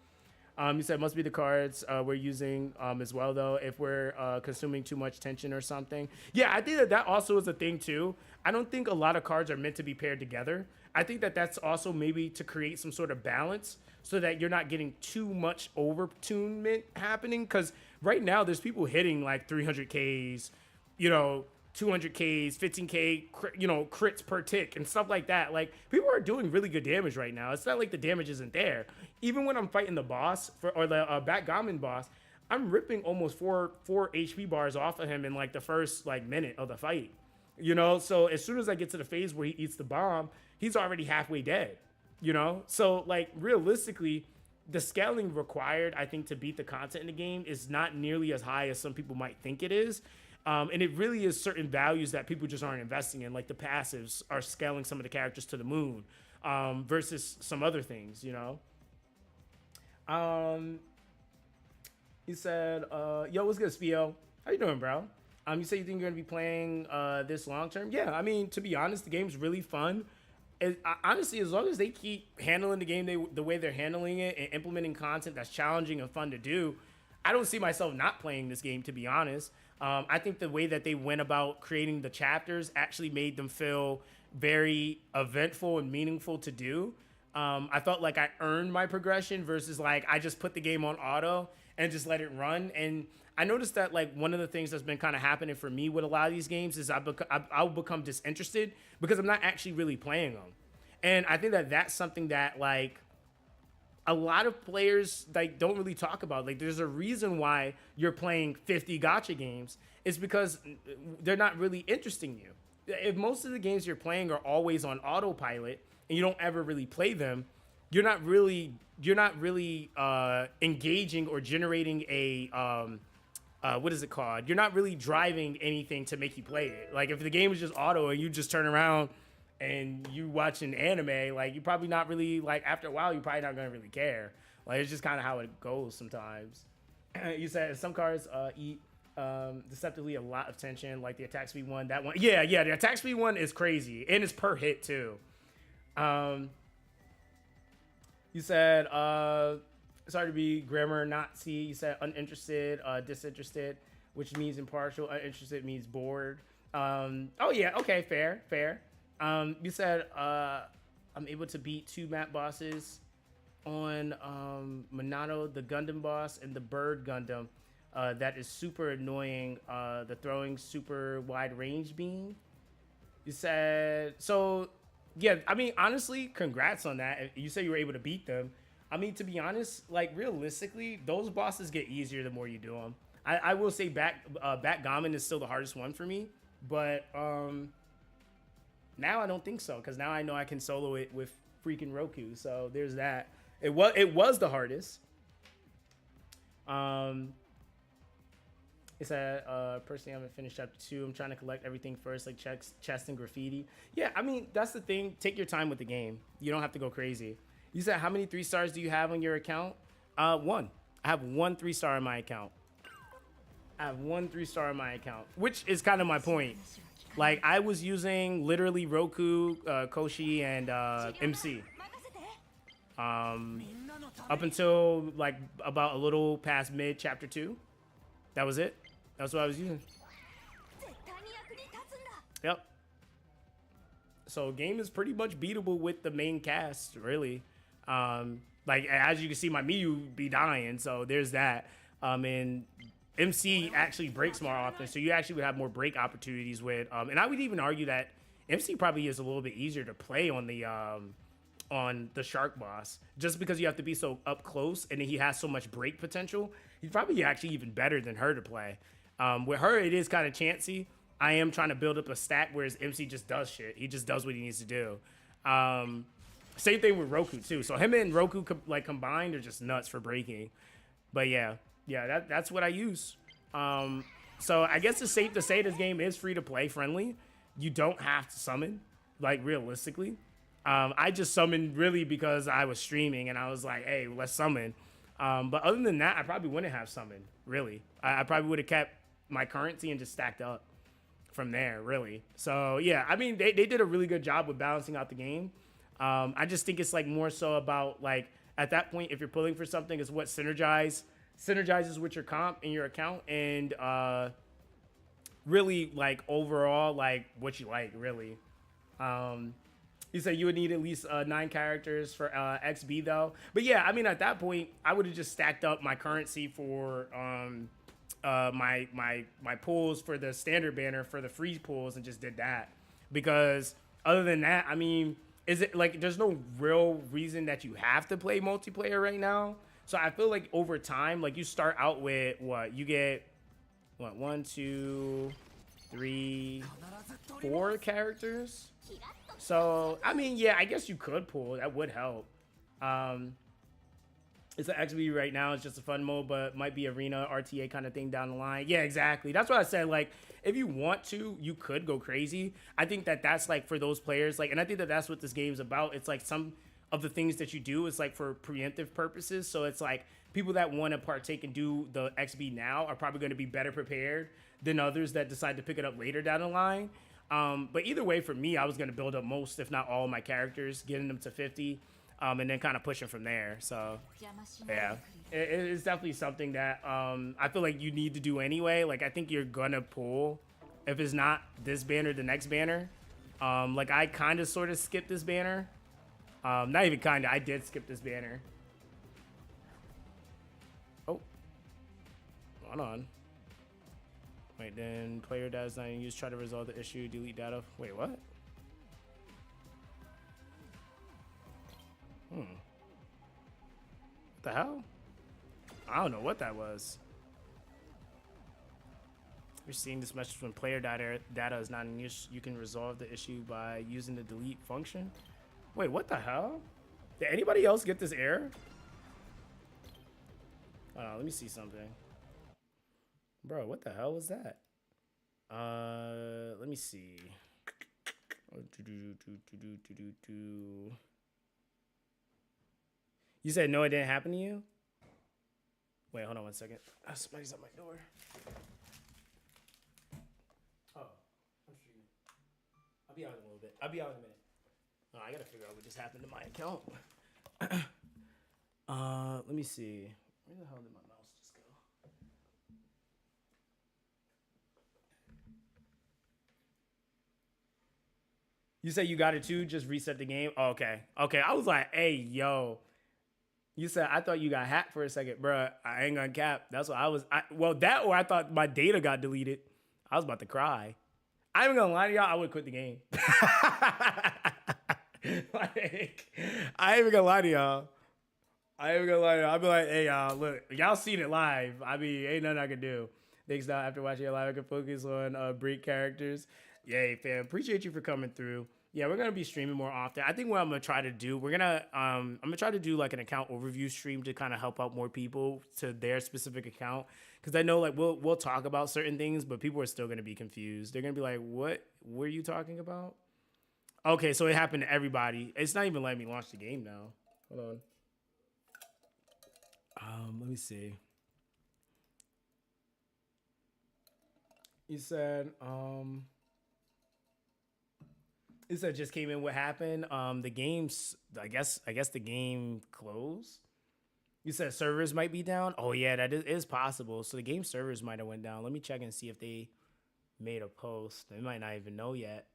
You said must be the cards we're using as well, though, if we're consuming too much tension or something. Yeah, I think that that also is a thing, too. I don't think a lot of cards are meant to be paired together. I think that that's also maybe to create some sort of balance so that you're not getting too much over-tunement happening. Because right now, there's people hitting like 300Ks, you know, 200Ks, 15K, you know, crits per tick and stuff like that. Like, people are doing really good damage right now. It's not like the damage isn't there. Even when I'm fighting the boss or the backgammon boss, I'm ripping almost four HP bars off of him in like the first like minute of the fight. You know, so as soon as I get to the phase where he eats the bomb, he's already halfway dead. You know, so like realistically, the scaling required, I think, to beat the content in the game is not nearly as high as some people might think it is. And it really is certain values that people just aren't investing in, like the passives are scaling some of the characters to the moon versus some other things, you know? He said, yo, what's good, Spio? How you doing, bro? You say you think you're going to be playing this long term? Yeah, I mean, to be honest, the game's really fun. Honestly, as long as they keep handling the game the way they're handling it and implementing content that's challenging and fun to do, I don't see myself not playing this game, to be honest. I think the way that they went about creating the chapters actually made them feel very eventful and meaningful to do. I felt like I earned my progression versus like I just put the game on auto and just let it run. And I noticed that like one of the things that's been kind of happening for me with a lot of these games is I'll become disinterested because I'm not actually really playing them. And I think that that's something that like a lot of players like don't really talk about. Like there's a reason why you're playing 50 gacha games. It's because they're not really interesting you. If most of the games you're playing are always on autopilot and you don't ever really play them, you're not really engaging or generating a what is it called? You're not really driving anything to make you play it. Like if the game is just auto and you just turn around and you watch an anime, like you're probably not really like after a while you're probably not gonna really care. Like it's just kind of how it goes sometimes. You said some cards eat deceptively a lot of tension, like the attack speed one. That one, yeah, the attack speed one is crazy and it's per hit too. You said sorry to be grammar Nazi. You said uninterested, disinterested, which means impartial. Uninterested means bored. Oh yeah, okay, fair. You said I'm able to beat 2 map bosses on Monado, the Gundam boss, and the Bird Gundam. That is super annoying. The throwing super wide range beam. You said so. Yeah, I mean, honestly, congrats on that. You said you were able to beat them. I mean, to be honest, like realistically, those bosses get easier the more you do them. I will say backgammon is still the hardest one for me, but now I don't think so because now I know I can solo it with freaking Roku. So there's that. It was the hardest. It's personally I haven't finished chapter 2. I'm trying to collect everything first, like chest and graffiti. Yeah, I mean that's the thing. Take your time with the game. You don't have to go crazy. You said how many 3 stars do you have on your account? 1. I have 1 3-star in my account. Which is kind of my point. Like I was using literally Roku, Koshi, and MC. Up until like about a little past mid chapter 2. That was it. That's what I was using. Yep. So game is pretty much beatable with the main cast, really. Like as you can see, my Miyu be dying, so there's that. And MC actually breaks more often, so you actually would have more break opportunities with. And I would even argue that MC probably is a little bit easier to play on the shark boss, just because you have to be so up close, and he has so much break potential. He's probably actually even better than her to play. With her, it is kind of chancy. I am trying to build up a stack, whereas MC just does shit. He just does what he needs to do. Same thing with Roku too. So him and Roku like combined are just nuts for breaking. But yeah, that's what I use. So I guess it's safe to say this game is free to play friendly. You don't have to summon, like realistically. I just summoned really because I was streaming and I was like, hey, let's summon. But other than that, I probably wouldn't have summoned, really. I probably would have kept my currency and just stacked up. from there, really. So yeah, I mean, they did a really good job with balancing out the game. I just think it's like more so about like at that point, if you're pulling for something, is what synergizes with your comp and your account, and really like overall like what you like, really. You said you would need at least 9 characters for XB though. But yeah, I mean at that point, I would have just stacked up my currency for my pulls for the standard banner for the free pulls and just did that. Because other than that, I mean, is it like there's no real reason that you have to play multiplayer right now. So I feel like over time, like you start out with what you get, what 1, 2, 3, 4 characters. So I mean, yeah, I guess you could pull. That would help. It's an XB right now. It's just a fun mode, but might be arena RTA kind of thing down the line. Yeah, exactly. That's what I said. Like, if you want to, you could go crazy. I think that that's like for those players. Like, and I think that that's what this game's about. It's like some of the things that you do is like for preemptive purposes. So it's like people that want to partake and do the XB now are probably going to be better prepared than others that decide to pick it up later down the line. But either way, for me, I was going to build up most, if not all, my characters, getting them to 50. And then kind of pushing from there. So yeah, it's definitely something that I feel like you need to do anyway. Like I think you're gonna pull if it's not this banner, the next banner. Like I kind of sort of skipped this banner. Not even kind of, I did skip this banner. Oh, hold on. Wait, then player data is not in use. Try to resolve the issue. Delete data. Wait, what? What the hell? I don't know what that was. You're seeing this message when player data is not in use. You can resolve the issue by using the delete function. Wait, what the hell? Did anybody else get this error? Let me see something. Bro, what the hell was that? Let me see. You said no, it didn't happen to you? Wait, hold on 1 second. Oh, somebody's at my door. Oh, I'm streaming. I'll be out in a little bit. I'll be out in a minute. Oh, I gotta figure out what just happened to my account. Let me see. Where the hell did my mouse just go? You said you got it too? Just reset the game? Oh, okay. Okay, I was like, hey, yo. You said, I thought you got hacked for a second, bruh. I ain't gonna cap. That's what I was. Well, that or I thought my data got deleted. I was about to cry. I ain't gonna lie to y'all. I would quit the game. Like, I ain't even gonna lie to y'all. I'll be like, hey, y'all, look, y'all seen it live. I mean, ain't nothing I can do. Thanks, now. After watching it live, I can focus on break characters. Yay, fam. Appreciate you for coming through. Yeah, we're gonna be streaming more often. I think what I'm gonna try to do, I'm gonna try to do like an account overview stream to kind of help out more people to their specific account. Because I know like we'll talk about certain things, but people are still gonna be confused. They're gonna be like, what were you talking about? Okay, so it happened to everybody. It's not even letting me launch the game now. Hold on. Let me see. You said, it said just came in. What happened? The game's. I guess the game closed. You said servers might be down. Oh yeah, that is possible. So the game servers might have went down. Let me check and see if they made a post. They might not even know yet.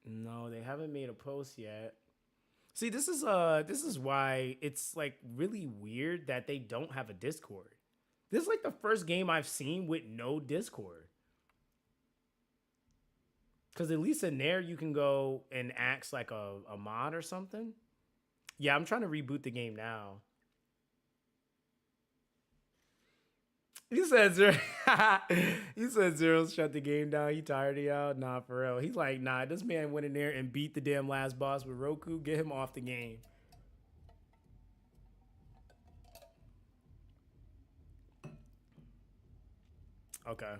No, they haven't made a post yet. See, this is why it's like really weird that they don't have a Discord. This is like the first game I've seen with no Discord. Because at least in there, you can go and ask like a mod or something. Yeah, I'm trying to reboot the game now. You said Zero. You said Zero shut the game down. He tired of y'all? Nah, for real. He's like, nah, this man went in there and beat the damn last boss with Roku. Get him off the game. Okay.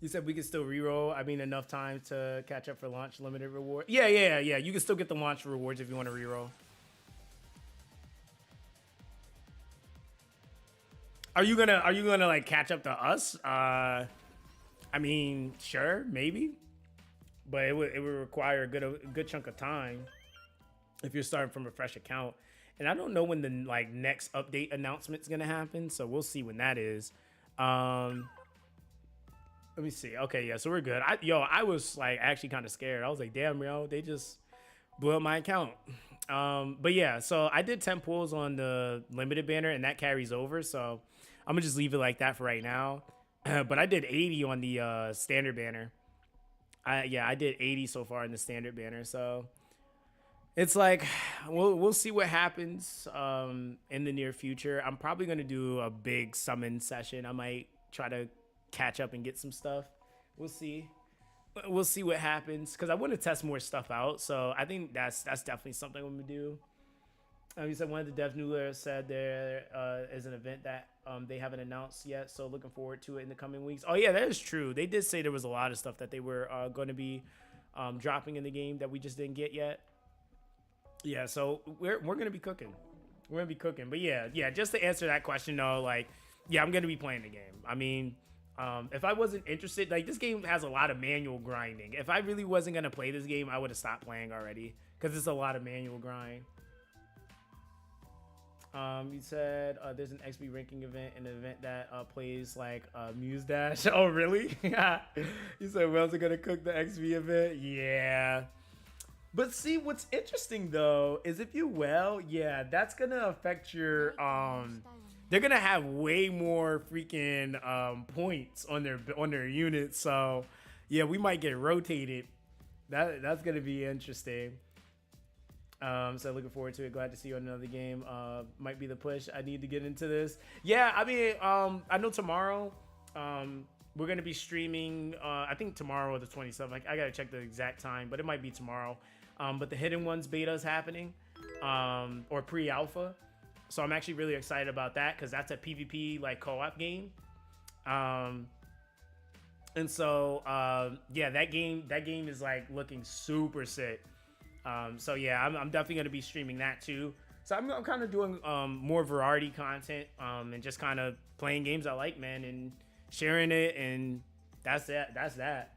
You said we could still reroll. I mean, enough time to catch up for launch limited reward. Yeah. You can still get the launch rewards if you want to reroll. Are you gonna like catch up to us? I mean, sure, maybe, but it would require a good chunk of time if you're starting from a fresh account. And I don't know when the like next update announcement's gonna happen, so we'll see when that is. Let me see. Okay, yeah, so we're good. I was like actually kind of scared. I was like, damn, yo, they just blew up my account. But yeah, so I did 10 pulls on the limited banner, and that carries over. So I'm gonna just leave it like that for right now. But I did 80 on the standard banner. I did 80 so far in the standard banner. So it's like we'll see what happens in the near future. I'm probably gonna do a big summon session. I might try to catch up and get some stuff. We'll see what happens, because I want to test more stuff out. So I think that's definitely something I'm gonna do. You said one of the dev newsletters said there is an event that they haven't announced yet, so looking forward to it in the coming weeks. Oh yeah, that is true. They did say there was a lot of stuff that they were going to be dropping in the game that we just didn't get yet. Yeah, so we're gonna be cooking. We're gonna be cooking. But yeah, just to answer that question though, like, yeah, I'm gonna be playing the game. I mean, if I wasn't interested, like, this game has a lot of manual grinding. If I really wasn't gonna play this game, I would have stopped playing already, because it's a lot of manual grind. You said there's an XP ranking event, an event that plays like Muse Dash. Oh, really? You said Wells are gonna cook the XP event? Yeah. But see, what's interesting though is if you yeah, that's gonna affect your they're gonna have way more freaking points on their units. So yeah, we might get rotated. That's gonna be interesting. So looking forward to it. Glad to see you on another game. Might be the push. I need to get into this. Yeah, I mean, I know tomorrow we're gonna be streaming. I think tomorrow or the 27th. I gotta check the exact time, but it might be tomorrow. But the Hidden Ones beta is happening, or pre-alpha. So I'm actually really excited about that, because that's a PvP like co-op game. And so yeah, that game is like looking super sick. So yeah, I'm definitely gonna be streaming that too. So I'm kind of doing more variety content, and just kind of playing games I like, man, and sharing it, and that's that.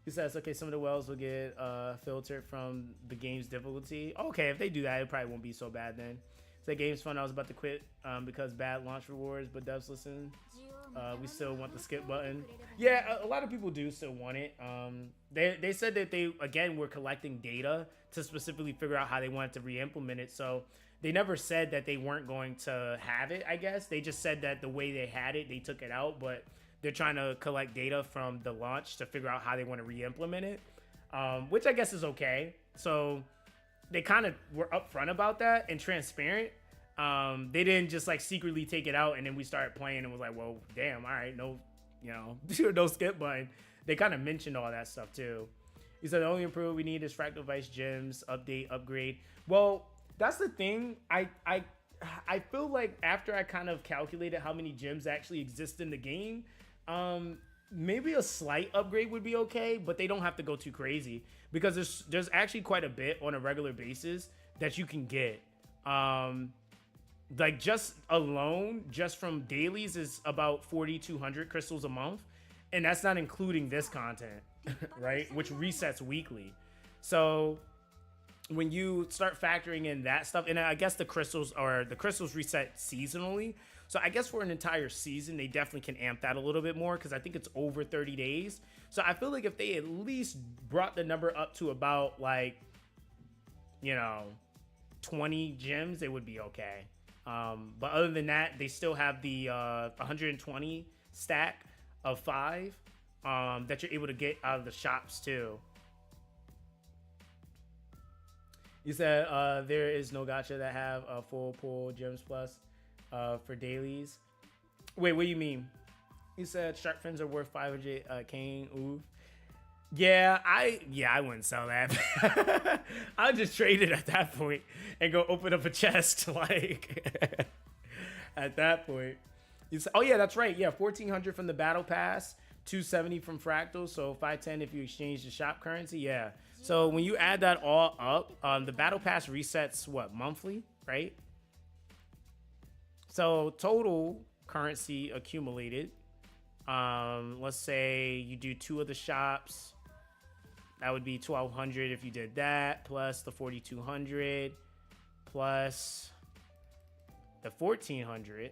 He says, okay, some of the wells will get filtered from the game's difficulty. Okay, if they do that, it probably won't be so bad then. The game's fun. I was about to quit because bad launch rewards, but devs listen. We still want the skip button. Yeah, a lot of people do still want it. They said that they, again, were collecting data to specifically figure out how they wanted to re-implement it. So they never said that they weren't going to have it, I guess. They just said that the way they had it, they took it out, but they're trying to collect data from the launch to figure out how they want to re-implement it, which I guess is okay. So they kind of were upfront about that and transparent. They didn't just like secretly take it out and then we started playing and was like, well, damn, all right, no, no skip button. They kind of mentioned all that stuff too. He said the only improvement we need is Fractal Vice gems, update, upgrade. Well, that's the thing. I feel like after I kind of calculated how many gems actually exist in the game, maybe a slight upgrade would be okay, but they don't have to go too crazy, because there's actually quite a bit on a regular basis that you can get. Like just from dailies is about 4,200 crystals a month, and that's not including this content, right? Which resets weekly. So when you start factoring in that stuff, and I guess the crystals reset seasonally. So I guess for an entire season, they definitely can amp that a little bit more, because I think it's over 30 days. So I feel like if they at least brought the number up to about like, 20 gems, it would be okay. But other than that, they still have the 120 stack of 5 that you're able to get out of the shops too. You said there is no gacha that have a full pull gems plus for dailies. Wait, what do you mean? You said shark fins are worth 500 cane. Ooh. Yeah, I wouldn't sell that. I'll just trade it at that point and go open up a chest, like at that point. You say, oh yeah, that's right. Yeah, 1,400 from the battle pass, 270 from Fractal, so 510 if you exchange the shop currency. Yeah. So when you add that all up, the battle pass resets what, monthly, right? So total currency accumulated. Let's say you do 2 of the shops. That would be 1,200 if you did that, plus the 4,200, plus the 1,400.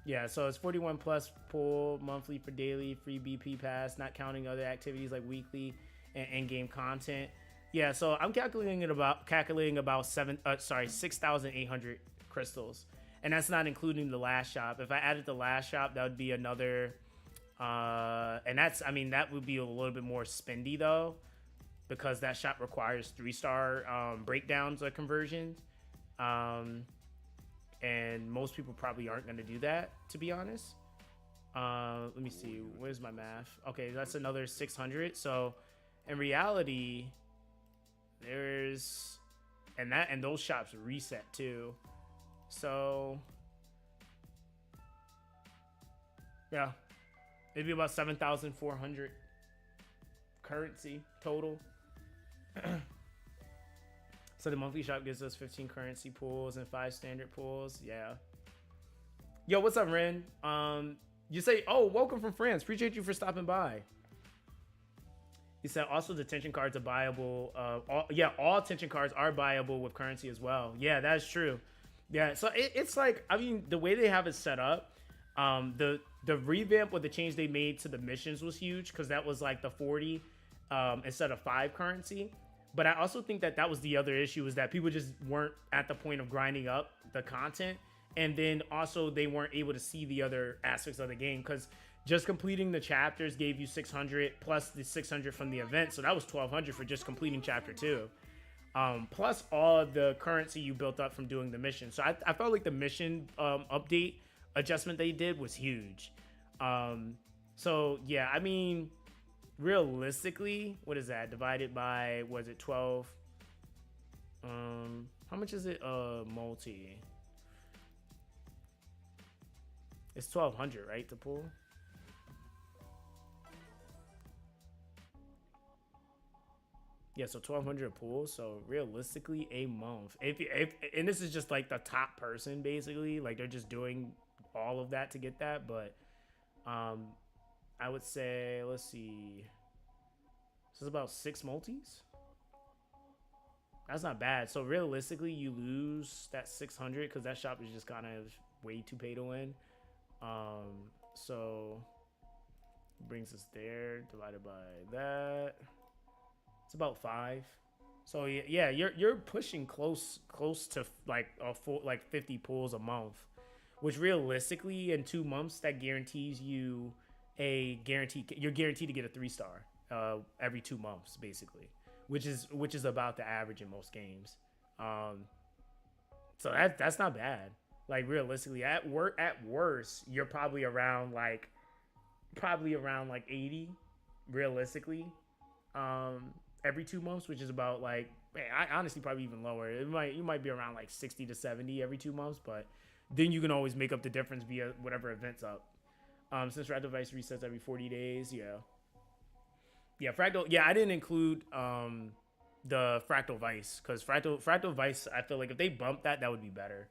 Yeah, so it's 41 plus pull monthly for daily free BP pass, not counting other activities like weekly and in-game content. Yeah, so I'm calculating about 6,800 crystals, and that's not including the last shop. If I added the last shop, that would be another, and that's, I mean, that would be a little bit more spendy though, because that shop requires 3-star breakdowns or conversions. And most people probably aren't going to do that, to be honest. Let me see. Where's my math? Okay, that's another 600. So, in reality, there's... And those shops reset, too. So... Yeah. It'd be about 7,400 currency total. So the monthly shop gives us 15 currency pools and 5 standard pools. Yeah. Yo, what's up, Ren? You say, oh, welcome from France. Appreciate you for stopping by. He said also the tension cards are buyable. All tension cards are buyable with currency as well. Yeah, that's true. Yeah, so it's like, I mean, the way they have it set up, the revamp or the change they made to the missions was huge, because that was like the 40 instead of 5 currency. But I also think that was the other issue, is that people just weren't at the point of grinding up the content. And then also they weren't able to see the other aspects of the game, because just completing the chapters gave you 600 plus the 600 from the event. So that was 1,200 for just completing chapter 2. Plus all of the currency you built up from doing the mission. So I felt like the mission update adjustment they did was huge. So yeah, I mean... realistically, what is that divided by, was it 12? How much is it multi? It's 1,200, right, to pull? Yeah, so 1,200 a pull. So realistically, a month. If and this is just like the top person, basically, like they're just doing all of that to get that. But I would say, let's see, this is about 6 multis. That's not bad. So realistically, you lose that 600 because that shop is just kind of way too pay to win. So brings us there, divided by that. It's about 5. So yeah, you're pushing close to like a full, like 50 pulls a month, which realistically in 2 months that guarantees you you're guaranteed to get a 3-star every 2 months, basically, which is about the average in most games. So that's not bad. Like realistically, at worst, you're probably around like 80 realistically every 2 months, which is about like, man, I honestly probably even lower. You might be around like 60 to 70 every 2 months, but then you can always make up the difference via whatever event's up. Since Fractal Vice resets every 40 days, yeah, Fractal. Yeah, I didn't include the Fractal Vice, because Fractal Vice, I feel like if they bump that would be better.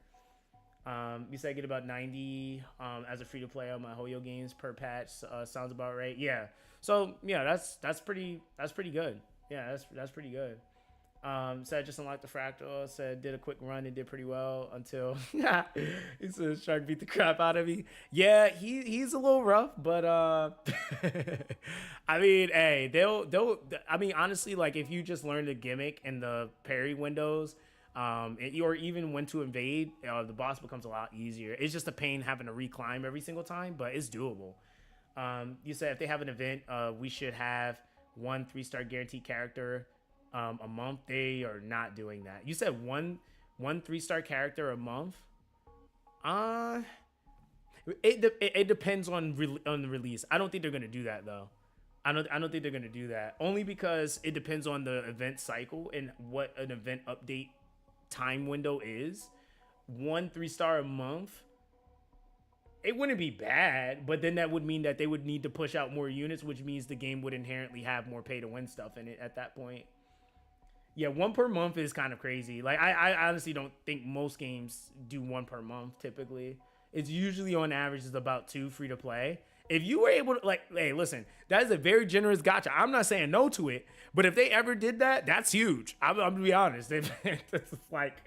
You said I get about 90 as a free to play on my Hoyo games per patch. Sounds about right. Yeah. So yeah, that's pretty good. Yeah, that's pretty good. So I just unlocked the Fractal. Said did a quick run and did pretty well until he said Shark beat the crap out of me. Yeah, he's a little rough, but I mean, hey, they'll. I mean, honestly, like if you just learn the gimmick and the parry windows, or even when to invade, the boss becomes a lot easier. It's just a pain having to reclimb every single time, but it's doable. You said if they have an event, we should have 1 3-star guaranteed character a month. They are not doing that. You said one 3-star character a month. It depends on the release. I don't think they're gonna do that though. I don't think they're gonna do that, only because it depends on the event cycle and what an event update time window is, 1 3-star a month, it wouldn't be bad, but then that would mean that they would need to push out more units, which means the game would inherently have more pay to win stuff in it at that point. Yeah, 1 per month is kind of crazy. Like, I honestly don't think most games do 1 per month typically. It's usually on average is about 2 free to play. If you were able to, like, hey, listen, that is a very generous gotcha. I'm not saying no to it, but if they ever did that, that's huge. I'm gonna be honest. It's like,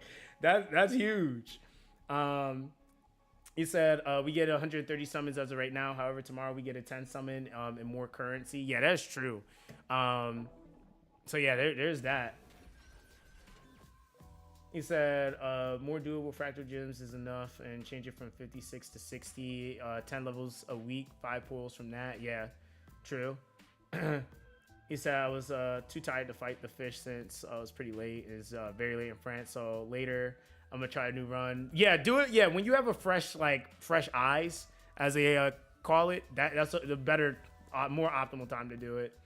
that's huge. He said, we get 130 summons as of right now. However, tomorrow we get a 10 summon and more currency. Yeah, that's true. So yeah, there's that. He said, more doable fractal gems is enough, and change it from 56 to 60, 10 levels a week, 5 pulls from that. Yeah, true. He said, I was too tired to fight the fish since I was pretty late. It's very late in France, so later I'm gonna try a new run. Yeah, do it. Yeah, when you have a fresh eyes, as they call it, that's the better, more optimal time to do it.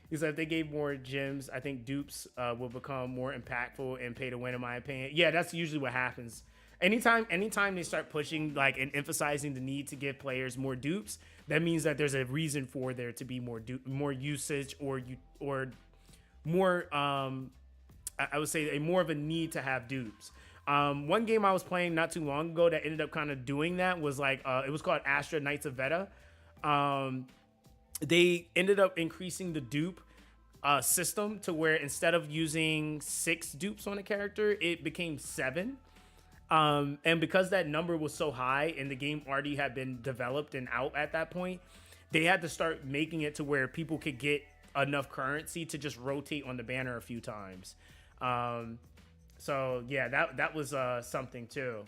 He said if they gave more gems, I think dupes will become more impactful and pay to win, in my opinion. Yeah, that's usually what happens. Anytime they start pushing like and emphasizing the need to give players more dupes, that means that there's a reason for there to be more usage or more I would say more of a need to have dupes. One game I was playing not too long ago that ended up kind of doing that was like it was called Astra Knights of Veta. They ended up increasing the dupe system to where instead of using 6 dupes on a character, it became 7. And because that number was so high and the game already had been developed and out at that point, they had to start making it to where people could get enough currency to just rotate on the banner a few times. So yeah, that was something too.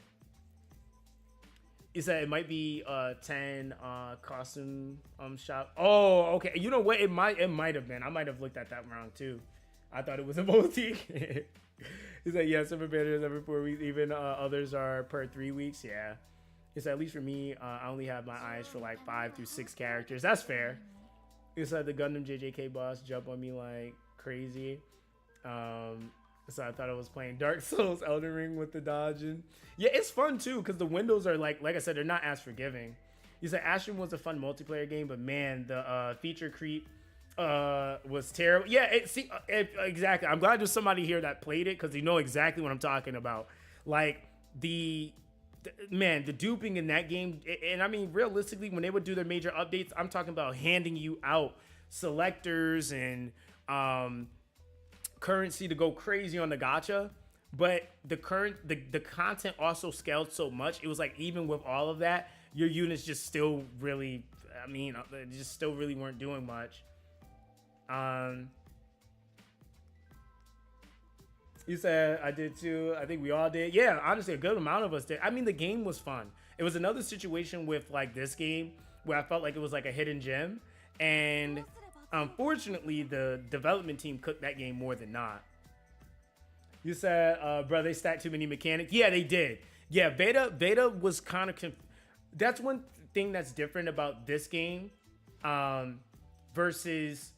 He said it might be 10 costume shop. Oh, okay. You know what? It might have been. I might have looked at that wrong too. I thought it was a multi. He said, yeah, some banners every 4 weeks. Even others are per 3 weeks. Yeah. He said, at least for me, I only have my eyes for like 5 through 6 characters. That's fair. He said the Gundam JJK boss jumped on me like crazy. So I thought I was playing Dark Souls Elden Ring with the dodging. Yeah, it's fun too because the windows are like I said, they're not as forgiving. He said Astron was a fun multiplayer game, but man, the feature creep was terrible. Yeah, exactly. I'm glad there's somebody here that played it because you know exactly what I'm talking about. Like the duping in that game, and I mean realistically, when they would do their major updates, I'm talking about handing you out selectors and currency to go crazy on the gacha, but the content also scaled so much. It was like even with all of that, your units just still really, just still really weren't doing much. You said I did too. I think we all did. Yeah, honestly, a good amount of us did. I mean, the game was fun. It was another situation with like this game where I felt like it was like a hidden gem, and unfortunately, the development team cooked that game more than not. You said, bro, they stacked too many mechanics. Yeah, they did. Yeah, Beta was kind of... That's one thing that's different about this game versus,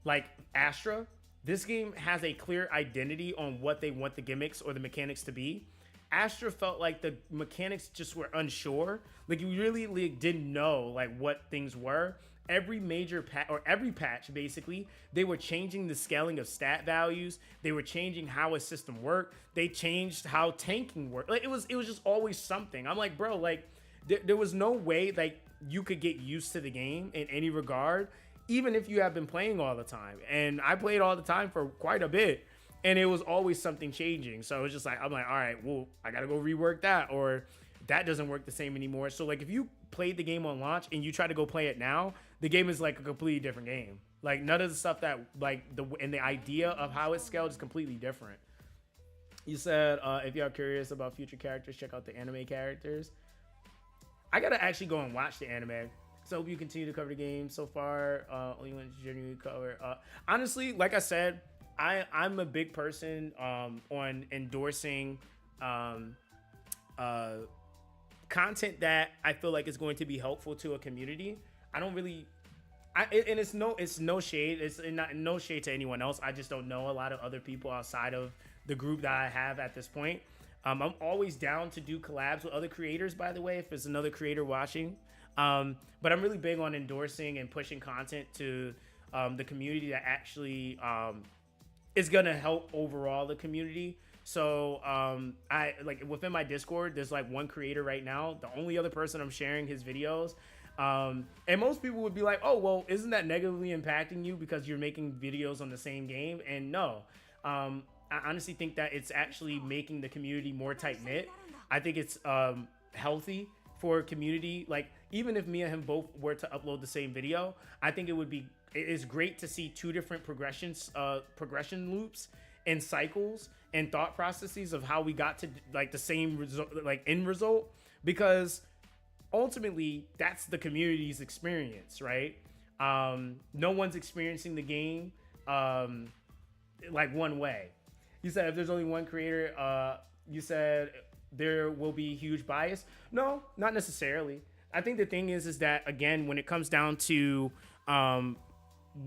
like, Astra. This game has a clear identity on what they want the gimmicks or the mechanics to be. Astra felt like the mechanics just were unsure. Like, you really didn't know, like, what things were. Every major patch, or every patch, basically, they were changing the scaling of stat values. They were changing how a system worked. They changed how tanking worked. Like, it was just always something. I'm like, bro, like, there was no way, like, you could get used to the game in any regard, even if you have been playing all the time. And I played all the time for quite a bit, and it was always something changing. So it was just like, I'm like, all right, well, I gotta go rework that, or that doesn't work the same anymore. So, like, if you played the game on launch and you try to go play it now, the game is like a completely different game. Like, none of the stuff that, like, the idea of how it's scaled is completely different. You said, if y'all curious about future characters, check out the anime characters. I gotta actually go and watch the anime. So hope you continue to cover the game. So far, only one genuinely cover. Honestly, like I said, I'm a big person on endorsing content that I feel like is going to be helpful to a community. I don't really, and it's no shade. It's not no shade to anyone else. I just don't know a lot of other people outside of the group that I have at this point. I'm always down to do collabs with other creators, by the way, if there's another creator watching. But I'm really big on endorsing and pushing content to the community that actually is gonna help overall the community. So I like within my Discord, there's like one creator right now. The only other person I'm sharing his videos. And most people would be like, oh, well, isn't that negatively impacting you because you're making videos on the same game? And no, I honestly think that it's actually making the community more tight knit. I think it's healthy for a community. Like even if me and him both were to upload the same video, I think it is great to see two different progression loops and cycles and thought processes of how we got to like the same result, like end result, because ultimately that's the community's experience, right? No one's experiencing the game like one way. You said if there's only one creator, you said there will be huge bias. No, not necessarily. I think the thing is that, again, when it comes down to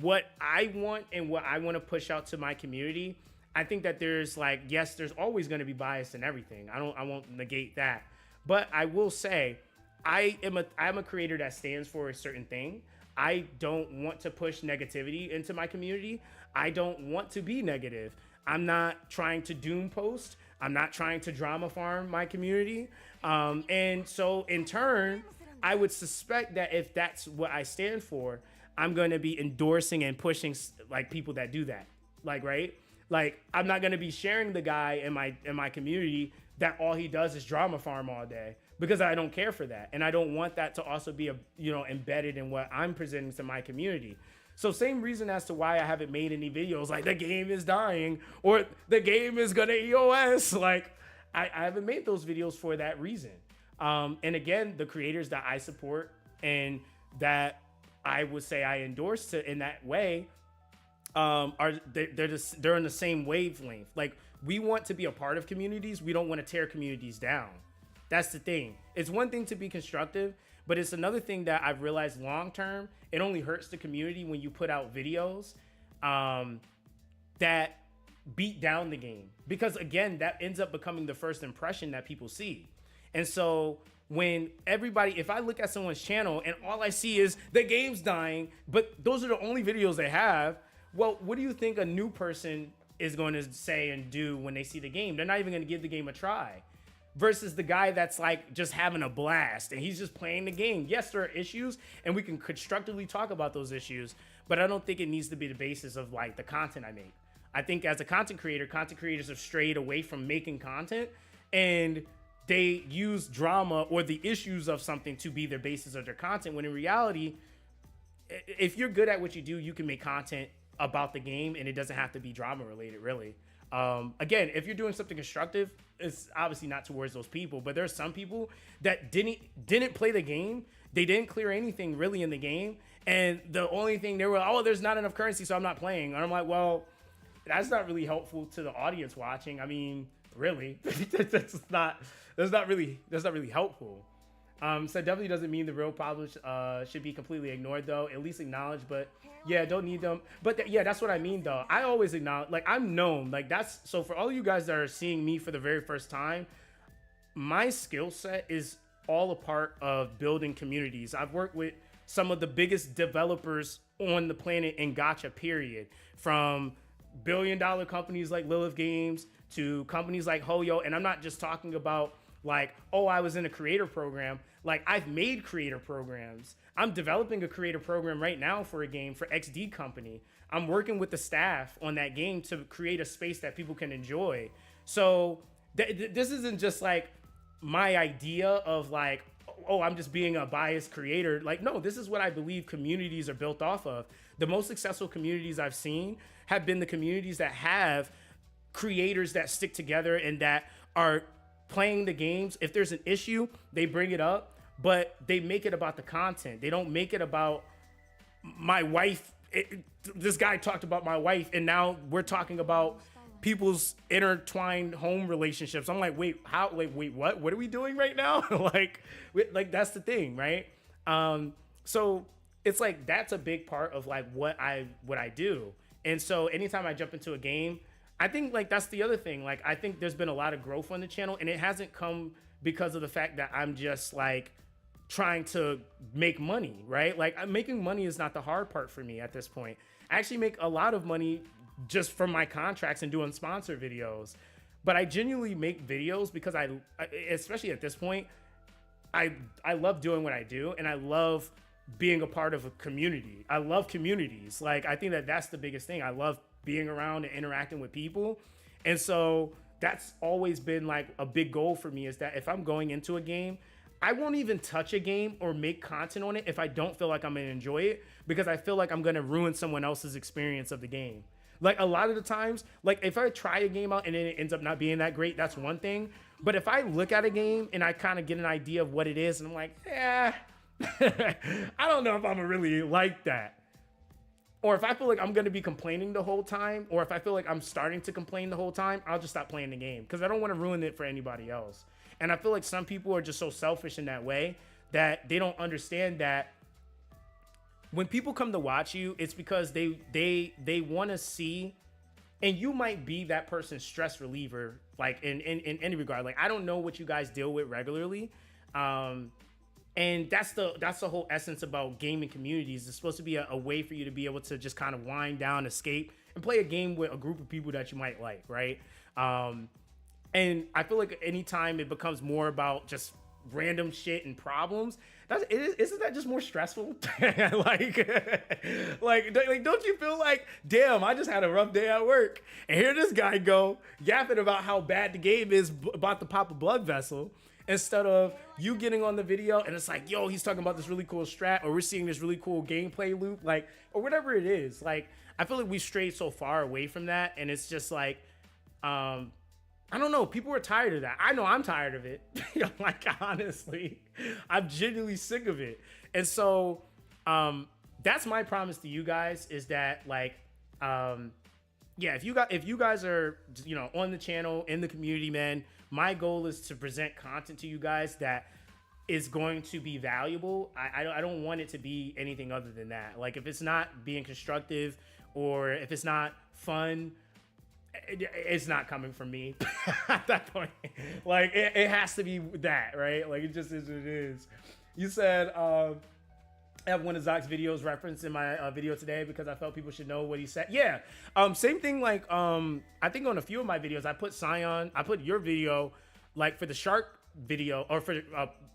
what I want and what I want to push out to my community, I think that there's like, yes, there's always going to be bias in everything. I won't negate that. But I will say, I'm a creator that stands for a certain thing. I don't want to push negativity into my community. I don't want to be negative. I'm not trying to doom post. I'm not trying to drama farm my community. And so in turn, I would suspect that if that's what I stand for, I'm going to be endorsing and pushing like people that do that. Like, right? Like, I'm not going to be sharing the guy in my community that all he does is drama farm all day, because I don't care for that. And I don't want that to also be embedded in what I'm presenting to my community. So same reason as to why I haven't made any videos like the game is dying or the game is gonna EOS. Like I haven't made those videos for that reason. And again, the creators that I support and that I would say I endorse in that way they're in the same wavelength. Like we want to be a part of communities. We don't want to tear communities down. That's the thing. It's one thing to be constructive, but it's another thing that I've realized long term, it only hurts the community when you put out videos that beat down the game. Because again, that ends up becoming the first impression that people see. And so when if I look at someone's channel and all I see is the game's dying, but those are the only videos they have, well, what do you think a new person is going to say and do when they see the game? They're not even going to give the game a try. Versus the guy that's like just having a blast and he's just playing the game. Yes, there are issues and we can constructively talk about those issues, but I don't think it needs to be the basis of like the content I make. I think as a content creators have strayed away from making content and they use drama or the issues of something to be their basis of their content, when in reality, if you're good at what you do, you can make content about the game and it doesn't have to be drama related, really. Again, if you're doing something constructive, it's obviously not towards those people, but there's some people that didn't play the game. They didn't clear anything really in the game. And the only thing they were, oh, there's not enough currency, so I'm not playing. And I'm like, well, that's not really helpful to the audience watching. I mean, really, that's not really helpful. So definitely doesn't mean the real problems should be completely ignored, though. At least acknowledge, but yeah, don't need them. But yeah, that's what I mean, though. I always acknowledge, like I'm known, like that's, so for all you guys that are seeing me for the very first time, my skill set is all a part of building communities. I've worked with some of the biggest developers on the planet in gacha, period. From billion-dollar companies like Lilith Games to companies like Hoyo, and I'm not just talking about like, oh, I was in a creator program. Like, I've made creator programs. I'm developing a creator program right now for a game for XD Company. I'm working with the staff on that game to create a space that people can enjoy. So this isn't just like my idea of like, oh, I'm just being a biased creator. Like, no, this is what I believe communities are built off of. The most successful communities I've seen have been the communities that have creators that stick together and that are playing the games. If there's an issue, they bring it up, but they make it about the content. They don't make it about my wife. This guy talked about my wife, and now we're talking about people's intertwined home relationships. I'm like, wait, how? Like, wait, what? What are we doing right now? like that's the thing, right? So it's like that's a big part of like what I do. And so anytime I jump into a game, I think like that's the other thing. Like I think there's been a lot of growth on the channel, and it hasn't come because of the fact that I'm just like trying to make money, right? Like making money is not the hard part for me at this point. I actually make a lot of money just from my contracts and doing sponsor videos. But I genuinely make videos because especially at this point, I love doing what I do, and I love being a part of a community. I love communities. Like I think that that's the biggest thing. I love being around and interacting with people. And so that's always been like a big goal for me, is that if I'm going into a game, I won't even touch a game or make content on it if I don't feel like I'm gonna enjoy it, because I feel like I'm gonna ruin someone else's experience of the game. Like a lot of the times, like if I try a game out and then it ends up not being that great, that's one thing. But if I look at a game and I kind of get an idea of what it is, and I'm like, yeah, I don't know if I'm gonna really like that. Or if I feel like I'm gonna be complaining the whole time, or if I feel like I'm starting to complain the whole time, I'll just stop playing the game, because I don't want to ruin it for anybody else. And I feel like some people are just so selfish in that way that they don't understand that when people come to watch you, it's because they want to see, and you might be that person's stress reliever, like in any regard. Like I don't know what you guys deal with regularly, and that's the whole essence about gaming communities. It's supposed to be a way for you to be able to just kind of wind down, escape, and play a game with a group of people that you might like, right? And I feel like anytime it becomes more about just random shit and problems, isn't that just more stressful? like, don't you feel like, damn, I just had a rough day at work, and here this guy go yapping about how bad the game is, about to pop a blood vessel, instead of you getting on the video and it's like, yo, he's talking about this really cool strat, or we're seeing this really cool gameplay loop, like, or whatever it is. Like, I feel like we strayed so far away from that, and it's just like, I don't know. People are tired of that. I know I'm tired of it. Like, honestly, I'm genuinely sick of it. And so, that's my promise to you guys, is that like, yeah, if you guys are, on the channel, in the community, man, my goal is to present content to you guys that is going to be valuable. I don't want it to be anything other than that. Like, if it's not being constructive, or if it's not fun, it's not coming from me at that point. Like it has to be that, right? Like it just is what it is. You said I have one of Zox's videos referenced in my video today because I felt people should know what he said. Yeah, same thing. Like I think on a few of my videos I put your video like for the shark video, or for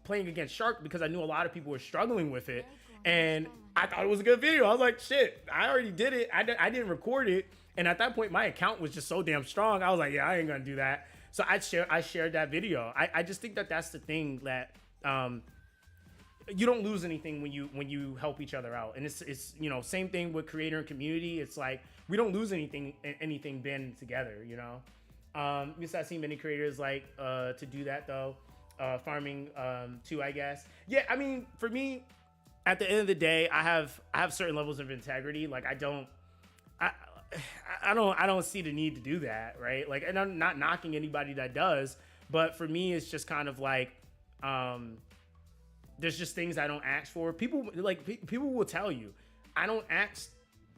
playing against shark, because I knew a lot of people were struggling with it, and I thought it was a good video. I was like, shit, I already did it. I didn't record it. And at that point, my account was just so damn strong. I was like, yeah, I ain't gonna do that. So I shared that video. I just think that that's the thing, that you don't lose anything when you help each other out. And it's same thing with creator and community. It's like we don't lose anything banding together. You start seeing many creators like to do that though. Farming too, I guess. Yeah, I mean, for me, at the end of the day, I have certain levels of integrity. Like I don't see the need to do that, right? Like, and I'm not knocking anybody that does, but for me, it's just kind of like, there's just things I don't ask for. People will tell you, I don't ask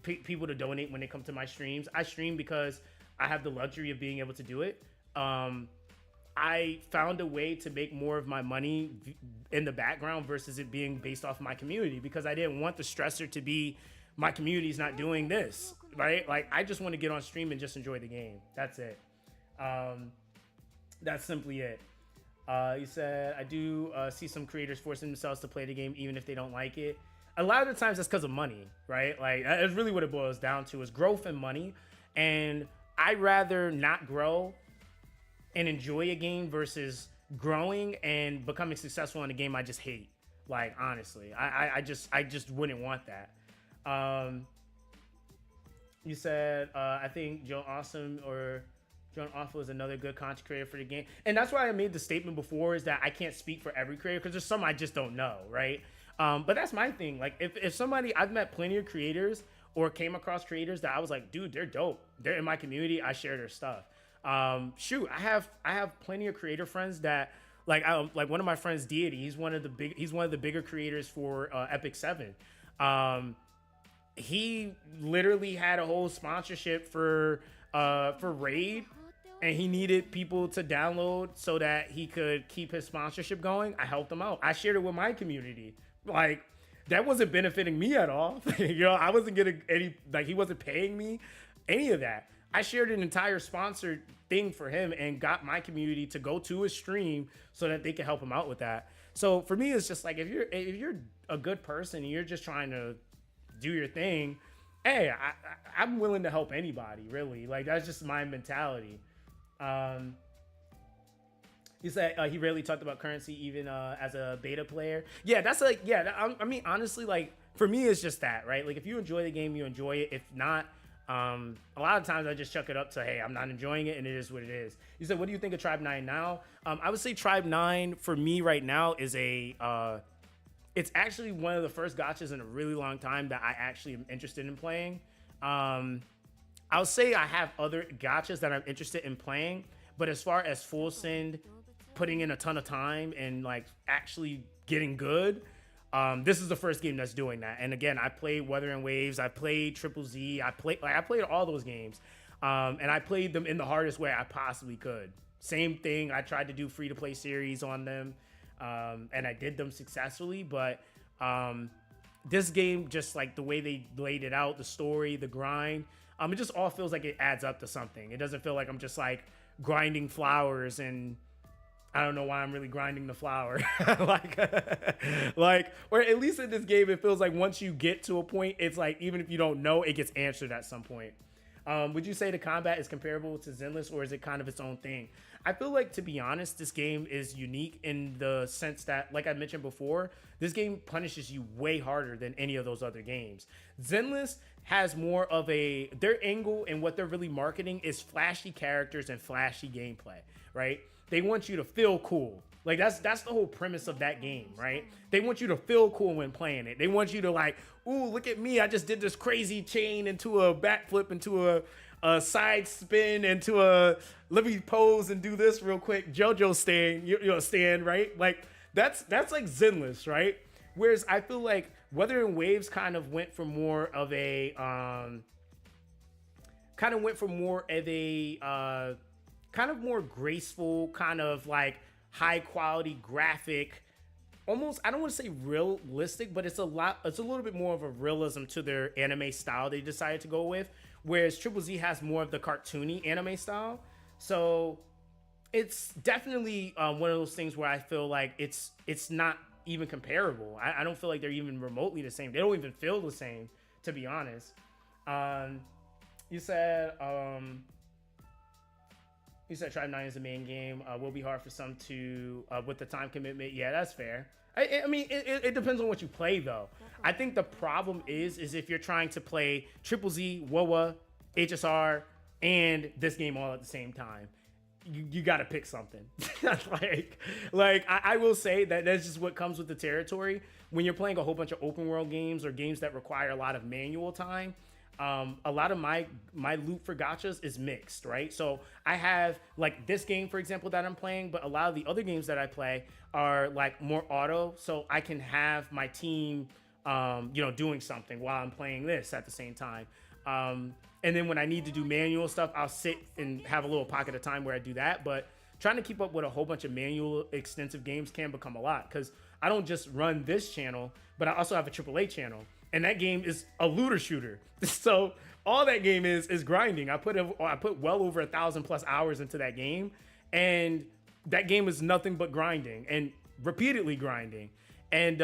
people to donate when they come to my streams. I stream because I have the luxury of being able to do it. I found a way to make more of my money in the background versus it being based off my community, because I didn't want the stressor to be, my community's not doing this, right? Like, I just want to get on stream and just enjoy the game. That's it. That's simply it. You said, I do see some creators forcing themselves to play the game even if they don't like it. A lot of the times that's because of money, right? Like, that's really what it boils down to, is growth and money. And I'd rather not grow and enjoy a game versus growing and becoming successful in a game I just hate. Like, honestly, I just wouldn't want that. You said, I think Joe Awesome or John Awful is another good content creator for the game. And that's why I made the statement before, is that I can't speak for every creator, because there's some I just don't know, right? But that's my thing. Like, if somebody, I've met plenty of creators or came across creators that I was like, dude, they're dope. They're in my community. I share their stuff. Shoot, I have plenty of creator friends that, like one of my friends, Deity, he's one of the bigger creators for Epic 7. He literally had a whole sponsorship for for Raid, and he needed people to download so that he could keep his sponsorship going. I helped him out. I shared it with my community. Like, that wasn't benefiting me at all. I wasn't getting any, like, he wasn't paying me any of that. I shared an entire sponsored thing for him and got my community to go to his stream so that they could help him out with that. So for me, it's just like, if you're a good person and you're just trying to do your thing, hey, I'm willing to help anybody, really. Like, that's just my mentality. He said he rarely talked about currency even as a beta player. Yeah, that's like, yeah, I mean, honestly, like, for me, it's just that, right? Like, if you enjoy the game, you enjoy it. If not, a lot of times I just chuck it up to, hey, I'm not enjoying it, and it is what it is. You said, what do you think of Tribe 9 now? I would say Tribe 9 for me right now is it's actually one of the first gachas in a really long time that I actually am interested in playing. I'll say I have other gachas that I'm interested in playing, but as far as Full Send, putting in a ton of time and like actually getting good, this is the first game that's doing that. And again, I played Wuthering Waves, I played Triple Z, I played all those games, and I played them in the hardest way I possibly could. Same thing, I tried to do free-to-play series on them, and I did them successfully, but this game, just like the way they laid it out, the story, the grind, it just all feels like it adds up to something. It doesn't feel like I'm just like grinding flowers and I don't know why I'm really grinding the flower. like, or at least in this game, it feels like once you get to a point, it's like, even if you don't know, it gets answered at some point. Would you say the combat is comparable to Zenless, or is it kind of its own thing? I feel like, to be honest, this game is unique in the sense that, like I mentioned before, this game punishes you way harder than any of those other games. Zenless has more of their angle, and what they're really marketing is flashy characters and flashy gameplay, right? They want you to feel cool. Like, that's the whole premise of that game, right? They want you to feel cool when playing it. They want you to like, ooh, look at me. I just did this crazy chain into a backflip, into a side spin, into let me pose and do this real quick. JoJo stand, right? Like, that's like Zenless, right? Whereas I feel like Wuthering Waves kind of went for more of a, kind of more graceful, kind of like high quality graphic, almost, I don't want to say realistic, but it's a little bit more of a realism to their anime style they decided to go with, whereas Triple Z has more of the cartoony anime style. So it's definitely one of those things where I feel like it's not even comparable. I don't feel like they're even remotely the same. They don't even feel the same, to be honest. You said Tribe 9 is the main game. Will be hard for some to, with the time commitment. Yeah, that's fair. I mean, it depends on what you play, though. I think the problem is if you're trying to play Triple Z, WoWA, HSR, and this game all at the same time. You got to pick something. I will say that that's just what comes with the territory. When you're playing a whole bunch of open world games or games that require a lot of manual time, a lot of my loot for gachas is mixed, right? So I have like this game, for example, that I'm playing, but a lot of the other games that I play are like more auto, so I can have my team, doing something while I'm playing this at the same time. And then when I need to do manual stuff, I'll sit and have a little pocket of time where I do that. But trying to keep up with a whole bunch of manual extensive games can become a lot, because I don't just run this channel, but I also have a AAA channel. And that game is a looter shooter. So all that game is grinding. I put well over 1,000+ hours into that game. And that game is nothing but grinding and repeatedly grinding. And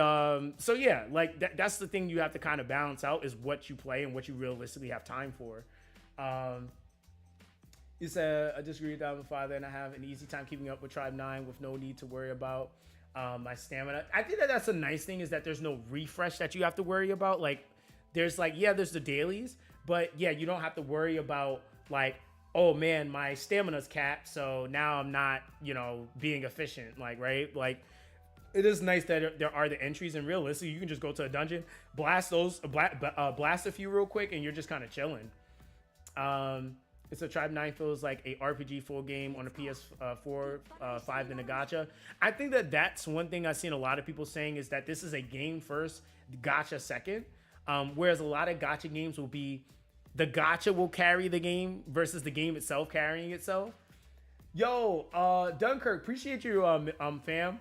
so yeah, like that's the thing you have to kind of balance out, is what you play and what you realistically have time for. You said, I disagree with that with Father, and I have an easy time keeping up with Tribe 9 with no need to worry about my stamina. I think that's a nice thing, is that there's no refresh that you have to worry about. Like, there's there's the dailies, but yeah, you don't have to worry about like, oh man, my stamina's capped, so now I'm not, being efficient, like, right? Like, it is nice that there are the entries, and realistically, you can just go to a dungeon, blast a few real quick, and you're just kind of chilling. It's a Tribe 9 feels like a RPG full game on a PS4, 5 than a gacha. I think that's one thing I've seen a lot of people saying, is that this is a game first, gacha second. Whereas a lot of gacha games will be the gacha will carry the game versus the game itself carrying itself. Yo, Dunkirk, appreciate you, fam.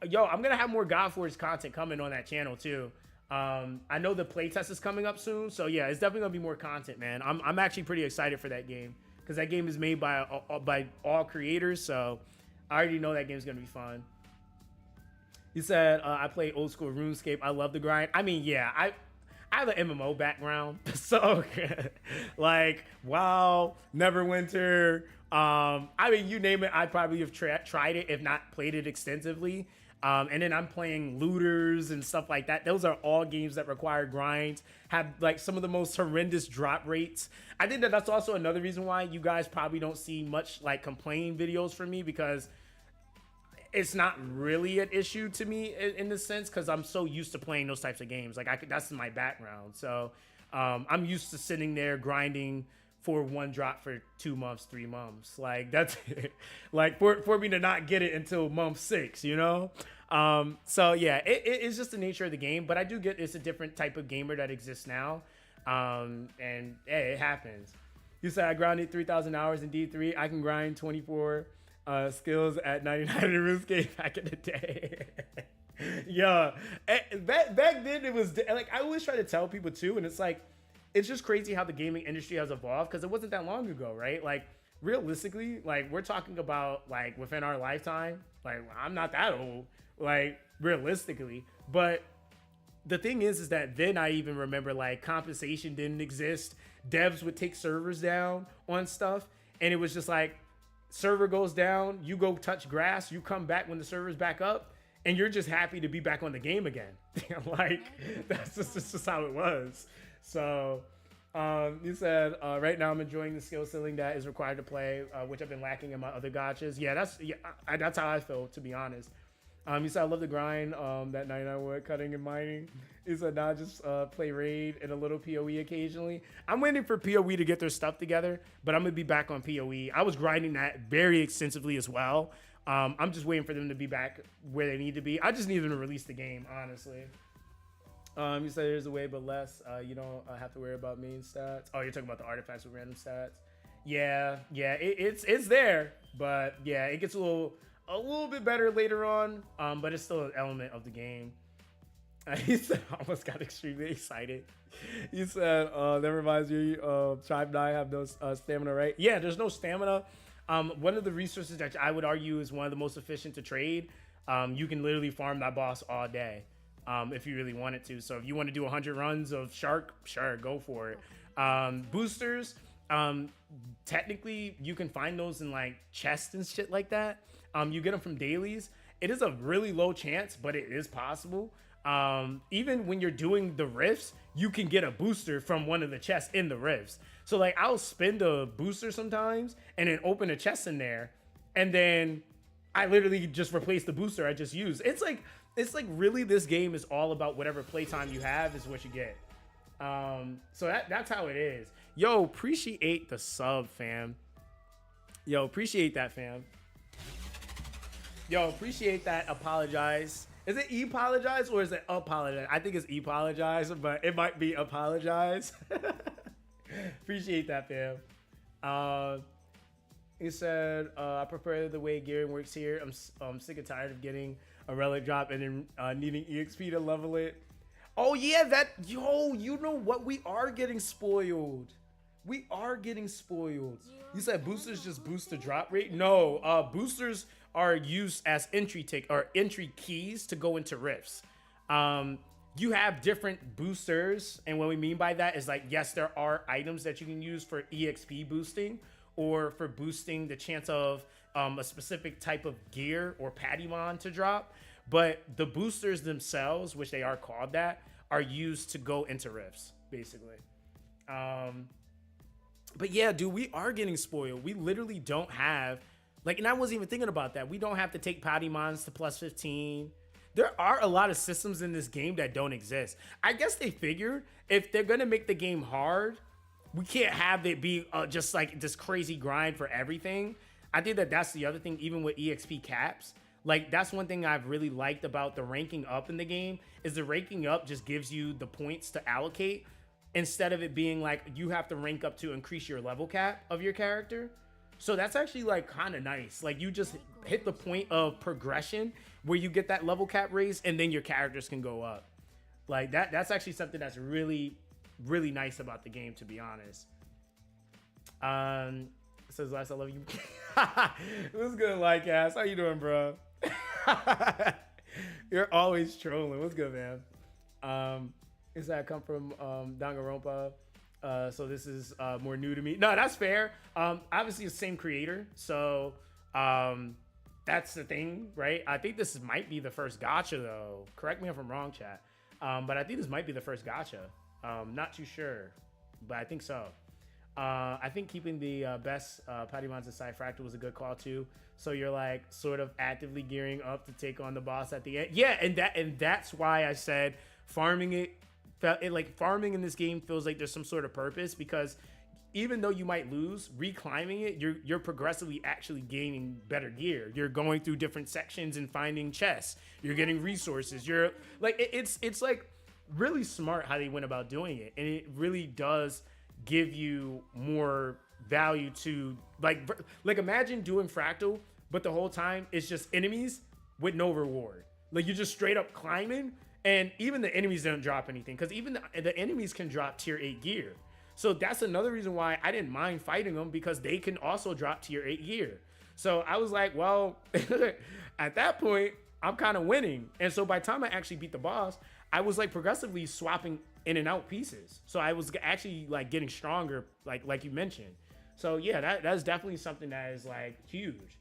Yo, I'm gonna have more God Forge content coming on that channel too. I know the playtest is coming up soon, so yeah, it's definitely gonna be more content, man. I'm actually pretty excited for that game because that game is made by all creators, so I already know that game's gonna be fun. You said I play old school RuneScape. I love the grind. I mean, yeah, I have an MMO background, so like WoW, Neverwinter. I mean, you name it, I probably have tried it, if not played it extensively. And then I'm playing looters and stuff like that. Those are all games that require grinds, have like some of the most horrendous drop rates. I think that that's also another reason why you guys probably don't see much like complaining videos from me, because it's not really an issue to me in the sense, because I'm so used to playing those types of games. Like that's my background. So I'm used to sitting there grinding for one drop for 2 months, 3 months. Like that's like for me to not get it until month 6, you know? So yeah, it's just the nature of the game, but I do get it's a different type of gamer that exists now. And hey, it happens. You said I grinded 3,000 hours in D3. I can grind 24 skills at 99 in RuneScape back in the day. Yeah, back then it was like, I always try to tell people too, and it's like, it's just crazy how the gaming industry has evolved, because it wasn't that long ago, right? Like realistically, like we're talking about like within our lifetime. Like I'm not that old, like realistically, but the thing is that then I even remember like compensation didn't exist. Devs would take servers down on stuff, and it was just like, server goes down, you go touch grass, you come back when the server's back up, and you're just happy to be back on the game again. Like that's just how it was. So you said right now I'm enjoying the skill ceiling that is required to play, which I've been lacking in my other gotchas. Yeah, that's how I feel, to be honest. You said I love the grind, that 99 wood cutting and mining. You said now just play raid and a little PoE occasionally. I'm waiting for PoE to get their stuff together, but I'm gonna be back on PoE. I was grinding that very extensively as well. I'm just waiting for them to be back where they need to be. I just need them to release the game, honestly. You said there's a way, but less. You don't have to worry about main stats. Oh, you're talking about the artifacts with random stats. Yeah, it's there, but yeah, it gets a little bit better later on. But it's still an element of the game. He said, almost got extremely excited. He said, that reminds me, Tribe 9 have no stamina, right? Yeah, there's no stamina. One of the resources that I would argue is one of the most efficient to trade. You can literally farm that boss all day. If you really wanted to. So if you want to do 100 runs of Shark, sure, go for it. Boosters, technically you can find those in like chests and shit like that. You get them from dailies. It is a really low chance, but it is possible. Even when you're doing the rifts, you can get a booster from one of the chests in the rifts. So like I'll spend a booster sometimes and then open a chest in there, and then I literally just replace the booster I just used. It's like really, this game is all about whatever playtime you have is what you get. So that's how it is. Yo, appreciate the sub, fam. Yo, appreciate that, fam. Yo, appreciate that. Apologize. Is it apologize or is it apologize? I think it's apologize, but it might be apologize. Appreciate that, fam. He said, I prefer the way gearing works here. I'm sick and tired of getting a relic drop and then needing EXP to level it. Oh yeah, you know what? We are getting spoiled. We are getting spoiled. You said boosters just boost the drop rate? No, boosters are used as entry keys to go into rifts. You have different boosters, and what we mean by that is like, yes, there are items that you can use for EXP boosting or for boosting the chance of a specific type of gear or Patimon to drop, but the boosters themselves, which they are called that, are used to go into rifts, basically. But yeah, dude, we are getting spoiled. We literally don't have, like, and I wasn't even thinking about that. We don't have to take Patimons to plus 15. There are a lot of systems in this game that don't exist. I guess they figured if they're gonna make the game hard, we can't have it be just like this crazy grind for everything. I think that that's the other thing, even with EXP caps. Like, that's one thing I've really liked about the ranking up in the game, is the ranking up just gives you the points to allocate instead of it being like you have to rank up to increase your level cap of your character. So that's actually like kind of nice. Like you just hit the point of progression where you get that level cap raise and then your characters can go up. Like that's actually something that's really, really nice about the game, to be honest. It says last I love you. What's good, like ass? How you doing, bro? You're always trolling. What's good, man? Is that come from Danganronpa? So this is more new to me. No, that's fair. Obviously, it's the same creator, so that's the thing, right? I think this might be the first gacha, though. Correct me if I'm wrong, chat. But I think this might be the first gacha. Not too sure, but I think so. I think keeping the best Patimons aside Fractal was a good call too. So you're like sort of actively gearing up to take on the boss at the end. Yeah, and that's why I said farming farming in this game feels like there's some sort of purpose, because even though you might lose, reclimbing it, you're progressively actually gaining better gear. You're going through different sections and finding chests. You're getting resources. You're like it's like really smart how they went about doing it, and it really does give you more value to like imagine doing Fractal, but the whole time it's just enemies with no reward. Like you're just straight up climbing, and even the enemies don't drop anything, because even the enemies can drop tier 8 gear. So that's another reason why I didn't mind fighting them, because they can also drop tier 8 gear. So I was like, well, at that point, I'm kind of winning. And so by the time I actually beat the boss, I was like progressively swapping in and out pieces. So I was actually like getting stronger, like you mentioned. So yeah, that's definitely something that is like huge.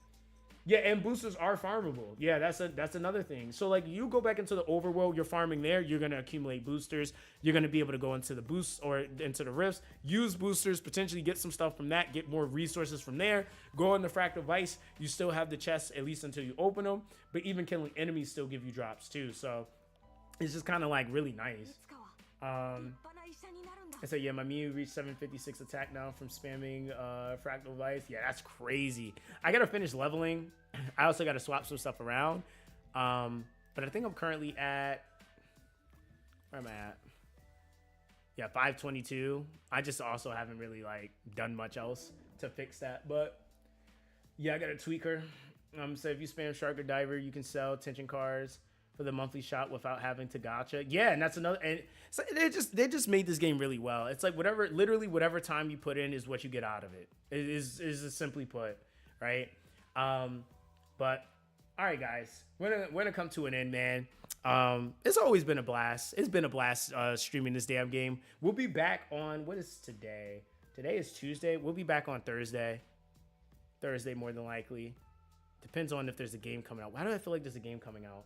Yeah, and boosters are farmable. Yeah, that's another thing. So like you go back into the overworld, you're farming there, you're gonna accumulate boosters. You're gonna be able to go into the boosts or into the rifts, use boosters, potentially get some stuff from that, get more resources from there. Go in the Fractal Vice, you still have the chests at least until you open them. But even killing enemies still give you drops too. So it's just kind of like really nice. I said, yeah, my Mew reached 756 attack now from spamming Fractal Vice. Yeah, that's crazy. I gotta finish leveling. I also gotta swap some stuff around. But I think I'm currently at, where am I at? Yeah, 522. I just also haven't really like done much else to fix that. But yeah, I got a tweaker. So if you spam Shark or Diver, you can sell tension cards for the monthly shop without having to gacha. Yeah, and that's another, and so they just made this game really well. It's like literally whatever time you put in is what you get out of it. It is simply put, right? But all right, guys, we're gonna come to an end, man. It's always been a blast. It's been a blast streaming this damn game. We'll be back on, what is today? Today is Tuesday. We'll be back on Thursday. Thursday more than likely. Depends on if there's a game coming out. Why do I feel like there's a game coming out?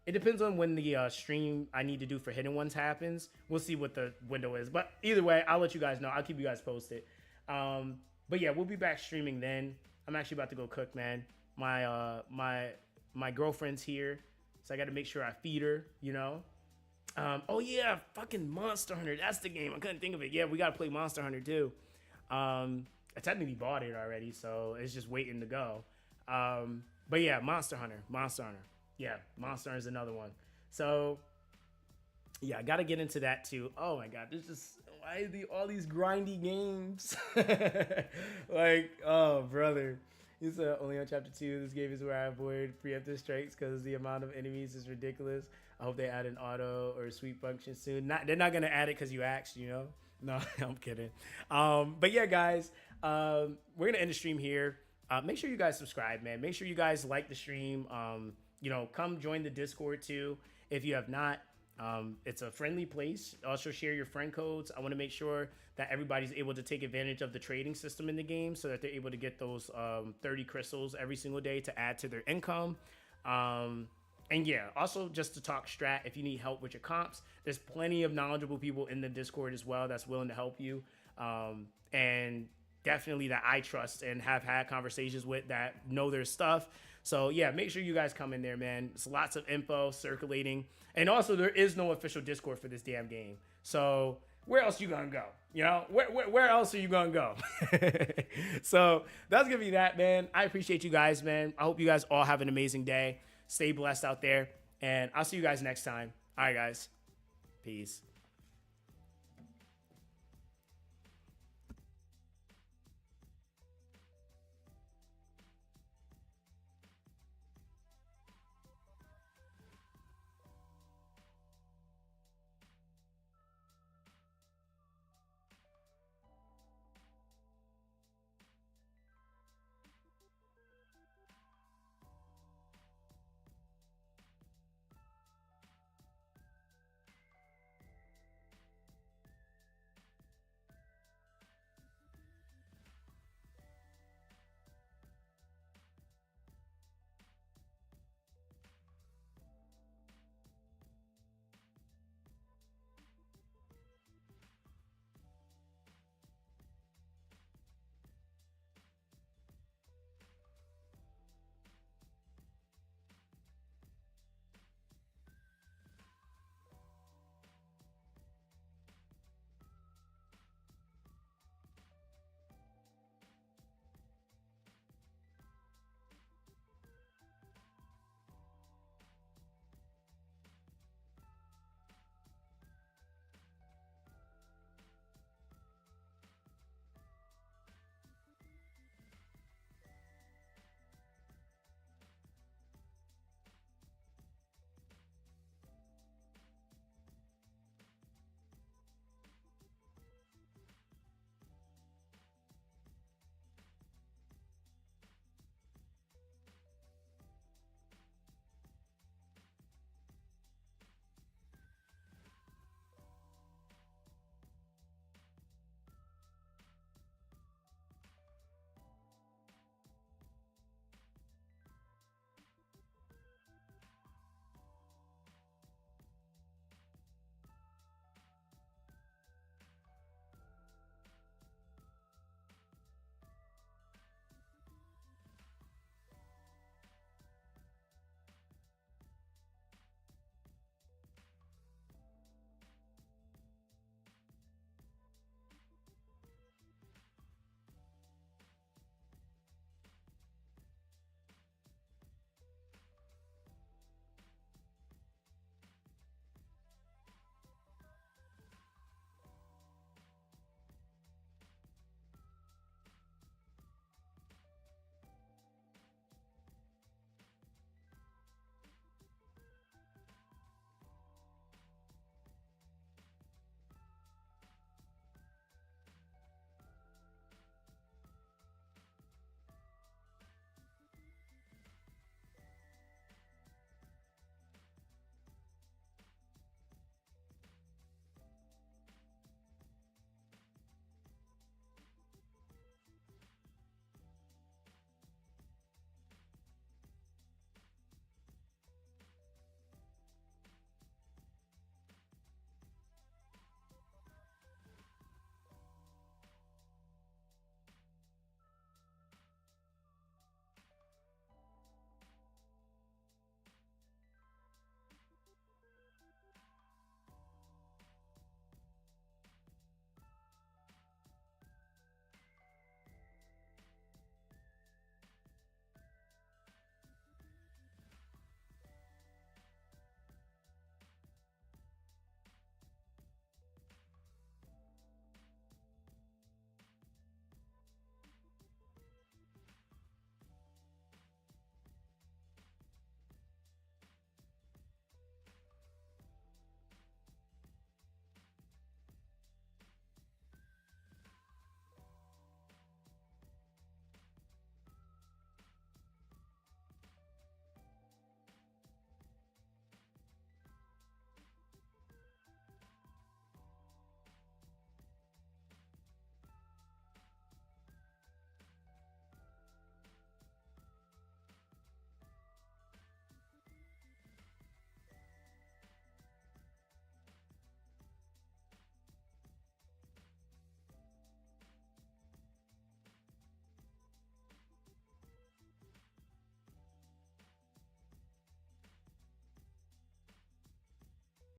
It depends on when the stream I need to do for Hidden Ones happens. We'll see what the window is. But either way, I'll let you guys know. I'll keep you guys posted. But yeah, we'll be back streaming then. I'm actually about to go cook, man. My girlfriend's here, so I got to make sure I feed her, you know. Oh yeah, fucking Monster Hunter. That's the game. I couldn't think of it. Yeah, we got to play Monster Hunter too. I technically bought it already, so it's just waiting to go. But yeah, Monster Hunter. Yeah, Monster Hunter is another one. So, yeah, I got to get into that too. Oh my God, there's just, why all these grindy games? Like, oh, brother. You said only on chapter 2, this game is where I avoid preemptive strikes because the amount of enemies is ridiculous. I hope they add an auto or sweep function soon. They're not going to add it because you asked, you know? No, I'm kidding. But yeah, guys, we're going to end the stream here. Make sure you guys subscribe, man. Make sure you guys like the stream. You know, come join the Discord too if you have not. It's a friendly place. Also share your friend codes. I want to make sure that everybody's able to take advantage of the trading system in the game so that they're able to get those 30 crystals every single day to add to their income. And yeah, also just to talk strat, if you need help with your comps, there's plenty of knowledgeable people in the Discord as well that's willing to help you. And definitely that I trust and have had conversations with that know their stuff. So yeah, make sure you guys come in there, man. There's lots of info circulating. And also there is no official Discord for this damn game. So where else you gonna go? You know, where else are you gonna go? So that's gonna be that, man. I appreciate you guys, man. I hope you guys all have an amazing day. Stay blessed out there. And I'll see you guys next time. All right, guys. Peace.